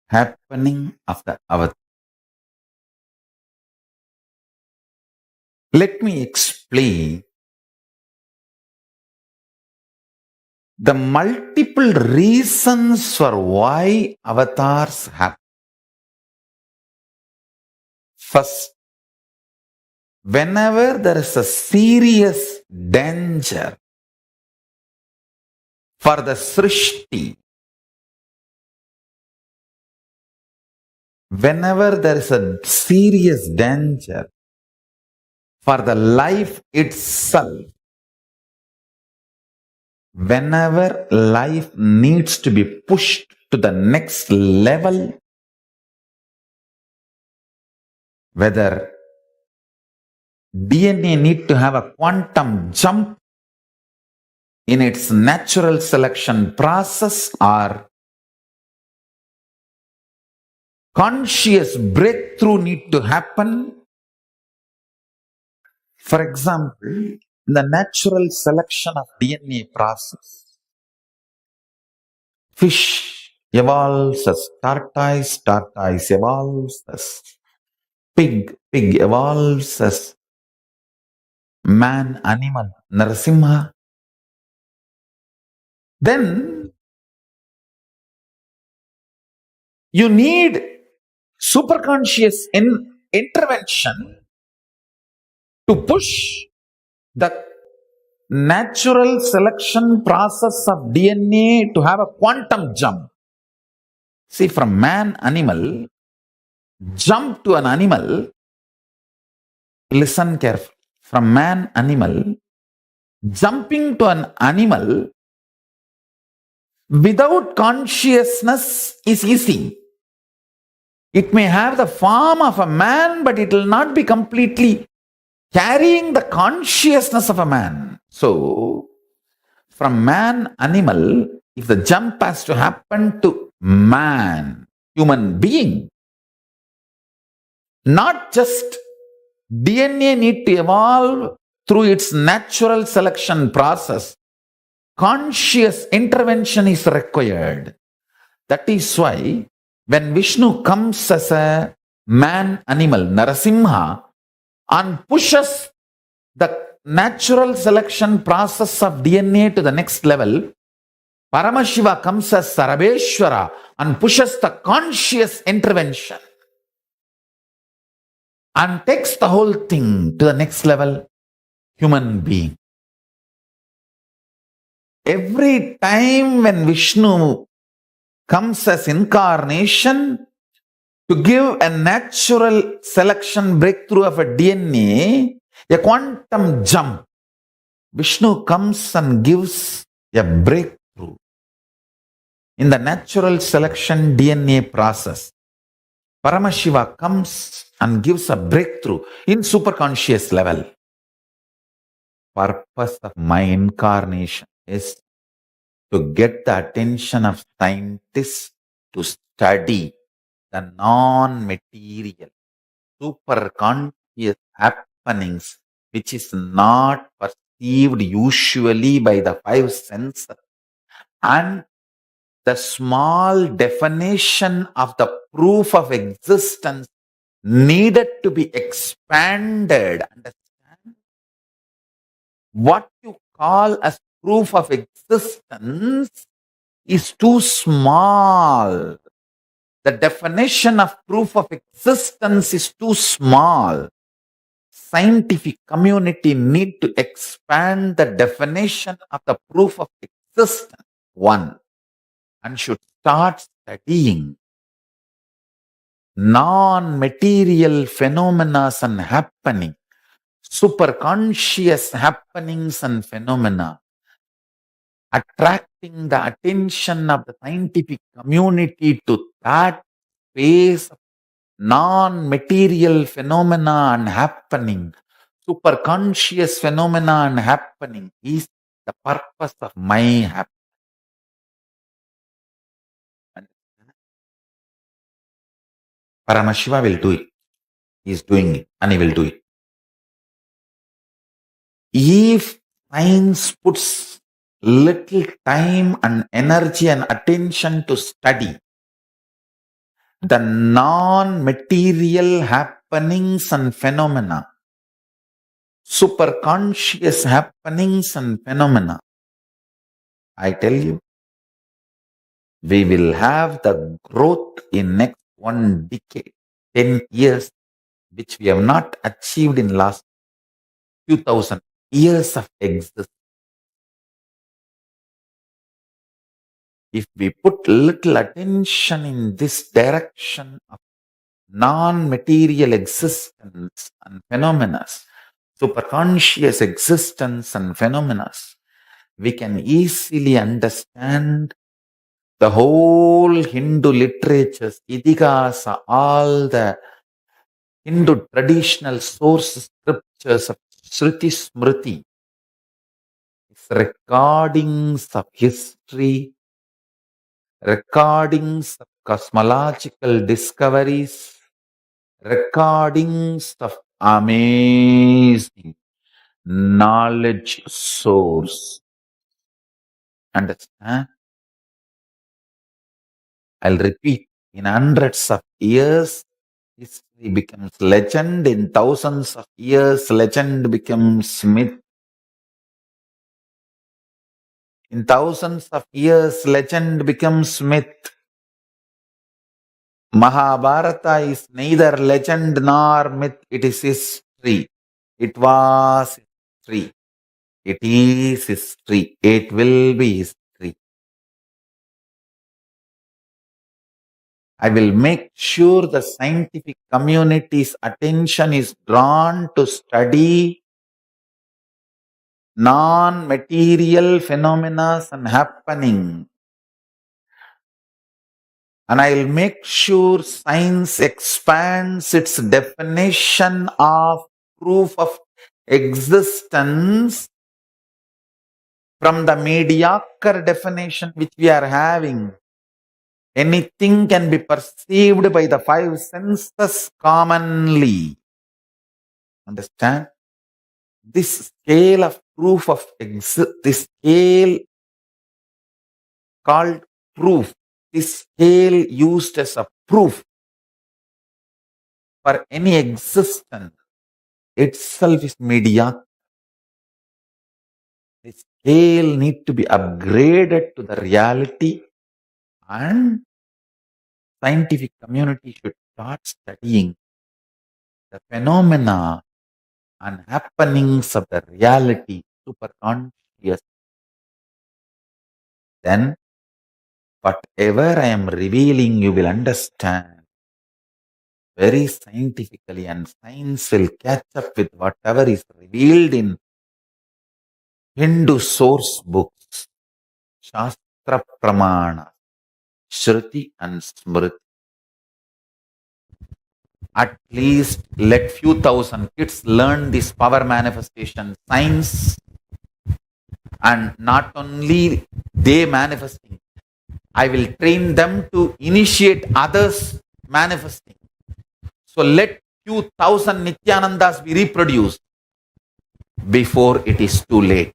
happening of the avatar. Let me explain the multiple reasons for why avatars happen. First, whenever there is a serious danger for the Srishti, whenever there is a serious danger for the life itself, whenever life needs to be pushed to the next level, whether DNA need to have a quantum jump in its natural selection process or conscious breakthrough need to happen. For example, in the natural selection of DNA process, fish evolves as tortoise, tortoise evolves as pig, pig evolves as man, animal, Narasimha. Then you need superconscious intervention to push the natural selection process of DNA to have a quantum jump. See, from man, animal, jump to an animal, listen carefully. From man, animal, jumping to an animal without consciousness is easy. It may have the form of a man, but it will not be completely carrying the consciousness of a man. So, from man, animal, if the jump has to happen to man, human being, not just DNA need to evolve through its natural selection process, conscious intervention is required. That is why when Vishnu comes as a man animal, Narasimha, and pushes the natural selection process of DNA to the next level, Paramashiva comes as Sarabeshwara and pushes the conscious intervention and takes the whole thing to the next level, human being. Every time when Vishnu comes as incarnation to give a natural selection breakthrough of a DNA, a quantum jump, Vishnu comes and gives a breakthrough in the natural selection DNA process. Paramashiva comes and gives a breakthrough in superconscious level. Purpose of my incarnation is to get the attention of scientists to study the non-material, superconscious happenings which is not perceived usually by the five senses, and the small definition of the proof of existence needed to be expanded. Understand? What you call as proof of existence is too small. The definition of proof of existence is too small. Scientific community need to expand the definition of the proof of existence, one, and should start studying non-material phenomena and happening, superconscious happenings and phenomena, attracting the attention of the scientific community to that phase of non-material phenomena and happening, superconscious phenomena and happening is the purpose of my happiness. Paramashiva will do it. He is doing it and he will do it. If science puts little time and energy and attention to study the non-material happenings and phenomena, superconscious happenings and phenomena, I tell you, we will have the growth in next 1 decade, 10 years, which we have not achieved in last few thousand years of existence. If we put little attention in this direction of non-material existence and phenomena, superconscious existence and phenomena, we can easily understand the whole Hindu literatures, Idihasa, all the Hindu traditional source scriptures of Shruti Smriti, recordings of history, recordings of cosmological discoveries, recordings of amazing knowledge source. Understand? I'll repeat, in hundreds of years, history becomes legend. In thousands of years, legend becomes myth. In thousands of years, legend becomes myth. Mahabharata is neither legend nor myth, it is history. It was history. It is history. It will be history. I will make sure the scientific community's attention is drawn to study non-material phenomena and happening. And I'll make sure science expands its definition of proof of existence from the mediocre definition which we are having. Anything can be perceived by the 5 senses commonly. Understand? This scale of proof of this scale called proof, this scale used as a proof for any existence itself is mediocre. The scale need to be upgraded to the reality, and scientific community should start studying the phenomena and happenings of the reality, superconscious. Then whatever I am revealing, you will understand very scientifically, and science will catch up with whatever is revealed in Hindu source books, Shastra Pramana, Shruti and Smriti. At least let few thousand kids learn this power manifestation science, and not only they manifesting, I will train them to initiate others manifesting. So let few thousand Nithyanandas be reproduced before it is too late.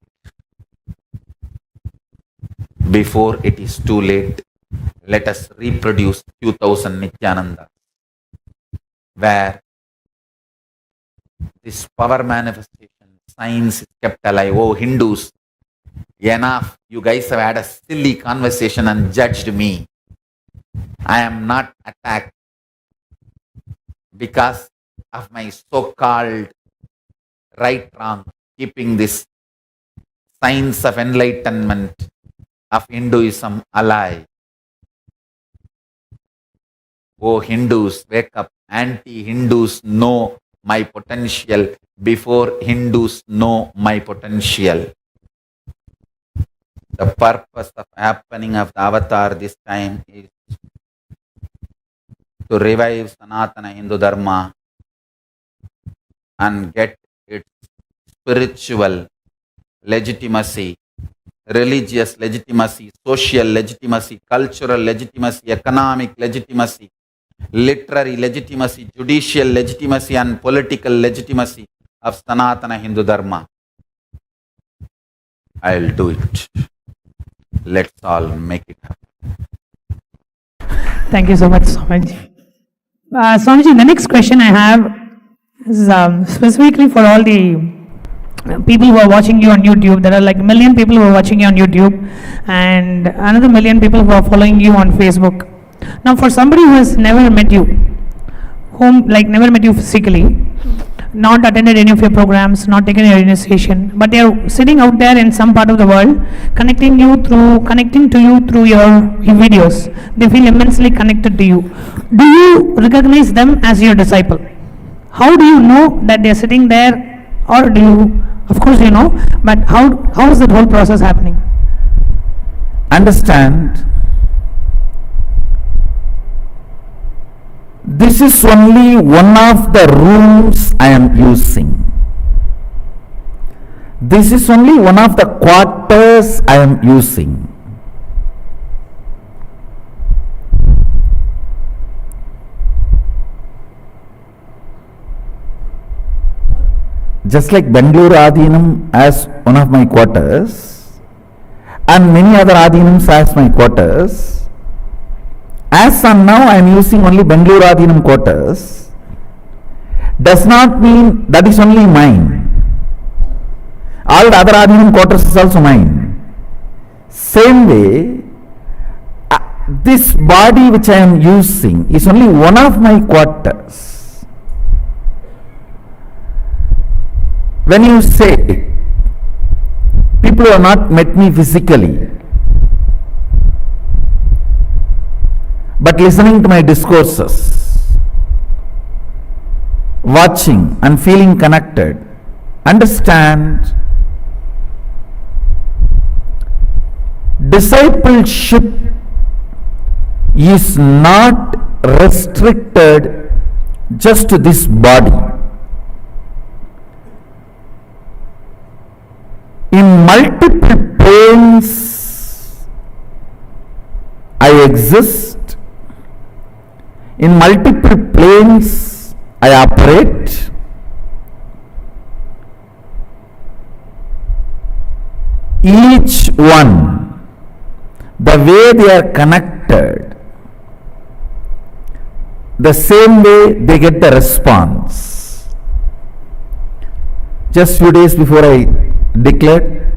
Before it is too late, let us reproduce few thousand Nithyanandas, where this power manifestation science is kept alive. Oh, Hindus, enough. You guys have had a silly conversation and judged me. I am not attacked because of my so-called right-wrong, keeping this science of enlightenment of Hinduism alive. Oh, Hindus, wake up. Anti-Hindus know my potential before Hindus know my potential. The purpose of happening of the avatar this time is to revive Sanatana Hindu Dharma and get its spiritual legitimacy, religious legitimacy, social legitimacy, cultural legitimacy, economic legitimacy, literary legitimacy, judicial legitimacy, and political legitimacy of Sanatana Hindu Dharma. I'll do it. Let's all make it happen. Thank you so much, Swamiji. Swamiji, the next question I have is specifically for all the people who are watching you on YouTube. There are like 1 million people who are watching you on YouTube and another 1 million people who are following you on Facebook. Now, for somebody who has never met you, never met you physically, not attended any of your programs, not taken your initiation, but they are sitting out there in some part of the world, connecting to you through your videos. They feel immensely connected to you. Do you recognize them as your disciple? How do you know that they are sitting there, or do you? Of course you know, but how is that whole process happening? Understand, this is only one of the rooms I am using. This is only one of the quarters I am using. Just like Bangalore Adhinam as one of my quarters and many other Adhinams as my quarters, as on now I am using only Bangalore Adhinam quarters, does not mean that is only mine. All the other Adhinam quarters is also mine. Same way, this body which I am using is only one of my quarters. When you say people who have not met me physically but listening to my discourses, watching and feeling connected, understand, discipleship is not restricted just to this body. In multiple planes I exist, in multiple planes I operate, each one, the way they are connected, the same way they get the response. Just few days before I declared,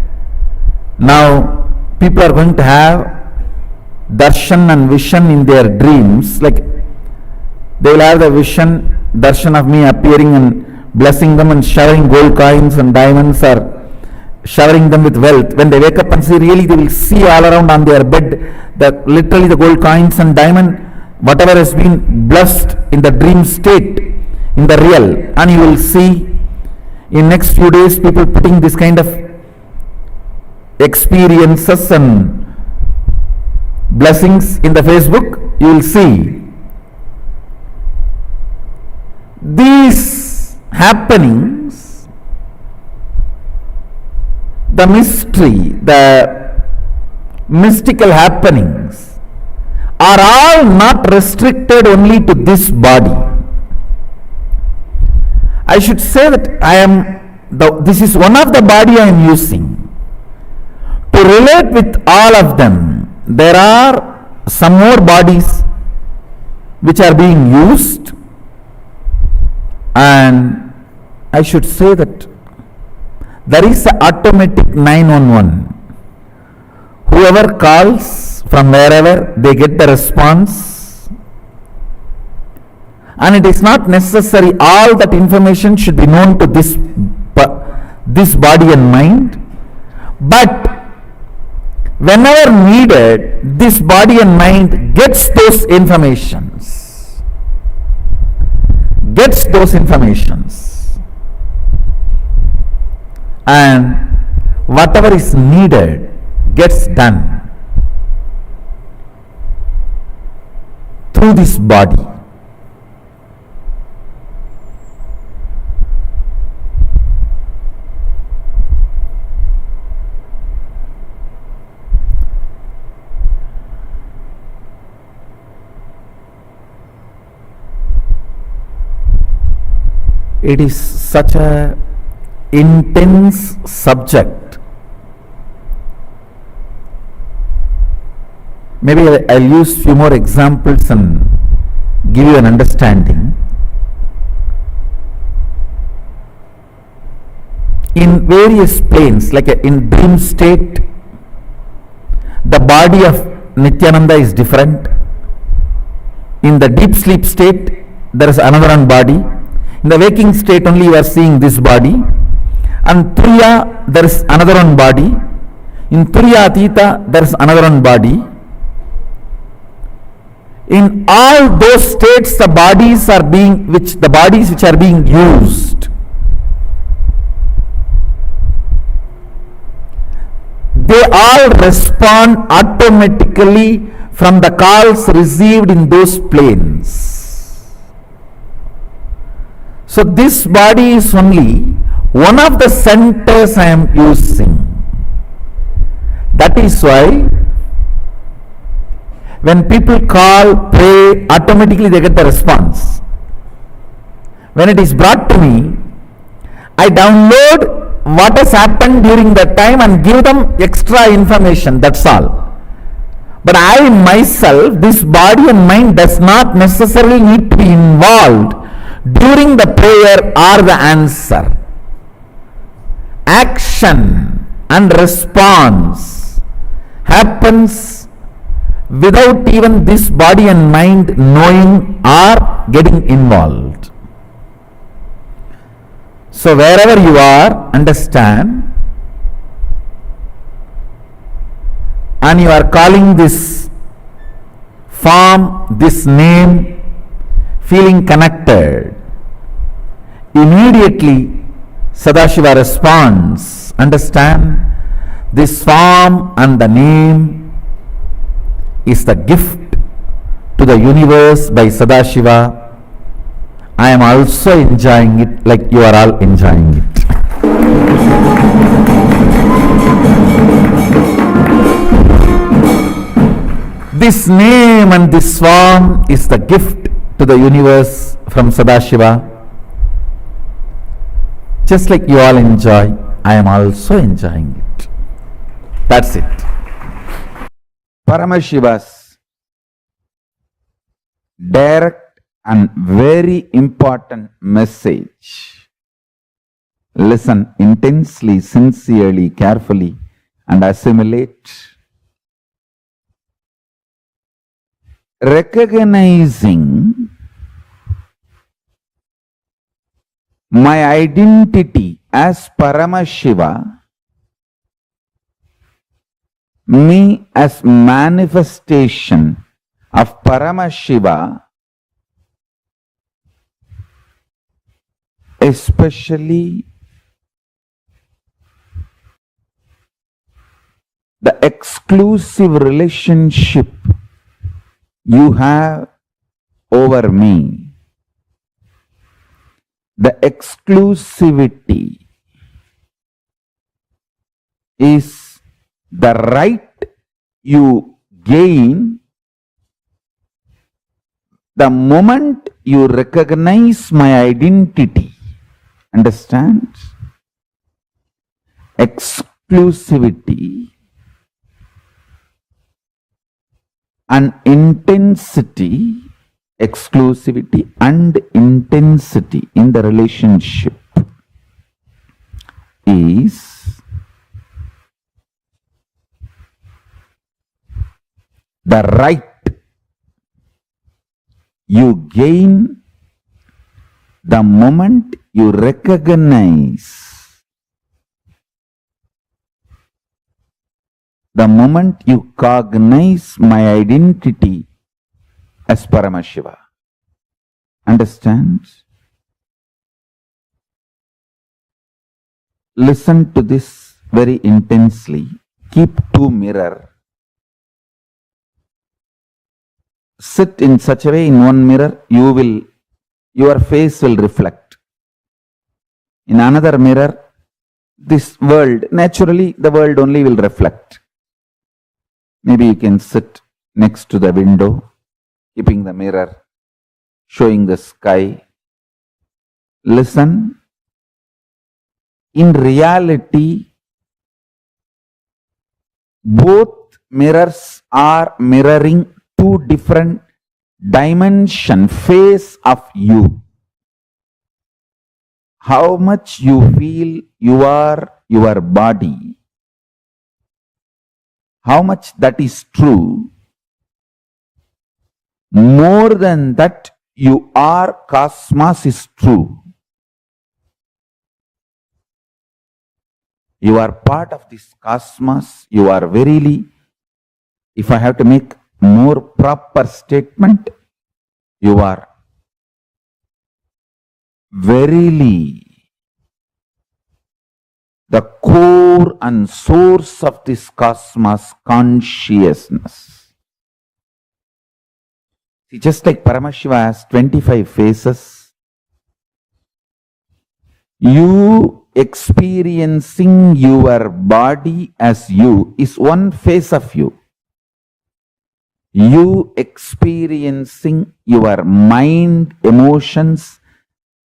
now people are going to have darshan and vision in their dreams. Like they will have the vision, darshan of me appearing and blessing them and showering gold coins and diamonds, or showering them with wealth. When they wake up and see, really they will see all around on their bed that literally the gold coins and diamond, whatever has been blessed in the dream state in the real. And you will see in next few days people putting this kind of experiences and blessings in the Facebook. You will see these happenings, the mystery, the mystical happenings are all not restricted only to this body. I should say that this is one of the body I am using. To relate with all of them, there are some more bodies which are being used, and I should say that there is an automatic 911. Whoever calls from wherever, they get the response. And it is not necessary all that information should be known to this body and mind, but whenever needed, this body and mind gets those informations. And whatever is needed gets done through this body. It is such a intense subject. Maybe I'll use few more examples and give you an understanding. In various planes, like in dream state, the body of Nithyananda is different. In the deep sleep state, there is another one body. In the waking state only you are seeing this body. And Turiya, there is another one body. In Turiya Atita, there is another one body. In all those states, the bodies which are being used, they all respond automatically from the calls received in those planes. So this body is only one of the centers I am using. That is why when people call, pray, automatically they get the response. When it is brought to me, I download what has happened during that time and give them extra information, that's all. But I myself, this body and mind does not necessarily need to be involved during the prayer or the answer. Action and response happens without even this body and mind knowing or getting involved. So wherever you are, understand, and you are calling this form, this name, feeling connected, immediately Sadashiva responds. Understand, this form and the name is the gift to the universe by Sadashiva. I am also enjoying it like you are all enjoying it. This name and this form is the gift to the universe from Sadashiva. Just like you all enjoy, I am also enjoying it. That's it. Paramashiva's direct and very important message. Listen intensely, sincerely, carefully, and assimilate. Recognizing my identity as Paramashiva, me as manifestation of Paramashiva, especially the exclusive relationship you have over me, the exclusivity is the right you gain the moment you recognize my identity. Understand? Exclusivity and intensity, exclusivity and intensity in the relationship is the right you gain the moment you recognize, the moment you cognize my identity as Paramashiva. Understand? Listen to this very intensely. keep two mirror, sit in such a way in one mirror, your face will reflect. In another mirror, this world, naturally the world only will reflect. Maybe you can sit next to the window, keeping the mirror, showing the sky. Listen. In reality, both mirrors are mirroring two different dimension, face of you. How much you feel you are your body, how much that is true, more than that you are cosmos is true. You are part of this cosmos. You are verily, if I have to make more proper statement, you are verily the core and source of this cosmos consciousness. See, just like Paramashiva has 25 faces, you experiencing your body as you is one face of you. You experiencing your mind, emotions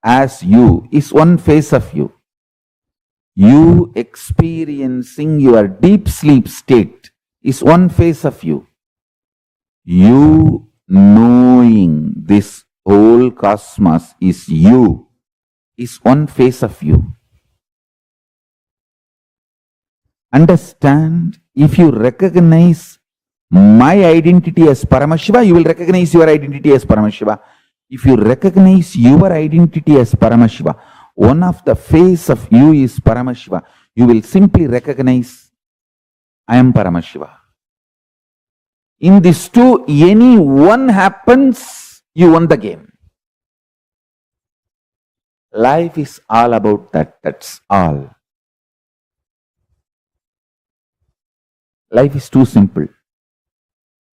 as you is one face of you. You experiencing your deep sleep state is one face of you. You knowing this whole cosmos is you is one face of you. Understand, if you recognize my identity as Paramashiva, you will recognize your identity as Paramashiva. If you recognize your identity as Paramashiva, one of the face of you is Paramashiva, you will simply recognize, I am Paramashiva. In these two, any one happens, you won the game. Life is all about that. That's all. Life is too simple.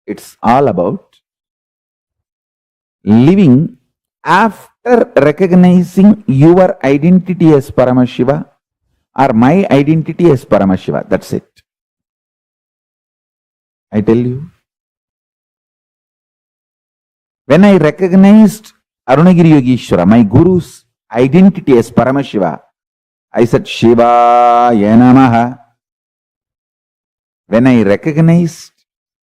It's all about living after recognizing your identity as Paramashiva or my identity as Paramashiva. That's it. I tell you. When I recognized Arunagiri Yogeshwara, my guru's identity as Paramashiva, I said, Shivaya Namaha. When I recognized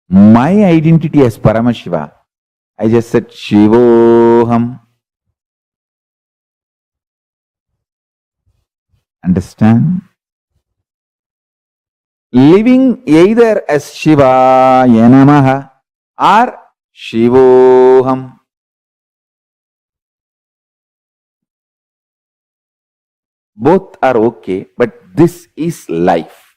my identity as Paramashiva, I just said, Shivoham. Understand? Living either as Shivaya Namaha or Shivoham. Both are okay, but this is life.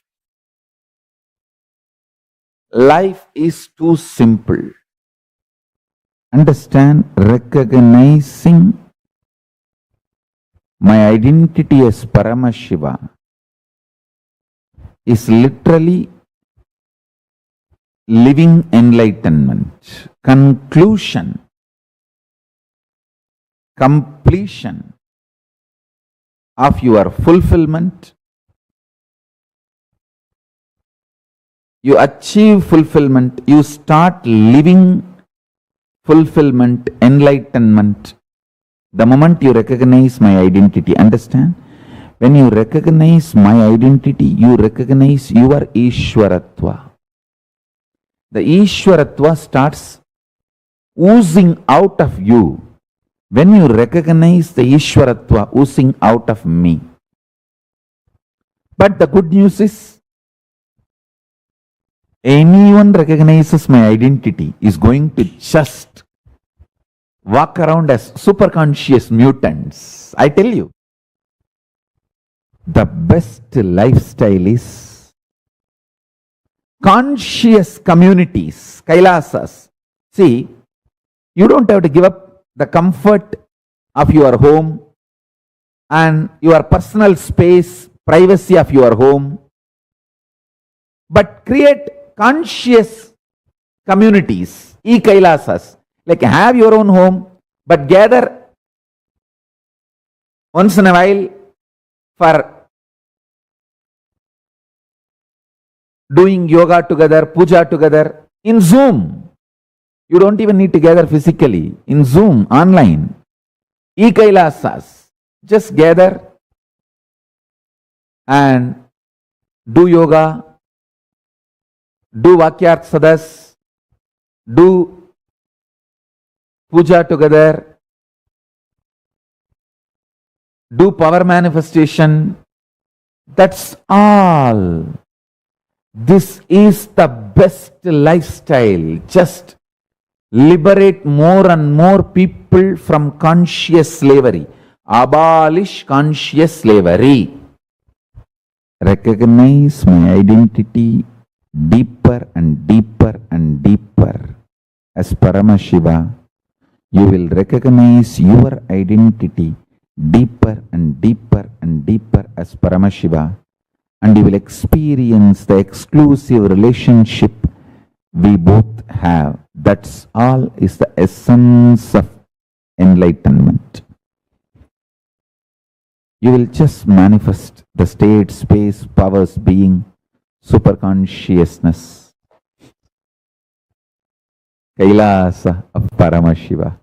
Life is too simple. Understand, recognizing my identity as Paramashiva is literally living enlightenment, conclusion, completion of your fulfillment. You achieve fulfillment, you start living fulfillment, enlightenment, the moment you recognize my identity. Understand? When you recognize my identity, you recognize your Ishwaratva. The Ishwaratva starts oozing out of you when you recognize the Ishwaratva oozing out of me. But the good news is, anyone recognizes my identity is going to just walk around as superconscious mutants. I tell you, the best lifestyle is conscious communities, KAILASAs. See, you don't have to give up the comfort of your home and your personal space, privacy of your home. but create conscious communities, e-kailasas. Like have your own home, but gather once in a while for doing yoga together, puja together in Zoom. You don't even need to gather physically. In Zoom, online. E-kailasas. Just gather and do yoga, do vakyart sadas, do puja together, do power manifestation. That's all. This is the best lifestyle. Just liberate more and more people from conscious slavery. Abolish conscious slavery. Recognize my identity deeper and deeper and deeper. As Paramashiva, you will recognize your identity deeper and deeper and deeper as Paramashiva, and you will experience the exclusive relationship we both have. That's all is the essence of enlightenment. You will just manifest the state, space, powers, being, superconsciousness, KAILASA of Paramashiva.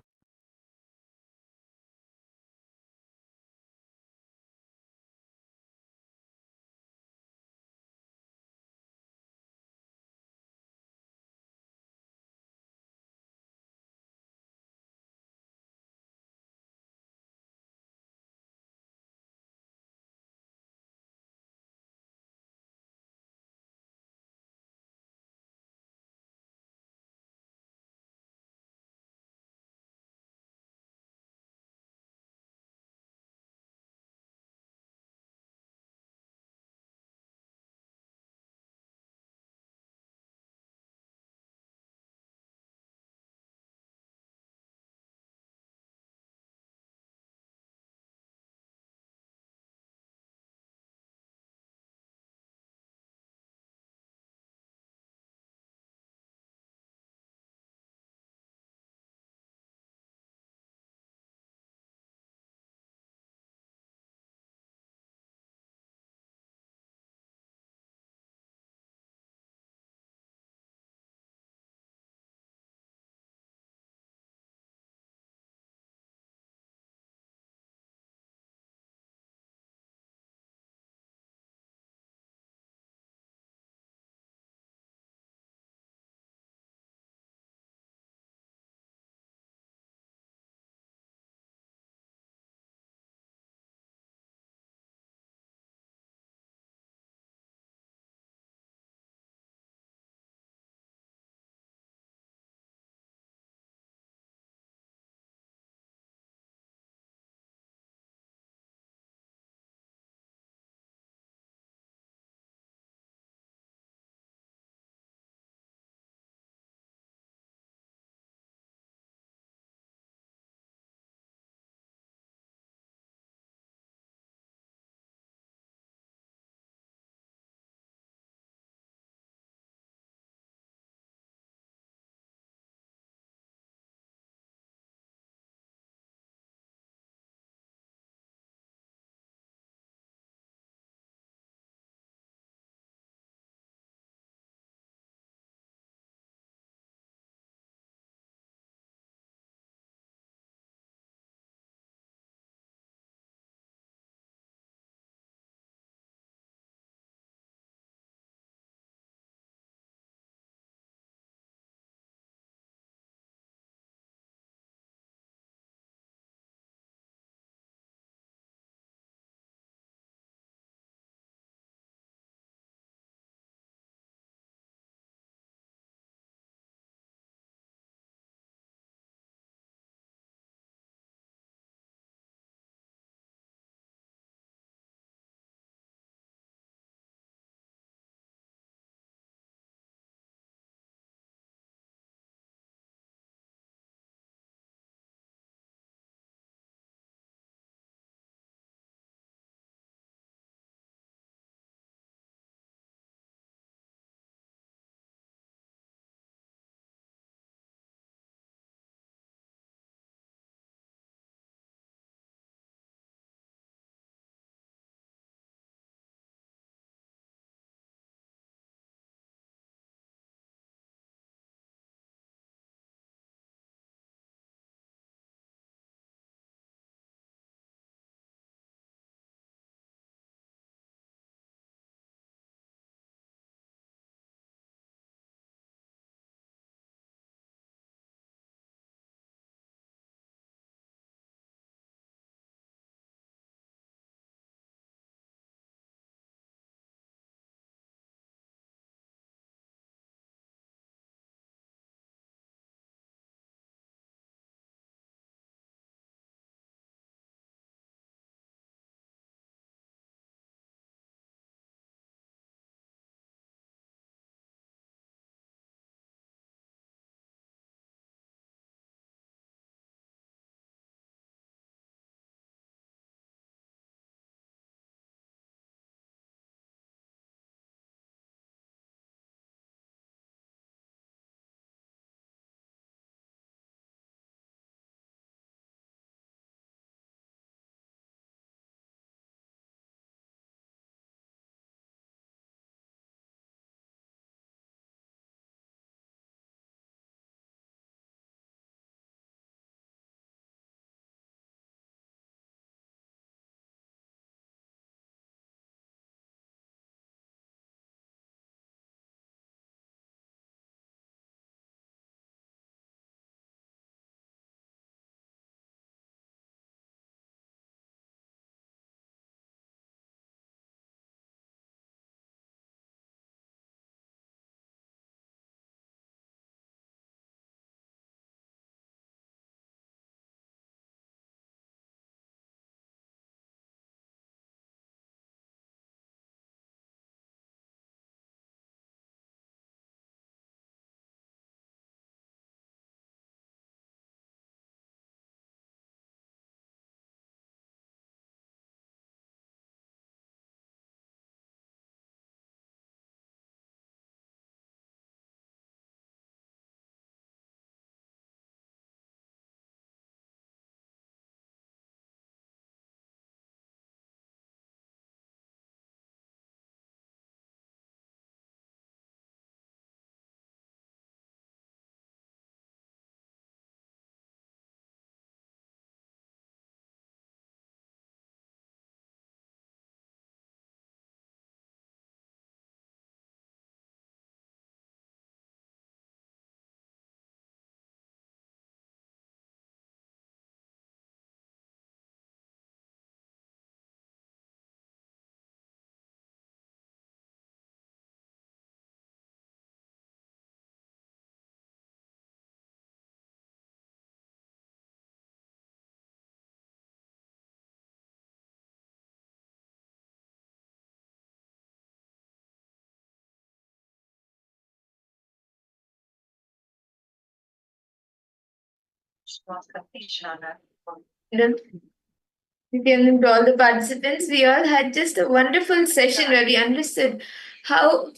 Nithyananda, to all the participants, we all had just a wonderful session where we understood from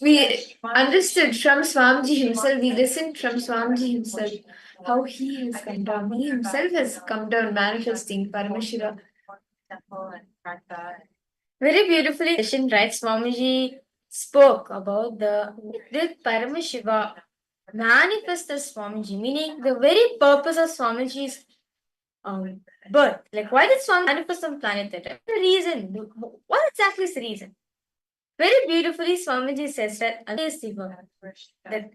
Swamiji himself, we listened from Swamiji himself, how he has come down. He himself has come down manifesting Paramashiva. Very beautifully session, right? Swamiji spoke about the Paramashiva manifest as Swamiji, meaning the very purpose of Swamiji's birth. Like, why did Swami manifest on planet Earth? The reason. What exactly is the reason? Very beautifully, Swamiji says that that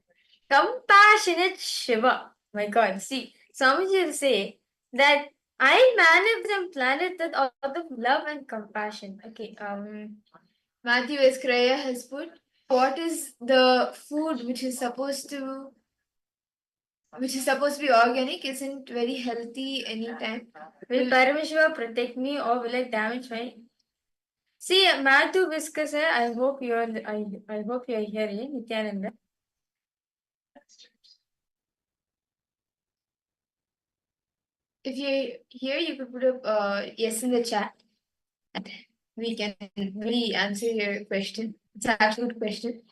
compassionate Shiva. My God, see, Swamiji will say that I manifest on planet Earth out of love and compassion. Okay, Matthew Eskraya has put, what is the food which is supposed to be organic, isn't very healthy anytime. Will Paramashiva protect me or will it damage my? See, Matthew Viscus, I hope you are. I hope you are hearing Nithyananda. If you hear, you could put up yes in the chat, and we can really answer your question. It's an absolute question.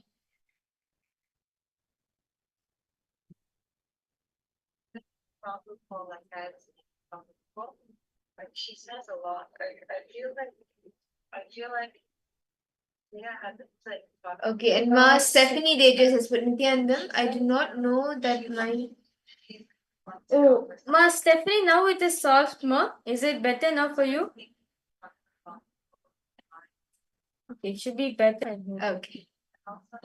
She says a lot. I feel like Okay, and Ma Stephanie Dages has put Nithyanandam. I do not know that my. Oh, Ma Stephanie, now it is soft, Ma. Is it better now for you? Okay, it should be better. Okay.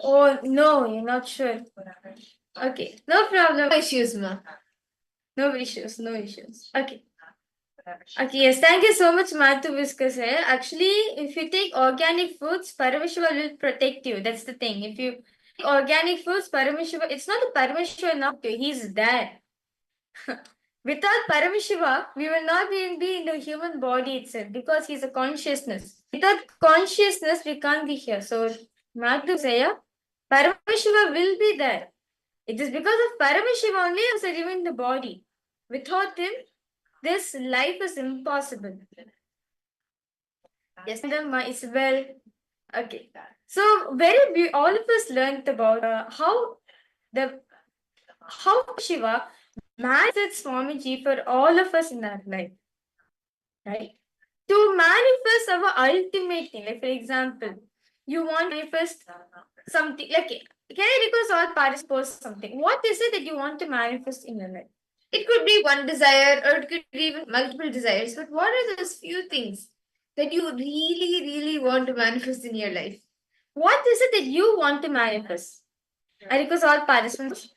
Oh, no, you're not sure. Okay, no problem. No issues, Ma. No issues, no issues. Okay. Okay, yes, thank you so much, Mathu Viscus. Actually, if you take organic foods, Paramashiva will protect you. That's the thing. If you take organic foods, Paramashiva, it's not a Paramashiva now, he's there. Without Paramashiva, we will not be in the human body itself because he's a consciousness. Without consciousness, we can't be here. So, Mathu Saya, Paramashiva will be there. It is because of Paramashiva only I'm serving the body. Without him, this life is impossible. Yes, Madam Isabel. Okay. So all of us learned about how Shiva manifests Swamiji for all of us in our life. Right? To manifest our ultimate thing, like for example, you want to manifest something like, can I request all participants something? What is it that you want to manifest in your life? It could be one desire or it could be even multiple desires, but what are those few things that you really, really want to manifest in your life? What is it that you want to manifest? I request all participants.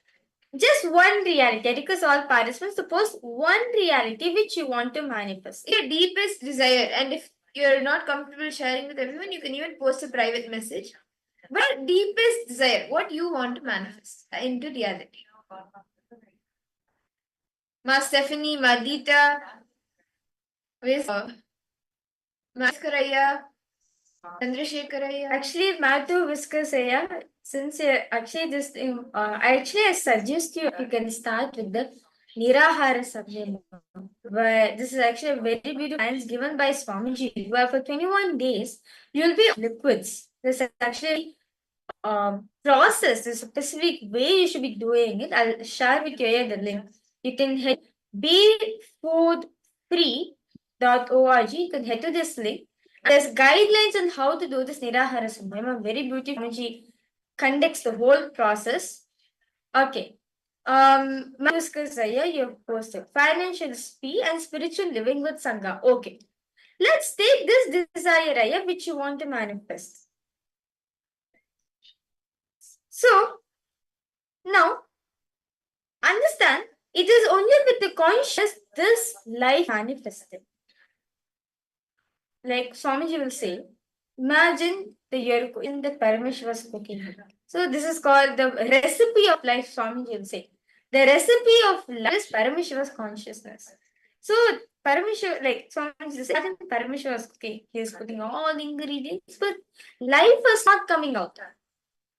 Just one reality. I request all participants to post one reality which you want to manifest. Your deepest desire, and if you're not comfortable sharing with everyone, you can even post a private message. But deepest desire, what you want to manifest into reality. Ma Stephanie, Madita, Maskaraya, Chandrasekharaya. Actually, Mathu Viskasaya, since actually this I suggest you can start with the Nirahara Sabhyam. But this is actually a very beautiful science given by Swamiji, where for 21 days you'll be liquids. This is actually process, there's a specific way you should be doing it. I'll share with you here the link. You can head befoodfree.org. You can head to this link. There's guidelines on how to do this Nirahara Samyama. Very beautiful. Swamiji conducts the whole process. Okay. Manuskasaya, you have posted financial speed and spiritual living with Sangha. Okay. Let's take this desire, Raya, which you want to manifest. So, now, understand, it is only with the conscious this life manifested. Like Swamiji will say, imagine the year in the Paramashiva's cooking. So this is called the recipe of life, Swamiji will say. The recipe of life is Paramashiva's consciousness. So Paramashiva, like Swamiji will say, imagine Paramashiva's cooking. He is putting all the ingredients, but life was not coming out.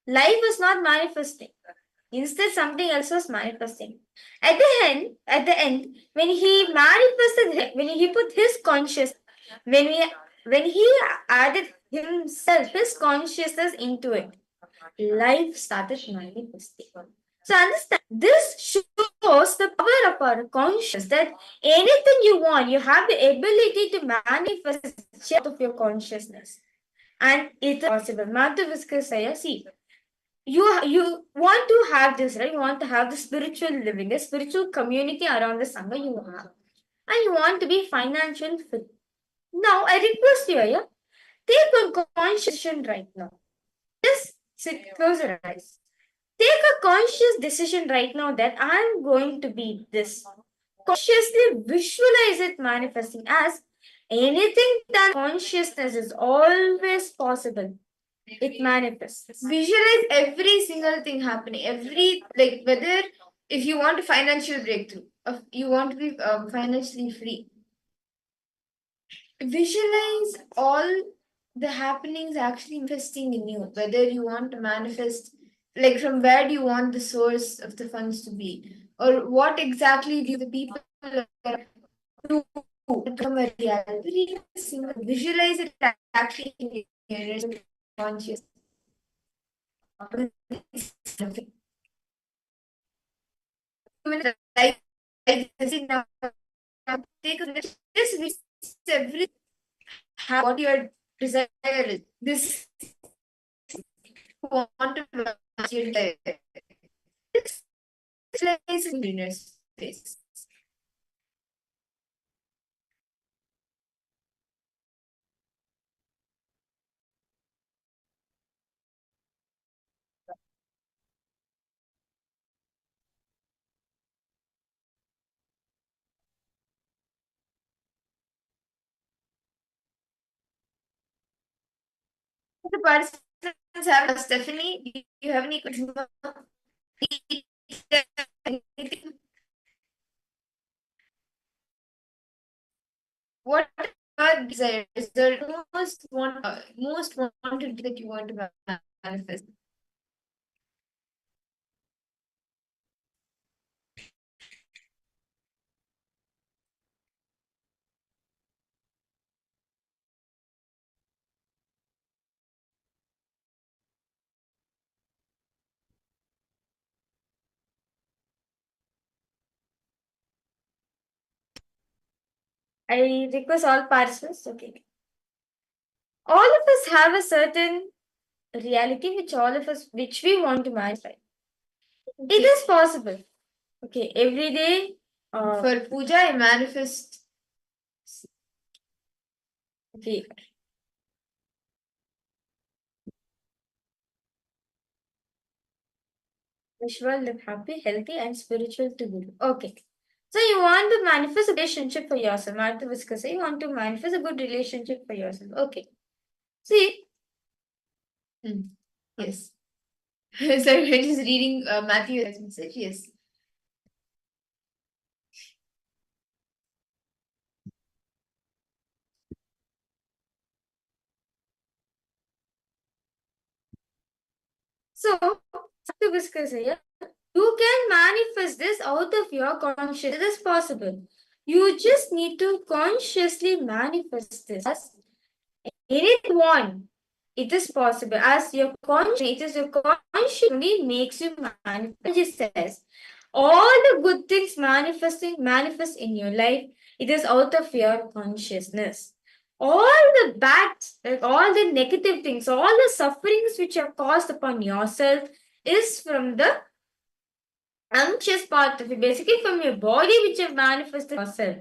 Life was not manifesting. Instead, something else was manifesting. At the end, when he manifested, when he put his conscious, when he added himself, his consciousness into it, life started manifesting. So understand, this shows the power of our conscious, that anything you want, you have the ability to manifest out of your consciousness. And it is possible. Matthew Viscasaya, see, you want to have this, right? You want to have the spiritual living, the spiritual community around the Sangha you have. And you want to be financial free. Now, I request you, yeah, take a conscious decision right now. Just sit, close your eyes. Take a conscious decision right now that I'm going to be this. Consciously visualize it manifesting, as anything that consciousness is always possible. It manifests. Visualize every single thing happening. Every, like, whether if you want a financial breakthrough, if you want to be financially free, visualize all the happenings actually manifesting in you. Whether you want to manifest, like, from where do you want the source of the funds to be, or what exactly do the people do to become a reality. Every single visualize it actually in your conscious. Like this now, take a this every what your desire is. This want to match your desire. This place in inner space. The participants have Stephanie. Do you have any questions? What are desires? The most wanted that you want to manifest? I request all participants. Okay. All of us have a certain reality which we want to manifest. It is possible. Okay, every day for puja, I manifest. Okay. Vishwa, live happy, healthy, and spiritual to Guru. Okay. So you want to manifest a relationship for yourself. Martha Viscasa, you want to manifest a good relationship for yourself. Okay. See. Yes. So I'm just reading Matthew's message. Yes. So, Matthew Viscasa, yeah, you can manifest this out of your consciousness. It is possible. You just need to consciously manifest this as anyone. It is possible. As your conscious, it is your conscious only makes you manifest. It just says all the good things manifest in your life. It is out of your consciousness. All the bad, like all the negative things, all the sufferings which are caused upon yourself is from the unconscious part of it, basically from your body which have manifested yourself.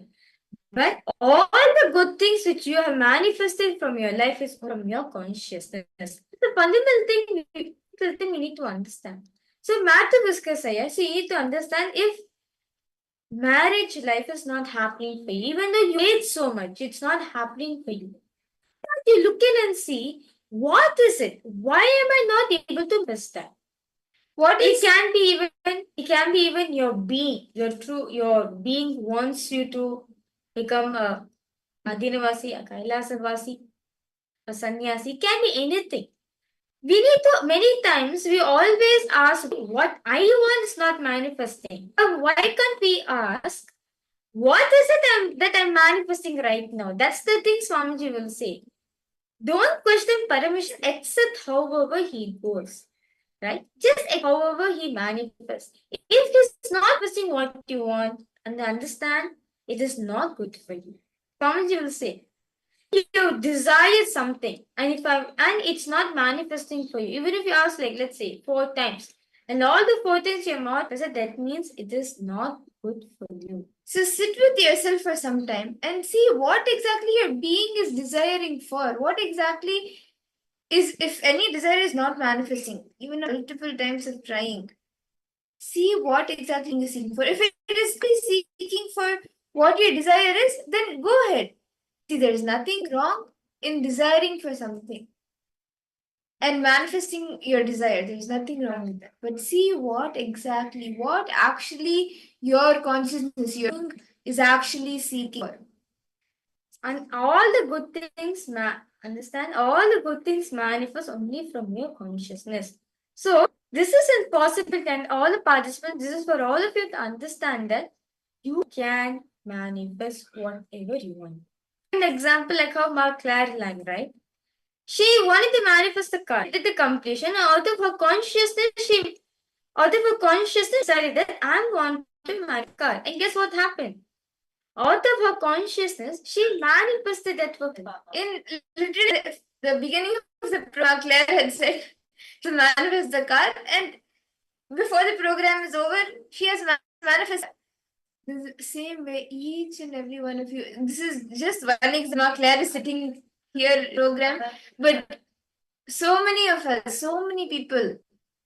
But all the good things which you have manifested from your life is from your consciousness. The fundamental thing we need to understand. So, Matthew Viscasaya, so you need to understand, if marriage life is not happening for you, even though you hate so much, it's not happening for you. You look in and see, what is it? Why am I not able to miss that? It can be even your being, your being wants you to become a Adinavasi, a Kailasavasi, a sannyasi. It can be anything. we need to, many times we always ask what I want is not manifesting. But why can't we ask what is it that I'm manifesting right now? That's the thing Swamiji will say. Don't question Paramashivoham, accept however he goes. Right? Just however he manifests. If he's not manifesting what you want and understand, it is not good for you. Swamiji will say, you desire something and it's not manifesting for you, even if you ask, like, let's say 4 times, and all the 4 times you're not present, that means it is not good for you. So sit with yourself for some time and see what exactly your being is desiring for. What exactly is, if any desire is not manifesting, even multiple times of trying, see what exactly you're seeking for. If it is seeking for what your desire is, then go ahead. See, there is nothing wrong in desiring for something and manifesting your desire. There is nothing wrong with that. But see what actually your consciousness, your being is actually seeking for. And all the good things, understand, all the good things manifest only from your consciousness. So, this is impossible, and all the participants, this is for all of you to understand that you can manifest whatever you want. An example like how Claire line, right? She wanted to manifest the car. Did the completion out of her consciousness, decided that I want to manifest the car. And guess what happened? Out of her consciousness, she manifested that work. In literally the beginning of the program, Claire had said to manifest the car, and before the program is over, she has manifested. The same way, each and every one of you. This is just one example. Claire is sitting here program, but so many of us, so many people.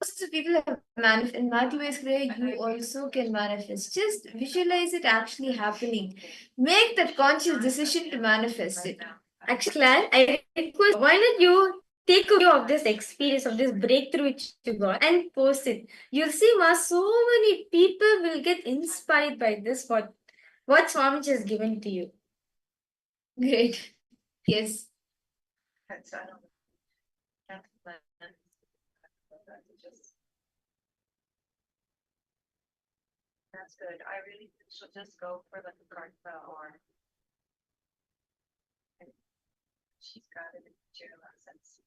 Most of people have manifested. In Matthew's way, you also can manifest. Just visualize it actually happening. Make that conscious decision to manifest it. Actually, Claire, I request, why not you take a view of this experience, of this breakthrough which you got, and post it. You'll see, so many people will get inspired by this, what Swamiji has given to you. Great. Yes. So I don't that's good. I really should just go for like a karta or she's got it in material sense.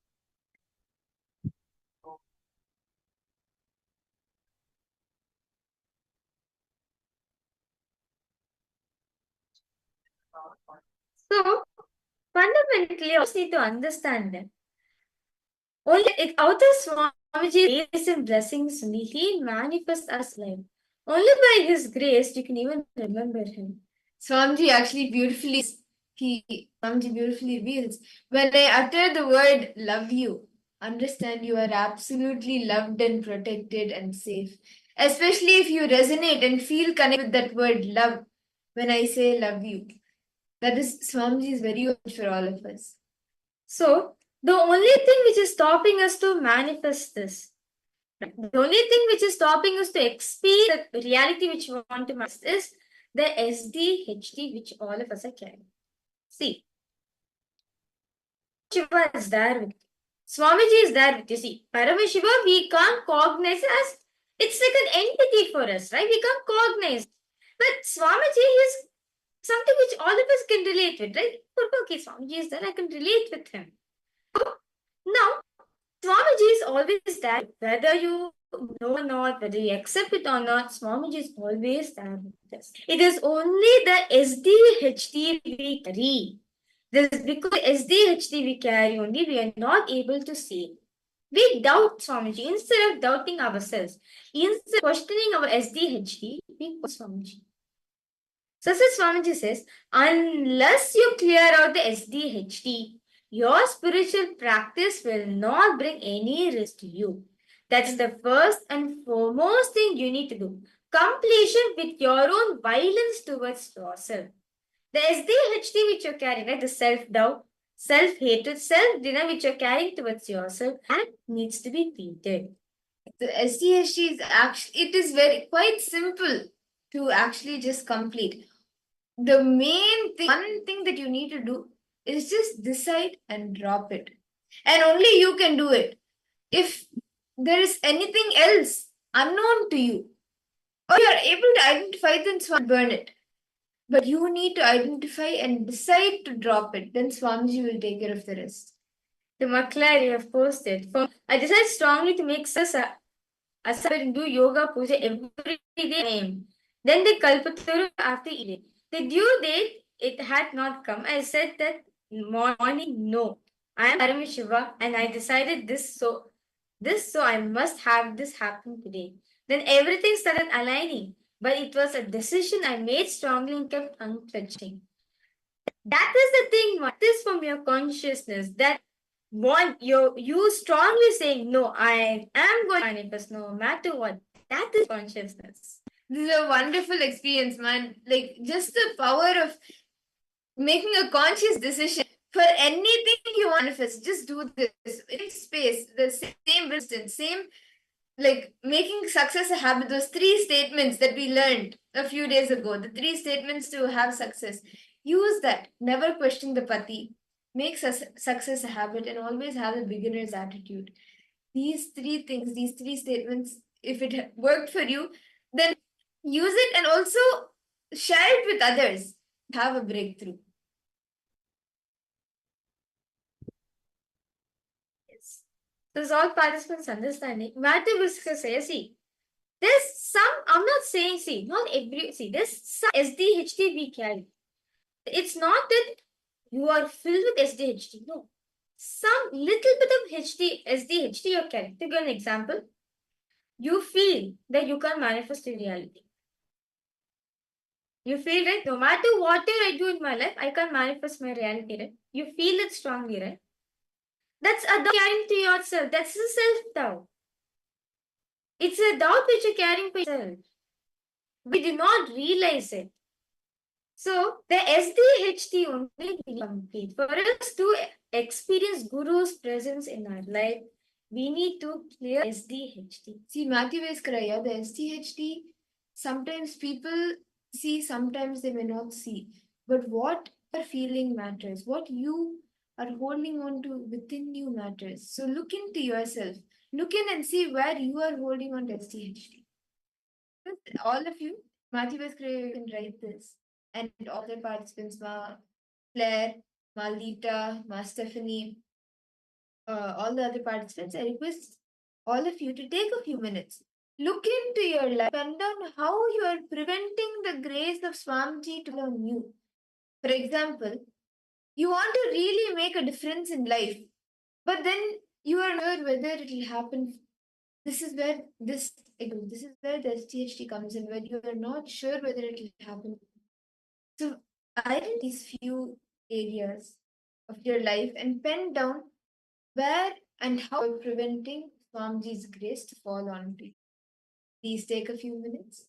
So, fundamentally, you also need to understand that only out of Swamiji's grace and blessings, he manifests us life. Only by his grace you can even remember him. Swamiji actually beautifully, Swamiji beautifully reveals, when I utter the word love you, understand you are absolutely loved and protected and safe. Especially if you resonate and feel connected with that word love when I say love you. That is, Swamiji is very good for all of us. So, the only thing which is stopping us to manifest this, the only thing which is stopping us to experience the reality which we want to manifest is the SDHD which all of us are carrying. See, Shiva is there with you. Swamiji is there with you. See, Paramashiva, we can't cognize as, it's like an entity for us, right? We can't cognize. But Swamiji is something which all of us can relate with, right? Okay, Swamiji is there, I can relate with him. Now, Swamiji is always there, whether you know or not, whether you accept it or not, Swamiji is always there with us. It is only the SDHD we carry. This because the SDHD we carry only, we are not able to see. We doubt Swamiji. Instead of doubting ourselves, instead of questioning our SDHD, we question Swamiji. So, Swamiji says, unless you clear out the SDHD, your spiritual practice will not bring any risk to you. That's the first and foremost thing you need to do. Completion with your own violence towards yourself. The SDHD which you're carrying, right? The self-doubt, self-hatred, self-denial which you're carrying towards yourself, that needs to be treated. The SDHD is actually, it is quite simple to actually just complete. The main thing, one thing that you need to do is just decide and drop it. And only you can do it. if there is anything else unknown to you, or you are able to identify, then Swami burn it. But you need to identify and decide to drop it. Then Swamiji will take care of the rest. The Makla you have posted. I decided strongly to make asana and do yoga puja every day. Then the Kalpataru after eating. The due date, it had not come. I said that morning, no. I am Paramashiva and I decided this, so I must have this happen today. Then everything started aligning. But it was a decision I made strongly and kept unclenching. That is the thing, what is from your consciousness that you strongly saying, no, I am going to manifest no matter what. That is consciousness. This is a wonderful experience, man. Like, just the power of making a conscious decision for anything you want to manifest. Just do this in space, the same distance, same, like making success a habit. Those 3 statements that we learned a few days ago, the 3 statements to have success. Use that. Never question the pati. Make success a habit and always have a beginner's attitude. These 3 things, these 3 statements, if it worked for you, then use it and also share it with others. Have a breakthrough. Yes. So is all participants understanding? Matthew Whisker says, see, there's some, I'm not saying, see, not every, see, there's some SDHD we carry. It's not that you are filled with SDHD, no. Some little bit of SDHD you're carrying. To give an example, you feel that you can't manifest in reality. You feel that no matter whatever I do in my life, I can't manifest my reality, right? You feel it strongly, right? That's a doubt carrying to yourself. That's a self-doubt. It's a doubt which you're carrying for yourself. We do not realize it. So the SDHD only will complete. For us to experience Guru's presence in our life, we need to clear SDHD. See, Matthew Veskaraya, the SDHD, sometimes people see, sometimes they may not see. But what you are feeling matters. What you are holding on to within you matters. So look into yourself. Look in and see where you are holding on to SDHD. All of you, Matthew Veskaraya, you can write this. And all the participants, Ma Claire, Ma Lita, Ma Stephanie, all the other participants, I request all of you to take a few minutes. Look into your life and on how you are preventing the grace of Swamiji to on you. For example, you want to really make a difference in life, but then you are not sure whether it will happen. This is where the STHD comes in, where you are not sure whether it will happen. So identify these few areas of your life and pen down where and how you're preventing Swamiji's grace to fall on you. Please take a few minutes.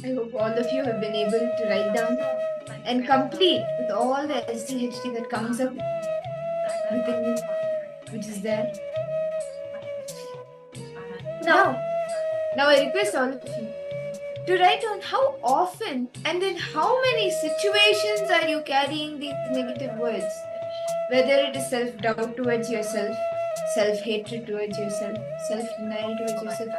I hope all of you have been able to write down and complete with all the SDHD that comes up within you, which is there. Now I request all of you to write down how often and in how many situations are you carrying these negative words. Whether it is self-doubt towards yourself, self-hatred towards yourself, self-denial towards yourself.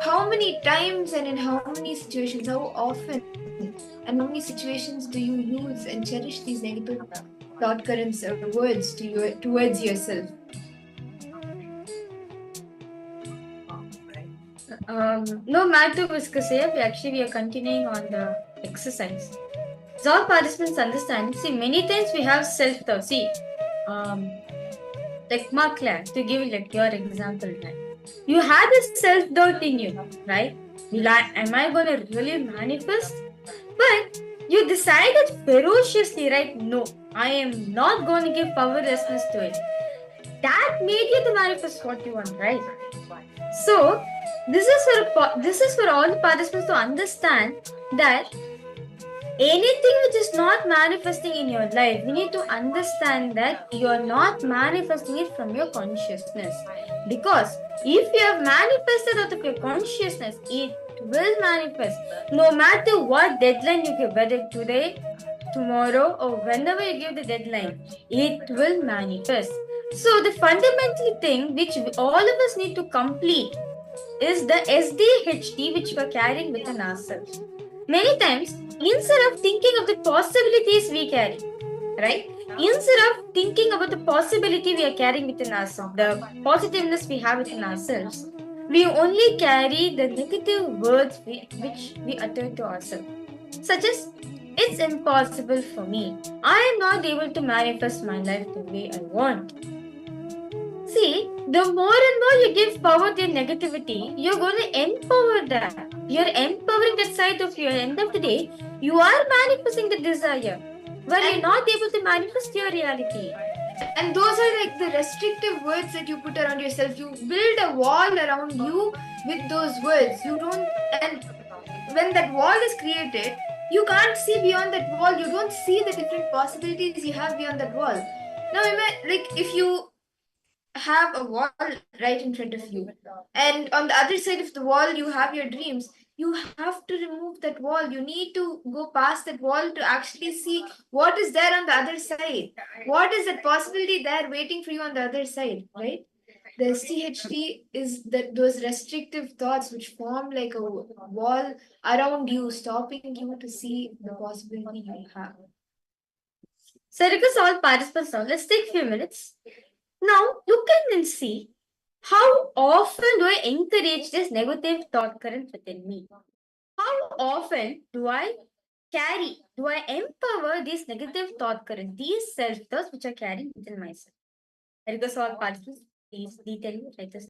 How many times and in how many situations, how often and how many situations do you use and cherish these negative thought currents or words towards yourself? No matter which we are continuing on the exercise. So all participants understand. See, many times we have self-doubt. See, like Mark Claire, to give like your example, right? You had this self-doubt in you, right? Am I going to really manifest? But you decided ferociously, right? No, I am not going to give powerlessness to it. That made you to manifest what you want, right? So this is for all the participants to understand that anything which is not manifesting in your life, you need to understand that you are not manifesting it from your consciousness. Because if you have manifested out of your consciousness, it will manifest. No matter what deadline you give, whether today, tomorrow, or whenever you give the deadline, it will manifest. So the fundamental thing which all of us need to complete is the SDHD which we are carrying within ourselves. Many times, instead of thinking of the possibilities we carry, right? Instead of thinking about the possibility we are carrying within ourselves, the positiveness we have within ourselves, we only carry the negative words which we utter to ourselves. Such as, it's impossible for me. I am not able to manifest my life the way I want. See, the more and more you give power to your negativity, you're going to empower that. You're empowering that side of you. At the end of the day, you are manifesting the desire, but you're not able to manifest your reality. And those are like the restrictive words that you put around yourself. You build a wall around you with those words. You don't, and when that wall is created, you can't see beyond that wall. You don't see the different possibilities you have beyond that wall. Now, like if you have a wall right in front of you, and on the other side of the wall, you have your dreams. You have to remove that wall. You need to go past that wall to actually see what is there on the other side. What is that possibility there waiting for you on the other side, right? The STHT is that those restrictive thoughts which form like a wall around you, stopping you to see the possibility you have. So request all participants now. Let's take a few minutes. Now you can then see how often do I encourage this negative thought current within me? How often do I empower these negative thought current, these self-thoughts which are carrying within myself? I request all participants, please detail me, write this.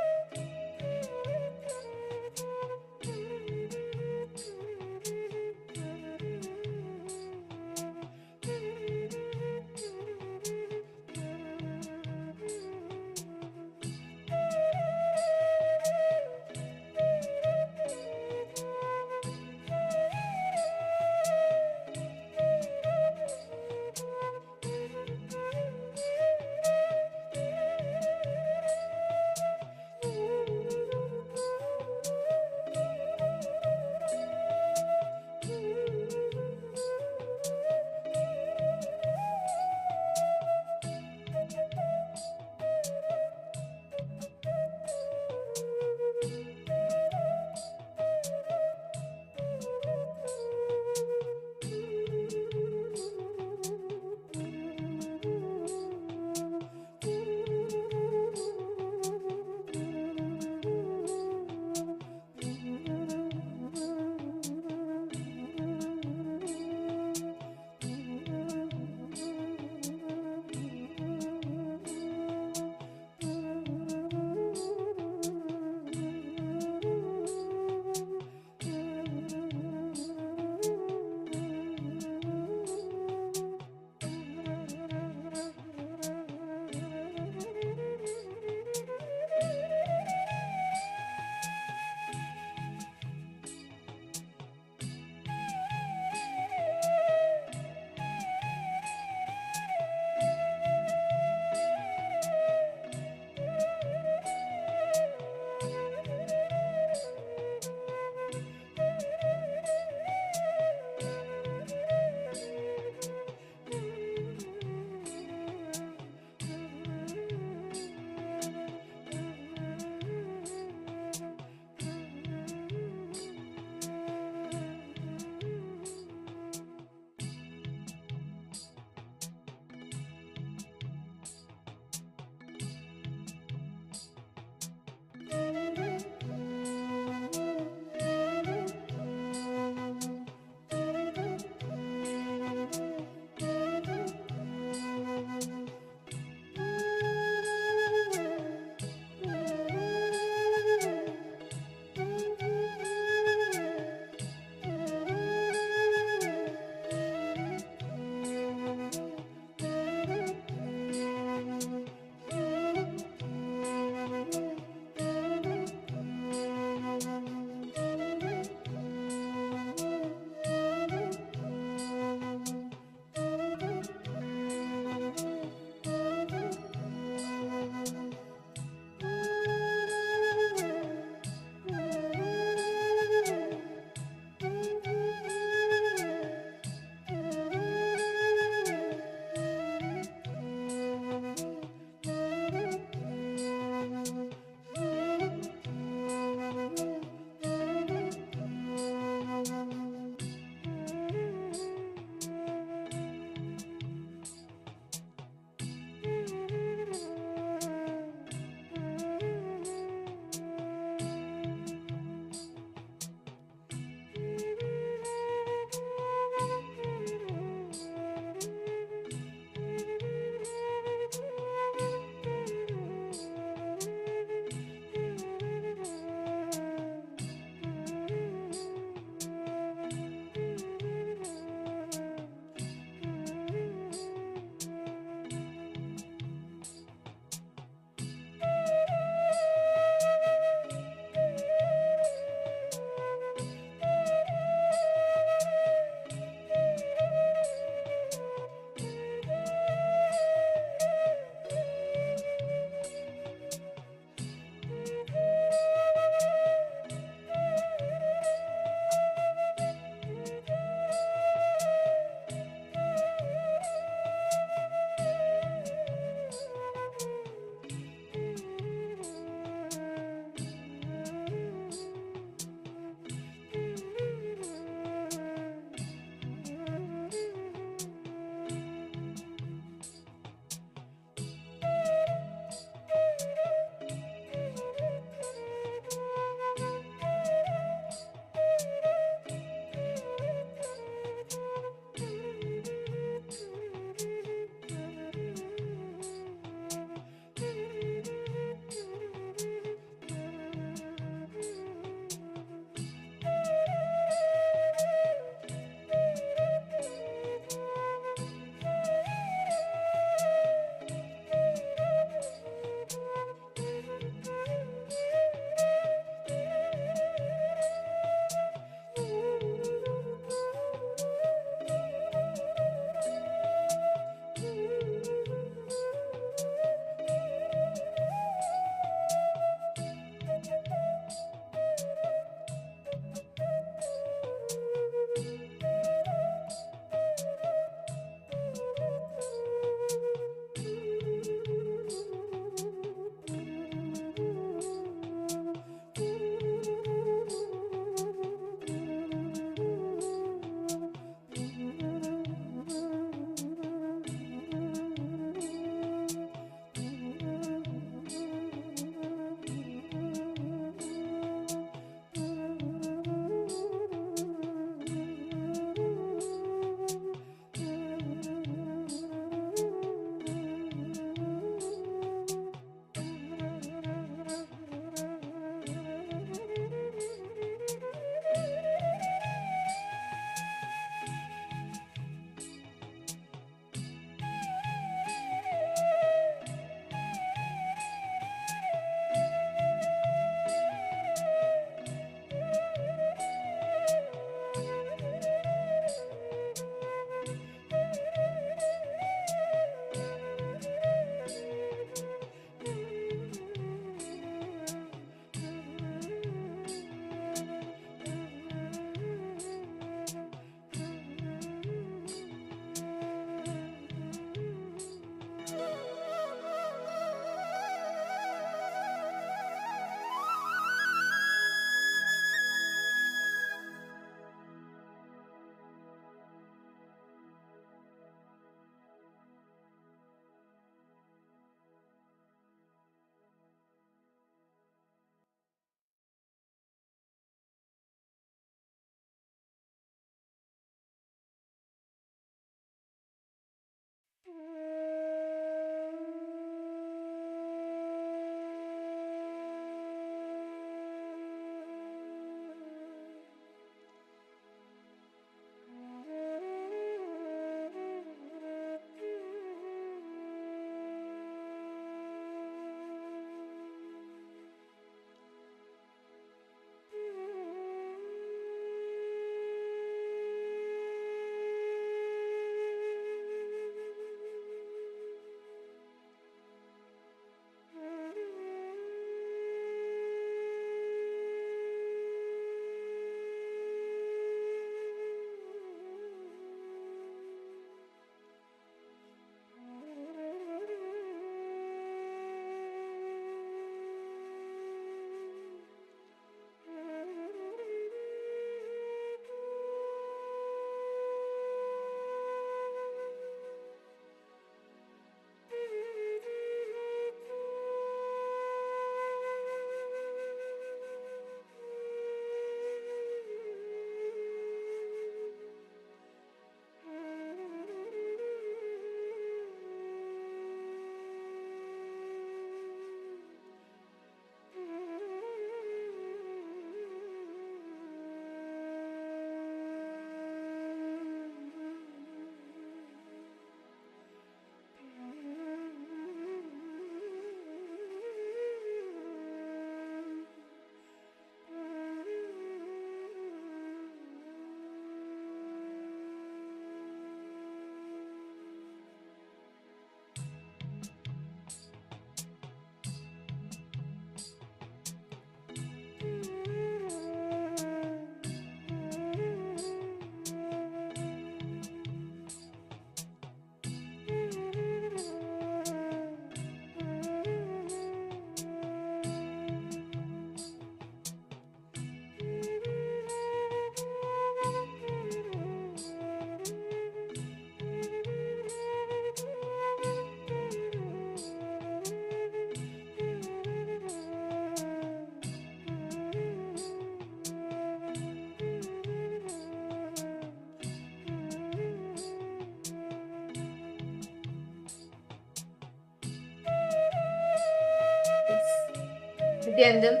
Nithyananda.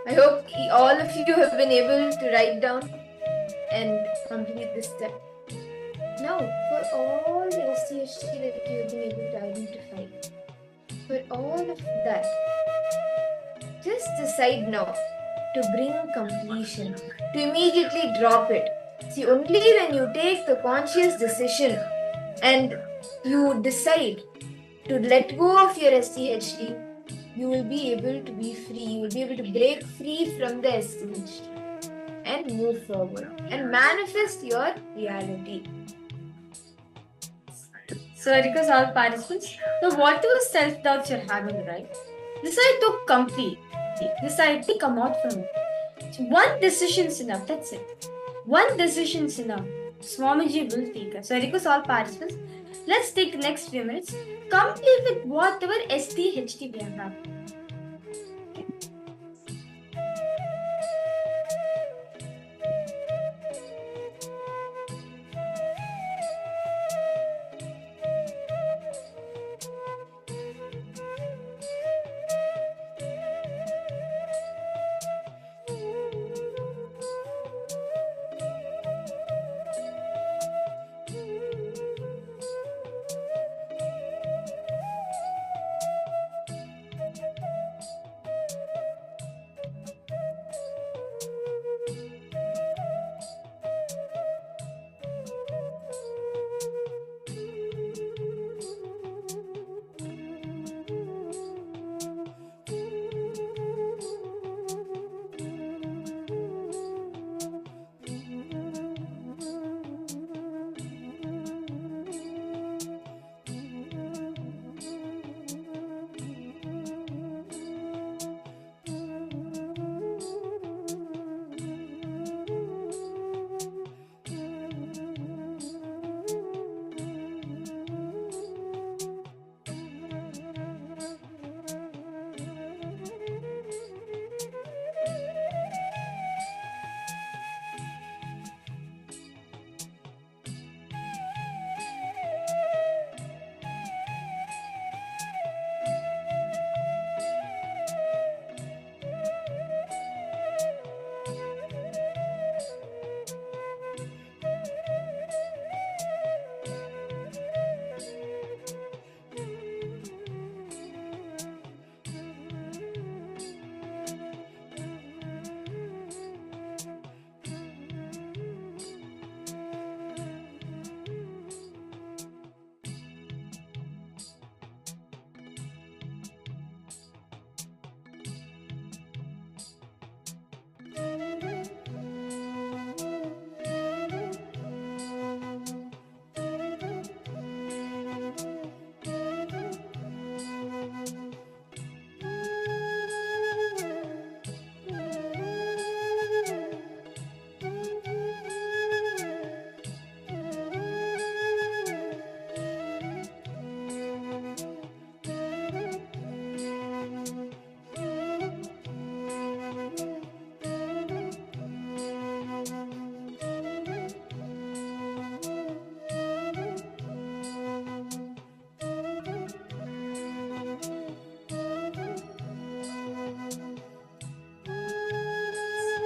I hope all of you have been able to write down and complete this step. Now, for all the STHT that you have been able to identify, for all of that, just decide now to bring completion, to immediately drop it. See, only when you take the conscious decision and you decide to let go of your STHT, you will be able to be free. You will be able to break free from the STHT and move forward and manifest your reality. So I request all participants, now whatever self-doubts you're having, right, decide to complete. Decide to come out from it. So one decision is enough, that's it. One decision is enough. Swamiji will take it. So I request all participants, let's take the next few minutes, complete with whatever STHT we have.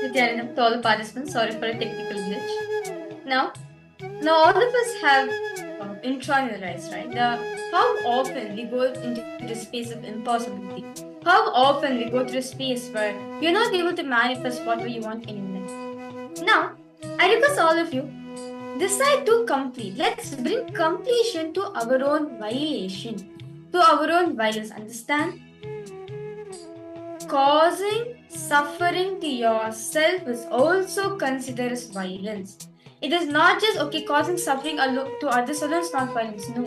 Nithyananda, to all the participants, sorry for a technical glitch. Now all of us have internalized, right? How often we go into the space of impossibility. How often we go through a space where you're not able to manifest whatever you want in your life. Now, I request all of you, decide to complete. Let's bring completion to our own violation, to our own violence. Understand? Causing suffering to yourself is also considered as violence. It is not just, okay, causing suffering to others alone is not violence. No.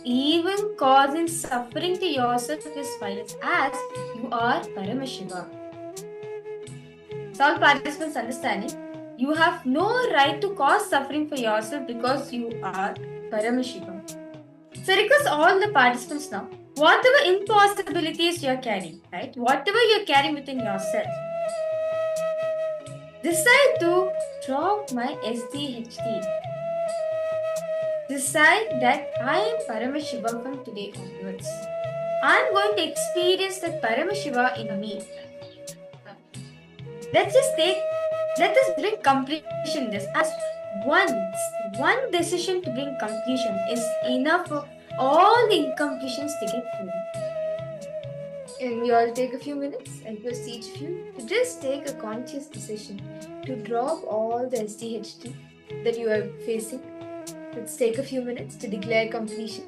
Even causing suffering to yourself is violence, as you are Paramashiva. So all participants understanding, you have no right to cause suffering for yourself because you are Paramashiva. So request all the participants now, whatever impossibilities you're carrying, right? Whatever you're carrying within yourself, decide to drop my SDHT. Decide that I am Paramashiva from today onwards. I'm going to experience the Paramashiva in me. Let us bring completion this as one decision to bring completion is enough for all the incompletions to get through. And we all take a few minutes and request each of you to just take a conscious decision to drop all the SDHT that you are facing. Let's take a few minutes to declare completion.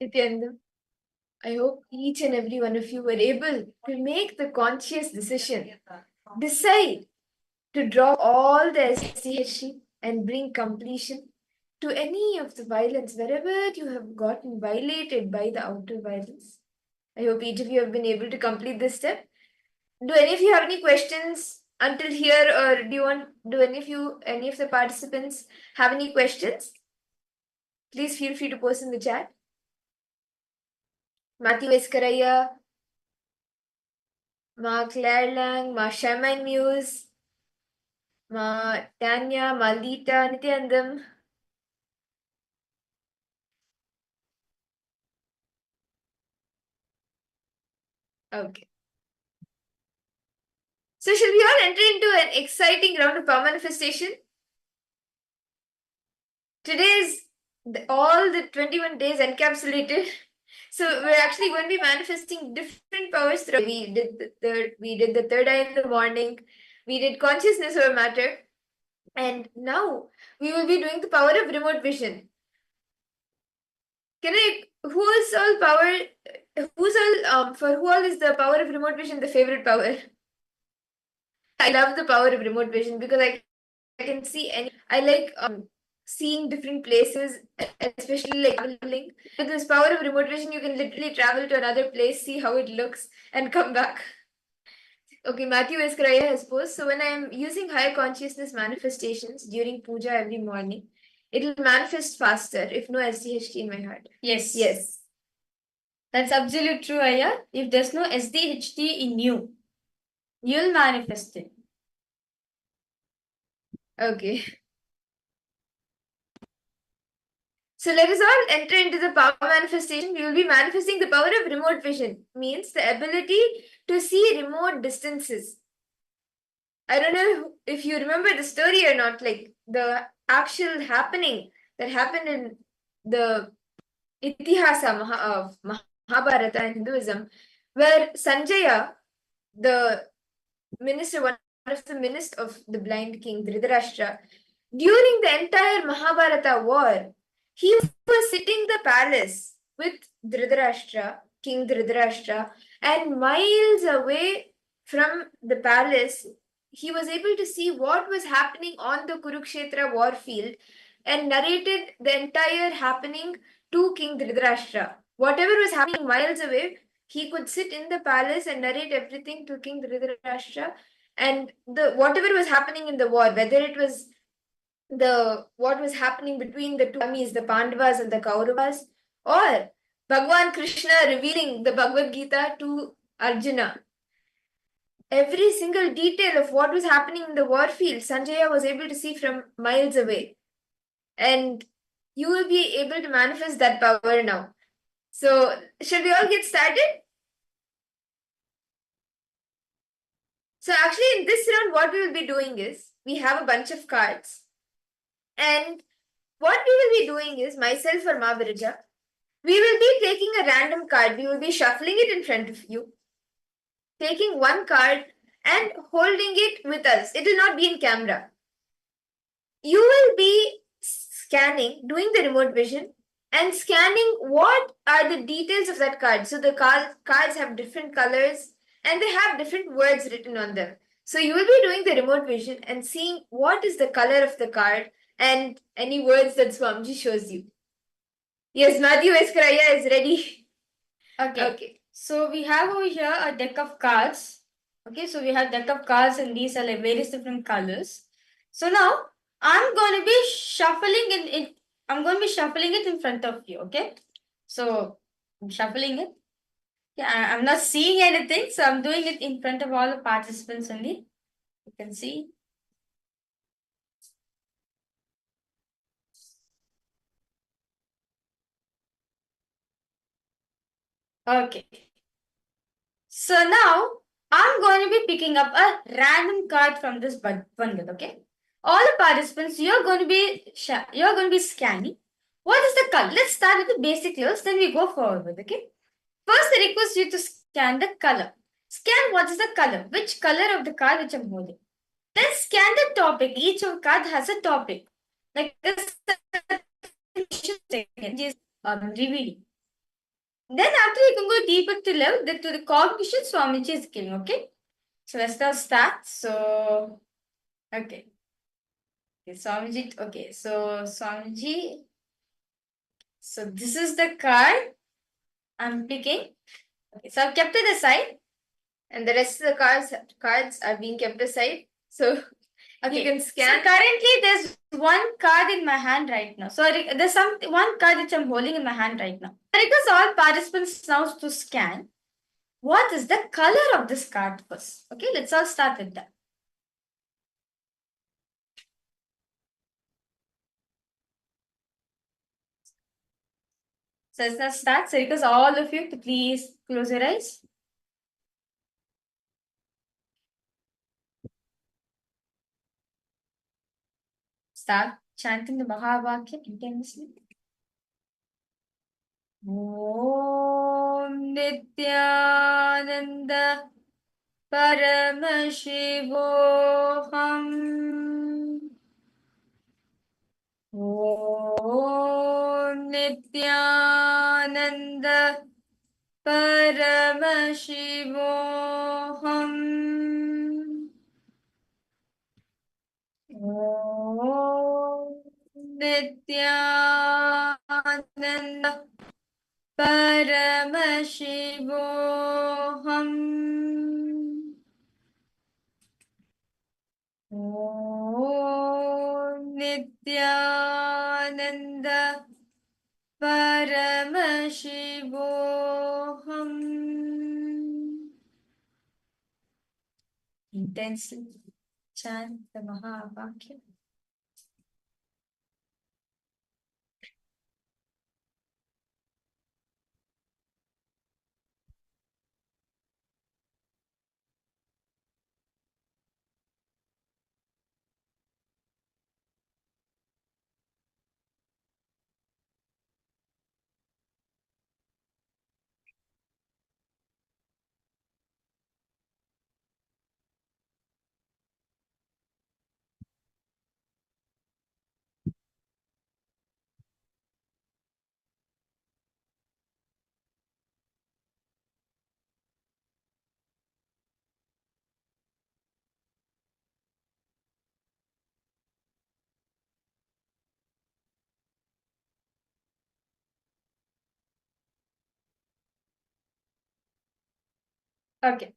Nithyananda, I hope each and every one of you were able to make the conscious decision, decide to drop all the SCHC and bring completion to any of the violence wherever you have gotten violated by the outer violence. I hope each of you have been able to complete this step. Do any of you have any questions until here, or do any of the participants have any questions? Please feel free to post in the chat. Matthew Escaraya, Ma Claire Lang, Ma Shaman Muse, Ma Tanya, Ma Lita, Nithyanandam. Okay. So shall we all enter into an exciting round of power manifestation? Today is all the 21 days encapsulated. So we're actually going to be manifesting different powers through. We did the third eye in the morning. We did consciousness over matter. And now we will be doing the power of remote vision. For who all is the power of remote vision the favorite power? I love the power of remote vision because I can see I like seeing different places, especially like traveling. With this power of remote vision, you can literally travel to another place, see how it looks, and come back. Okay, Matthew Escaraya has posed. So when I am using higher consciousness manifestations during puja every morning, it will manifest faster if no SDHT in my heart. Yes. Yes. That's absolutely true, Aya. If there's no SDHT in you, you'll manifest it. Okay. So let us all enter into the power manifestation. We will be manifesting the power of remote vision. Means the ability to see remote distances. I don't know if you remember the story or not, like the actual happening that happened in the Itihasa of Mahabharata and Hinduism, where Sanjaya, the minister, one of the ministers of the blind king Dhritarashtra, during the entire Mahabharata war, he was sitting in the palace with Dhritarashtra, King Dhritarashtra, and miles away from the palace, he was able to see what was happening on the Kurukshetra war field and narrated the entire happening to King Dhritarashtra. Whatever was happening miles away, he could sit in the palace and narrate everything to King Dhritarashtra. And whatever was happening in the war, whether it was what was happening between the two armies, the Pandavas and the Kauravas, or Bhagwan Krishna revealing the Bhagavad Gita to Arjuna. Every single detail of what was happening in the war field, Sanjaya was able to see from miles away. And you will be able to manifest that power now. So, shall we all get started? So, actually, in this round, what we will be doing is we have a bunch of cards. And what we will be doing is, myself or Mavirija, we will be taking a random card. We will be shuffling it in front of you, taking one card and holding it with us. It will not be in camera. You will be scanning, doing the remote vision and scanning what are the details of that card. So the cards have different colors and they have different words written on them. So you will be doing the remote vision and seeing what is the color of the card and any words that Swamiji shows you. Yes, Matthew Escaraya is ready. Okay. So we have over here a deck of cards. Okay, so we have deck of cards and these are like various different colors. So now I'm going to be shuffling I'm going to be shuffling it in front of you. Okay, so I'm shuffling it. Yeah, I'm not seeing anything, so I'm doing it in front of all the participants only. You can see. Okay. So now I'm going to be picking up a random card from this bundle. Okay. All the participants, you're going to be scanning. What is the color? Let's start with the basic levels, then we go forward. Okay. First, I request you to scan the color. Scan what is the color, which color of the card which I'm holding. Then scan the topic. Each of card has a topic. Like this is revealing. Then after you can go deeper to level, to the cognition Swamiji is giving, okay? So let's now start. So, okay. Okay, Swamiji, okay, so Swamiji, so this is the card I'm picking. Okay, so I've kept it aside, and the rest of the cards are being kept aside. So okay. You can scan. So currently there's one card in my hand right now. So there's one card which I'm holding in my hand right now. I request all participants now to scan. What is the color of this card first? Okay, let's all start with that. So let's now start. So request all of you to please close your eyes. Start chanting the Mahavakya intensely. Om Nithyananda Paramashivoham Om Nithyananda Paramashivoham Om Nithyananda Paramashivoham Om Nithyananda Paramashivoham. Intensely chant the Mahavakya. Okay.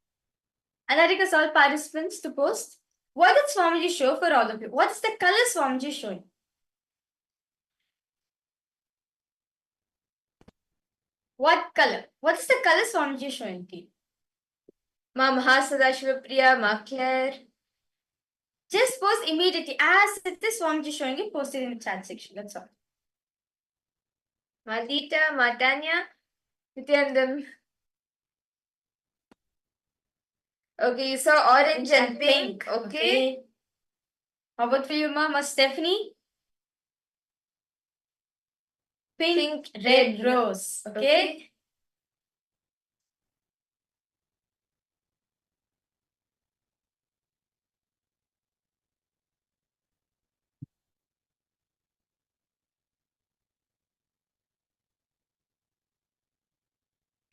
And I request all participants to post. What did Swamiji show for all of you? What is the color Swamiji showing? What color? What is the color Swamiji showing to you? Ma Mahakaasa, Shivapriya, Ma Claire. Just post immediately. As it is Swamiji showing you, post it in the chat section. That's all. Ma Dita, Ma Tanya, Nithyananda. Okay, you saw orange and pink. Okay. How about for you, Ma Stephanie? Pink, red, rose. Okay.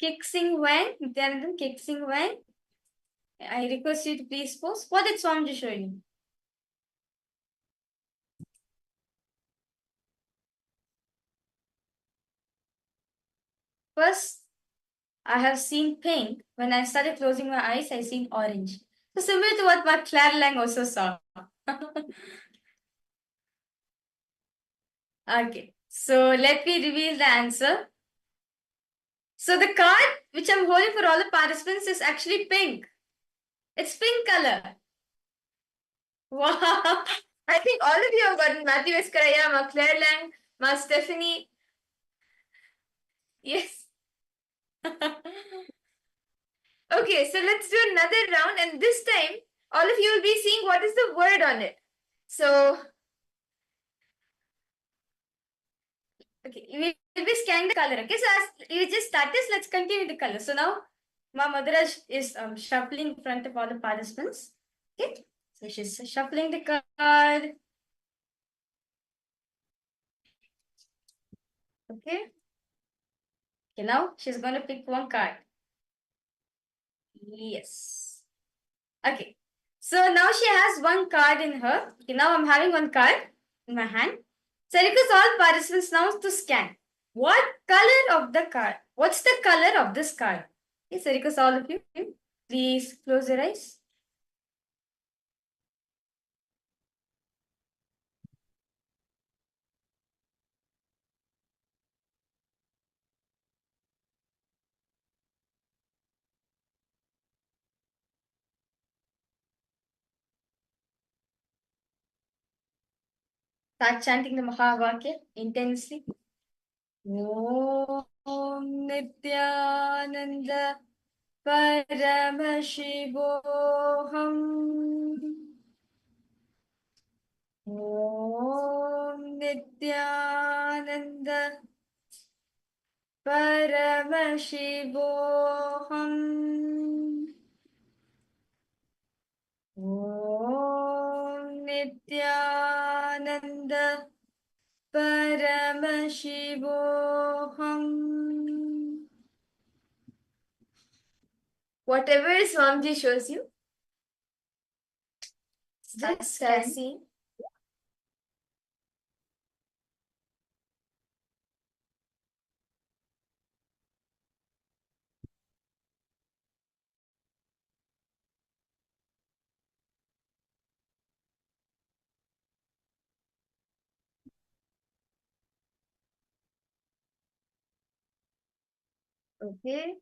Kixing Wang, Nithyananda, Kixing Wang. I request you to please post. What did Swamiji show you? First, I have seen pink. When I started closing my eyes, I seen orange. So similar to what Claire Lang also saw. Okay, so let me reveal the answer. So the card which I'm holding for all the participants is actually pink. It's pink color. Wow. I think all of you have gotten Matthew Escaraya, Ma Claire Lang, Ma Stephanie. Yes. Okay, so let's do another round, and this time all of you will be seeing what is the word on it. So, okay, we will be scanning the color. Okay, so as you just start this, let's continue the color. So now, Ma Madaraj is shuffling in front of all the participants. Okay, so she's shuffling the card. Okay. Okay, now she's going to pick one card. Yes. Okay. So now she has one card in her. Okay, now I'm having one card in my hand. So I request all participants now to scan. What color of the card? What's the color of this card? Yes, I request all of you. Please close your eyes. Start chanting the Mahavakya intensely. Om Nithyananda Paramashivoham. Om Nithyananda Paramashivoham. Om Nithyananda Paramashivoham. Whatever Swamiji shows you, just see. Okay.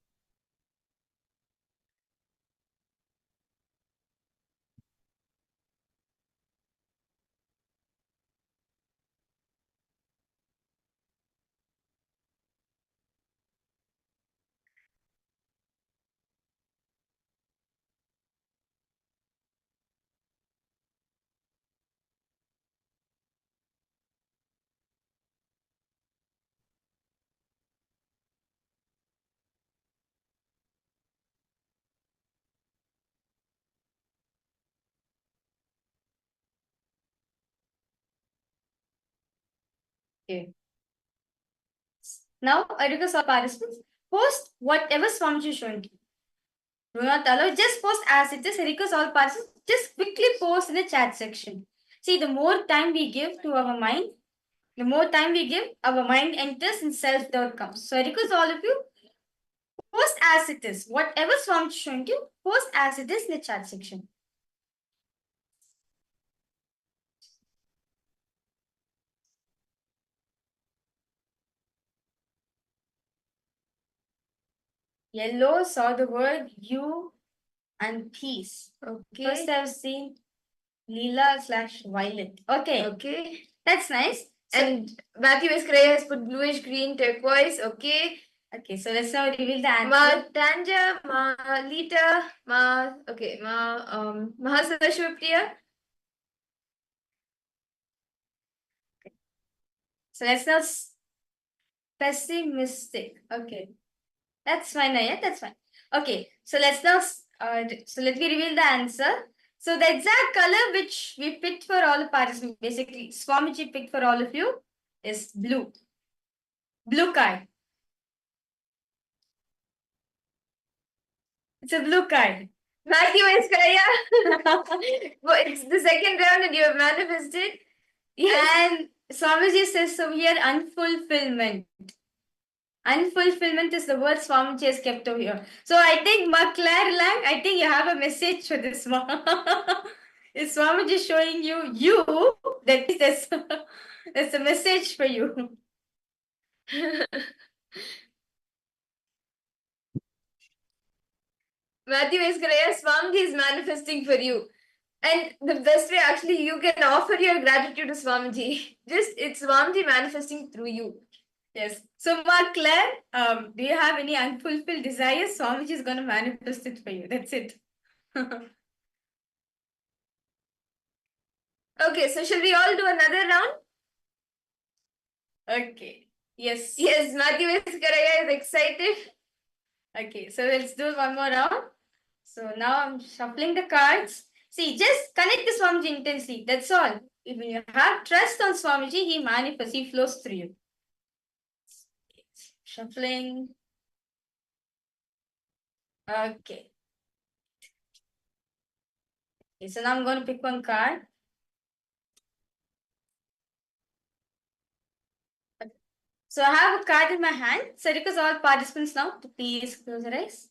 Okay. Now, I request all participants, post whatever Swamiji is showing you. Do not allow, just post as it is. I request all participants, just quickly post in the chat section. See, the more time we give to our mind, the more time we give, our mind enters and self-doubt comes. So I request all of you, post as it is. Whatever Swamiji is showing you, post as it is in the chat section. Yellow saw the word you and peace. Okay. First I've seen Leela/Violet. Okay. Okay. That's nice. So, and Matthew Escrea has put bluish green turquoise. Okay. Okay, so let's now reveal the answer. Ma Tanja, Ma Lita, Ma okay, Mahakaasa Shivpriya. Okay. So let's now pessimistic. Okay. That's fine, yeah, that's fine. Okay, so let's now so let me reveal the answer. So the exact color which we picked for all the participants, basically Swamiji picked for all of you, is blue. Blue card. It's a blue card. Matthew Escaya. Well, it's the second round and you have manifested. Yes. And Swamiji says so here unfulfillment. Unfulfillment is the word Swamiji has kept over here. So I think Claire Lang, I think you have a message for this one. Is Swamiji showing you that there's a message for you. Matthew Escalaya, Swamiji is manifesting for you. And the best way actually you can offer your gratitude to Swamiji. Just it's Swamiji manifesting through you. Yes. So, Claire, do you have any unfulfilled desires? Swamiji is going to manifest it for you. That's it. Okay, so shall we all do another round? Okay. Yes. Yes, Matthew Escaraya is excited. Okay, so let's do one more round. So now I'm shuffling the cards. See, just connect the Swamiji intensely. That's all. If you have trust on Swamiji, he manifests, he flows through you. Shuffling. Okay. So now I'm going to pick one card. So I have a card in my hand. So request all participants now to please close your eyes.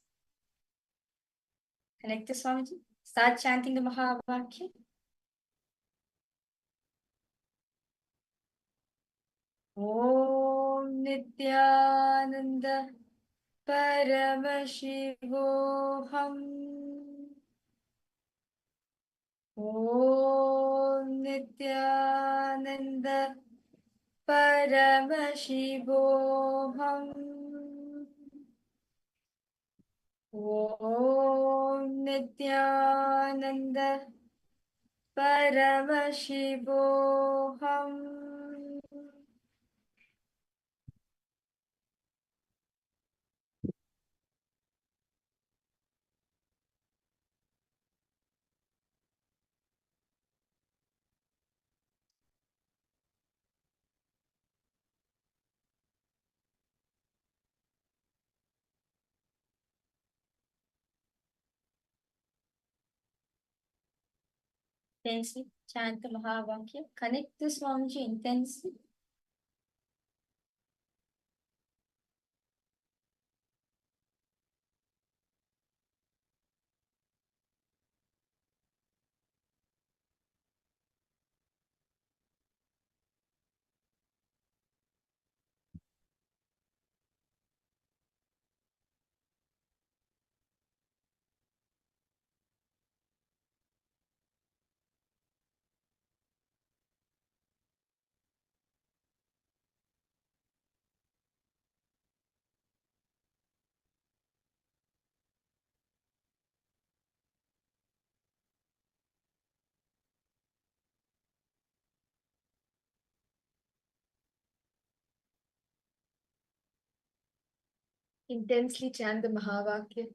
Connect to Swamiji. Start chanting the Mahavakya. Om Nithyananda Paramashivoham. Om Nithyananda Paramashivoham. Om Nithyananda Paramashivoham. Intensely chant the Mahavakya. Connect to Swamiji intensely. Intensely chant the Mahavakya.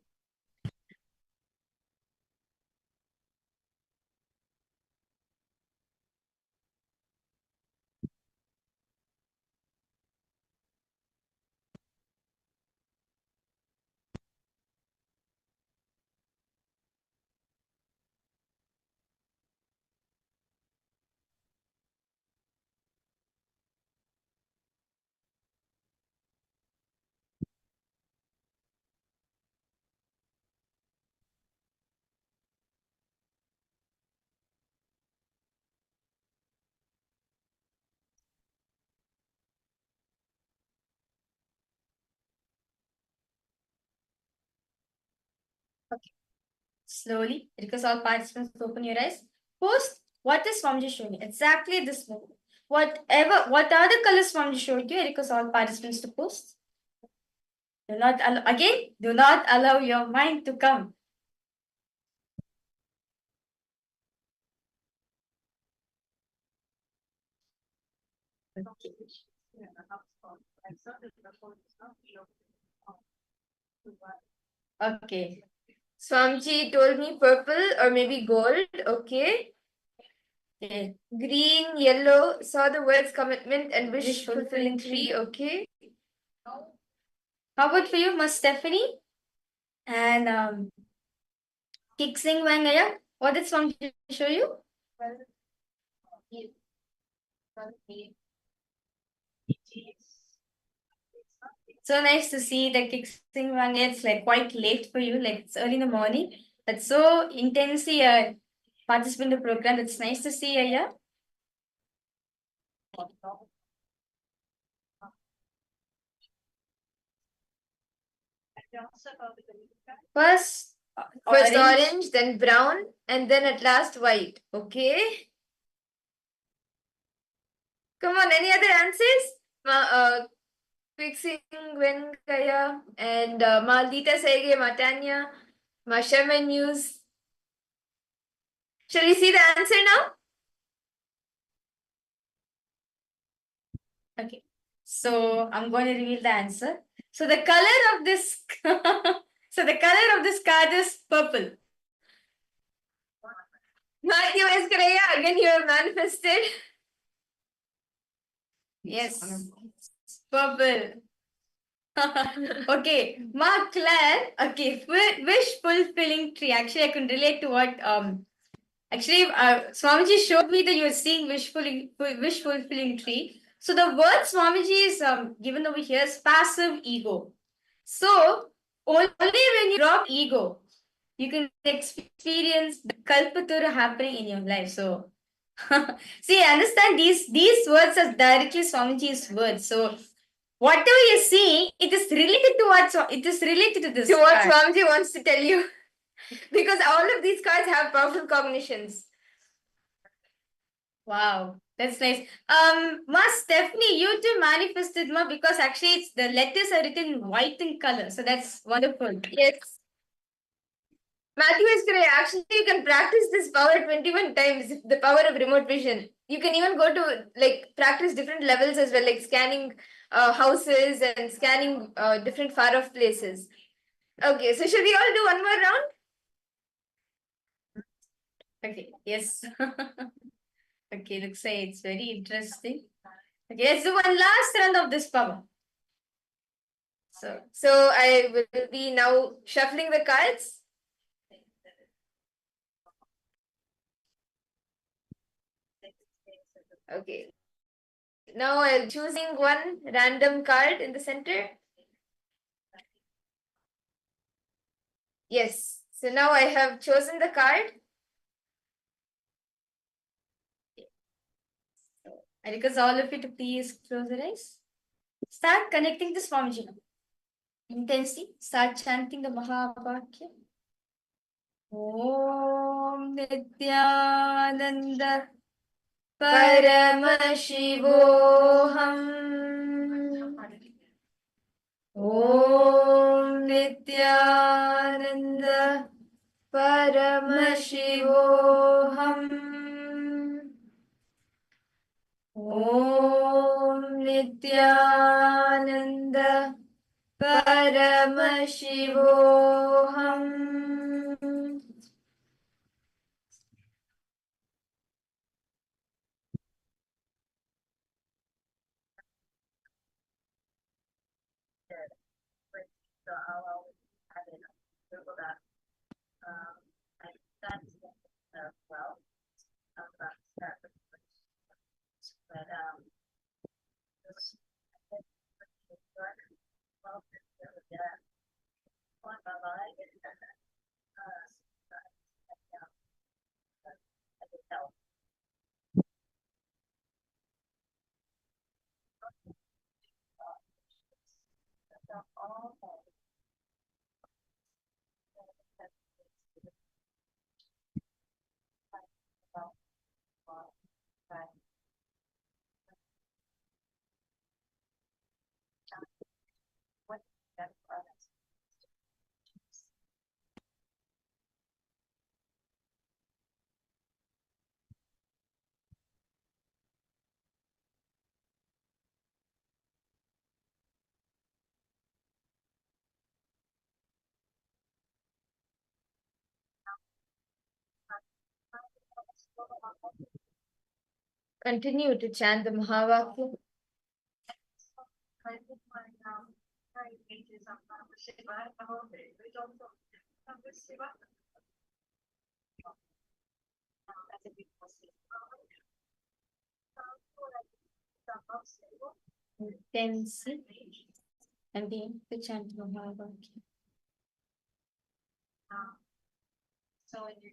Okay. Slowly, request all participants to open your eyes. Post what is Swamiji showing you? Exactly this one. What are the colors Swamiji showed you? I request all participants to post. Do not allow your mind to come. Okay. Swamiji told me purple or maybe gold. Okay. Okay. Green, yellow, saw the words commitment and wish fulfilling tree. Okay. How about for you, Miss Stephanie? And Kiksing Wangaya? What did Swamiji show you? So nice to see the Kiksing Wangaya. It's like quite late for you, like it's early in the morning. That's so intensely participant in the program. It's nice to see you here. First orange, then brown, and then at last white. Okay. Come on, any other answers? Fixing Venkaya and Maldita Sege Matanya, Mashaman News. Shall we see the answer now? Okay. So I'm going to reveal the answer. So the color of this card is purple. Matthew Escaraya, again you have manifested. Yes. Purple. Okay, Ma Claire. Okay, wish fulfilling tree. Actually, I can relate to what actually Swamiji showed me that you were seeing wish fulfilling tree. So the word Swamiji is given over here is passive ego. So only when you drop ego, you can experience the kalpatura happening in your life. So see, understand these words are directly Swamiji's words. So whatever you're seeing, it is related to it is related to this. To what Swamiji wants to tell you. Because all of these cards have powerful cognitions. Wow, that's nice. Ma Stephanie, you too manifested ma because actually it's the letters are written in white in color, so that's wonderful. Yes. Matthew is correct. Actually, you can practice this power 21 times, the power of remote vision. You can even go to practice different levels as well, like scanning houses and scanning different far off places. Okay, so should we all do one more round? Okay, yes. Okay, looks like it's very interesting. Okay, let's do one last round of this power. So I will be now shuffling the cards. Okay. Now I'm choosing one random card in the center. Yes. So now I have chosen the card. I request all of you to please close your eyes. Start connecting to Swamiji. Intensely start chanting the Mahavakya. Om Nithyananda Paramashivoham. Om Nithyananda Paramashivoham. Om Nithyananda Paramashivoham. So I'll always have it scribbled up. And that's well. I'm about to start with but this on my mind. I can tell. Continue to chant the Mahavakya. Intensely and being to chant the Mahavakya. So when you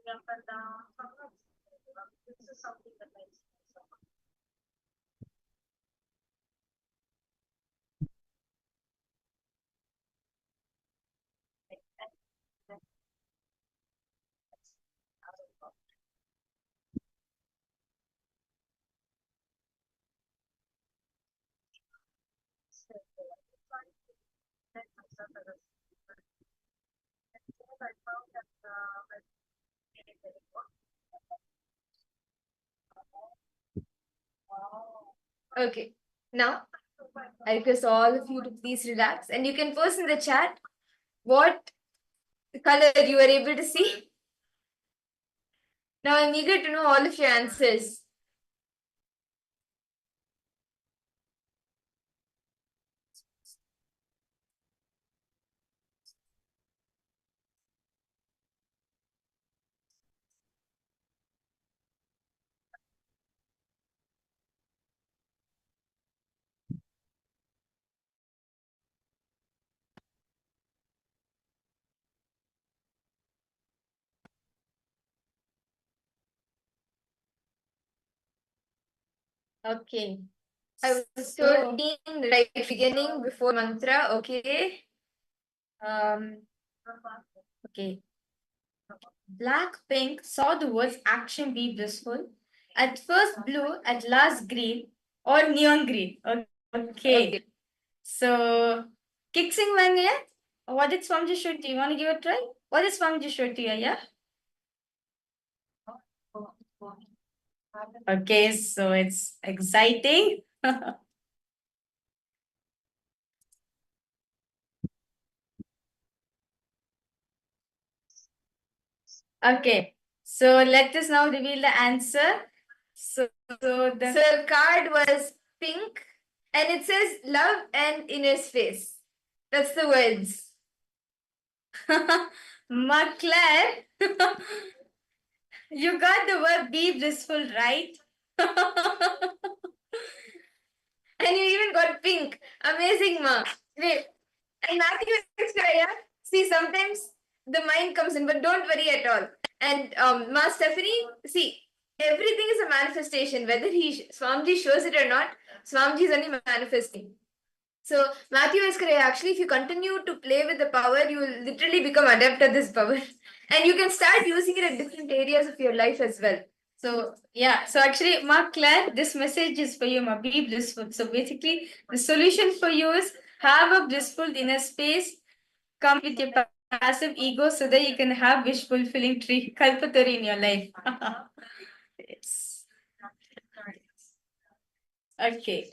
up and down, up and down. This is something that makes me so much. Okay, now I request all of you to please relax and you can post in the chat what color you are able to see. Now I'm eager to know all of your answers. Okay. I was told right beginning before mantra. Okay. Okay. Black-pink saw the words action be blissful. At first blue, at last green, or neon green. Okay. So, kissing mania. What did Swamiji show to you? You want to give it a try? What did Swamiji show to you? Yeah. Okay, so it's exciting. Okay, so let us now reveal the answer. So the card was pink and it says love and inner space. That's the words. Ma Claire, you got the word be blissful right. And you even got pink. Amazing, Ma. Great. And Matthew, see, sometimes the mind comes in, but don't worry at all. And Ma Stephanie, see, everything is a manifestation. Whether Swamiji shows it or not, Swamiji is only manifesting. So Matthew is correct. Actually, if you continue to play with the power, you will literally become adept at this power. And you can start using it in different areas of your life as well. So yeah, so actually, Ma Claire, this message is for you, Ma. Be blissful. So basically, the solution for you is have a blissful inner space. Come with your passive ego so that you can have wish fulfilling tree kalpatari in your life. Yes. Okay.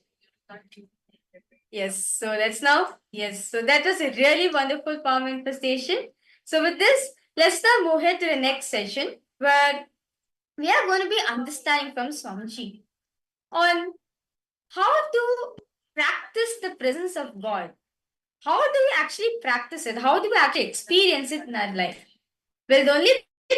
Yes, so let's now. Yes, so that was a really wonderful power manifestation. So with this, let's now move ahead to the next session where we are going to be understanding from Swamiji on how to practice the presence of God. How do we actually practice it? How do we actually experience it in our life? Well, the only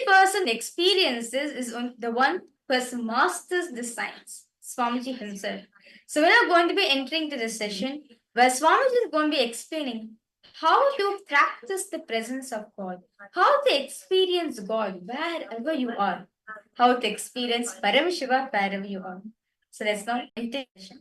person experiences is the one who has masters the science, Swamiji himself. So we are going to be entering to this session where Swamiji is going to be explaining how to practice the presence of God, how to experience God wherever you are, how to experience Paramashiva wherever you are. So let's now enter the session.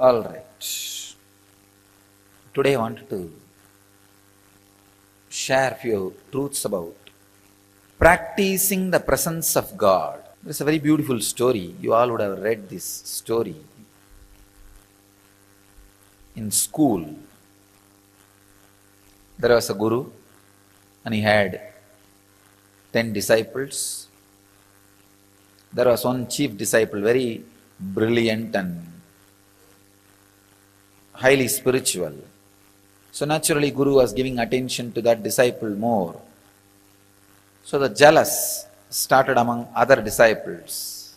All right. Today I wanted to share a few truths about practicing the presence of God. It's a very beautiful story. You all would have read this story. in school, there was a guru and he had 10 disciples. There was one chief disciple, very brilliant and highly spiritual. So naturally, Guru was giving attention to that disciple more. So the jealous started among other disciples.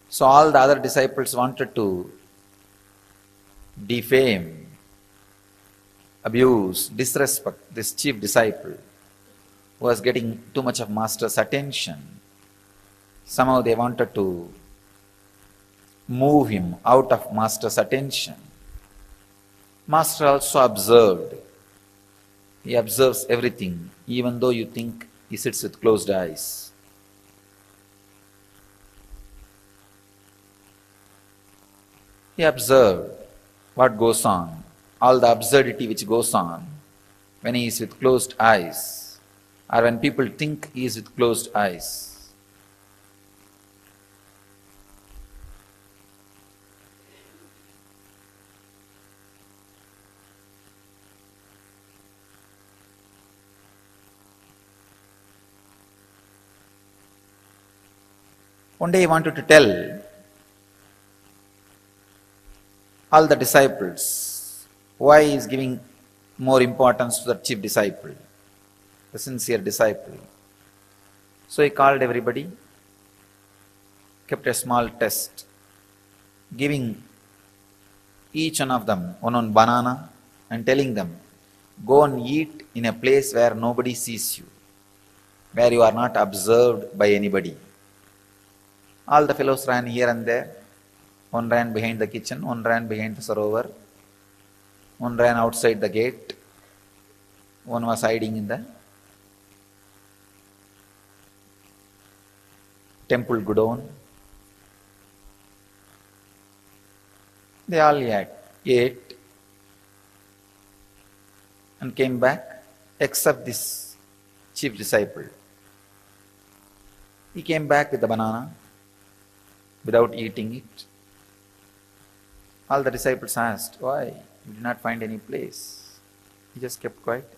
So all the other disciples wanted to defame, abuse, disrespect this chief disciple who was getting too much of master's attention. Somehow they wanted to move him out of master's attention. Master also observed. He observes everything, even though you think he sits with closed eyes. He observed what goes on, all the absurdity which goes on when he is with closed eyes, or when people think he is with closed eyes. One day he wanted to tell all the disciples why he is giving more importance to the chief disciple, the sincere disciple. So he called everybody, kept a small test, giving each one of them one banana and telling them, go and eat in a place where nobody sees you, where you are not observed by anybody. All the fellows ran here and there. One ran behind the kitchen, one ran behind the sarovar, one ran outside the gate, one was hiding in the temple godown. They all ate and came back, except this chief disciple. He came back with the banana without eating it. All the disciples asked, why? You did not find any place. He just kept quiet.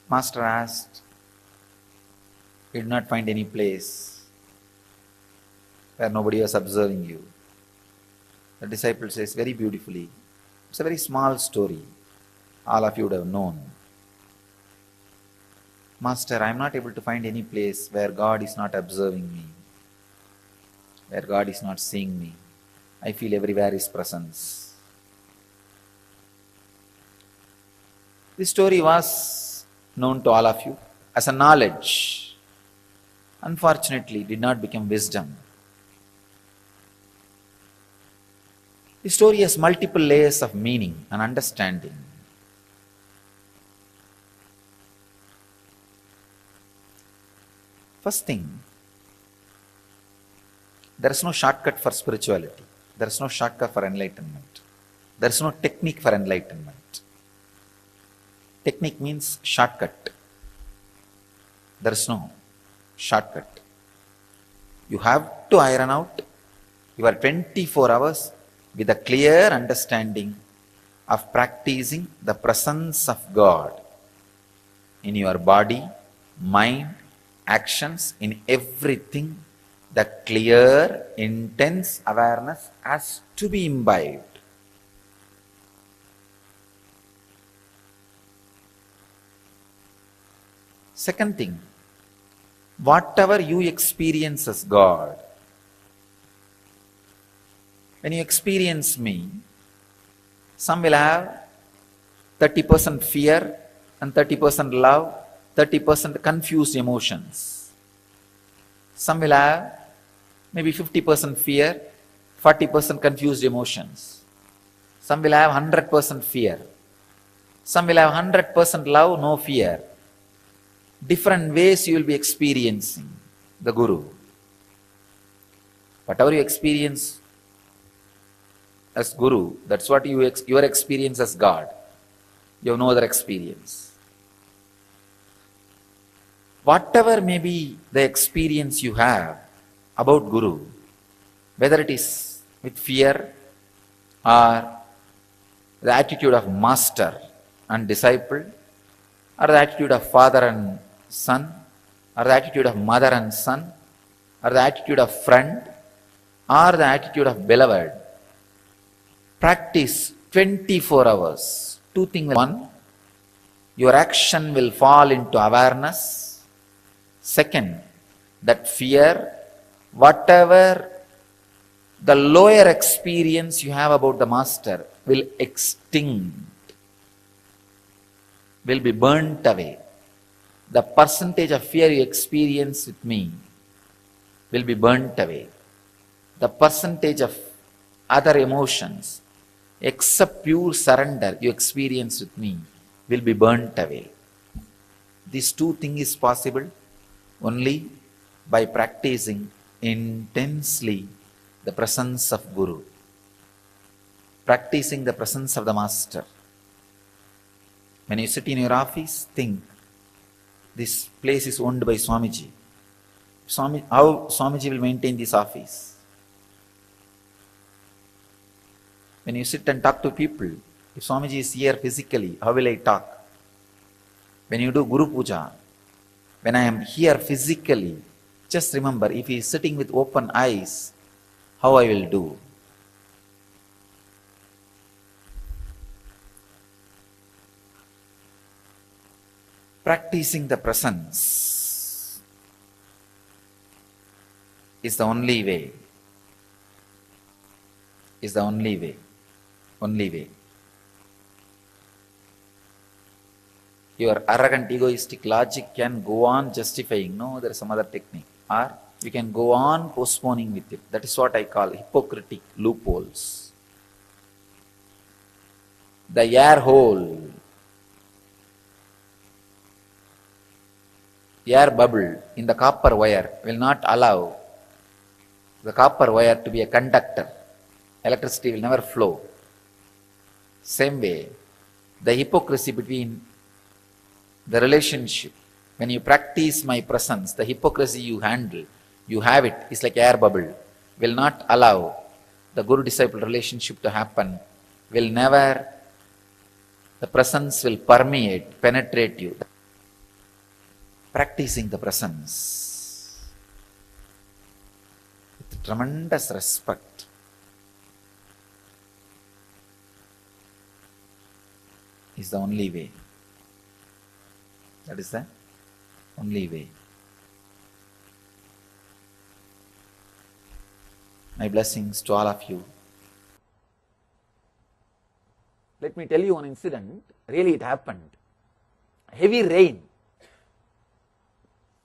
Master asked, you did not find any place where nobody was observing you. The disciple says very beautifully, it's a very small story. All of you would have known. Master, I am not able to find any place where God is not observing me, where God is not seeing me. I feel everywhere His presence. This story was known to all of you as a knowledge. Unfortunately, it did not become wisdom. The story has multiple layers of meaning and understanding. First thing, there is no shortcut for spirituality. There is no shortcut for enlightenment. There is no technique for enlightenment. Technique means shortcut. There is no shortcut. You have to iron out your 24 hours with a clear understanding of practicing the presence of God in your body, mind, actions, in everything. The clear, intense awareness has to be imbibed. Second thing, whatever you experience as God, when you experience me, some will have 30% fear and 30% love, 30% confused emotions. Some will have maybe 50% fear, 40% confused emotions. Some will have 100% fear. Some will have 100% love, no fear. Different ways you will be experiencing the Guru. Whatever you experience as Guru, that's what your experience as God. You have no other experience. Whatever may be the experience you have about Guru, whether it is with fear, or the attitude of master and disciple, or the attitude of father and son, or the attitude of mother and son, or the attitude of friend, or the attitude of beloved. Practice 24 hours. Two things. One, your action will fall into awareness. Second, that fear, whatever the lower experience you have about the master, will extinct, will be burnt away. The percentage of fear you experience with me will be burnt away. The percentage of other emotions, except pure surrender, you experience with me will be burnt away. These two things is possible only by practicing intensely the presence of Guru, practicing the presence of the Master. When you sit in your office, think, this place is owned by Swamiji. How Swamiji will maintain this office? When you sit and talk to people, if Swamiji is here physically, how will I talk? When you do Guru Puja, when I am here physically, just remember, if he is sitting with open eyes, how I will do. Practicing the presence is the only way. Is the only way. Only way. Your arrogant egoistic logic can go on justifying, no, there is some other technique. Or you can go on postponing with it. That is what I call hypocritic loopholes. The air hole, air bubble in the copper wire will not allow the copper wire to be a conductor. Electricity will never flow. Same way, the hypocrisy between the relationship, when you practice my presence, the hypocrisy you handle, you have it, it's like air bubble, will not allow the Guru-disciple relationship to happen, will never, the presence will permeate, penetrate you. Practicing the presence with tremendous respect is the only way. That is the only way. My blessings to all of you. Let me tell you one incident. Really it happened. Heavy rain.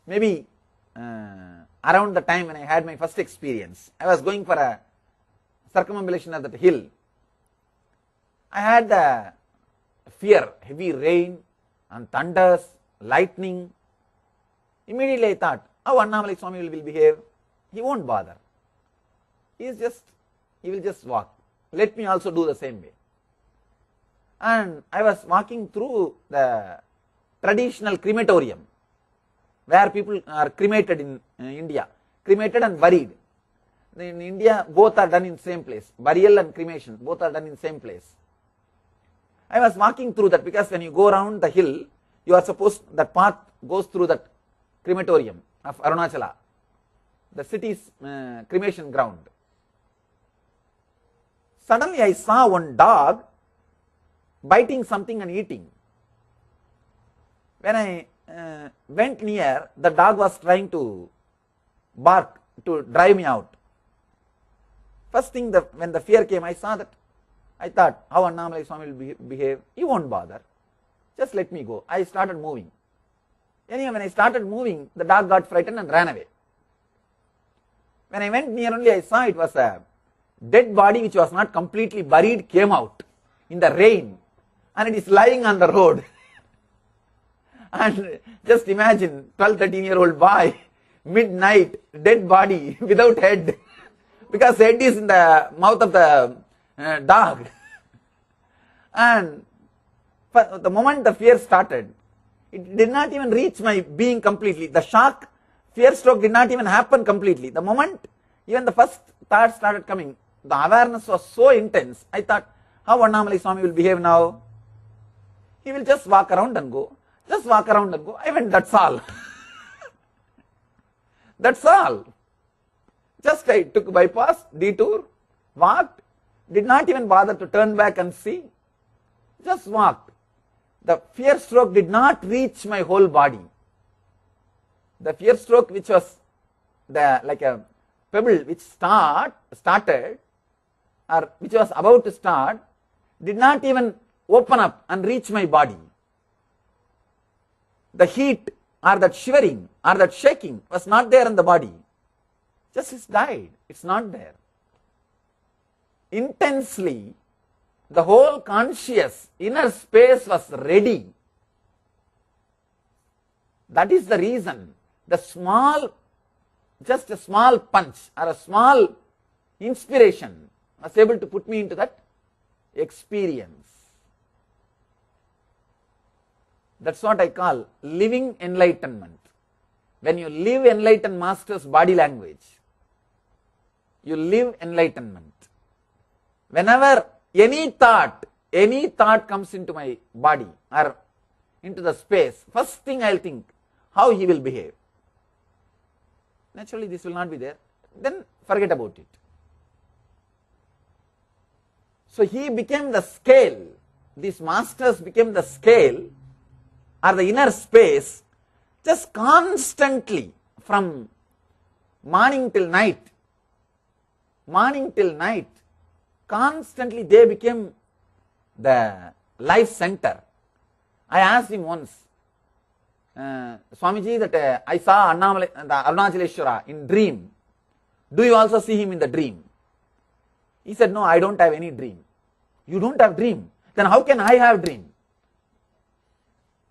Maybe around the time when I had my first experience, I was going for a circumambulation of that hill. I had the fear, heavy rain and thunders, lightning. Immediately I thought, how Annamalai Swami will behave? He won't bother. He will just walk. Let me also do the same way. And I was walking through the traditional crematorium, where people are cremated in India, cremated and buried. In India, both are done in same place. Burial and cremation, both are done in same place. I was walking through that because when you go around the hill, you are supposed, that path goes through that crematorium of Arunachala, the city's cremation ground. Suddenly I saw one dog biting something and eating. When I went near, the dog was trying to bark to drive me out. First thing, when the fear came, I saw that. I thought, how Annamalai Swami will behave? He won't bother. Just let me go. I started moving. Anyway, when I started moving, the dog got frightened and ran away. When I went near only, I saw it was a dead body which was not completely buried, came out in the rain, and it is lying on the road. And just imagine, 12, 13-year-old boy, midnight, dead body, without head, because head is in the mouth of the dog. And the moment the fear started, it did not even reach my being completely. The shock, fear stroke did not even happen completely. The moment even the first thought started coming, the awareness was so intense, I thought, how Annamali Swami will behave now? He will just walk around and go. Just walk around and go. I went, that's all. That's all. Just I took bypass, detour, walked, did not even bother to turn back and see. Just walked. The fear stroke did not reach my whole body. The fear stroke, which was like a pebble which started, or which was about to start, did not even open up and reach my body. The heat or that shivering or that shaking was not there in the body. Just it's died. It's not there. Intensely, the whole conscious inner space was ready. That is the reason the small, just a small punch or a small inspiration was able to put me into that experience. That's what I call living enlightenment. When you live enlightened master's body language, you live enlightenment. Whenever any thought comes into my body or into the space, first thing I'll think, how he will behave. Naturally, this will not be there. Then forget about it. So he became the scale. These masters became the scale or the inner space, just constantly from morning till night, constantly they became the life center. I asked him once, Swamiji, that I saw the Arunachaleshwara in dream. Do you also see him in the dream? He said, no, I don't have any dream. You don't have dream? Then how can I have dream?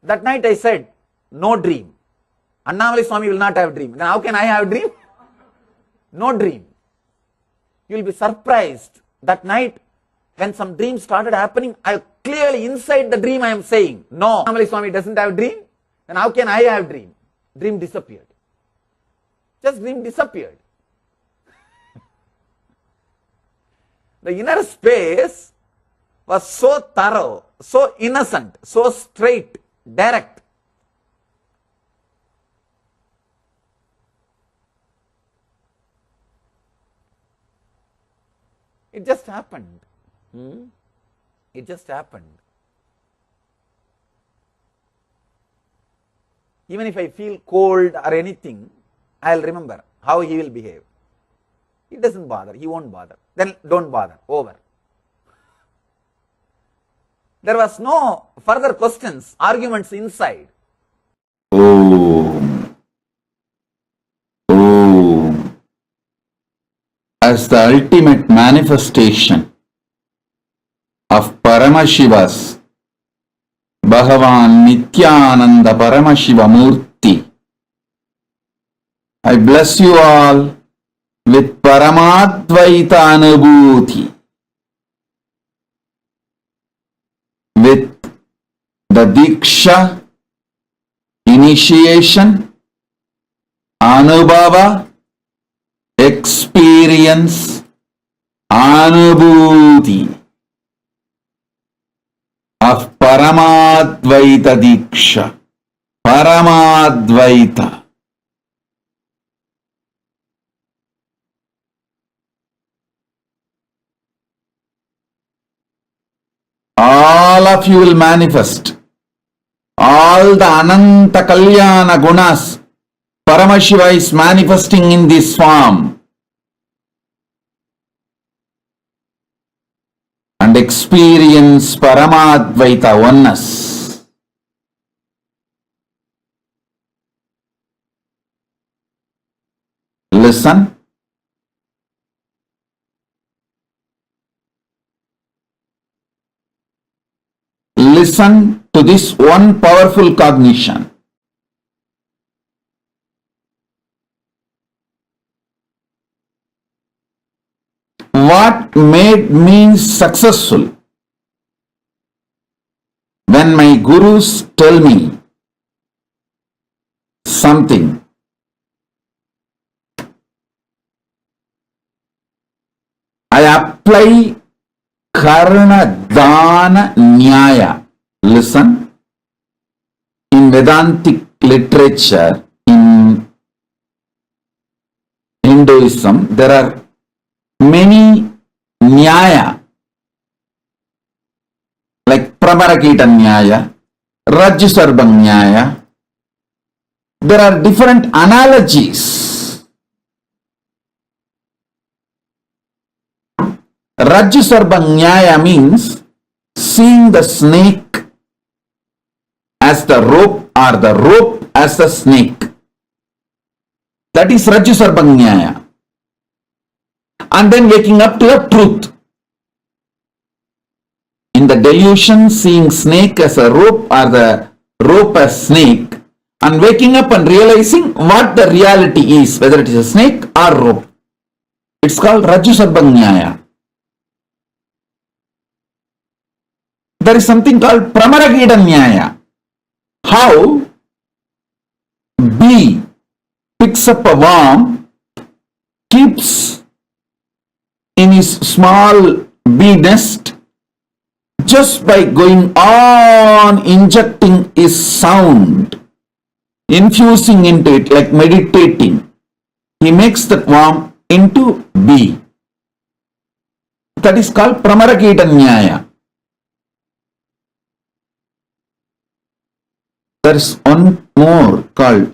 That night I said, no dream. Annamali Swami will not have dream. Then how can I have dream? No dream. You will be surprised. That night when some dream started happening, I clearly inside the dream I am saying, no, Annamali Swami doesn't have dream. Then how can I have dream? Dream disappeared. Just dream disappeared. The inner space was so thorough, so innocent, so straight, direct. It just happened. It just happened. Even if I feel cold or anything, I'll remember how he will behave. He doesn't bother, he won't bother. Then don't bother, over. There was no further questions, arguments inside. Om. Om. As the ultimate manifestation of Paramashiva's Bhagavan Nithyananda Paramashiva Murti, I bless you all with Paramadvaita Anubhuti, with the Diksha, initiation, Anubhava, experience, Anubhuti of Paramadvaita Diksha, Paramadvaita. All of you will manifest all the Ananta Kalyana Gunas. Paramashiva is manifesting in this form and experience Paramadvaita oneness. Listen. Listen to this one powerful cognition. What made me successful? When my gurus tell me something, I apply Karana Dana Nyaya. Listen, in Vedantic literature, in Hinduism, there are many Nyaya, like Pramarakita Nyaya, Rajyasarbha Nyaya. There are different analogies. Rajyasarbha Nyaya means seeing the snake as the rope or the rope as the snake. That is Rajyasarbha Nyaya. And then waking up to the truth. In the delusion, seeing snake as a rope or the rope as snake, and waking up and realizing what the reality is, whether it is a snake or rope. It's called Rajyasarbha Nyaya. There is something called Pramarakita Nyaya. How bee picks up a worm, keeps in his small bee nest, just by going on injecting his sound, infusing into it like meditating, he makes that worm into bee. That is called Pramarakita Nyaya. There is one more called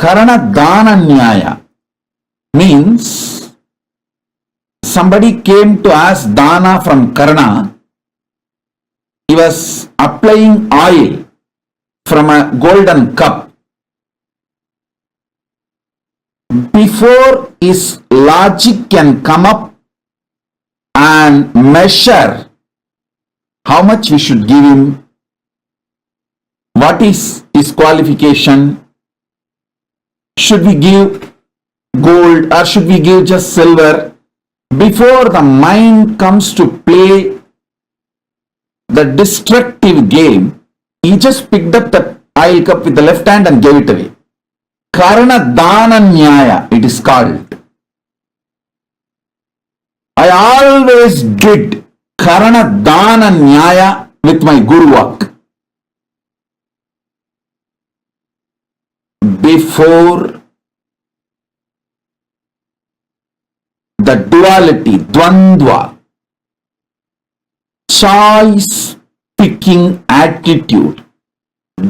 Karana Dana Nyaya. Means somebody came to ask Dana from Karana. He was applying oil from a golden cup. Before his logic can come up and measure how much we should give him, what is his qualification, should we give gold or should we give just silver, before the mind comes to play the destructive game, he just picked up the oil cup with the left hand and gave it away. Karana Dana Nyaya, it is called. I always did Karana Dana Nyaya with my Guru work. Before the duality, Dvandva, choice picking attitude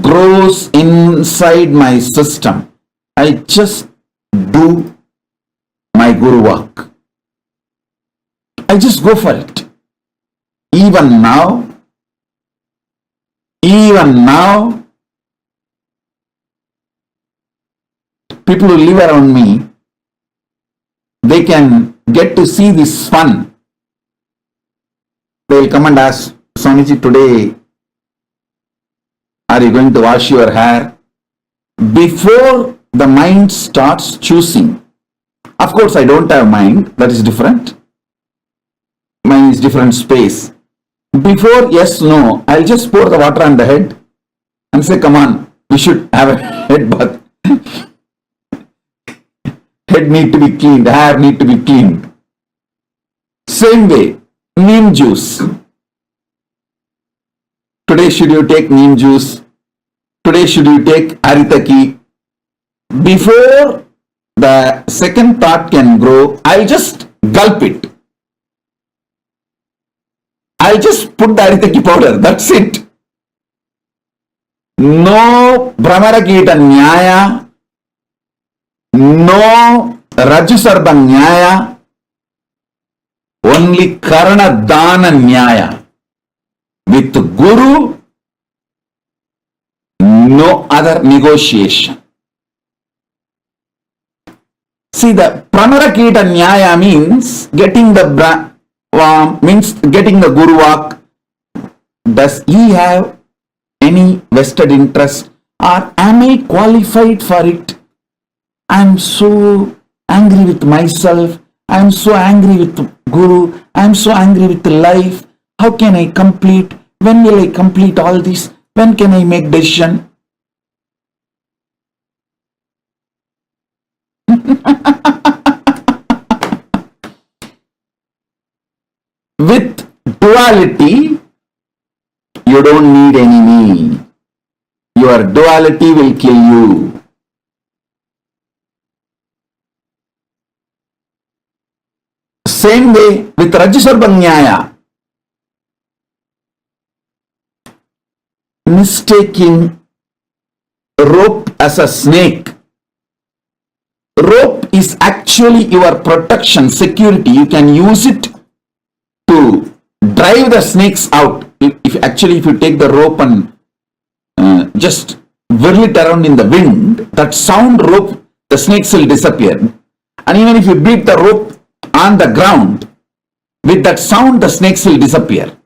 grows inside my system, I just do my Guru work. I just go for it. Even now, people who live around me, they can get to see this fun. They will come and ask, Swamiji, today, are you going to wash your hair? Before the mind starts choosing. Of course, I don't have mind. That is different. Mine is different space. Before yes, no, I'll just pour the water on the head and say, come on, we should have a head bath. Head need to be cleaned, hair need to be cleaned. Same way, neem juice. Today should you take neem juice? Today should you take aritaki? Before the second thought can grow, I'll just gulp it. I'll just put the aritaki powder, that's it. No Brahmarakita Nyaya, no Rajyasarbha Nyaya, only Karana Dana Nyaya. With Guru, no other negotiation. See, the Pramarakita Nyaya means getting the getting the Guru walk. Does he have any vested interest, or am I qualified for it? I am so angry with myself. I am so angry with the Guru. I am so angry with life. How can I complete? When will I complete all this? When can I make decision? duality, you don't need enemy. Your duality will kill you. Same way with Rajasarbanyaya. Mistaking rope as a snake. Rope is actually your protection, security. You can use it to drive the snakes out. If you take the rope and just whirl it around in the wind, that sound rope, the snakes will disappear. And even if you beat the rope on the ground, with that sound, the snakes will disappear.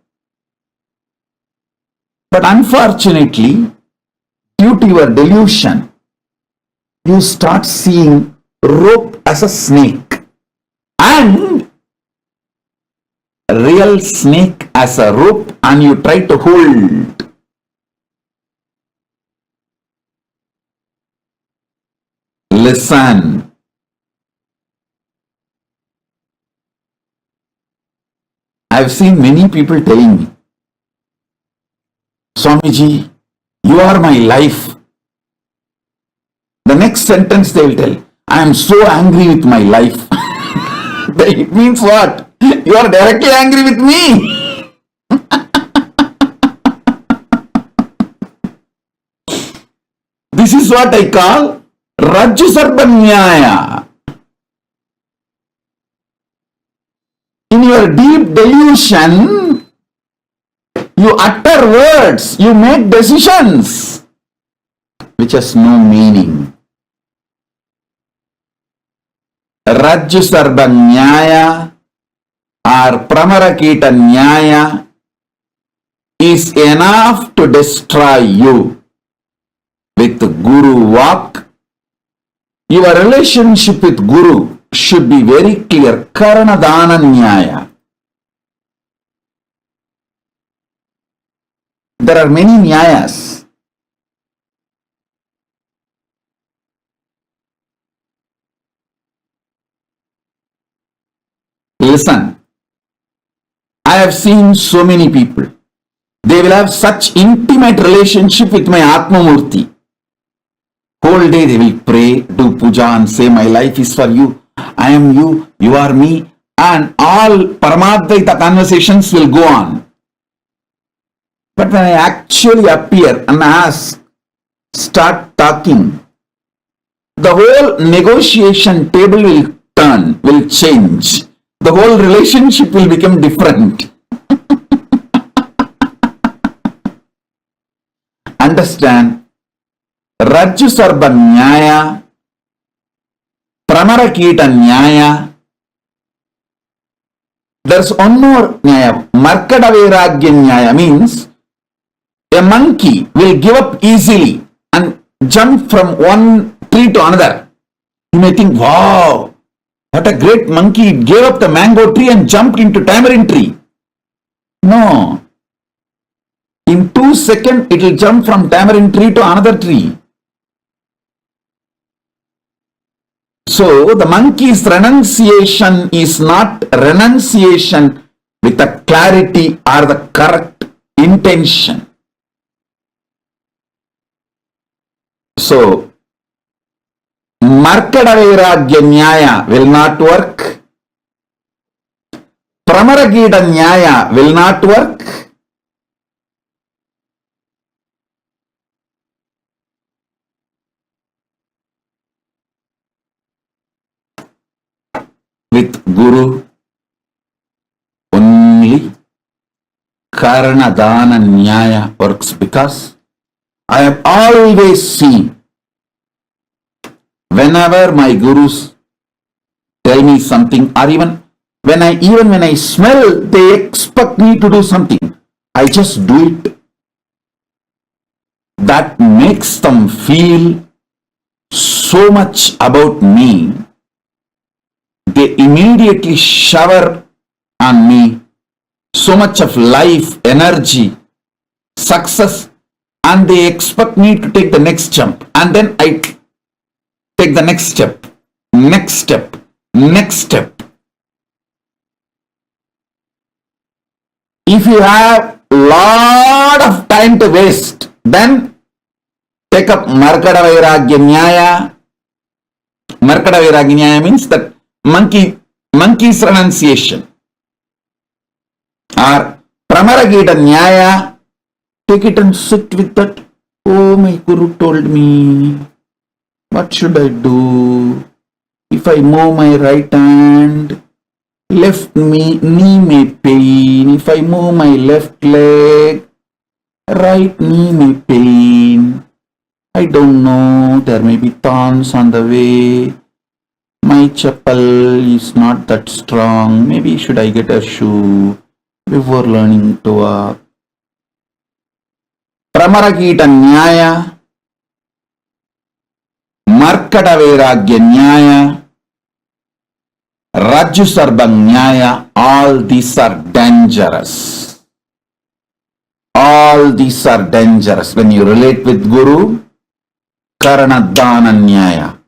But unfortunately, due to your delusion, you start seeing rope as a snake and real snake as a rope, and you try to hold. Listen. I've seen many people telling me, Swamiji, you are my life. The next sentence they will tell, I am so angry with my life. It means what? You are directly angry with me. This is what I call Rajasarbanyaya. In your deep delusion, you utter words, you make decisions which has no meaning. Rajasarbanyaya or Pramarakita Nyaya is enough to destroy you. With Guru Vak, your relationship with Guru should be very clear. Karanadana Nyaya. There are many Nyayas. Listen, I have seen so many people. They will have such intimate relationship with my Atma Murti. Whole day they will pray, do puja and say, my life is for you. I am you, you are me. And all Paramadvaita conversations will go on. But when I actually appear and ask, start talking, the whole negotiation table will turn, will change. The whole relationship will become different. Understand? Rajasarbanyaya, Pramarakita Nyaya. There's one more Nyaya. Markadaviragya Nyaya means a monkey will give up easily and jump from one tree to another. You may think, wow, what a great monkey. It gave up the mango tree and jumped into tamarind tree. No. In 2 seconds, it will jump from tamarind tree to another tree. So, the monkey's renunciation is not renunciation with the clarity or the correct intention. So, Markadaviragya Nyaya will not work. Pramaragita Nyaya will not work. With Guru, only Karanadana Nyaya works, because I have always seen whenever my gurus tell me something, or even when I smell, they expect me to do something, I just do it. That makes them feel so much about me. They immediately shower on me so much of life, energy, success, and they expect me to take the next jump. And then I take the next step, next step, next step. If If you have lot of time to waste, then take up Markada Vairagya Nyaya. Markada Vairagya Nyaya means that monkey's renunciation. Or Pramaragita Nyaya, take it and sit with that. Oh, my Guru told me, what should I do? If I move my right hand, left knee may pain. If I move my left leg, right knee may pain. I don't know, there may be thorns on the way. My chappal is not that strong. Maybe should I get a shoe before learning to walk? Pramaragita Nyaya, Markada Vairagya Nyaya, Rajju Sarba Nyaya, all these are dangerous. All these are dangerous. When you relate with Guru, Karanadana Nyaya.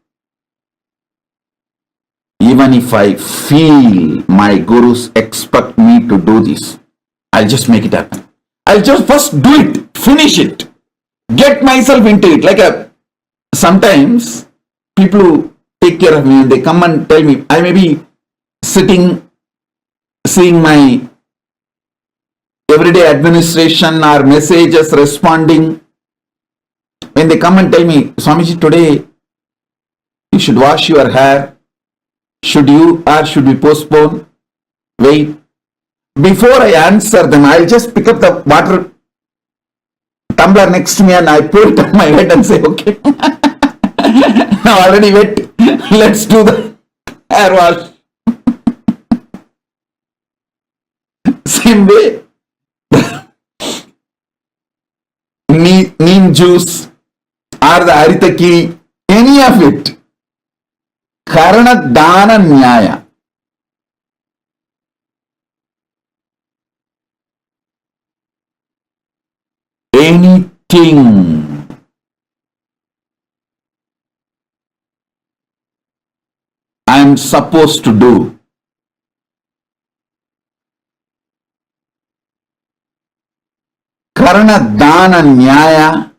Even if I feel my Gurus expect me to do this, I'll just make it happen. I'll just first do it, finish it, get myself into it. Like sometimes people who take care of me, they come and tell me, I may be sitting, seeing my everyday administration or messages, responding. When they come and tell me, Swamiji, today you should wash your hair. Should you or should we postpone? Wait. Before I answer them, I'll just pick up the water tumbler next to me and I pour it on my head and say, okay, now already wet. Let's do the hair wash. Same way, neem juice or the haritaki, any of it. Karana Dana Nyaya. Anything I am supposed to do, Karana Dana Nyaya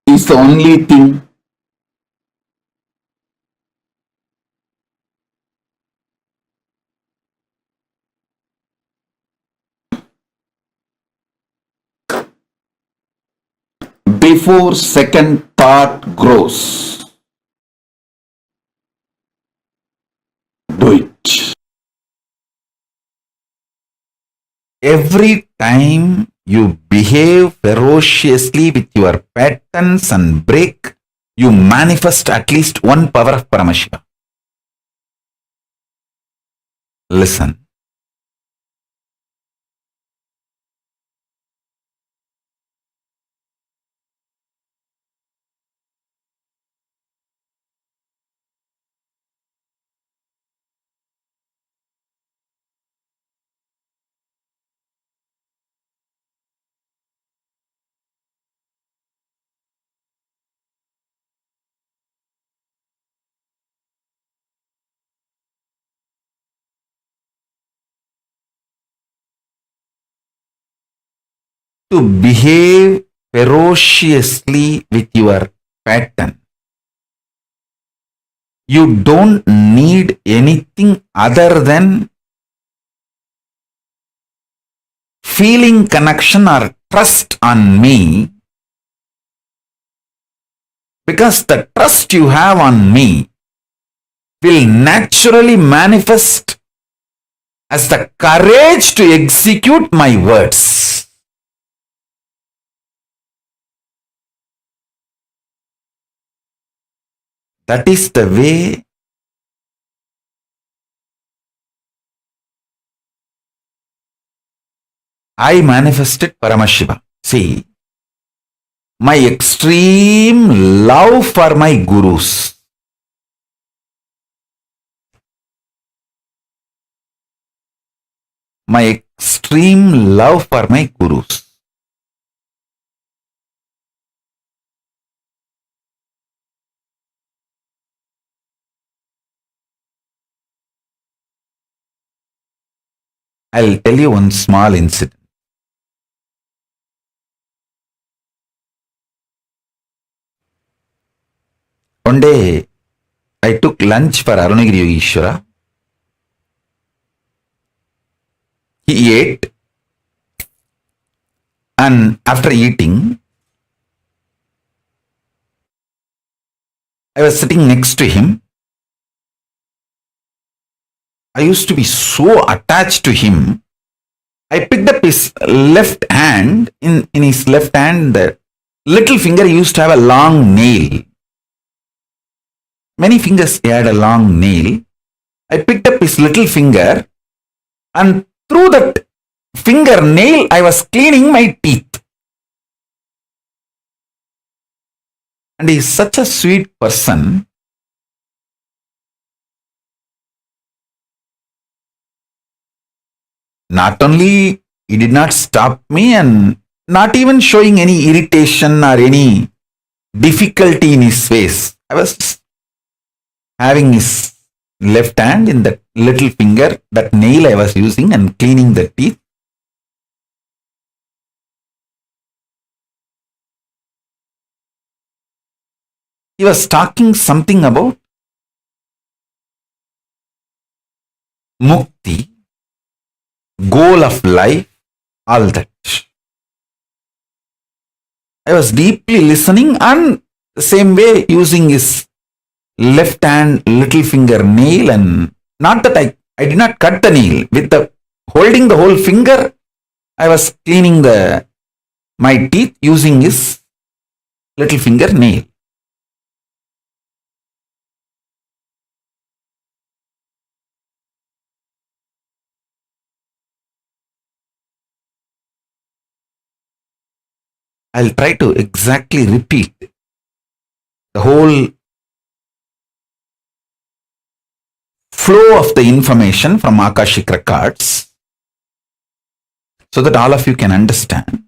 is the only thing. Before second thought grows, do it. Every time you behave ferociously with your patterns and break, you manifest at least one power of Paramashiva. Listen. To behave ferociously with your pattern, you don't need anything other than feeling connection or trust on me, because the trust you have on me will naturally manifest as the courage to execute my words. That is the way I manifested Paramashiva. See, my extreme love for my gurus, my extreme love for my gurus. I'll tell you one small incident. One day, I took lunch for Arunagiri Yogeshwara. He ate, and after eating, I was sitting next to him. I used to be so attached to him. I picked up his left hand. In his left hand, the little finger used to have a long nail. Many fingers had a long nail. I picked up his little finger, and through that fingernail, I was cleaning my teeth. And he is such a sweet person. Not only he did not stop me and not even showing any irritation or any difficulty in his face. I was having his left hand in that little finger, that nail I was using, and cleaning the teeth. He was talking something about mukti, goal of life, all that. I was deeply listening, and the same way using his left hand little finger nail, and not that I did not cut the nail. With the holding the whole finger, I was cleaning my teeth using his little finger nail. I'll try to exactly repeat the whole flow of the information from Akashic records so that all of you can understand.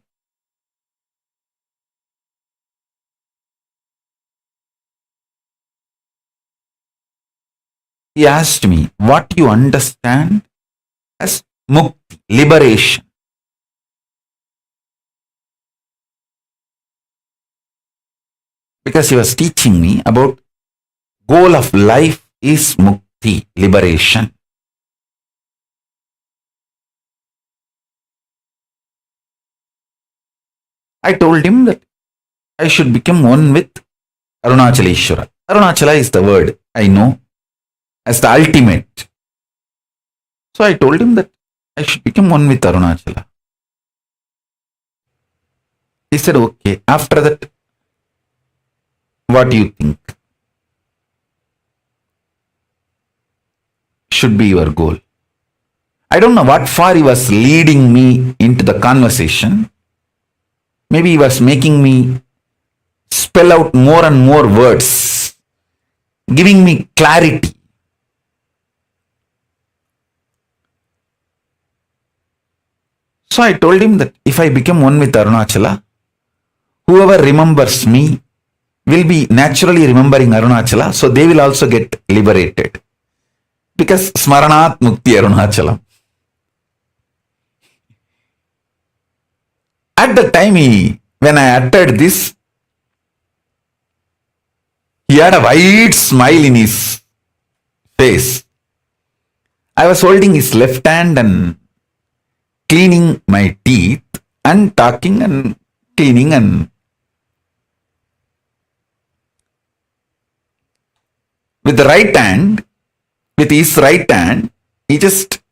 He asked me, what you understand as mukti, liberation. Because he was teaching me about goal of life is mukti, liberation. I told him that I should become one with Arunachaleshwara. Arunachala is the word I know as the ultimate. So I told him that I should become one with Arunachala. He said, okay, after that, what do you think should be your goal? I don't know what for he was leading me into the conversation. Maybe he was making me spell out more and more words, giving me clarity. So I told him that if I become one with Arunachala, whoever remembers me will be naturally remembering Arunachala, so they will also get liberated. Because Smaranat Mukti Arunachala. At the time when I uttered this, he had a wide smile in his face. I was holding his left hand and cleaning my teeth and talking and cleaning, and with the right hand, with his right hand, he just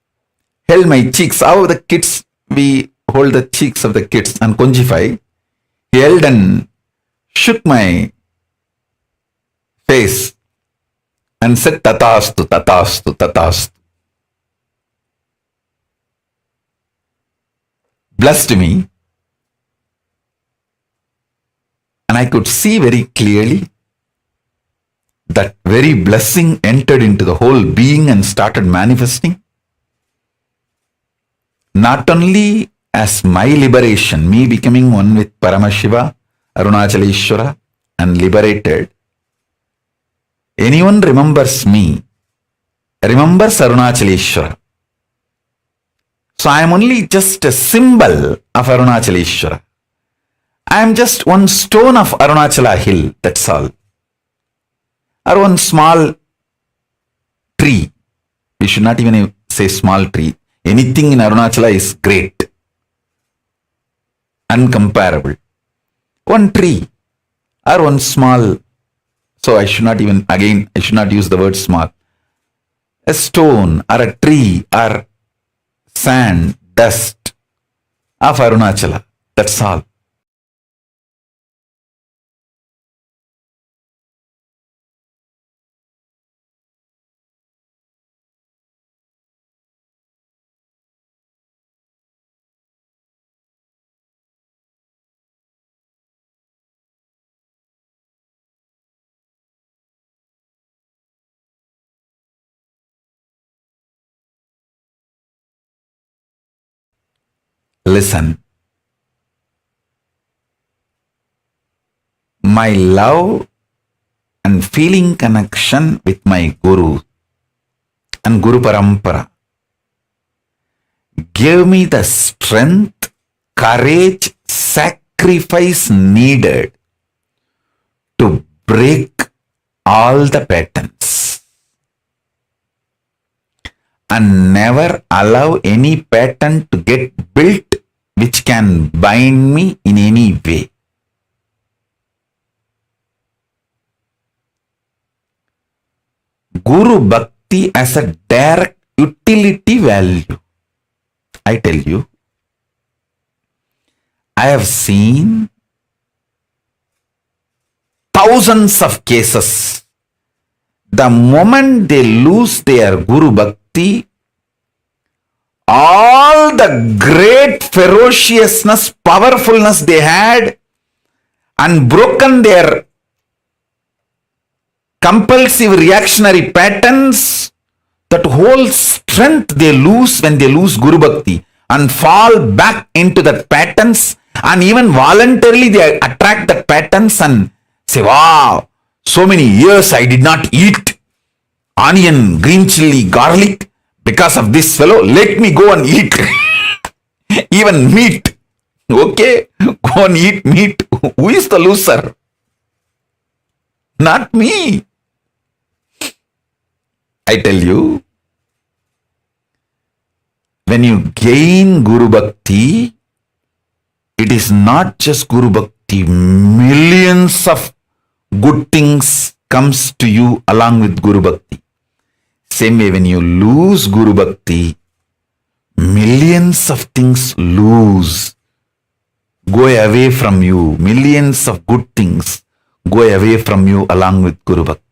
held my cheeks. How the kids, we hold the cheeks of the kids and conjify. He held and shook my face and said, Tatastu, Tatastu, Tatastu. Blessed me, and I could see very clearly that very blessing entered into the whole being and started manifesting. Not only as my liberation, me becoming one with Paramashiva, Arunachaleshwara, and liberated. Anyone remembers me, remembers Arunachaleshwara. So I am only just a symbol of Arunachaleshwara. I am just one stone of Arunachala hill, that's all. Or one small tree. We should not even say small tree. Anything in Arunachala is great, uncomparable. One tree or one small, so I should not use the word small. A stone or a tree or sand, dust of Arunachala. That's all. Listen. My love and feeling connection with my Guru and Guru Parampara gave me the strength, courage, sacrifice needed to break all the patterns and never allow any pattern to get built which can bind me in any way. Guru Bhakti as a direct utility value. I tell you, I have seen thousands of cases. The moment they lose their Guru Bhakti, all the great ferociousness, powerfulness they had, and broken their compulsive reactionary patterns, that whole strength they lose when they lose Guru Bhakti and fall back into that patterns, and even voluntarily they attract that patterns and say, wow, so many years I did not eat onion, green chili, garlic because of this fellow. Let me go and eat even meat. Okay, go and eat meat. Who is the loser? Not me. I tell you, when you gain Guru Bhakti, it is not just Guru Bhakti. Millions of good things comes to you along with Guru Bhakti. Same way, when you lose Guru Bhakti, millions of things go away from you. Millions of good things go away from you along with Guru Bhakti.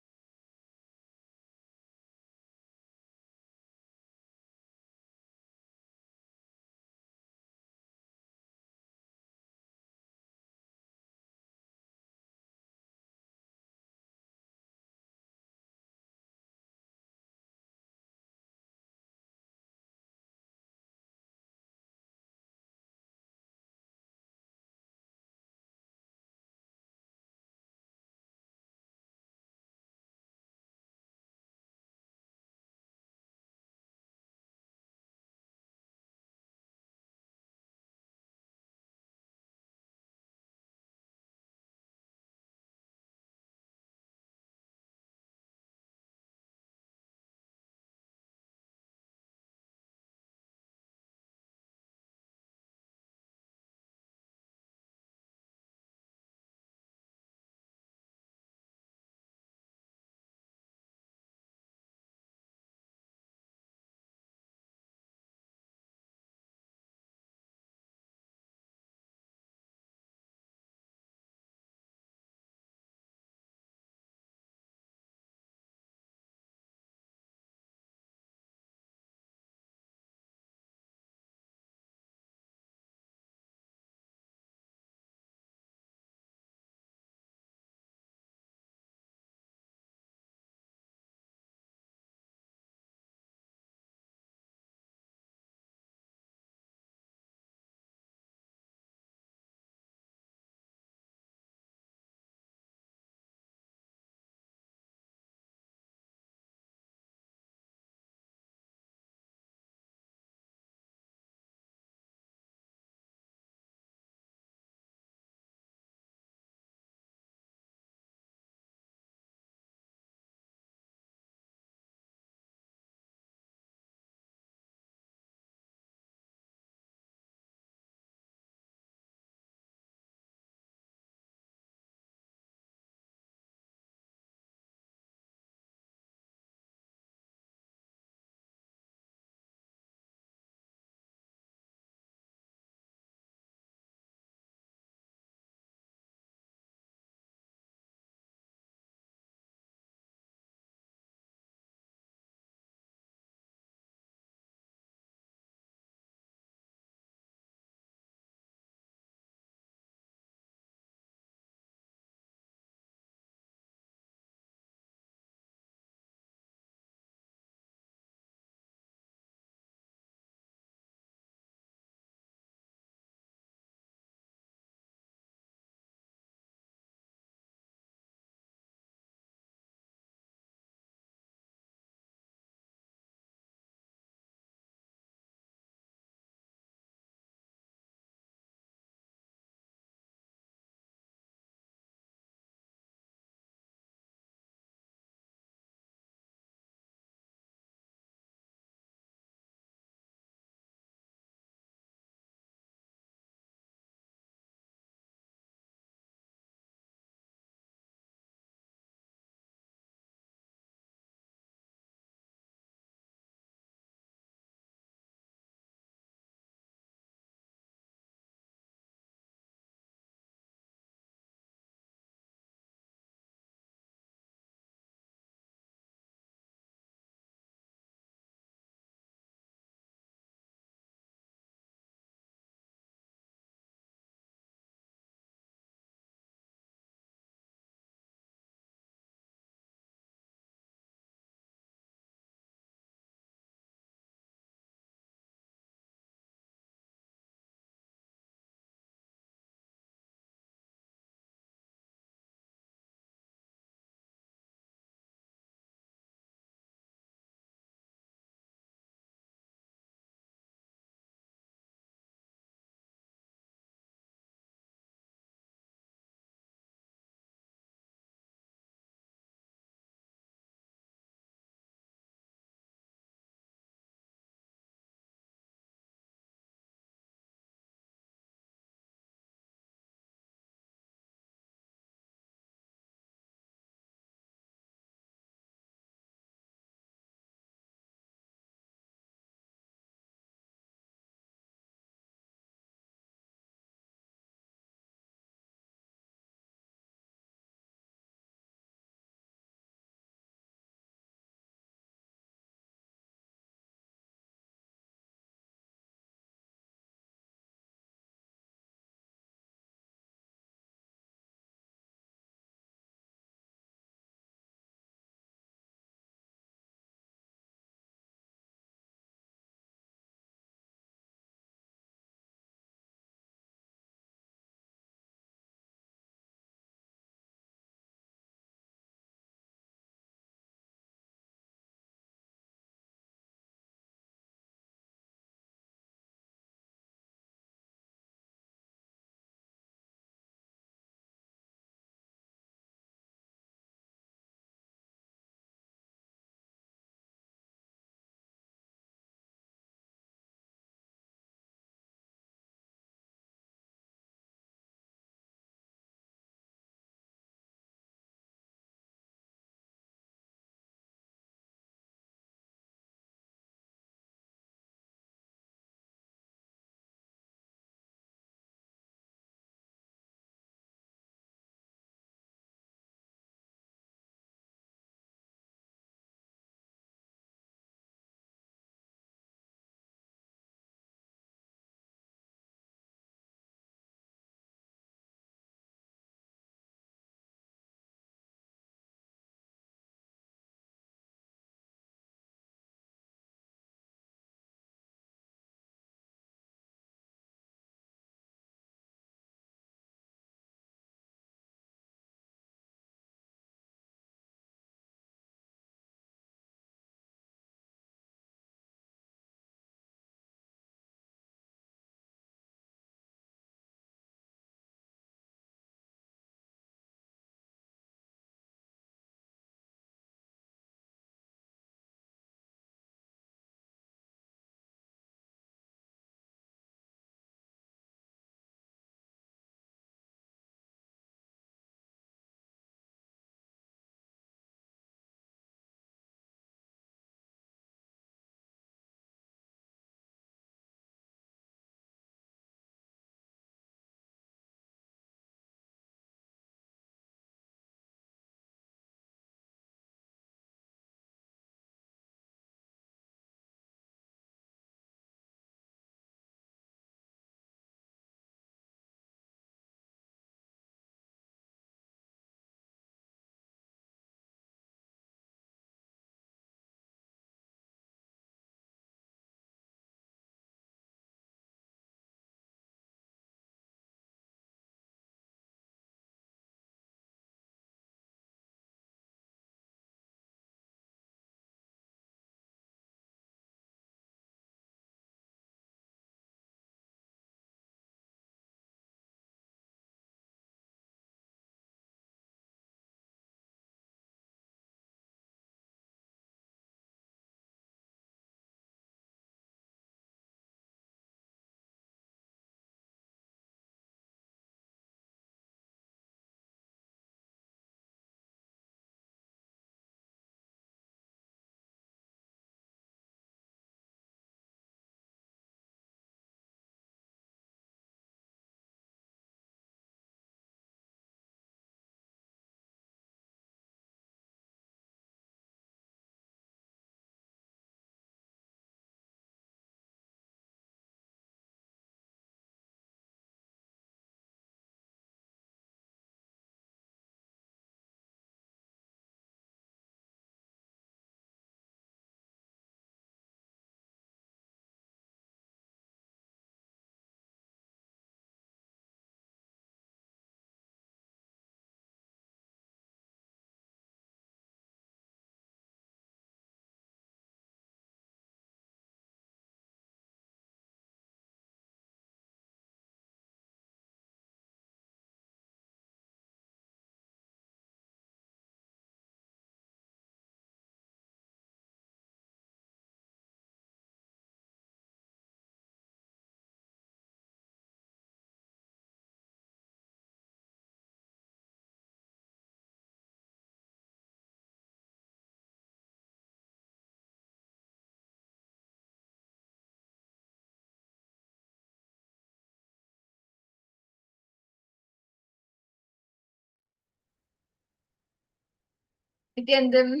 Nithyanandam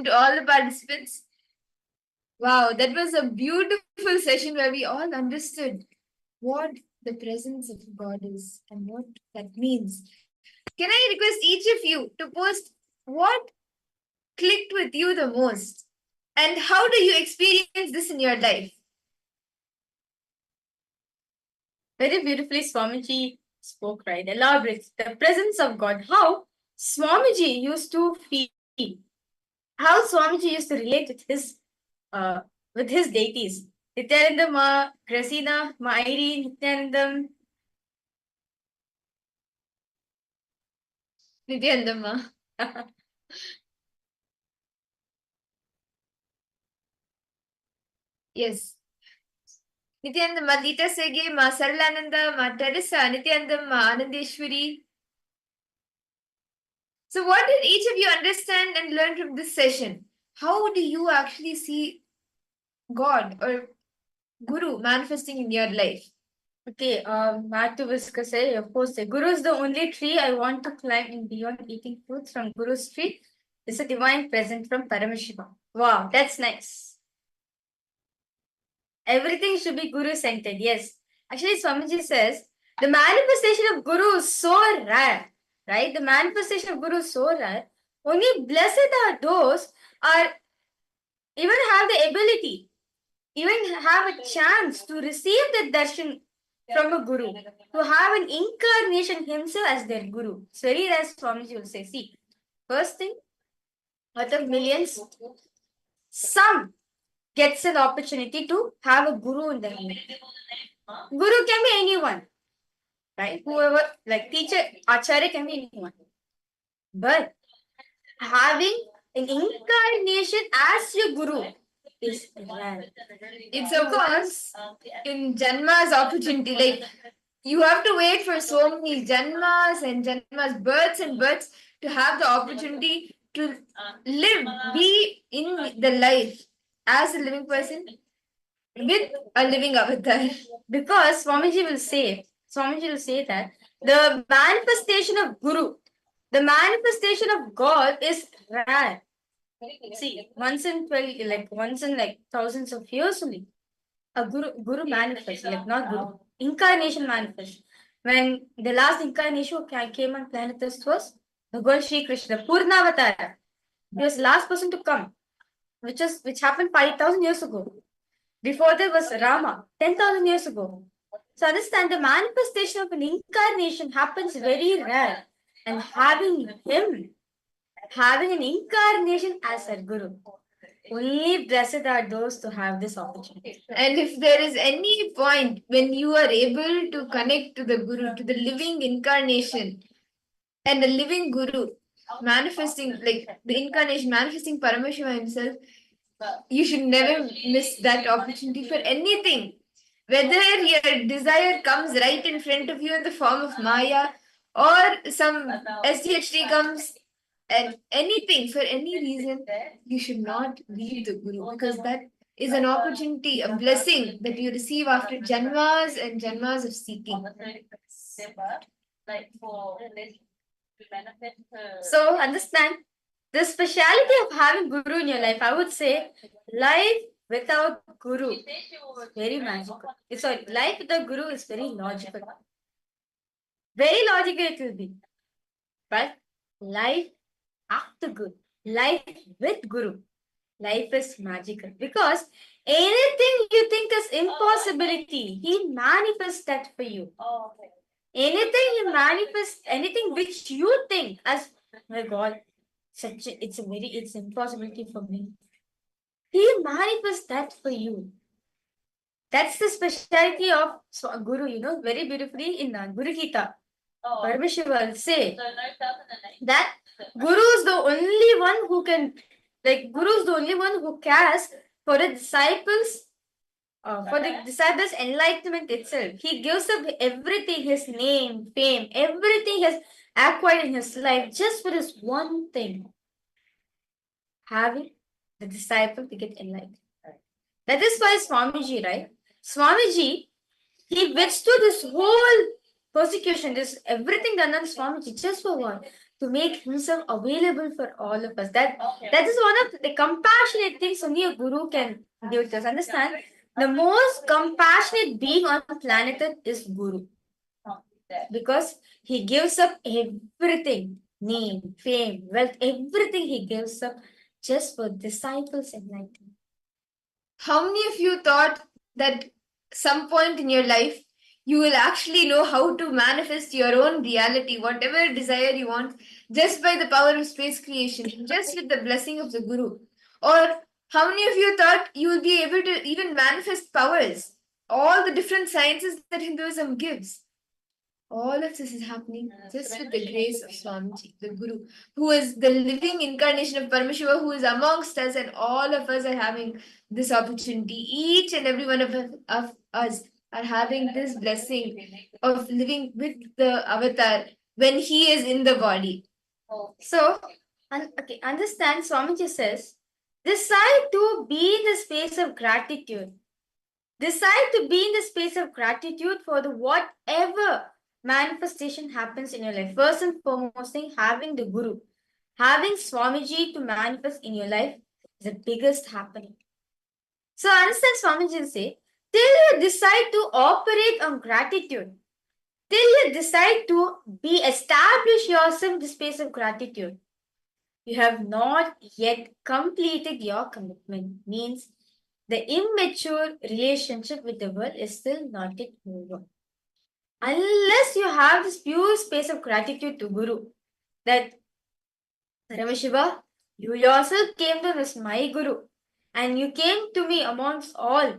to all the participants. Wow, that was a beautiful session where we all understood what the presence of God is and what that means. Can I request each of you to post what clicked with you the most and how do you experience this in your life? Very beautifully, Swamiji spoke, right? Elaborate the presence of God. How Swamiji used to feel, how Swamiji used to relate with his deities. Nithyananda, Ma Gracina, Ma Airi, Nithyanandam. Nithyanandam. Yes. Nithyanandam, Ma Dita Sege, Ma Saralananda, Ma Teresa, Nithyanandam, Ma Anandeshwari. So, what did each of you understand and learn from this session? How do you actually see God or Guru manifesting in your life? Okay, Matthew Viska say, of course, the Guru is the only tree I want to climb in beyond eating fruits from Guru's tree. It's a divine present from Paramashivoham. Wow, that's nice. Everything should be Guru centered. Yes. Actually, Swamiji says the manifestation of Guru is so rare, right? The manifestation of Guru is so rare. Only blessed are those are even have the ability, even have a chance to receive the darshan from a guru, to have an incarnation himself as their guru. It's very rare, Swamiji will say. See, first thing, out of millions, some gets an opportunity to have a guru in their life. Guru can be anyone, right? Whoever, like teacher, acharya can be anyone. But having an incarnation as your guru is rare. It's a once in Janma's opportunity. Like, you have to wait for so many Janmas and Janmas, births and births to have the opportunity to live, be in the life as a living person with a living avatar. Because Swamiji will say that the manifestation of Guru, the manifestation of God is rare. See, once in thousands of years only, a Guru manifests, like not Guru, incarnation manifests. When the last incarnation came on planet Earth was Bhagwan Shri Krishna, Purnavatara. He was the last person to come, which happened 5,000 years ago. Before there was Rama, 10,000 years ago. So understand the manifestation of an incarnation happens very rare. And having an incarnation as a guru, only blessed are those to have this opportunity. And if there is any point when you are able to connect to the Guru, to the living incarnation, and the living Guru manifesting, like the incarnation manifesting Paramashiva himself, you should never miss that opportunity for anything. Whether your desire comes right in front of you in the form of Maya or some SDHD comes and anything for any reason, you should not leave the Guru because that is an opportunity, a blessing that you receive after Janmas and Janmas of seeking. So understand the speciality of having Guru in your life. I would say life without Guru is very magical. Sorry, life without Guru is very logical. Very logical it will be. But life after Guru, life with Guru, life is magical. Because anything you think is impossibility, he manifests that for you. Anything he manifests, anything which you think as, my God, it's impossibility for me. He manifests that for you. That's the speciality of Guru, very beautifully in Guru Gita. Paramashiva will say that Guru is the only one who can, Guru is the only one who cares for the disciples' enlightenment itself. He gives up everything, his name, fame, everything he has acquired in his life just for this one thing. Having the disciple to get enlightened. That is why Swamiji, right? Swamiji, he withstood this whole persecution, this everything done on Swamiji just for what? to make himself available for all of us. That is one of the compassionate things only a guru can give to us. Understand? The most compassionate being on planet Earth is Guru. Because he gives up everything, name, fame, wealth, everything he gives up just for disciples' enlightenment. How many of you thought that some point in your life you will actually know how to manifest your own reality, whatever desire you want, just by the power of space creation, just with the blessing of the Guru? Or how many of you thought you will be able to even manifest powers, all the different sciences that Hinduism gives? All of this is happening just with the grace of Swamiji, the Guru, who is the living incarnation of Paramashiva, who is amongst us, and all of us are having this opportunity. Each and every one of us are having this blessing of living with the avatar when he is in the body. So, understand, Swamiji says, decide to be in the space of gratitude. Decide to be in the space of gratitude for the whatever manifestation happens in your life. First and foremost thing, having the Guru, having Swamiji to manifest in your life is the biggest happening. So understand, Swamiji will say, till you decide to operate on gratitude, till you decide to establish yourself in the space of gratitude, you have not yet completed your commitment. Means the immature relationship with the world is still not yet over. Unless you have this pure space of gratitude to Guru, that Paramashiva, you yourself came to this my Guru, and you came to me amongst all.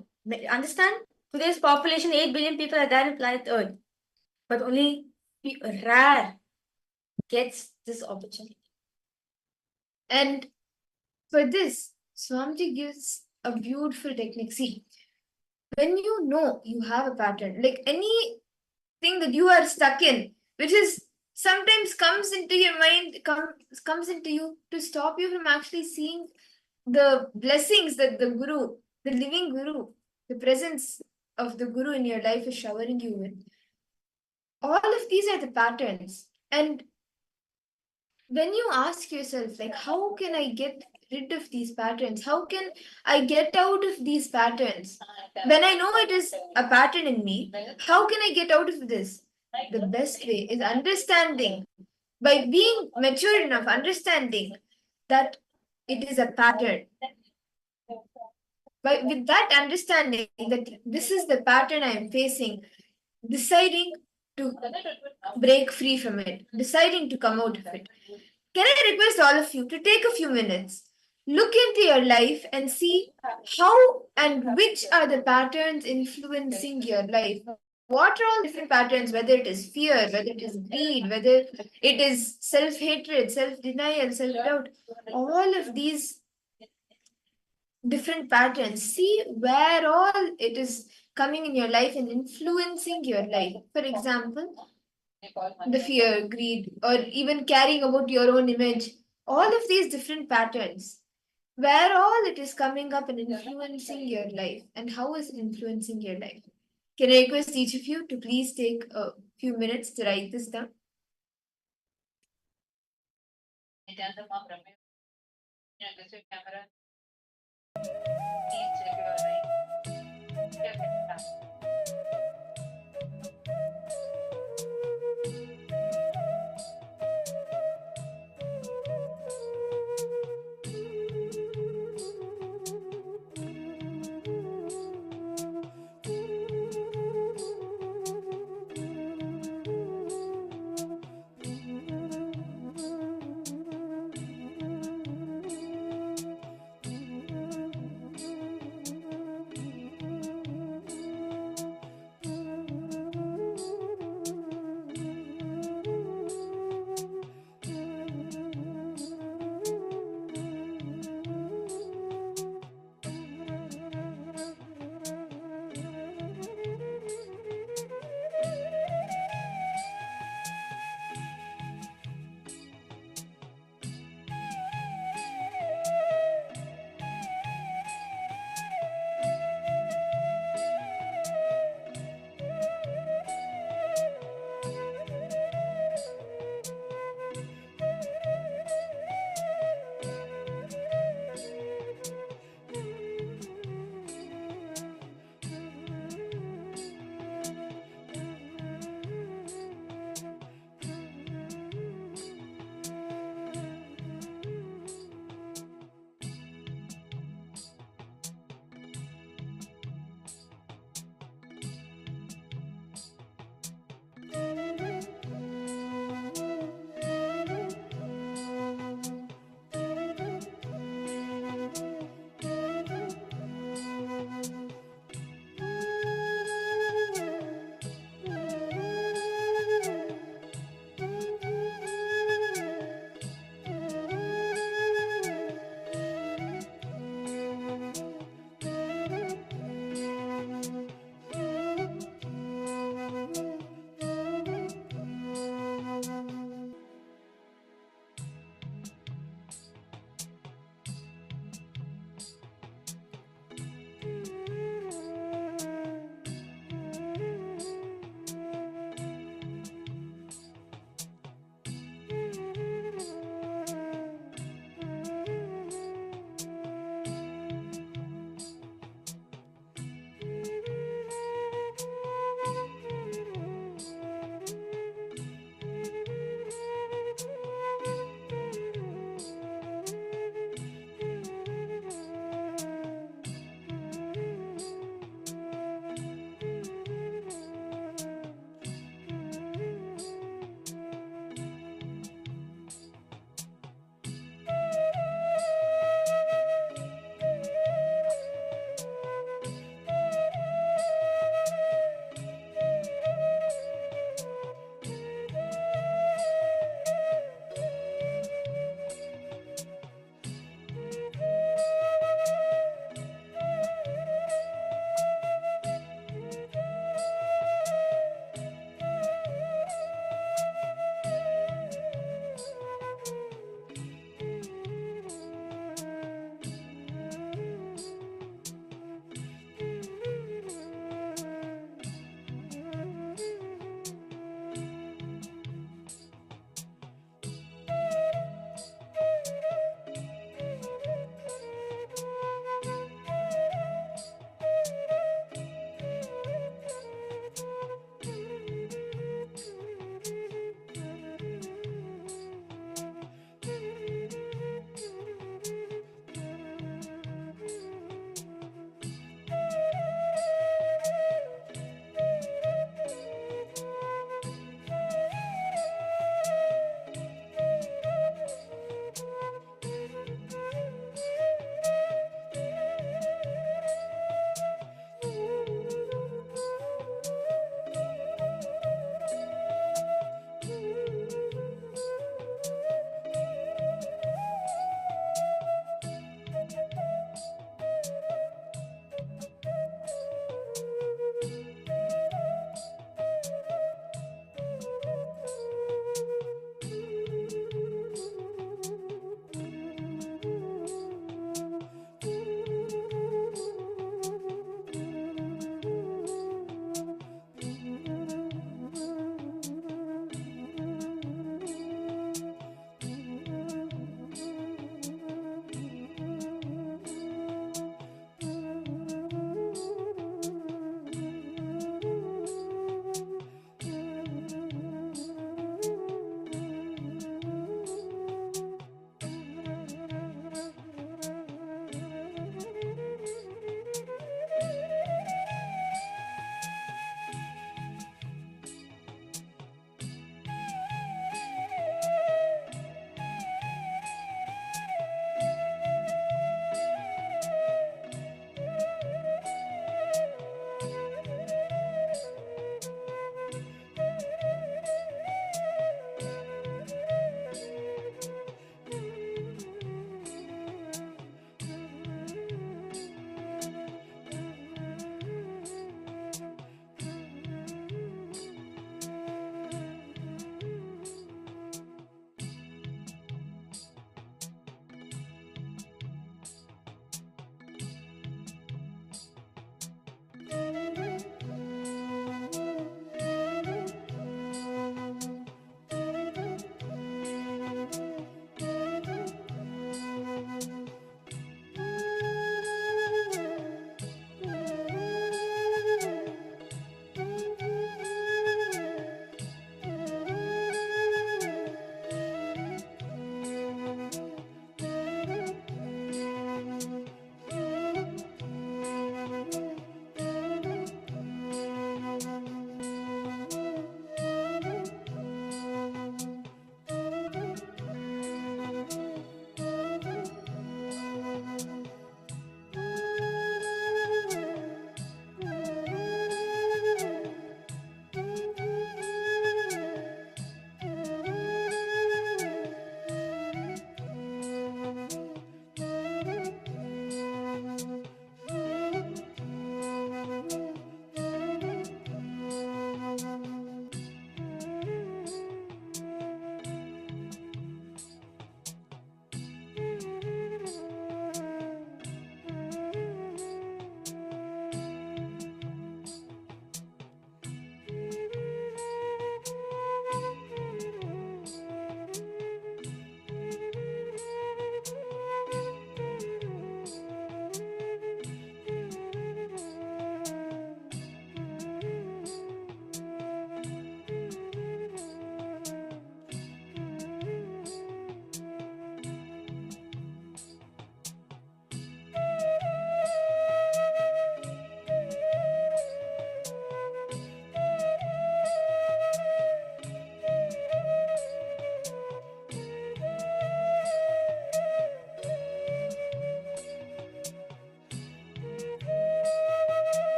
Understand? Today's population, 8 billion people are there on planet Earth, but only rare gets this opportunity. And for this, Swamiji gives a beautiful technique. See, when you know you have a pattern, like anything that you are stuck in, which is sometimes comes into your mind, comes into you to stop you from actually seeing the blessings that the Guru, the living Guru, the presence of the Guru in your life is showering you with. All of these are the patterns. And when you ask yourself, like, how can I get rid of these patterns? How can I get out of these patterns? When I know it is a pattern in me, how can I get out of this? The best way is understanding, by being mature enough, understanding that it is a pattern. But with that understanding that this is the pattern I am facing, deciding to break free from it, deciding to come out of it. Can I request all of you to take a few minutes, look into your life and see how and which are the patterns influencing your life? What are all different patterns, whether it is fear, whether it is greed, whether it is self-hatred, self-denial, self-doubt, all of these different patterns. See where all it is coming in your life and influencing your life. For example, the fear, greed, or even caring about your own image, all of these different patterns, where all it is coming up and influencing your life, and how is it influencing your life? Can I request each of you to please take a few minutes to write this down?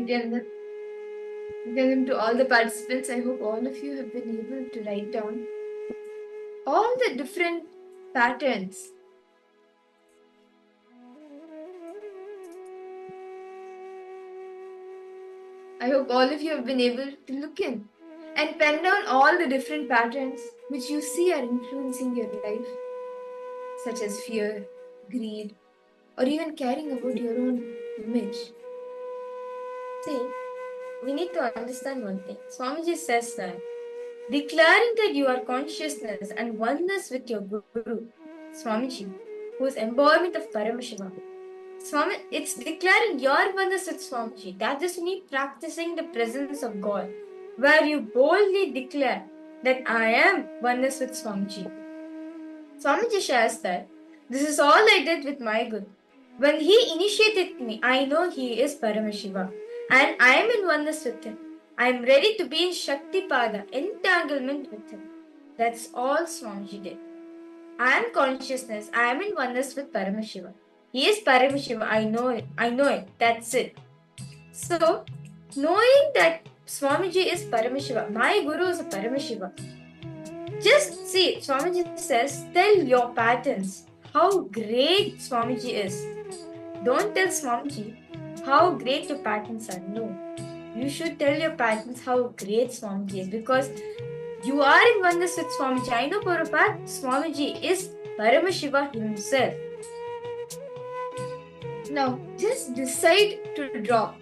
Nithyananda. Nithyananda, to all the participants, I hope all of you have been able to write down all the different patterns. I hope all of you have been able to look in and pen down all the different patterns which you see are influencing your life, such as fear, greed, or even caring about your own image. See, we need to understand one thing. Swamiji says that declaring that you are consciousness and oneness with your Guru, Swamiji, who is embodiment of Paramashiva. Swami, it's declaring your oneness with Swamiji. That is me practicing the presence of God, where you boldly declare that I am oneness with Swamiji. Swamiji shares that this is all I did with my Guru. When he initiated me, I know he is Paramashiva and I am in oneness with him. I am ready to be in Shaktipada, entanglement with him. That's all Swamiji did. I am consciousness, I am in oneness with Paramashiva. He is Paramashiva, I know it, that's it. So, knowing that Swamiji is Paramashiva, my Guru is a Paramashiva, just see, Swamiji says, tell your patterns how great Swamiji is. Don't tell Swamiji how great your patterns are. No. You should tell your patterns how great Swamiji is, because you are in oneness with Swamiji. I know for a fact Swamiji is Paramashiva himself. Now, just decide to drop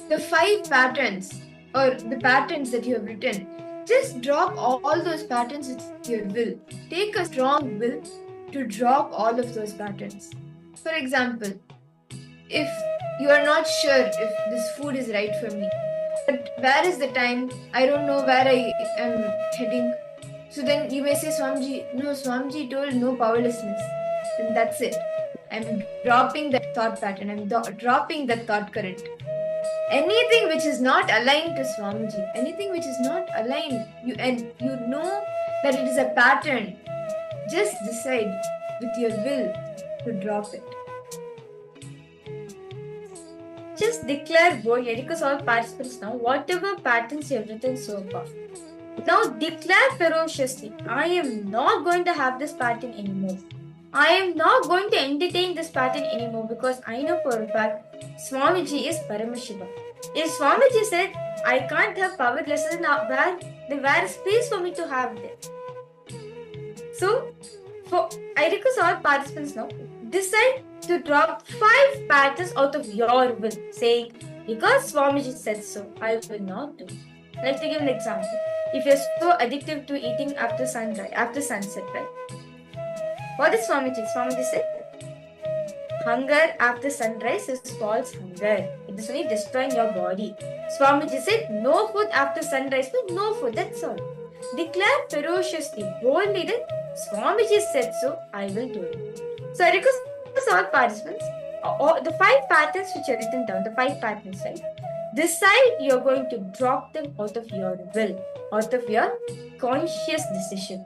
the 5 patterns or the patterns that you have written. Just drop all those patterns with your will. Take a strong will to drop all of those patterns. For example, if you are not sure if this food is right for me, but where is the time? I don't know where I am heading. So then you may say, Swamiji, no, Swamiji told no powerlessness. Then that's it. I'm dropping that thought pattern. I'm dropping that thought current. Anything which is not aligned to Swamiji, anything which is not aligned, you know that it is a pattern, just decide with your will to drop it. Just declare boldly, because all participants now, whatever patterns you have written so far. Now declare ferociously, I am not going to have this pattern anymore. I am not going to entertain this pattern anymore, because I know for a fact Swamiji is Paramashiva. If Swamiji said, I can't have power lessons, then where is space for me to have them? So, I request all participants now, decide to drop 5 patterns out of your will, saying, because Swamiji said so, I will not do. Let's give an example. If you're so addictive to eating after sunset, right? What did Swamiji? Swamiji said, hunger after sunrise is false hunger. It is only destroying your body. Swamiji said, no food after sunrise, but no food, that's all. Declare ferociously, boldly that Swamiji said so, I will do it. So I request all participants, the 5 patterns which are written down, the 5 patterns, right? Decide you're going to drop them out of your will, out of your conscious decision.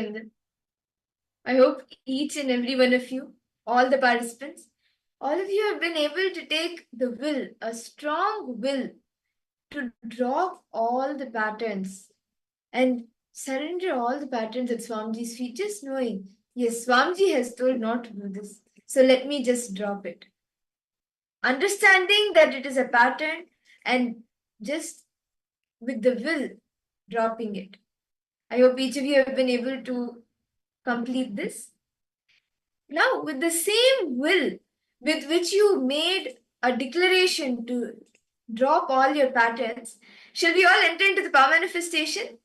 Nithyananda. I hope each and every one of you, all the participants, all of you have been able to take the will, a strong will, to drop all the patterns and surrender all the patterns at Swamiji's feet, just knowing, yes, Swamiji has told not to do this, so let me just drop it. Understanding that it is a pattern and just with the will dropping it. I hope each of you have been able to complete this. Now, with the same will with which you made a declaration to drop all your patterns, shall we all enter into the power manifestation?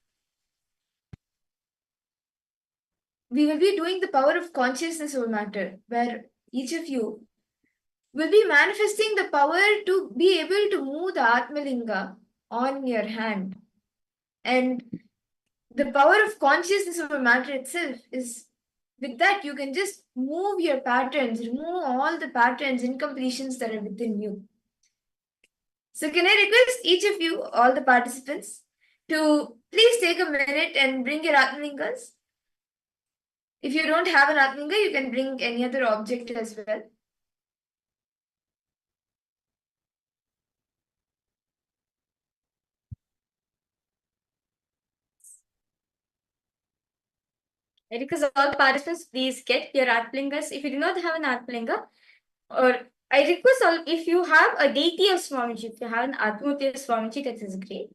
We will be doing the power of consciousness over matter, where each of you will be manifesting the power to be able to move the Atmalinga on your hand. And the power of consciousness over matter itself is, with that, you can just move your patterns, remove all the patterns, incompletions that are within you. So can I request each of you, all the participants, to please take a minute and bring your Atmalingas. If you don't have an Atmalinga, you can bring any other object as well. I request all participants, please get your Atmalingas. If you do not have an Atmalinga, or I request all, if you have a deity of Swamiji, if you have an Atmurti of Swamiji, that is great.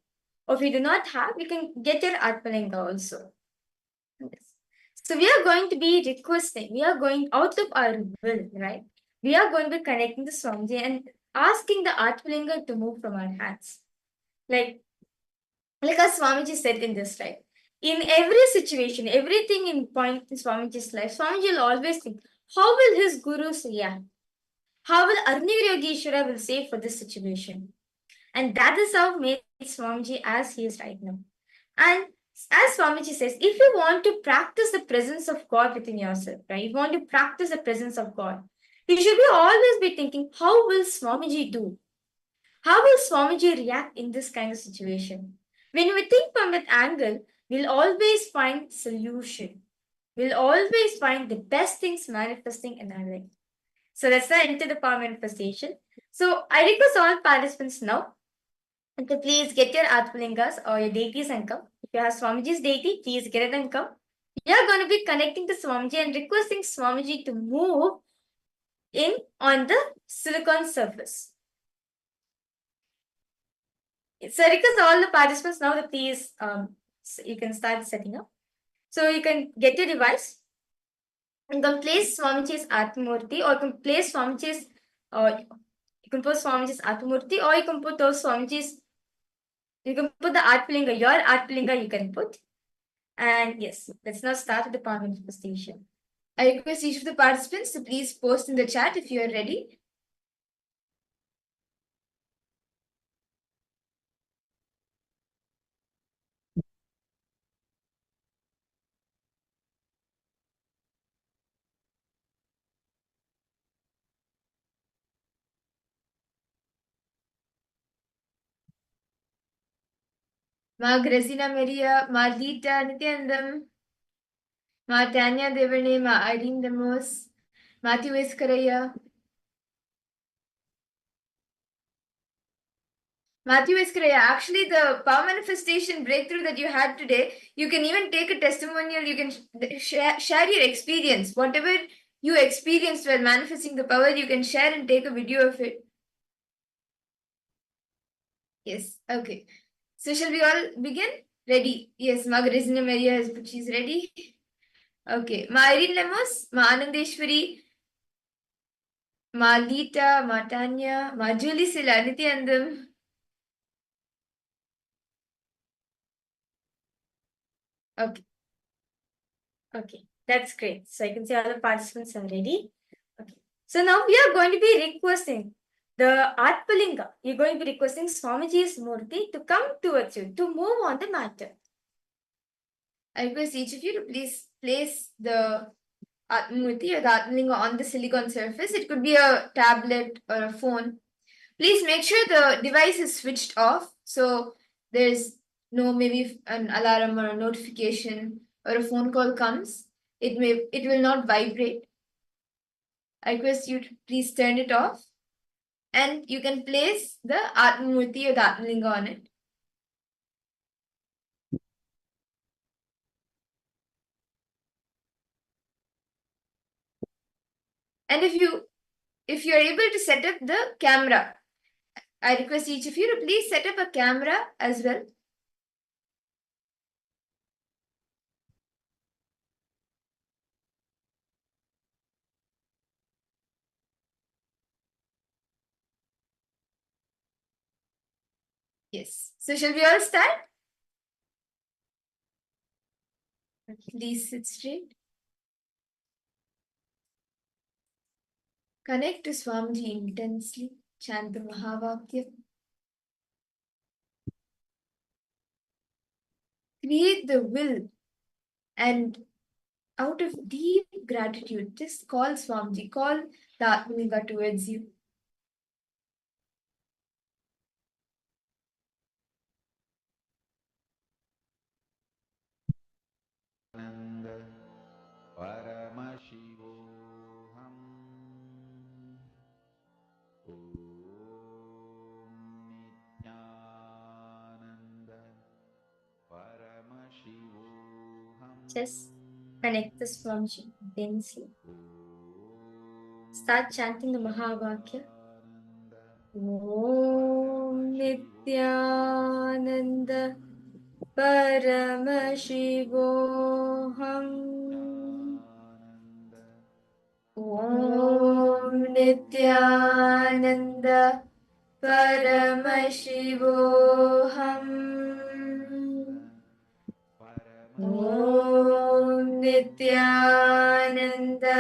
Or if you do not have, you can get your Atmalinga also. Yes. So we are going to be requesting, we are going out of our will, right? We are going to be connecting to Swamiji and asking the Atmalinga to move from our hands. Like as Swamiji said in this, right? In every situation, everything in point in Swamiji's life, Swamiji will always think, how will his gurus react? How will Arnivira Yogeshwara will say for this situation? And that is how made Swamiji as he is right now. And as Swamiji says, if you want to practice the presence of God within yourself, right? You want to practice the presence of God, you should be always be thinking, how will Swamiji do? How will Swamiji react in this kind of situation? When we think from that angle, we'll always find solution. We'll always find the best things manifesting in our life. So let's not enter the power manifestation. So I request all participants now to please get your Atmalingas or your deities and come. If you have Swamiji's deity, please get it and come. We are going to be connecting to Swamiji and requesting Swamiji to move in on the silicon surface. So I request all the participants now to please, you can start setting up. So you can get your device. You can place Swamiji's Atmurti, or you can place Swamiji's, you can put Swamiji's Atmurti, or you can put those Swamiji's, you can put the Atmalinga, your Atmalinga you can put. And yes, let's now start with the power manifestation. I request each of the participants to please post in the chat if you are ready. Ma Grazina Maria, Ma Dita Nithyanandam, Ma Tanya Devane, Ma Irene Demos, Matthew Eskaraya. Matthew Eskaraya, actually the power manifestation breakthrough that you had today, you can even take a testimonial, you can share your experience. Whatever you experienced while manifesting the power, you can share and take a video of it. Yes, okay. So shall we all begin? Ready? Yes, Ma Grazina Maria has put she's ready. Okay, Ma Irene Lemos, Ma Anandeshwari, Ma Lita, Ma Tanya, Ma Julie Sila, Nithyanandam. Okay. Okay, that's great. So I can see all the participants are ready. Okay. So now we are going to be requesting the Atmalinga. You're going to be requesting Swamiji's Murti to come towards you, to move on the matter. I request each of you to please place the Atmurti or the Atmalinga on the silicon surface. It could be a tablet or a phone. Please make sure the device is switched off, so there's no maybe an alarm or a notification or a phone call comes, it will not vibrate. I request you to please turn it off, and you can place the Atmamurti or the Atmalinga on it. And if you are able to set up the camera, I request each of you to please set up a camera as well. Yes. So shall we all start? Please sit straight. Connect to Swamiji intensely. Chant the Mahavakya. Create the will, and out of deep gratitude, just call Swamiji, call the Atmalinga towards you. Paramashivoham Nithyananda Paramashivoham. Just connect the Swamiji intensely. Start chanting the Mahavakya. Om Nithyananda Paramashivoham. Om Nithyananda Paramashivoham. Om Nithyananda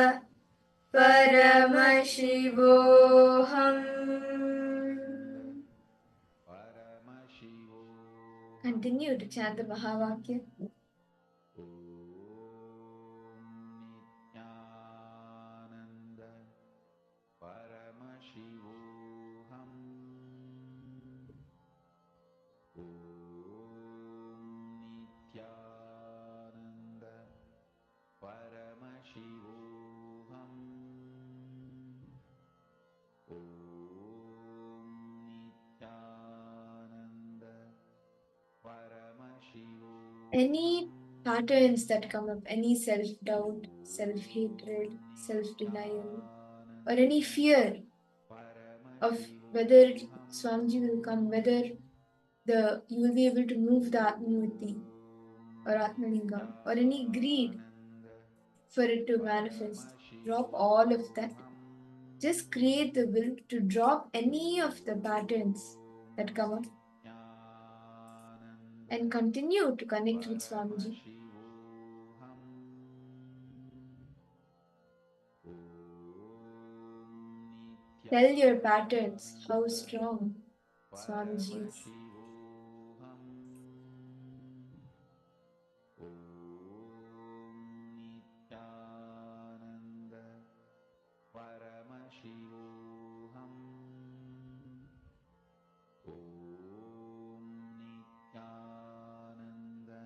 Paramashivoham. Continue to chant the Mahavakya. Nithyananda Paramashivoham Nithyananda Paramashivoham Nithyananda Paramashivoham. Any patterns that come up, any self-doubt, self-hatred, self-denial, or any fear of whether Swamiji will come, whether you will be able to move the Atmamurti or Atmalinga, or any greed for it to manifest. Drop all of that. Just create the will to drop any of the patterns that come up and continue to connect with Swamiji. Tell your patterns how strong Swamiji is. Nithyananda Paramashivoham Nithyananda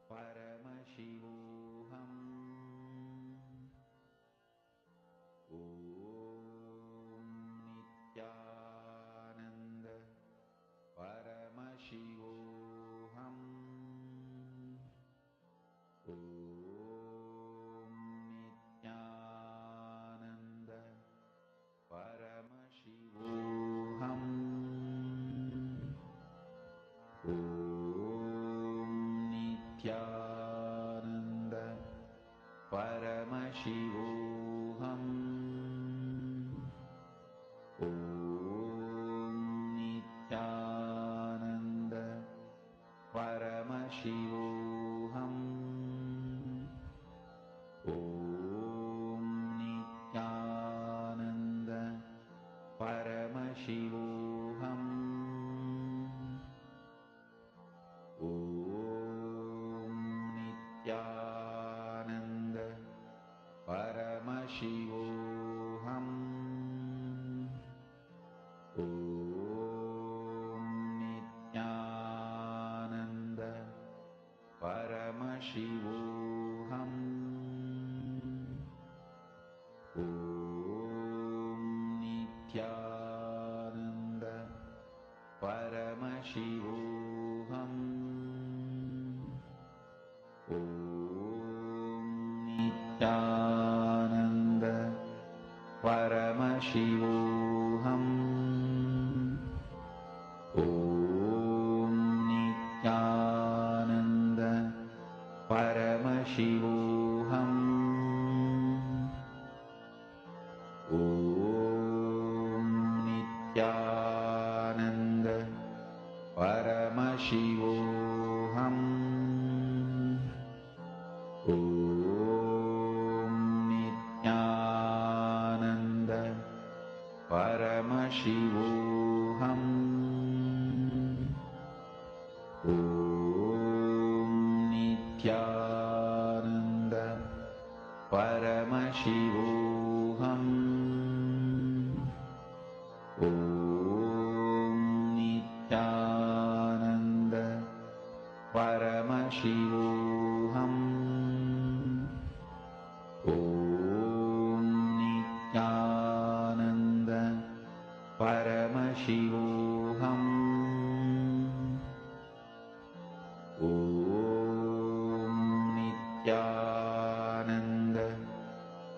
Paramashivoham Nithyananda Paramashivoham Nithyananda Paramashivoham Nithyananda Paramashivoham Nithyananda Paramashivoham Nithyananda Paramashivoham Nithyananda Paramashivoham Nithyananda Paramashivoham Om Nithyananda Paramashivoham. Om Nithyananda Paramashivoham. Om Nithyananda Paramashivoham. Om Nithyananda Paramashivoham. Om Nithyananda Paramashivoham. Om Nithyananda Paramashivoham. Om Nithyananda Paramashivoham. Om Nithyananda Paramashivoham. Om Nithyananda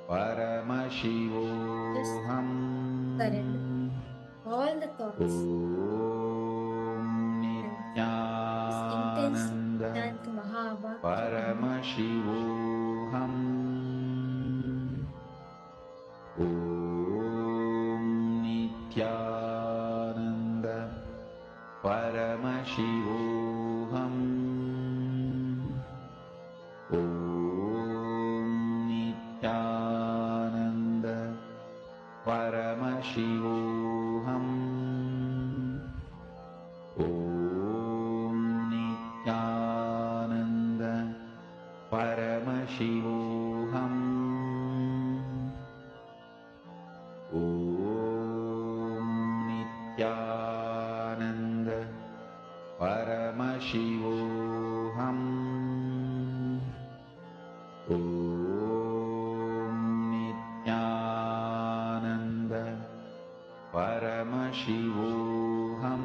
Paramashivoham. Surrender all the thoughts Om Nithyananda and to Mahakaasa. Paramashivoham. Om Nithyananda Paramashivoham. Om Nithyananda Paramashivoham. Om Nithyananda Paramashivoham. Om Nithyananda Paramashivoham. Om Nithyananda Paramashivoham.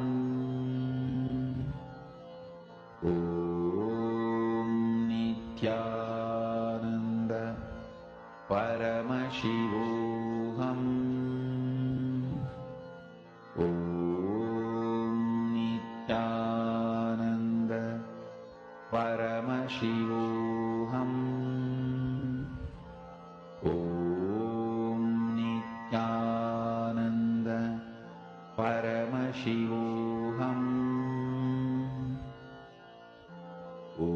Om Nithyananda Paramashivoham. Om Nithyananda Paramashivoham. Om Nithyananda Paramashivoham. Om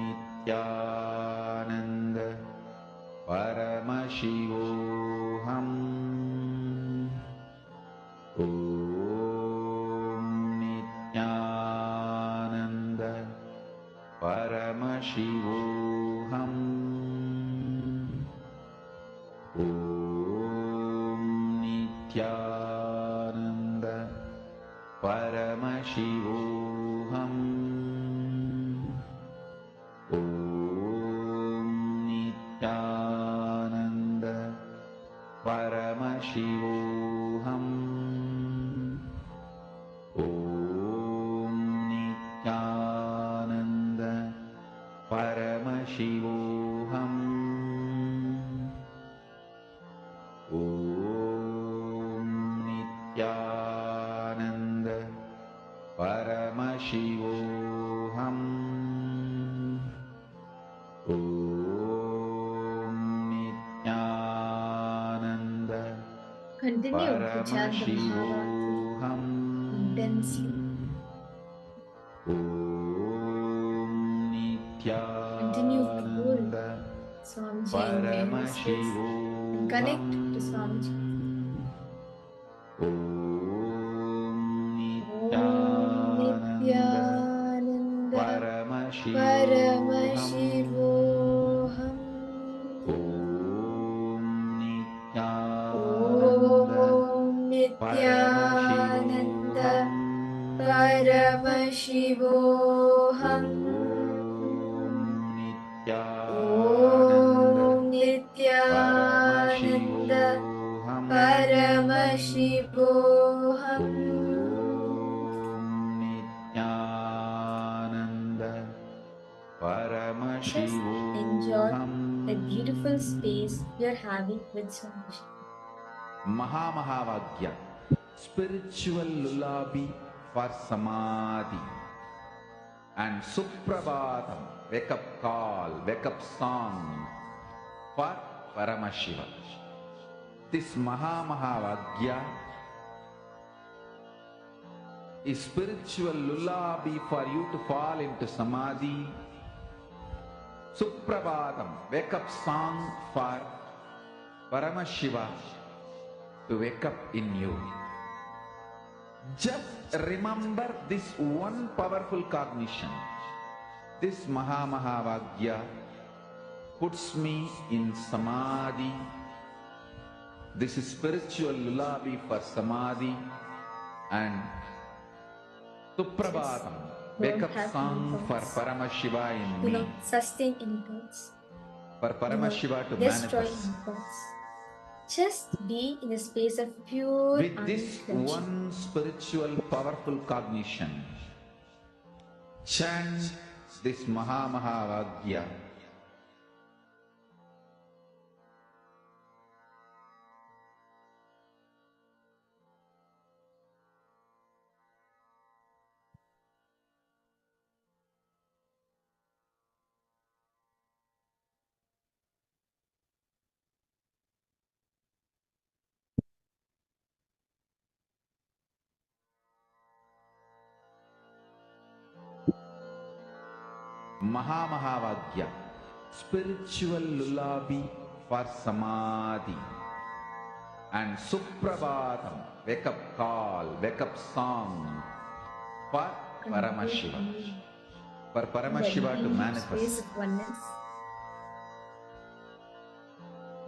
Nithyananda Paramashivoham. Om Nithyananda Paramashivoham. Om Nithyananda Paramashivoham. Om Nithyananda Paramashivoham. Om Nithyananda Paramashivoham. Om Nithyananda Paramashivoham. Om Nithyananda Continue to chant the Mahakaasa Paramashivoham. intensely. Om Continue to hold Nithyananda Swamiji in your space and Paramashivoham. connect to Swamiji. Om Nithyananda Paramashivoham. Om Nithyananda Paramashivoham. Om Nithyananda Paramashivoham Nithyananda Just enjoy Paramashivoham the beautiful space you're having with Swamiji. Mahakaasa, spiritual lullaby for samadhi, and Suprabhatam, wake up call, wake up song for Paramashiva. This Mahakaasa is spiritual lullaby for you to fall into samadhi. Suprabhatam, wake up song for Paramashiva to wake up in you. Just remember this one powerful cognition. This Mahakaasa puts me in samadhi. This is spiritual lullaby for samadhi, and Suprabhatam, wake up song for Paramashiva in Do me. not sustain any thoughts. For Paramashiva to Destroy manifest. any thoughts. Just be in a space of pure With this unclenching. one spiritual powerful cognition, chant this Mahakaasa. Mahakaasa, spiritual lullaby for samadhi, and Suprabhatam, wake up call, wake up song for Paramashiva. For Paramashiva to manifest. Space of oneness.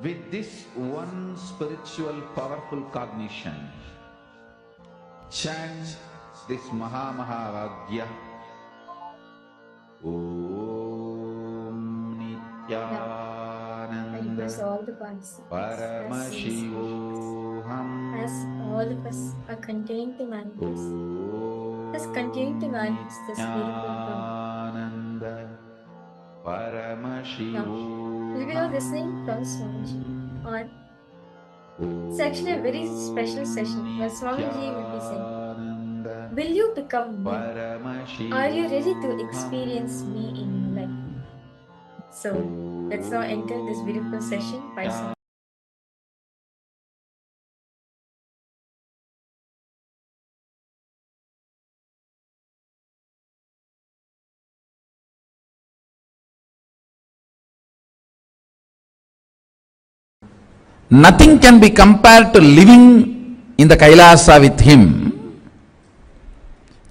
With this one spiritual powerful cognition, chant this Mahakaasa. Om Nithyananda I request all the participants Paramashivoham as all of us are continuing to manifest. Just continue to manifest this beautiful power. Nithyananda Now, Paramashivoham. we'll be now listening from Swamiji on section, a very special session where Swamiji will be saying, will you become me? Are you ready to experience me in your life? So, let's now enter this beautiful session by Swamiji. Nothing can be compared to living in the Kailasa with him.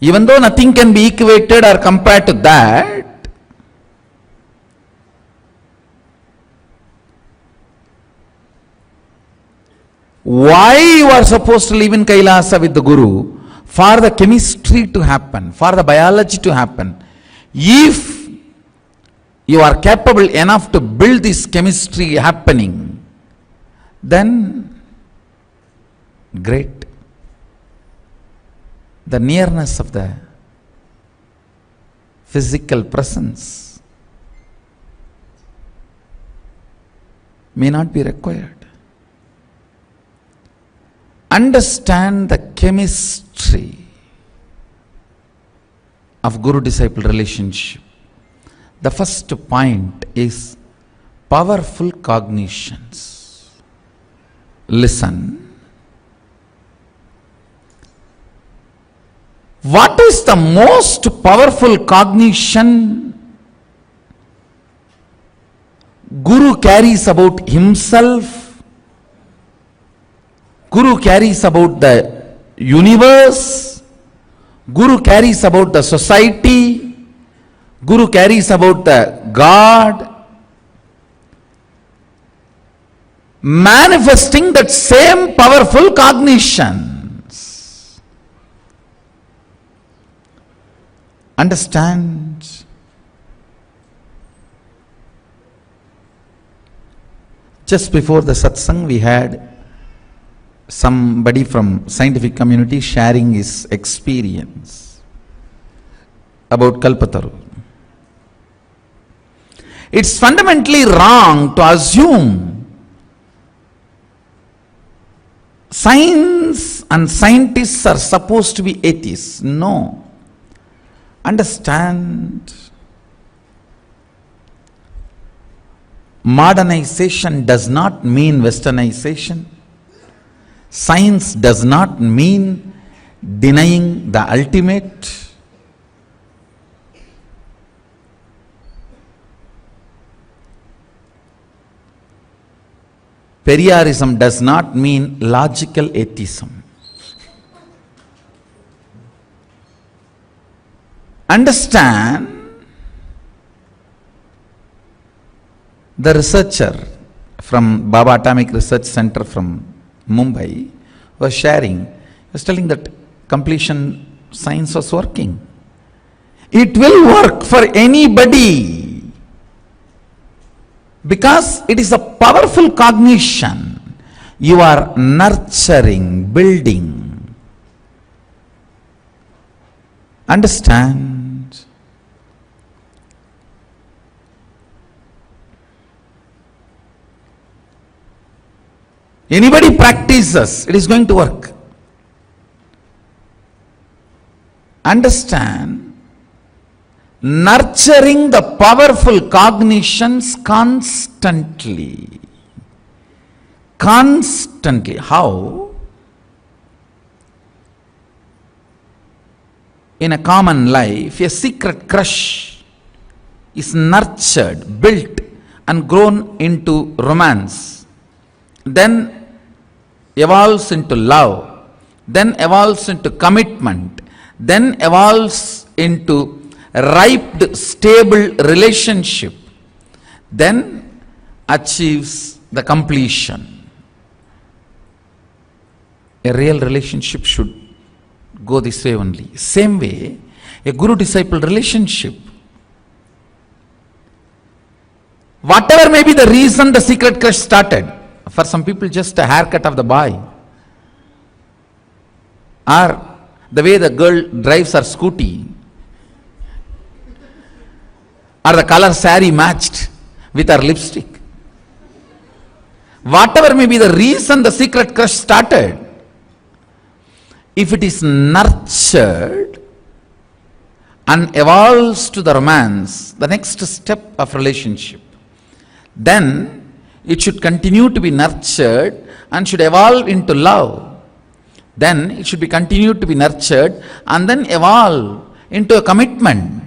Even though nothing can be equated or compared to that, why you are supposed to live in Kailasa with the Guru? For the chemistry to happen, for the biology to happen. If you are capable enough to build this chemistry happening, then great. The nearness of the physical presence may not be required. Understand the chemistry of Guru-disciple relationship. The first point is powerful cognitions. Listen. What is the most powerful cognition Guru carries about himself? Guru carries about the universe. Guru carries about the society. Guru carries about the God. Manifesting that same powerful cognitions. Understand? Just before the satsang we had somebody from scientific community sharing his experience about Kalpataru. It's fundamentally wrong to assume science and scientists are supposed to be atheists. No. Understand, modernization does not mean westernization. Science does not mean denying the ultimate. Periarism does not mean logical atheism. Understand, the researcher from Baba Atomic Research Center from Mumbai was sharing, was telling that completion science was working. It will work for anybody because it is a powerful cognition. You are nurturing, building. Understand? Anybody practices, it is going to work. Understand? Nurturing the powerful cognitions constantly. Constantly. How? In a common life, a secret crush is nurtured, built and grown into romance, then evolves into love, then evolves into commitment, then evolves into ripe, stable relationship, then achieves the completion. A real relationship should go this way only. Same way, a guru-disciple relationship. Whatever may be the reason the secret crush started, for some people just a haircut of the boy, or the way the girl drives her scooty, or the color saree matched with her lipstick. Whatever may be the reason the secret crush started, if it is nurtured and evolves to the romance, the next step of relationship, then it should continue to be nurtured and should evolve into love. Then it should be continued to be nurtured and then evolve into a commitment.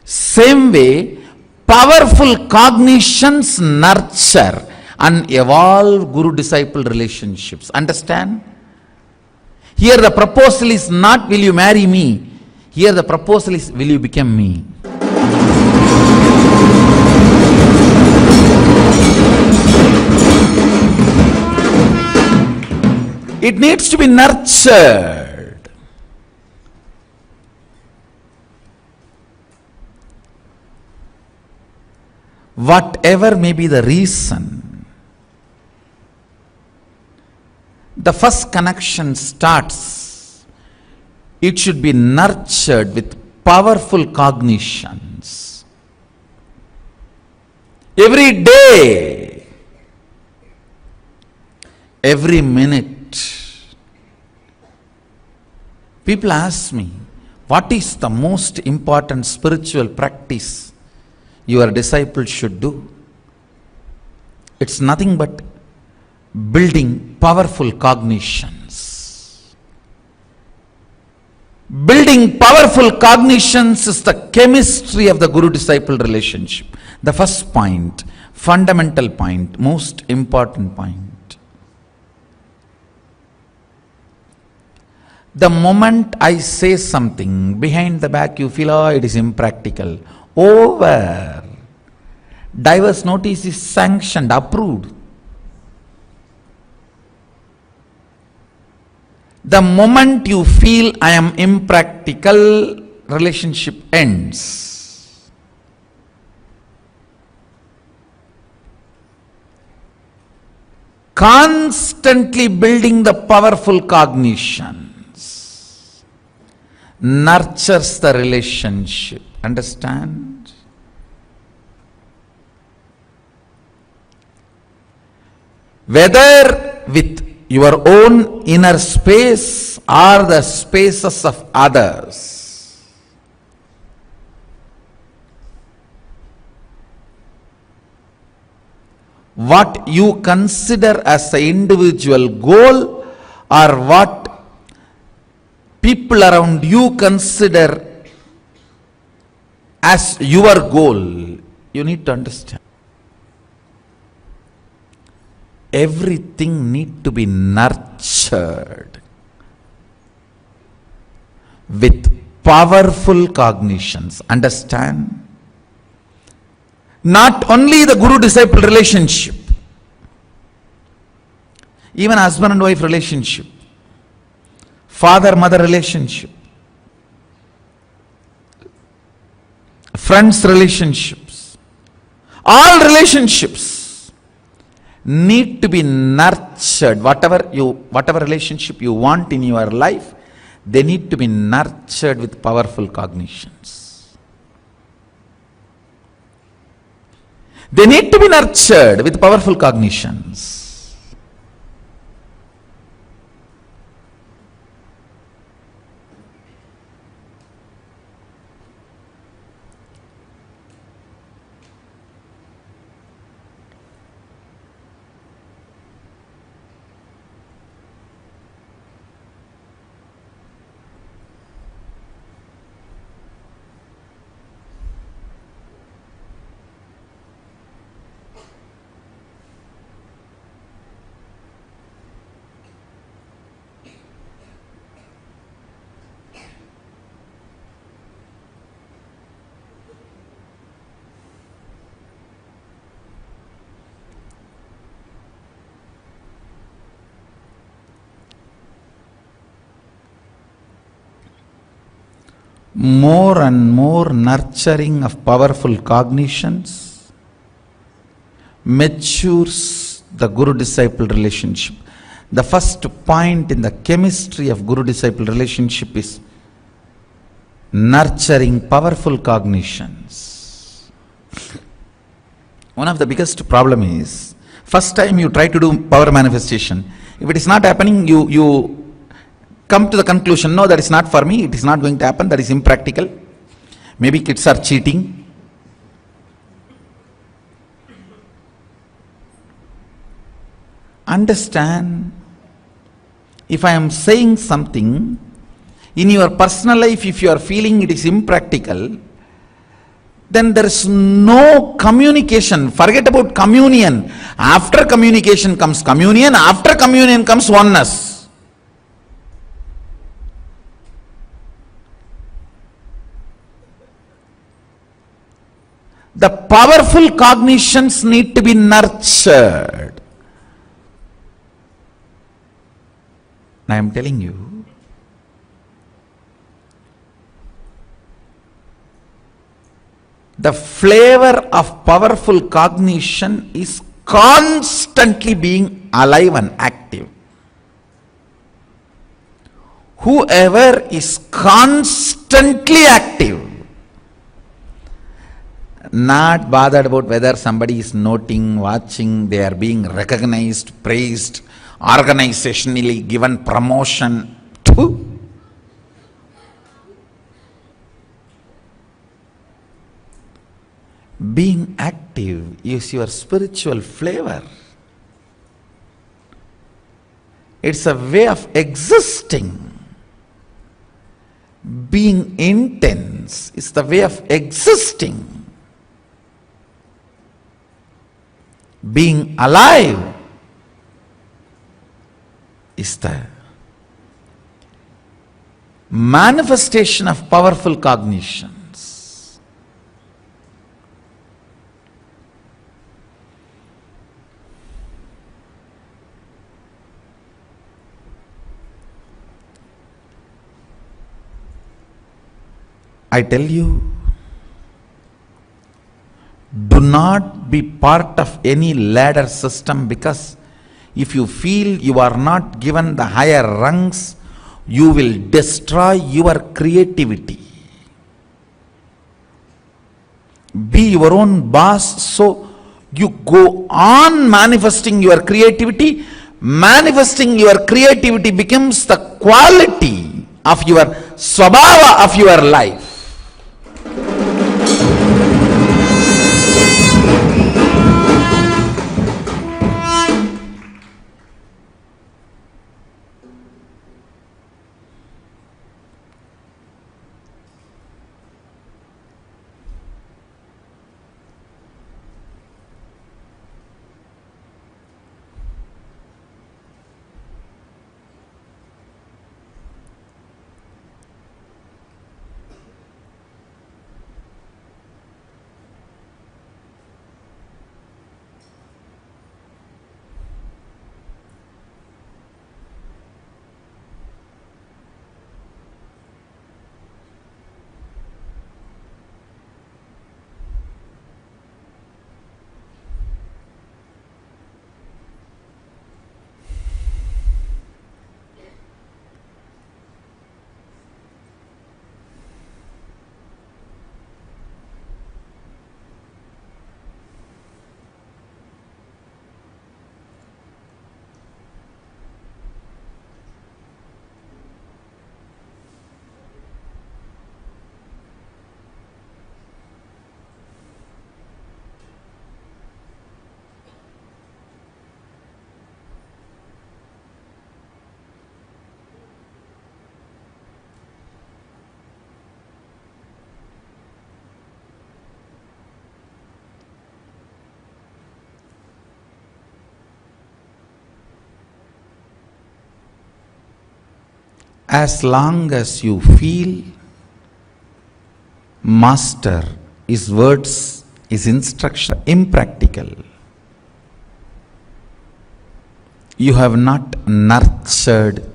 Same way, powerful cognitions nurture and evolve guru-disciple relationships. Understand? Here the proposal is not, will you marry me? Here the proposal is, will you become me? It needs to be nurtured. Whatever may be the reason, the first connection starts, it should be nurtured with powerful cognitions. Every day, every minute, people ask me, what is the most important spiritual practice your disciples should do? It's nothing but building powerful cognitions. Building powerful cognitions is the chemistry of the guru-disciple relationship. The first point, fundamental point, most important point. The moment I say something, behind the back you feel, oh, it is impractical. Over. Diverse notice is sanctioned, approved. The moment you feel I am impractical, relationship ends. constantly building the powerful cognitions nurtures the relationship. Understand? Whether with your own inner space or the spaces of others, what you consider as the individual goal or what people around you consider as your goal, you need to understand. Everything need to be nurtured with powerful cognitions. Understand? Not only the guru-disciple relationship, even husband and wife relationship, father-mother relationship, friends relationships, all relationships need to be nurtured. Whatever relationship you want in your life, they need to be nurtured with powerful cognitions. They need to be nurtured with powerful cognitions. More and more nurturing of powerful cognitions matures the guru-disciple relationship. The first point in the chemistry of guru-disciple relationship is nurturing powerful cognitions. One of the biggest problem is, first time you try to do power manifestation, if it is not happening, you come to the conclusion, no, that is not for me, it is not going to happen, that is impractical. Maybe kids are cheating. Understand, if I am saying something, in your personal life, if you are feeling it is impractical, then there is no communication. Forget about communion. After communication comes communion, after communion comes oneness. The powerful cognitions need to be nurtured. I am telling you, the flavor of powerful cognition is constantly being alive and active. Whoever is constantly active, not bothered about whether somebody is noting, watching, they are being recognized, praised, organizationally given promotion. Being active is your spiritual flavor. It's a way of existing. Being intense is the way of existing. Being alive is the manifestation of powerful cognitions. I tell you, do not be part of any ladder system, because if you feel you are not given the higher rungs, you will destroy your creativity. Be your own boss, so you go on manifesting your creativity. Manifesting your creativity becomes the quality of your swabhava of your life. As long as you feel master is words, is instruction, impractical, you have not nurtured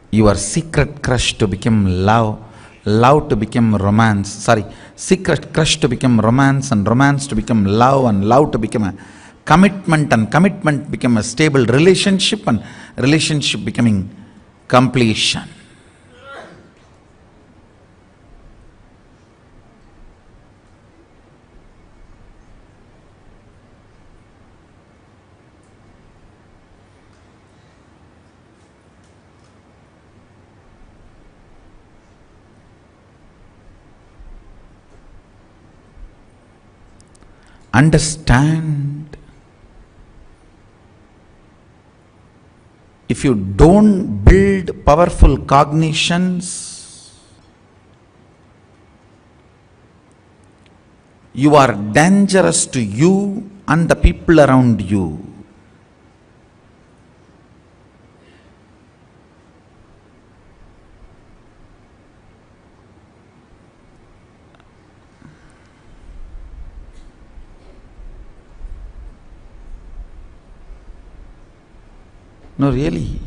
your secret crush to become love, love to become romance, secret crush to become romance, and romance to become love, and love to become a commitment, and commitment become a stable relationship, and relationship becoming completion. Understand, if you don't build powerful cognitions, you are dangerous to you and the people around you. No, really.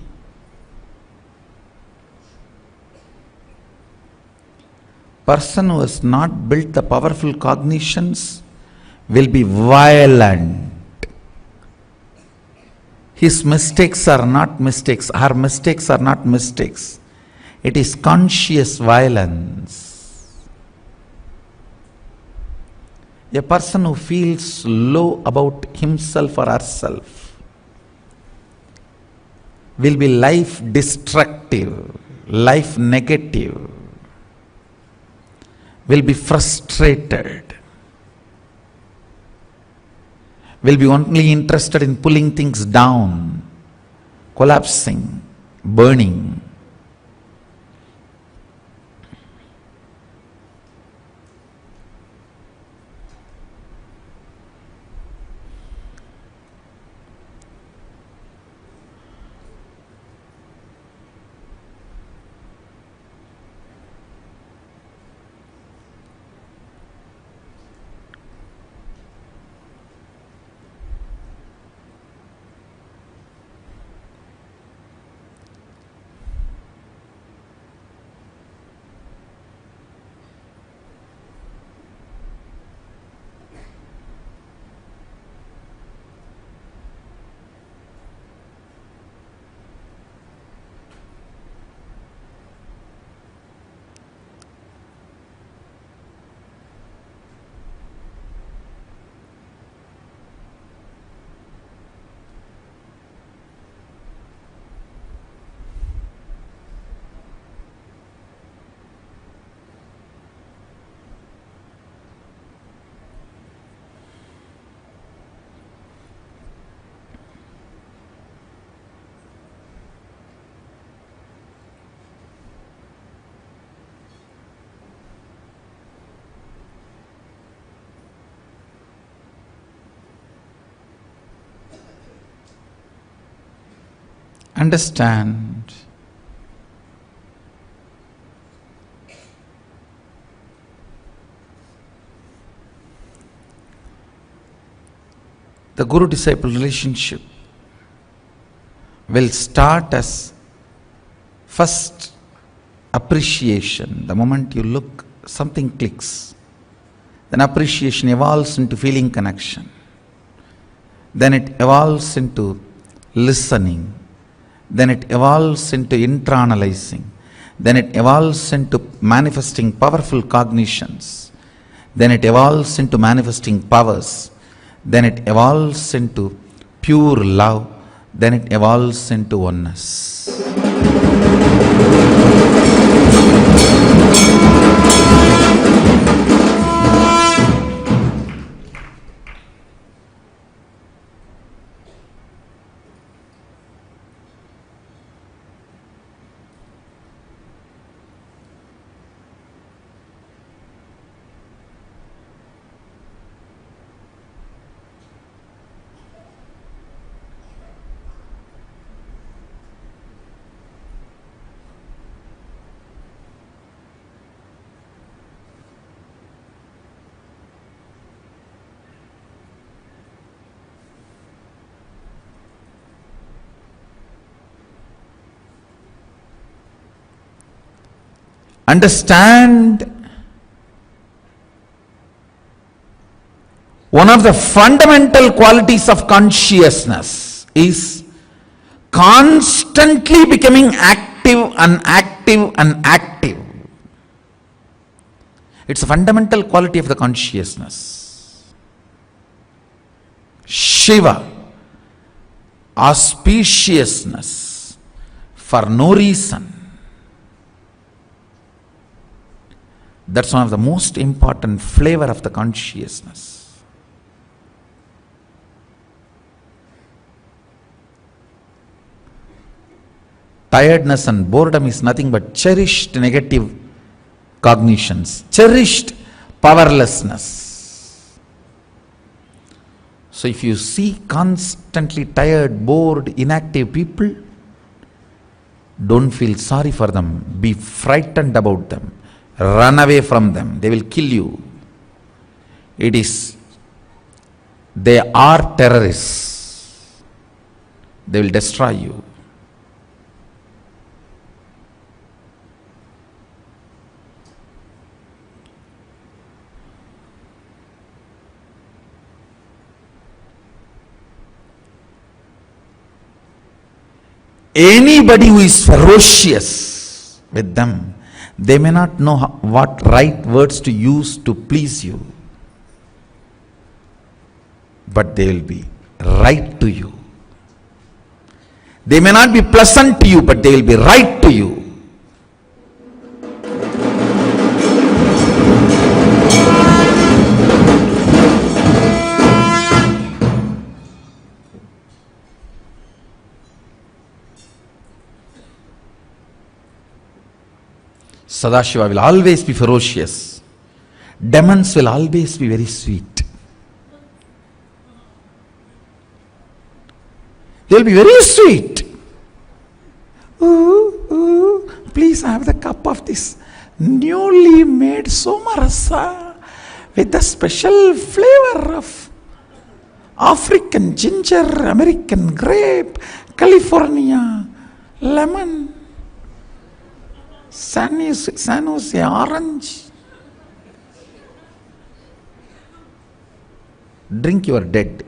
Person who has not built the powerful cognitions will be violent. His mistakes are not mistakes. Her mistakes are not mistakes. It is conscious violence. A person who feels low about himself or herself will be life destructive, life negative, will be frustrated, will be only interested in pulling things down, collapsing, burning. understand the Guru-disciple relationship will start as first appreciation. The moment you look, something clicks. Then appreciation evolves into feeling connection. Then it evolves into listening. Then it evolves into internalizing. Then it evolves into manifesting powerful cognitions. Then it evolves into manifesting powers. Then it evolves into pure love. Then it evolves into oneness. Understand one of the fundamental qualities of consciousness is constantly becoming active and active and active. It's a fundamental quality of the consciousness. Shiva, auspiciousness for no reason. That's one of the most important flavor of the consciousness. Tiredness and boredom is nothing but cherished negative cognitions, cherished powerlessness. So if you see constantly tired, bored, inactive people, don't feel sorry for them, be frightened about them. Run away from them, they will kill you. They are terrorists. They will destroy you. Anybody who is ferocious with them, they may not know what right words to use to please you, but they will be right to you. They may not be pleasant to you, but they will be right to you. Sadashiva will always be ferocious. Demons will always be very sweet. They will be very sweet. Please have the cup of this newly made somarasa with the special flavor of African ginger, American grape, California lemon, San Jose orange. Drink, you are dead.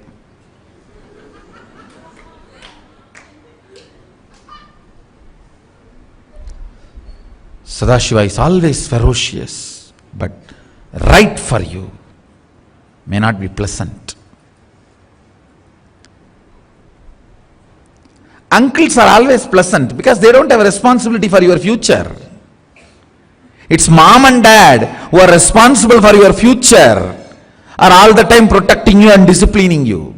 Sadashiva is always ferocious, but right for you, may not be pleasant. Uncles are always pleasant because they don't have a responsibility for your future. It's mom and dad who are responsible for your future, are all the time protecting you and disciplining you.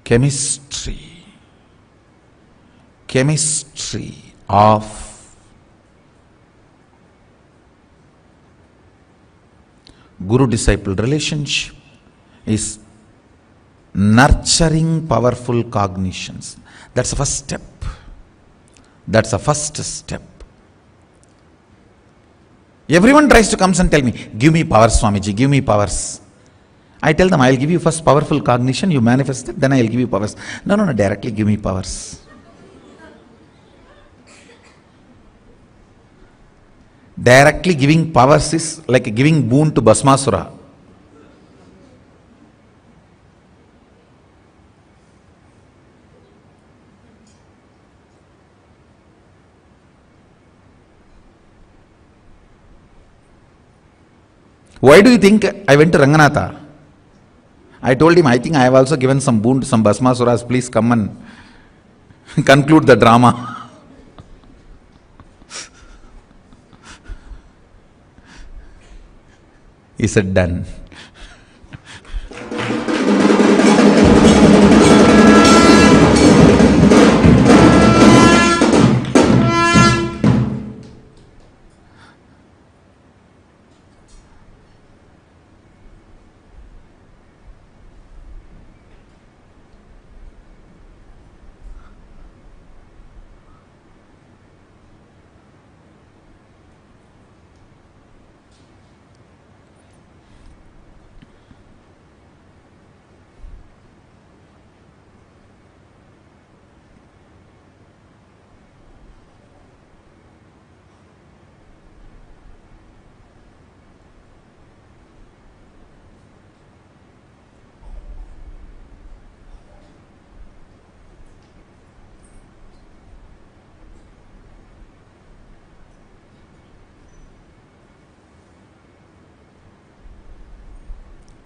Chemistry of guru-disciple relationship is nurturing powerful cognitions. That's the first step. That's the first step. Everyone tries to come and tell me, give me powers, Swamiji, give me powers. I tell them, I'll give you first powerful cognition, you manifest it, then I'll give you powers. No, directly give me powers. Directly giving powers is like giving boon to Bhasmasura. Why do you think I went to Ranganatha? I told him, I think I have also given some boon to some Bhasmasuras, please come and conclude the drama. He said, done.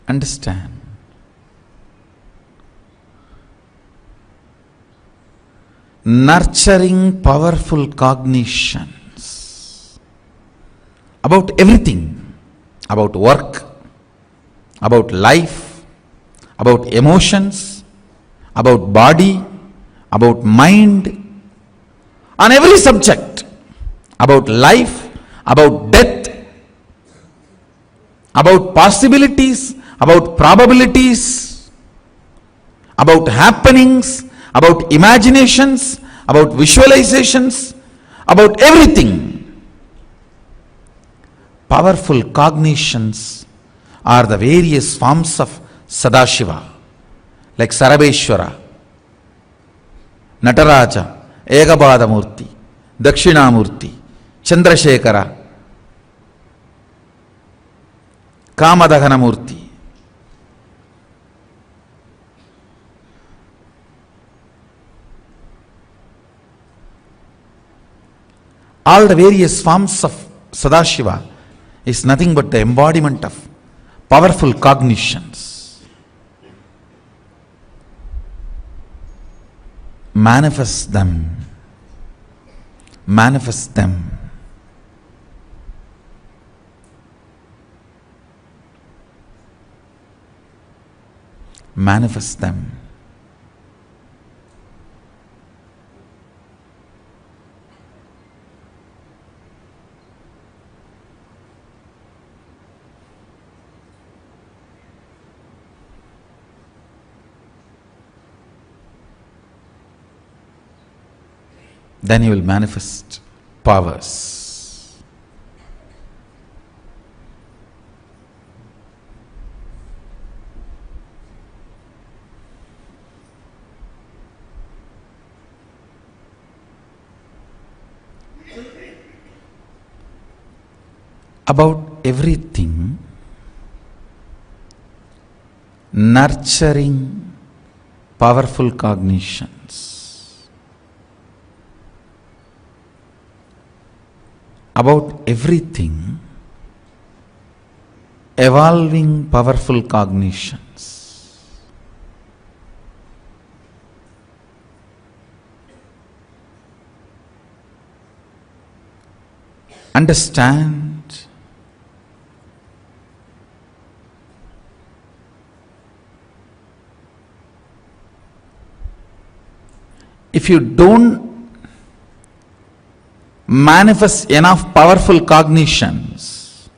Understand. Nurturing powerful cognitions about everything, about work, about life, about emotions, about body, about mind, on every subject, about life, about death, about possibilities, about probabilities, about happenings, about imaginations, about visualizations, about everything. Powerful cognitions are the various forms of Sadashiva, like Sarabeshwara, Nataraja, Egabadamurti, Dakshinamurti, Chandrasekhara, Kamadahanamurti. All the various forms of Sadashiva is nothing but the embodiment of powerful cognitions. Manifest them. Manifest them. Manifest them. Then you will manifest powers. About everything, nurturing powerful cognitions. About everything, evolving powerful cognitions. Understand if you don't manifest enough powerful cognitions,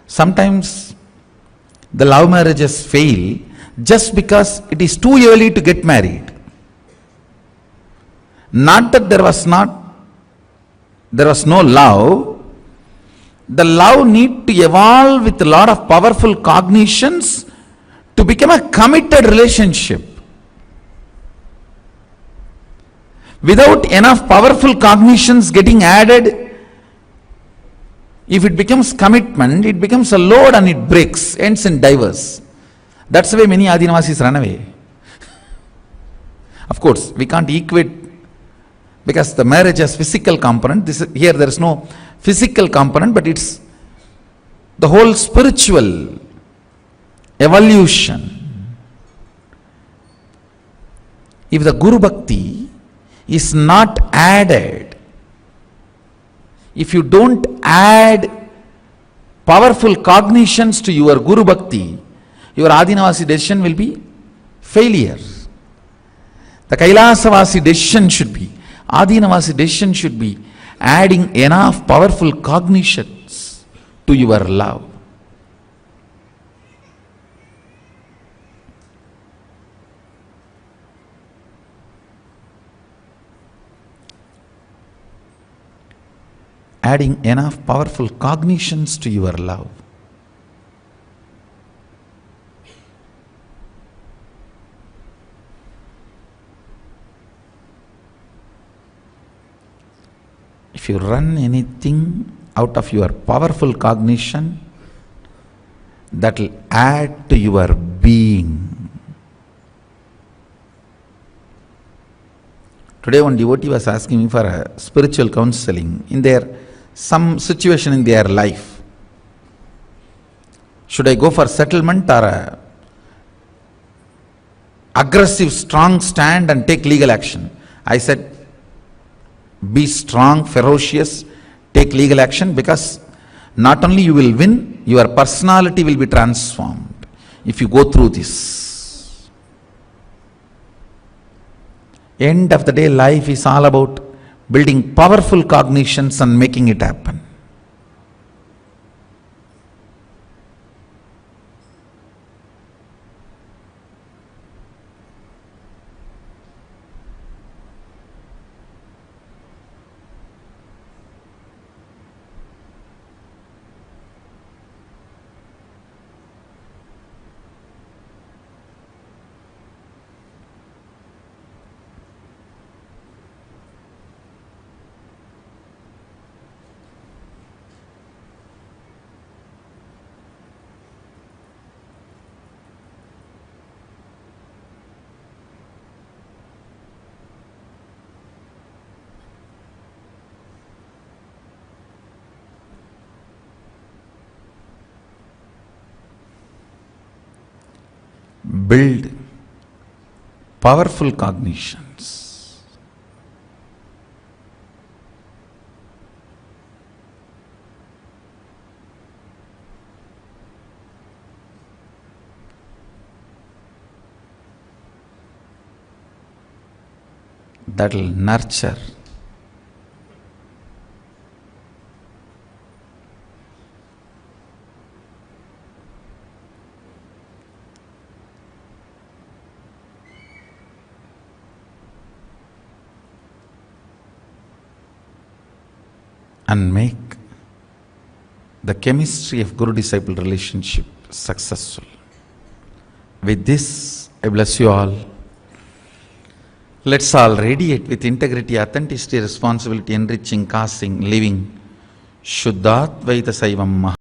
sometimes the love marriages fail just because it is too early to get married. Not that there was no love. The love need to evolve with a lot of powerful cognitions to become a committed relationship. Without enough powerful cognitions getting added, if it becomes commitment, it becomes a load and it breaks, ends in divorce. That's why many Adinavasis run away. Of course, we can't equate, because the marriage has physical component. Here there is no physical component, but it's the whole spiritual evolution. If the Guru Bhakti is not added, if you don't add powerful cognitions to your Guru Bhakti, your Adinavasi decision will be failure. The Kailasavasi decision should be, Adinavasi decision should be adding enough powerful cognitions to your love. Adding enough powerful cognitions to your love. If you run anything out of your powerful cognition, that will add to your being. Today one devotee was asking me for a spiritual counseling in some situation in their life. Should I go for settlement or a aggressive, strong stand and take legal action? I said, be strong, ferocious, take legal action, because not only you will win, your personality will be transformed if you go through this. End of the day, life is all about building powerful cognitions and making it happen. Build powerful cognitions. That will nurture and make the chemistry of Guru-disciple relationship successful. With this, I bless you all. Let's all radiate with integrity, authenticity, responsibility, enriching, causing, living Shuddhadvaita Saivam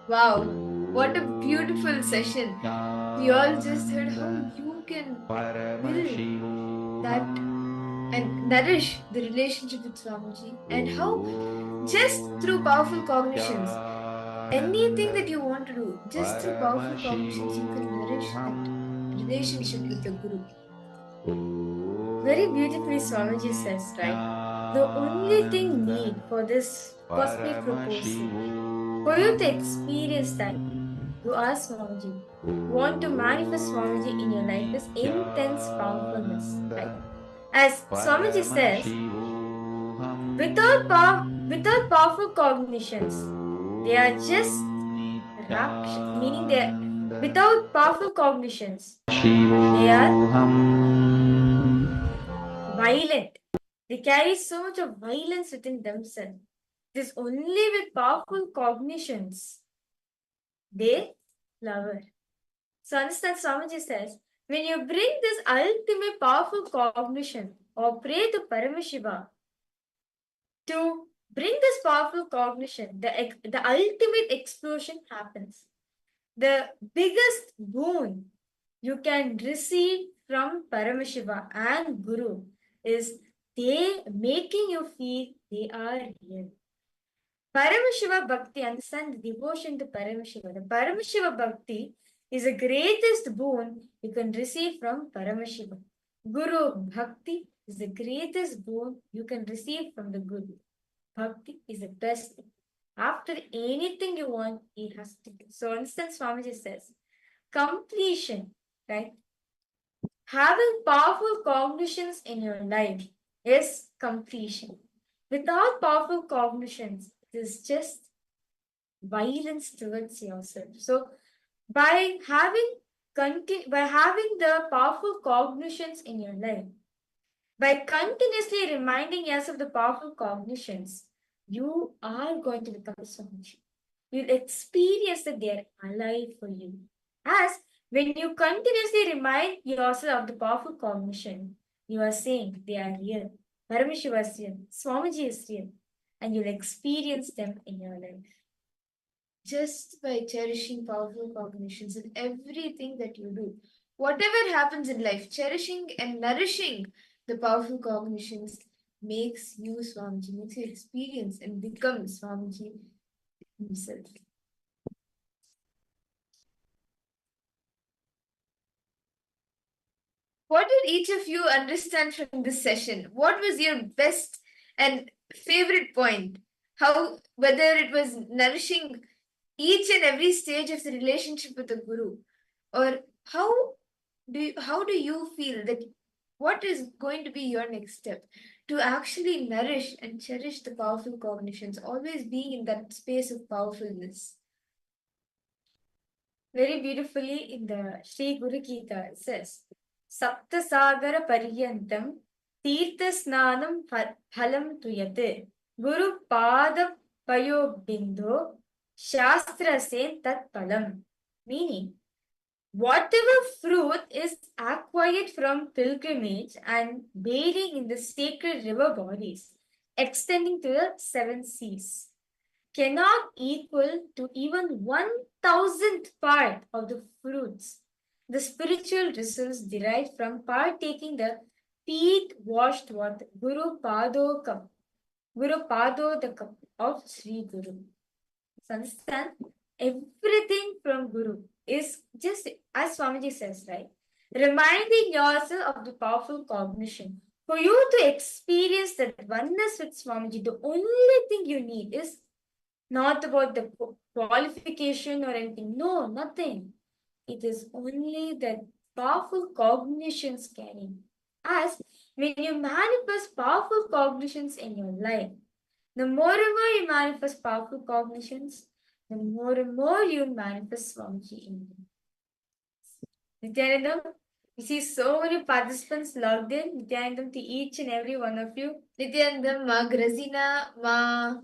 Wow, what a beautiful session. We all just heard how you can build that and nourish the relationship with Swamiji, and how just through powerful cognitions, anything that you want to do, just through powerful cognitions, you can nourish that relationship with the Guru. Very beautifully, Swamiji says, right? The only thing need for this cosmic proposal, for you to experience that, to ask Swamiji, want to manifest Swamiji in your life is intense powerfulness, right? As Swamiji says, without powerful cognitions, they are just meaning they are without powerful cognitions, they are violent. They carry so much of violence within themselves. It is only with powerful cognitions they flower. So understand, Swamiji says, when you bring this ultimate powerful cognition or pray to Paramashiva to bring this powerful cognition, the ultimate explosion happens. The biggest boon you can receive from Paramashiva and Guru is they making you feel they are real. Paramashiva Bhakti, understand the devotion to Paramashiva. The Paramashiva Bhakti is the greatest boon you can receive from Paramashiva. Guru Bhakti is the greatest boon you can receive from the Guru. Bhakti is the best thing. After anything you want, it has to be. So, understand, Swamiji says, completion, right? Having powerful cognitions in your life is completion. Without powerful cognitions, it is just violence towards yourself. So, by having the powerful cognitions in your life, by continuously reminding yourself the powerful cognitions, you are going to become Swamiji. You'll experience that they are alive for you. As when you continuously remind yourself of the powerful cognition, you are saying they are real. Paramashiva is real. Swamiji is real. And you'll experience them in your life. Just by cherishing powerful cognitions in everything that you do, whatever happens in life, cherishing and nourishing the powerful cognitions makes you Swamiji, makes you experience and become Swamiji himself. What did each of you understand from this session? What was your best and favorite point? How, whether it was nourishing each and every stage of the relationship with the Guru, or how do you feel that what is going to be your next step to actually nourish and cherish the powerful cognitions, always being in that space of powerfulness? Very beautifully in the Sri Guru Gita, it says, Sapta Sagara Paryantam Tirtha Snanam Phalam Tuyate Guru Pada Payo Bindo Shastra Sen Tat Palam. Meaning, whatever fruit is acquired from pilgrimage and bathing in the sacred river bodies extending to the 7 seas cannot equal to even 1,000th part of the fruits, the spiritual results derived from partaking the feet washed water, Guru Pado the cup of Sri Guru. So understand, everything from Guru is just as Swamiji says, right? Reminding yourself of the powerful cognition. For you to experience that oneness with Swamiji, the only thing you need is not about the qualification or anything. No, nothing. It is only that powerful cognitions carrying. As when you manifest powerful cognitions in your life, the more and more you manifest powerful cognitions, the more and more you manifest Swamiji in you. Nithyananda, we see so many participants logged in. Nithyananda to each and every one of you. Nithyananda, Ma Grazina, Ma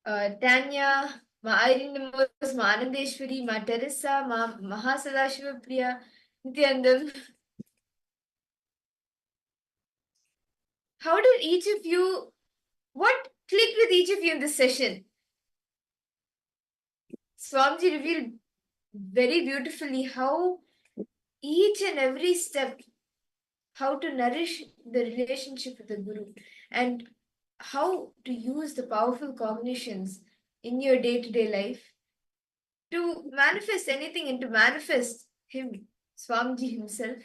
Tanya, Ma Irene Moses, Ma Anandeshwari, Ma Teresa, Ma Mahakaasa Priya, Nithyananda. How did each of you, what clicked with each of you in this session? Swamiji revealed very beautifully how each and every step, how to nourish the relationship with the Guru, and how to use the powerful cognitions in your day-to-day life to manifest anything and to manifest him, Swamiji himself.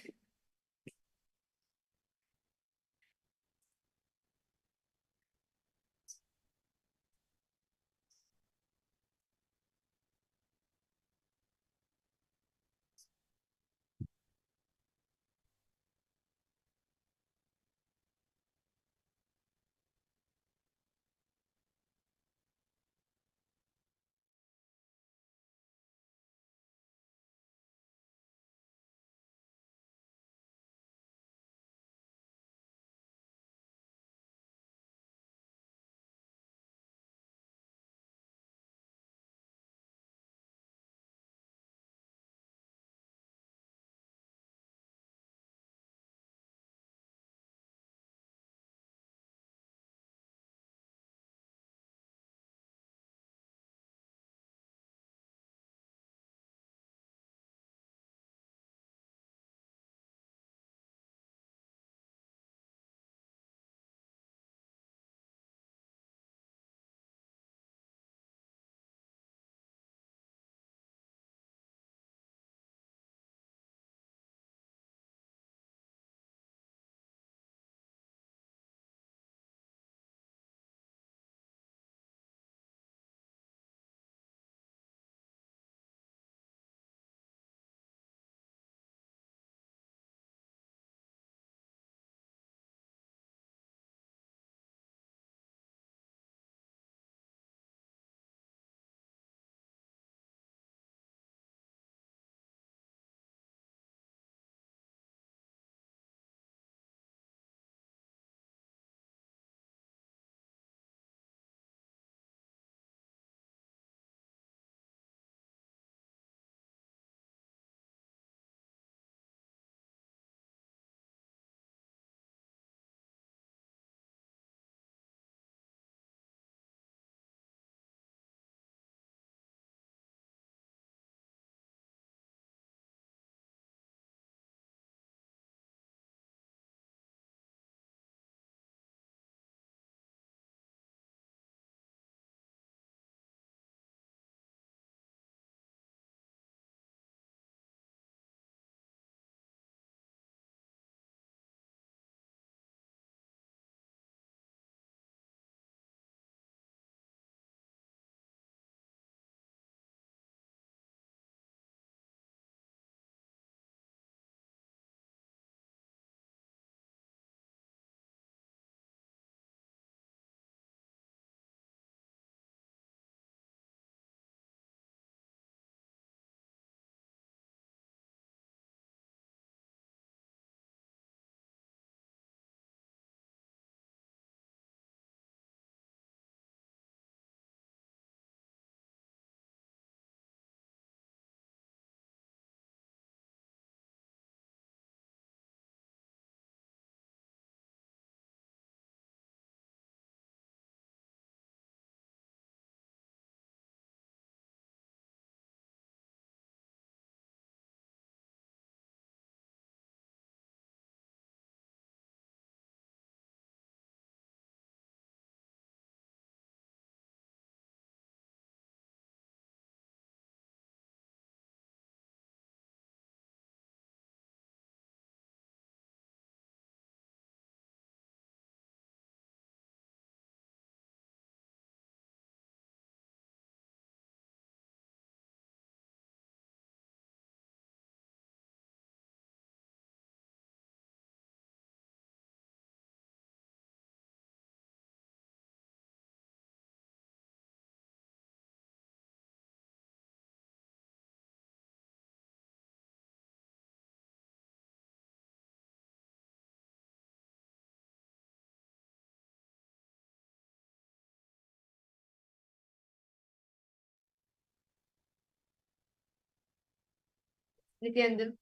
Nithyananda,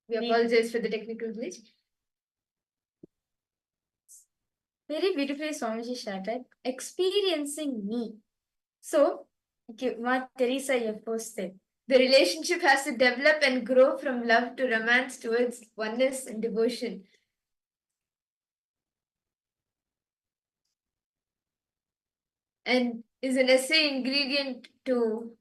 we apologize for the technical glitch. Very beautifully Swamiji started experiencing me. So, Okay, Ma Teresa, you posted. The relationship has to develop and grow from love to romance towards oneness and devotion. And is a necessary ingredient to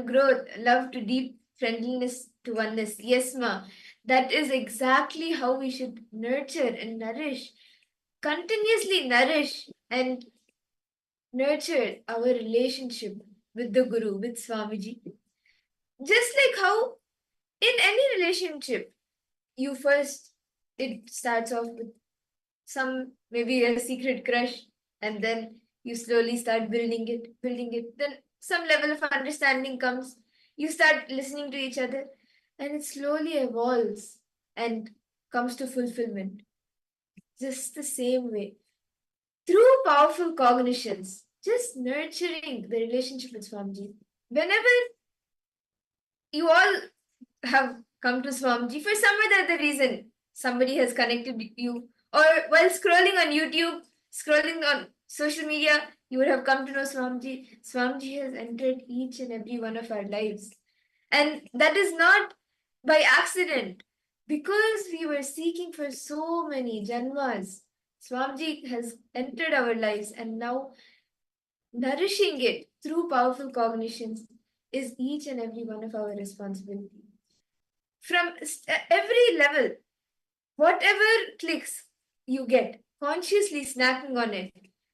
growth, love to deep friendliness to oneness. Yes, ma. That is exactly how we should nurture and nourish, continuously nourish and nurture our relationship with the Guru, with Swamiji. Just like how in any relationship, it starts off with some maybe a secret crush, and then you slowly start building it. Then some level of understanding comes. You start listening to each other, and it slowly evolves and comes to fulfillment. Just the same way. Through powerful cognitions, just nurturing the relationship with Swamiji. Whenever you all have come to Swamiji for some other reason, somebody has connected you, or while scrolling on YouTube, scrolling on social media, you would have come to know Swamiji. Swamiji has entered each and every one of our lives. And that is not by accident, because we were seeking for so many janmas. Swamiji has entered our lives, and now nourishing it through powerful cognitions is each and every one of our responsibility. From every level, whatever clicks you get, consciously snacking on it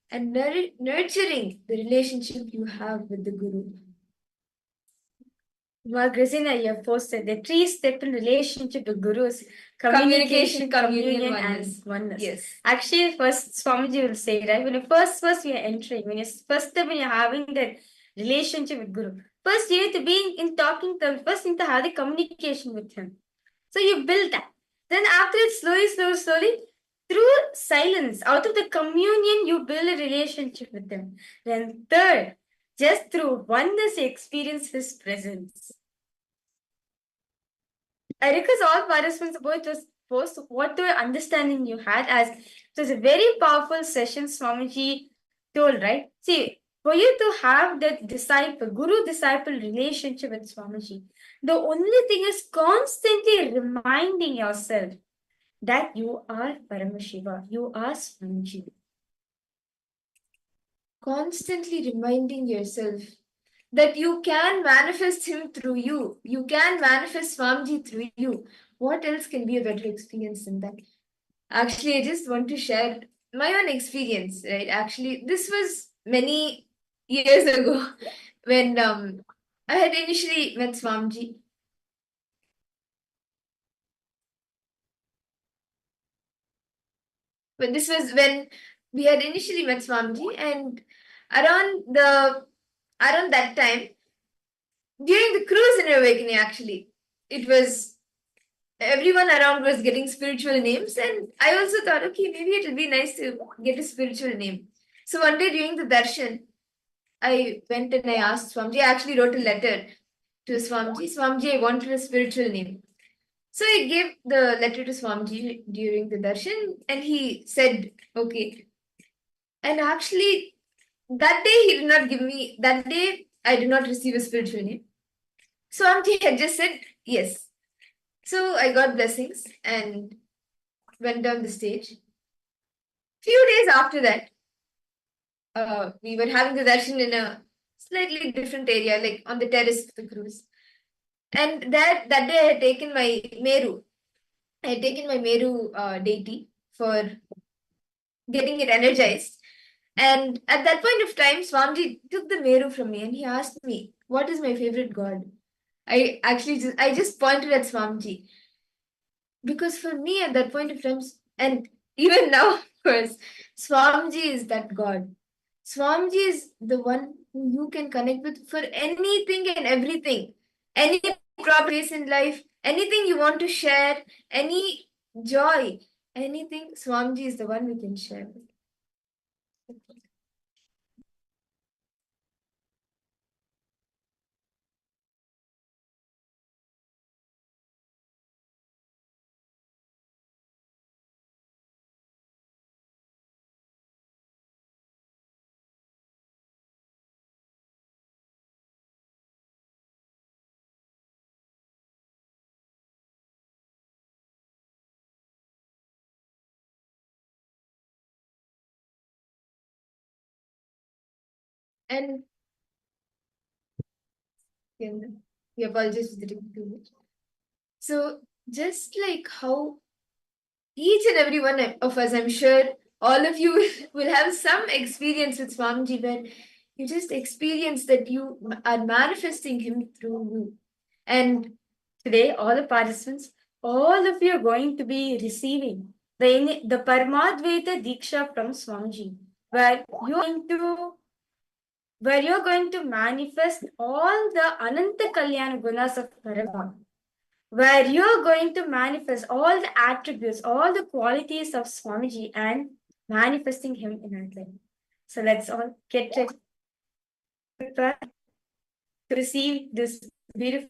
and nurturing the relationship you have with the Guru. Ma Grisina, you have posted the 3-step in relationship with Gurus: Communication, communion, and oneness. Yes. Actually, first Swamiji will say, right, when you first we are entering, first step when you're having that relationship with Guru, first you need to be in talking terms, first you need to have the communication with him. So you build that. Then after it, slowly, through silence, out of the communion, you build a relationship with him. Then third, just through oneness, you experience his presence. I request all participants both to post what the understanding you had, as it was a very powerful session Swamiji told, right? See, for you to have that guru-disciple relationship with Swamiji, the only thing is constantly reminding yourself that you are Paramashiva, you are Swamiji. Constantly reminding yourself that you can manifest him through you. You can manifest Swamiji through you. What else can be a better experience than that? Actually, I just want to share my own experience, right? Actually, this was many years ago when I had initially met Swamiji. But this was when we had initially met Swamiji, and around that time, during the cruise in awakening, actually, it was everyone around was getting spiritual names, and I also thought, okay, maybe it will be nice to get a spiritual name. So one day during the darshan, I went and I asked Swamiji. I actually wrote a letter to Swamiji. Swamiji, I wanted a spiritual name. So I gave the letter to Swamiji during the darshan, and he said, okay. And actually, that day he did not give me, that day I did not receive a spiritual name. Swamiji had just said yes. So I got blessings and went down the stage. Few days after that, we were having the darshan in a slightly different area, like on the terrace of the cruise. And that day I had taken my Meru. I had taken my Meru deity for getting it energized. And at that point of time, Swamiji took the Meru from me and he asked me, what is my favorite god? I just pointed at Swamiji. Because for me at that point of time, and even now, of course, Swamiji is that god. Swamiji is the one who you can connect with for anything and everything. Any problem in life, anything you want to share, any joy, anything, Swamiji is the one we can share with. And we apologize for the too much. So just like how each and every one of us, I'm sure all of you will have some experience with Swamiji where you just experience that you are manifesting him through you. And today, all the participants, all of you are going to be receiving the Paramadvaita Diksha from Swamiji, where you're going to manifest all the Ananta Kalyana Gunas of Paramatma, where you're going to manifest all the attributes, all the qualities of Swamiji and manifesting him in our life. So let's all get ready to receive this beautiful